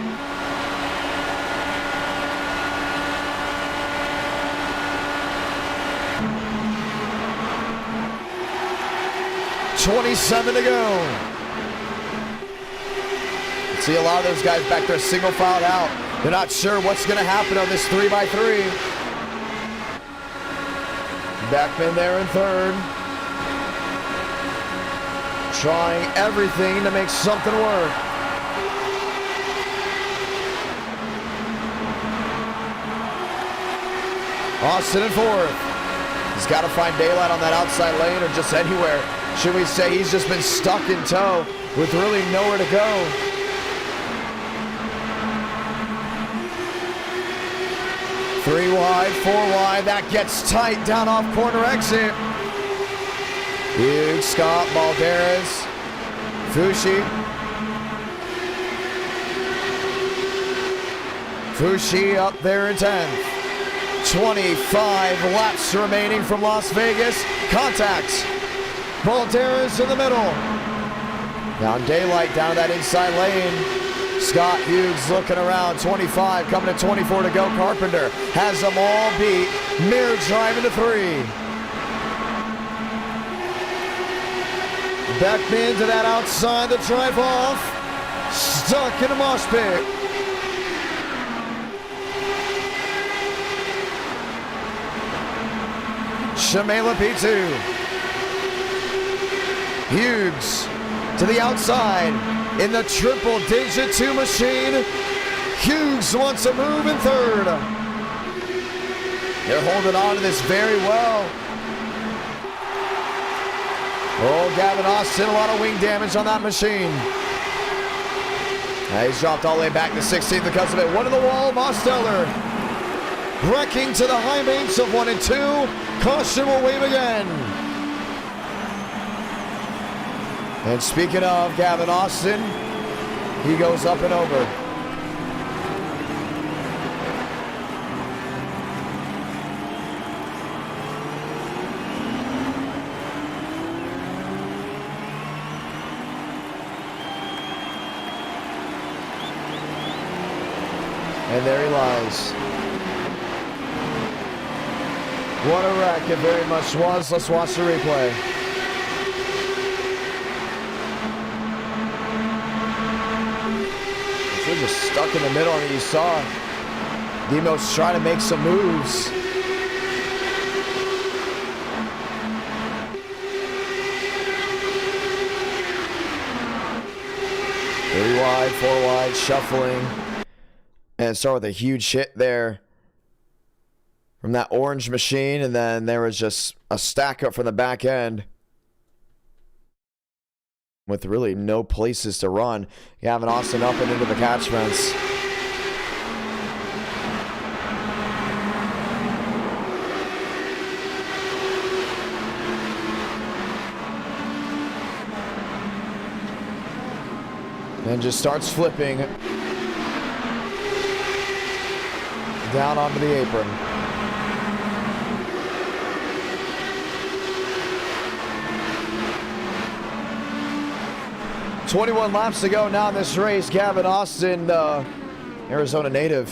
.27 to go. See a lot of those guys back there single filed out. They're not sure what's going to happen on this 3x3. Beckman there in third. Trying everything to make something work. Austin in fourth. He's got to find daylight on that outside lane or just anywhere. Should we say he's just been stuck in tow with really nowhere to go. 3 wide, 4 wide, that gets tight down off corner exit. Hughes, Scott, Balderas, Fushi. Fushi up there in 10th. 25 laps remaining from Las Vegas. Contacts. Balderas in the middle. Down daylight down to that inside lane. Scott Hughes looking around, 25, coming to 24 to go. Carpenter has them all beat. Mir driving to 3. Beckman to that outside, the drive off. Stuck in a mosh pit. Shamela P2. Hughes to the outside. In the triple-digit 2 machine, Hughes wants a move in third. They're holding on to this very well. Oh, Gavin Austin, a lot of wing damage on that machine. He's dropped all the way back to 16th because of it. One to the wall, Mosteller. Wrecking to the high mains of 1 and 2. Caution will wave again. And speaking of Gavin Austin, he goes up and over. And there he lies. What a wreck it very much was. Let's watch the replay. We're just stuck in the middle. I mean, you saw Demos trying to make some moves. Three wide, 4 wide, shuffling. And start with a huge hit there from that orange machine. And then there was just a stack up from the back end with really no places to run. Gavin Austin up and into the catch fence. And just starts flipping down onto the apron. .21 laps to go now in this race. Gavin Austin, Arizona native,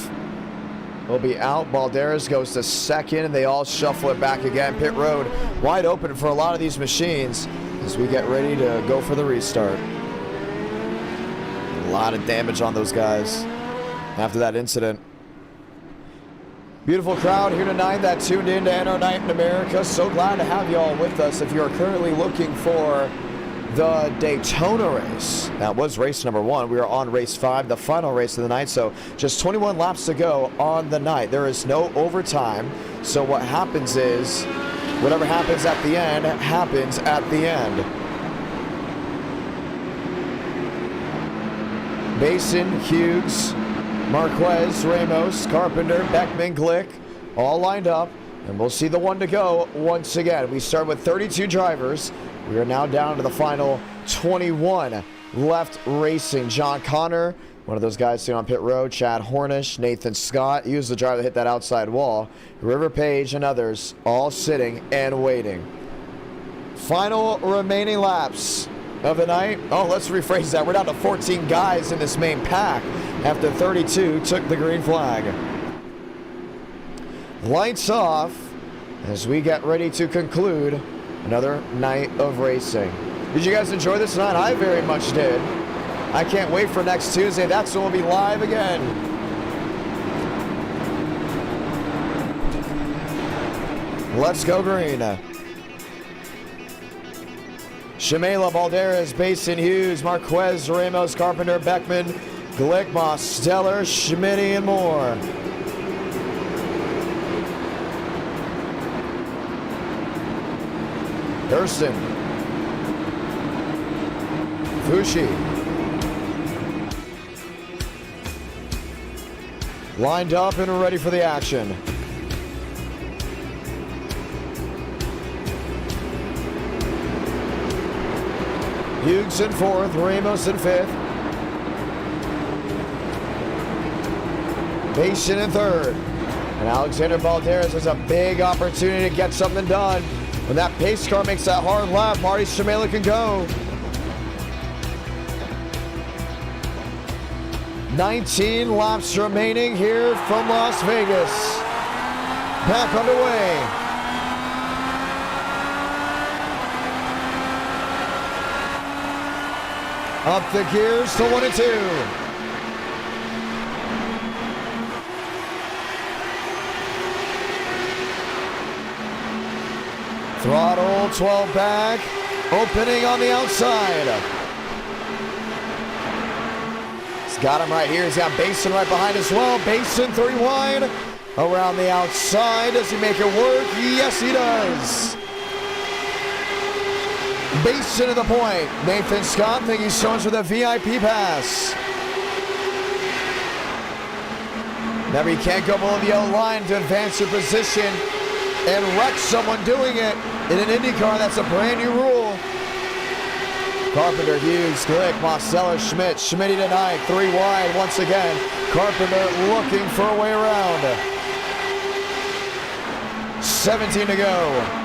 will be out. Balderas goes to second, and they all shuffle it back again. Pit road wide open for a lot of these machines as we get ready to go for the restart. A lot of damage on those guys after that incident. Beautiful crowd here tonight that tuned in to NR Night in America. So glad to have you all with us. If you are currently looking for the Daytona race, that was race number 1. We are on race 5, the final race of the night. So just 21 laps to go on the night. There is no overtime. So what happens is, whatever happens at the end, happens at the end. Basin, Hughes, Marquez, Ramos, Carpenter, Beckman, Glick, all lined up, and we'll see the one to go once again. We start with 32 drivers. We are now down to the final 21 left racing. John Connor, one of those guys sitting on pit road, Chad Hornish, Nathan Scott, he was the driver that hit that outside wall, River Page and others all sitting and waiting. Final remaining laps of the night. Oh, let's rephrase that. We're down to 14 guys in this main pack after 32 took the green flag. Lights off as we get ready to conclude another night of racing. Did you guys enjoy this tonight? I very much did. I can't wait for next Tuesday. That's when we'll be live again. Let's go green. Shamela, Balderas, Basin, Hughes, Marquez, Ramos, Carpenter, Beckman, Glick, Moss, Stellar, Schmitty, and more. Thurston. Fushi. Lined up and ready for the action. Hughes in 4th, Ramos in 5th. Basin in 3rd. And Alexander Balderas has a big opportunity to get something done. When that pace car makes that hard lap, Marty Shamela can go. 19 laps remaining here from Las Vegas. Back underway. Up the gears to 1 and 2. Throttle, 12 back, opening on the outside. He's got him right here. He's got Basin right behind as well. Basin 3 wide, around the outside. Does he make it work? Yes, he does. Basin to the point. Nathan Scott, thank you so much for the VIP pass. Remember, you can't go below the yellow line to advance your position and wreck someone doing it in an Indy car. That's a brand new rule. Carpenter, Hughes, Glick, Marcella, Schmidt. Schmitty tonight, 3 wide once again. Carpenter looking for a way around. 17 to go.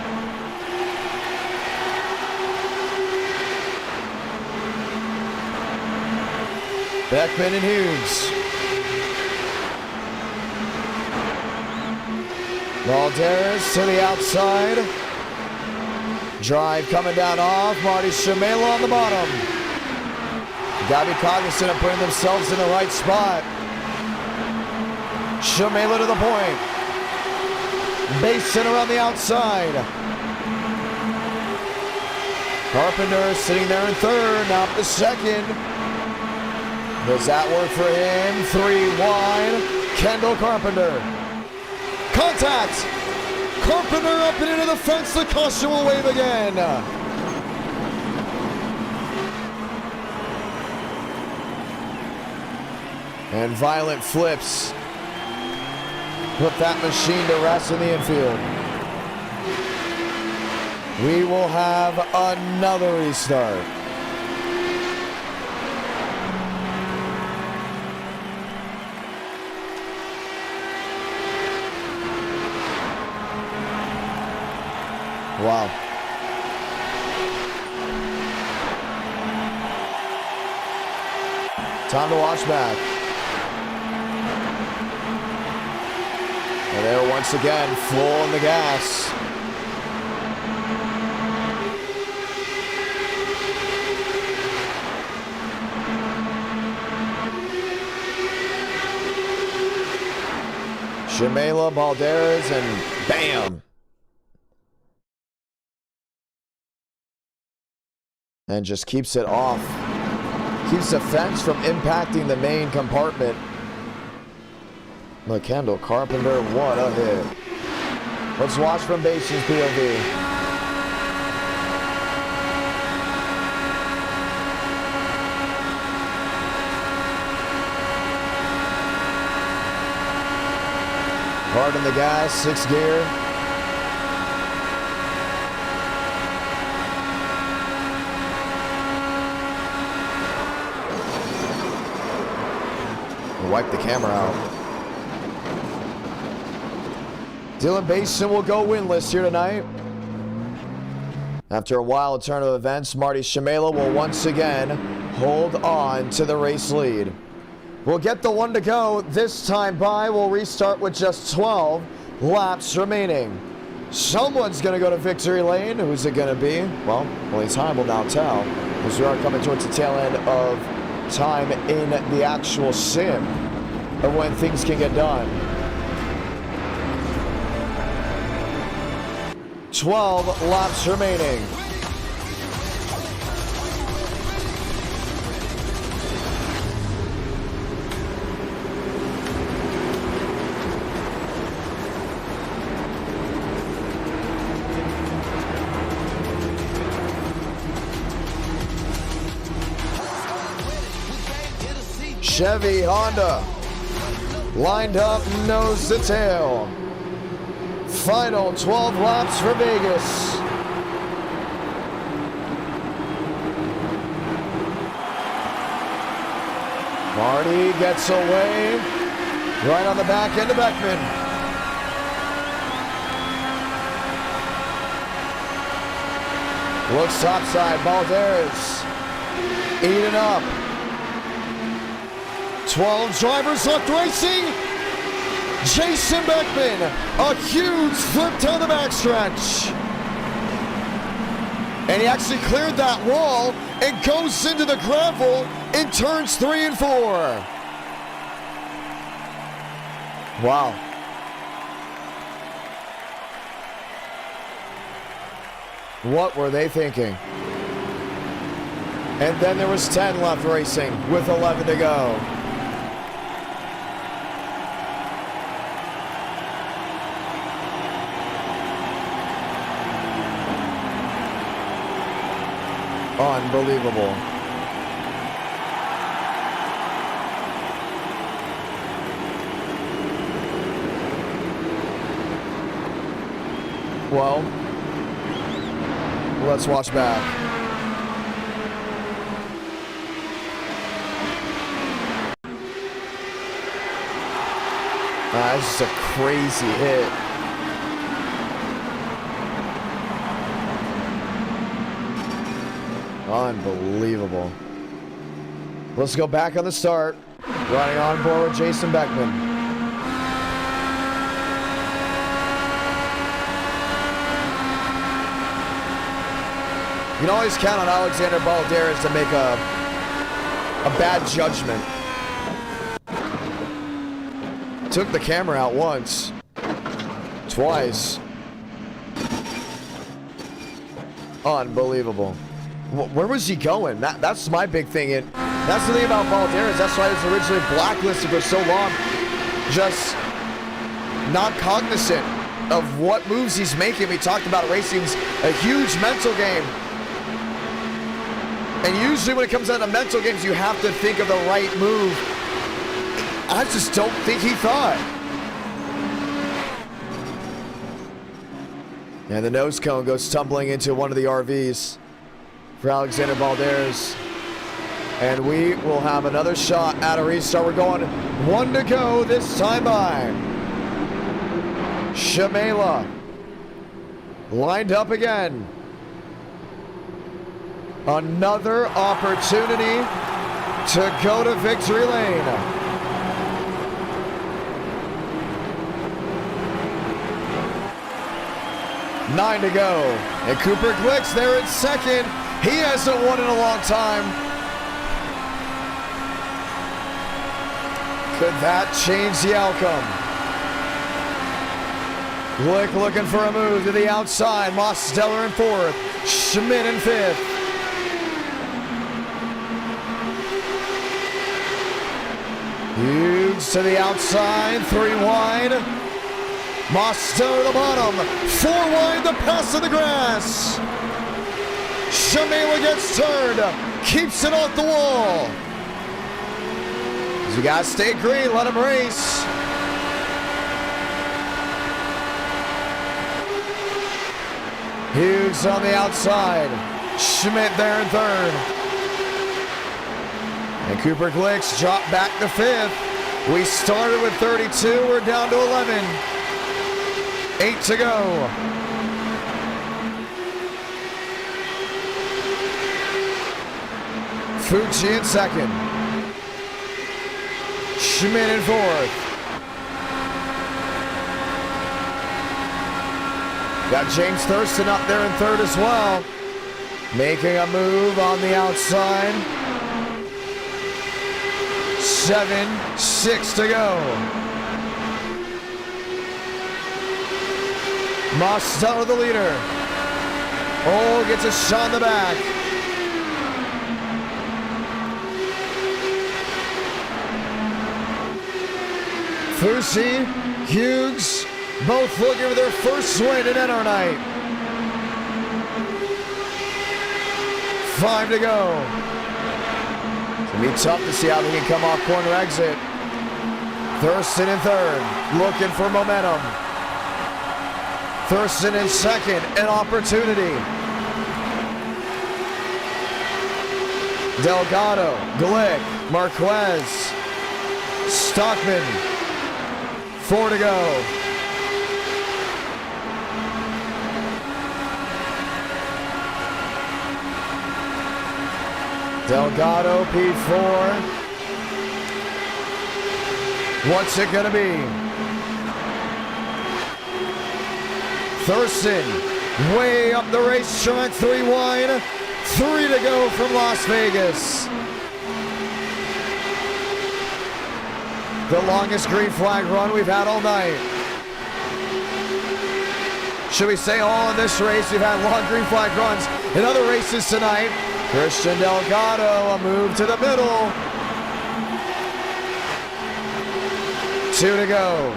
Beckman and Hughes. Balderas to the outside. Drive coming down off. Marty Shamela on the bottom. Gotta be cognizant of putting themselves in the right spot. Shamela to the point. Basin around the outside. Carpenter sitting there in 3rd, now up to 2nd. Does that work for him? 3 wide. Kendall Carpenter. Contact! Carpenter up and into the fence. The caution will wave again. And violent flips put that machine to rest in the infield. We will have another restart. Wow. Time to watch back. And there once again, full on the gas. Shimela, Balderas, and bam. And just keeps it off. Keeps the fence from impacting the main compartment. McKendall Carpenter, what a hit. Let's watch from Bastian's POV. Hard on the gas, 6th gear. Wipe the camera out. Dylan Basin will go winless here tonight. After a wild turn of events, Marty Shimela will once again hold on to the race lead. We'll get the 1 to go. This time by, we'll restart with just 12 laps remaining. Someone's going to go to victory lane. Who's it going to be? Well, only time will now tell, because we are coming towards the tail end of time in the actual sim of when things can get done. 12 laps remaining. Chevy, Honda, lined up nose to tail. Final 12 laps for Vegas. Marty gets away, right on the back end of Beckman. Looks topside, Balderas eating up. 12 drivers left racing. Jason Beckman, a huge flip down the backstretch. And he actually cleared that wall and goes into the gravel in turns 3 and 4. Wow. What were they thinking? And then there was 10 left racing with 11 to go. Unbelievable. Well, let's watch back. That's just a crazy hit. Unbelievable. Let's go back on the start. Running on board with Jason Beckman. You can always count on Alexander Balderas to make a bad judgment. Took the camera out once. Twice. Unbelievable. Where was he going? That's my big thing. That's the thing about Balderas. That's why he was originally blacklisted for so long. Just not cognizant of what moves he's making. We talked about racing's a huge mental game. And usually when it comes down to mental games, you have to think of the right move. I just don't think he thought. And the nose cone goes tumbling into one of the RVs for Alexander Balderas. And we will have another shot at a restart. We're going 1 to go this time by. Shimela lined up again. Another opportunity to go to victory lane. Nine to go. And Cooper Glick's there at second. He hasn't won in a long time. Could that change the outcome? Glick looking for a move to the outside. Mosteller in fourth. Schmidt in fifth. Hughes to the outside. 3 wide. Mosteller to the bottom. 4 wide. The pass to the grass. Shamila gets turned. Keeps it off the wall. You gotta stay green. Let him race. Hughes on the outside. Schmidt there in third. And Cooper Glick's dropped back to fifth. We started with 32. We're down to 11. 8 to go. Fucci in second. Schmidt in fourth. Got James Thurston up there in third as well. Making a move on the outside. 7-6 to go. Mosteller the leader. Oh, gets a shot in the back. Fucci, Hughes, both looking for their first win in NR night. 5 to go. It's going to be tough to see how they can come off corner exit. Thurston in third, looking for momentum. Thurston in second, an opportunity. Delgado, Glick, Marquez, Stockman. 4 to go. Delgado, P4. What's it gonna be? Thurston, way up the racetrack, 3 wide. 3 to go from Las Vegas. The longest green flag run we've had all night. Should we say all in this race? We've had long green flag runs in other races tonight. Christian Delgado, a move to the middle. 2 to go.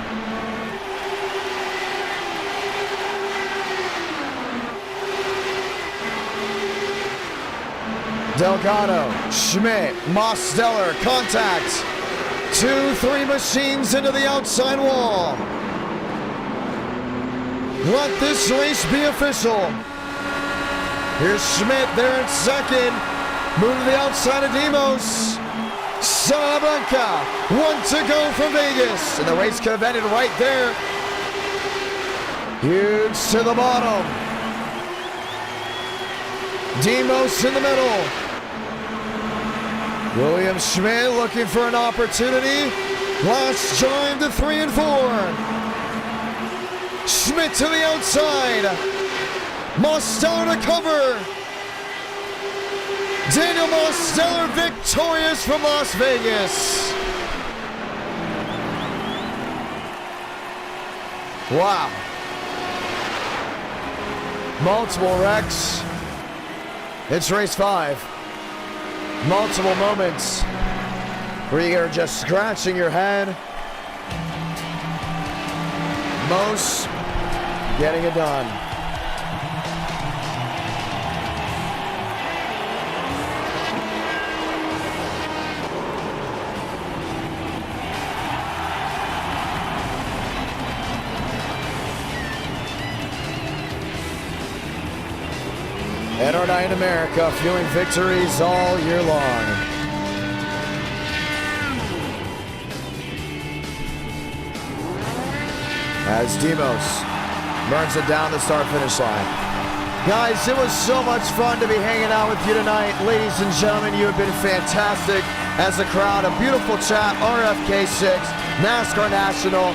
Delgado, Schmidt, Mosteller, contact. 2-3 machines into the outside wall. Let this race be official. Here's Schmidt there in second. Move to the outside of Demos. Salamanca, 1 to go from Vegas. And the race could have ended right there. Hughes to the bottom. Demos in the middle. William Schmidt looking for an opportunity. Last drive to 3 and 4. Schmidt to the outside. Mosteller to cover. Daniel Mosteller victorious from Las Vegas. Wow. Multiple wrecks. It's race 5. Multiple moments where you're just scratching your head. Most getting it done. NR night in America, fueling victories all year long. As Demos burns it down the start-finish line. Guys, it was so much fun to be hanging out with you tonight. Ladies and gentlemen, you have been fantastic as a crowd. A beautiful chat, RFK6, NASCAR National.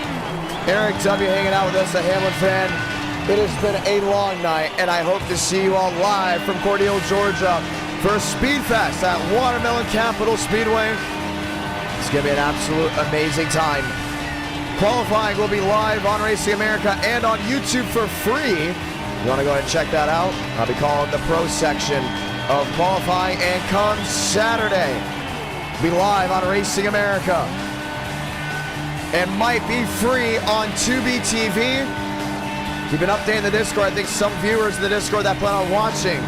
Eric W. hanging out with us, a Hamlin fan. It has been a long night, and I hope to see you all live from Cordele, Georgia for Speedfest at Watermelon Capital Speedway. It's going to be an absolute amazing time. Qualifying will be live on Racing America and on YouTube for free. You want to go ahead and check that out? I'll be calling the pro section of qualifying, and come Saturday, be live on Racing America and might be free on Tubi TV. Keep an update in the Discord. I think some viewers in the Discord that plan on watching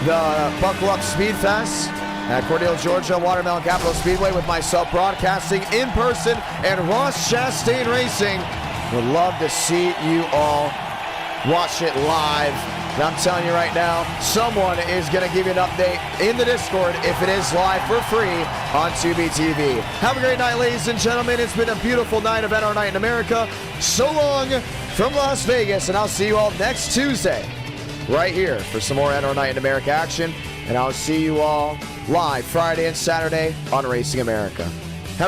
the Buckle Up Speed Fest at Cordele, Georgia, Watermelon Capital Speedway with myself broadcasting in person and Ross Chastain Racing. Would love to see you all watch it live. And I'm telling you right now, someone is going to give you an update in the Discord if it is live for free on Tubi TV. Have a great night, ladies and gentlemen. It's been a beautiful night of NR Night in America. So long from Las Vegas, and I'll see you all next Tuesday right here for some more NR Night in America action. And I'll see you all live Friday and Saturday on Racing America.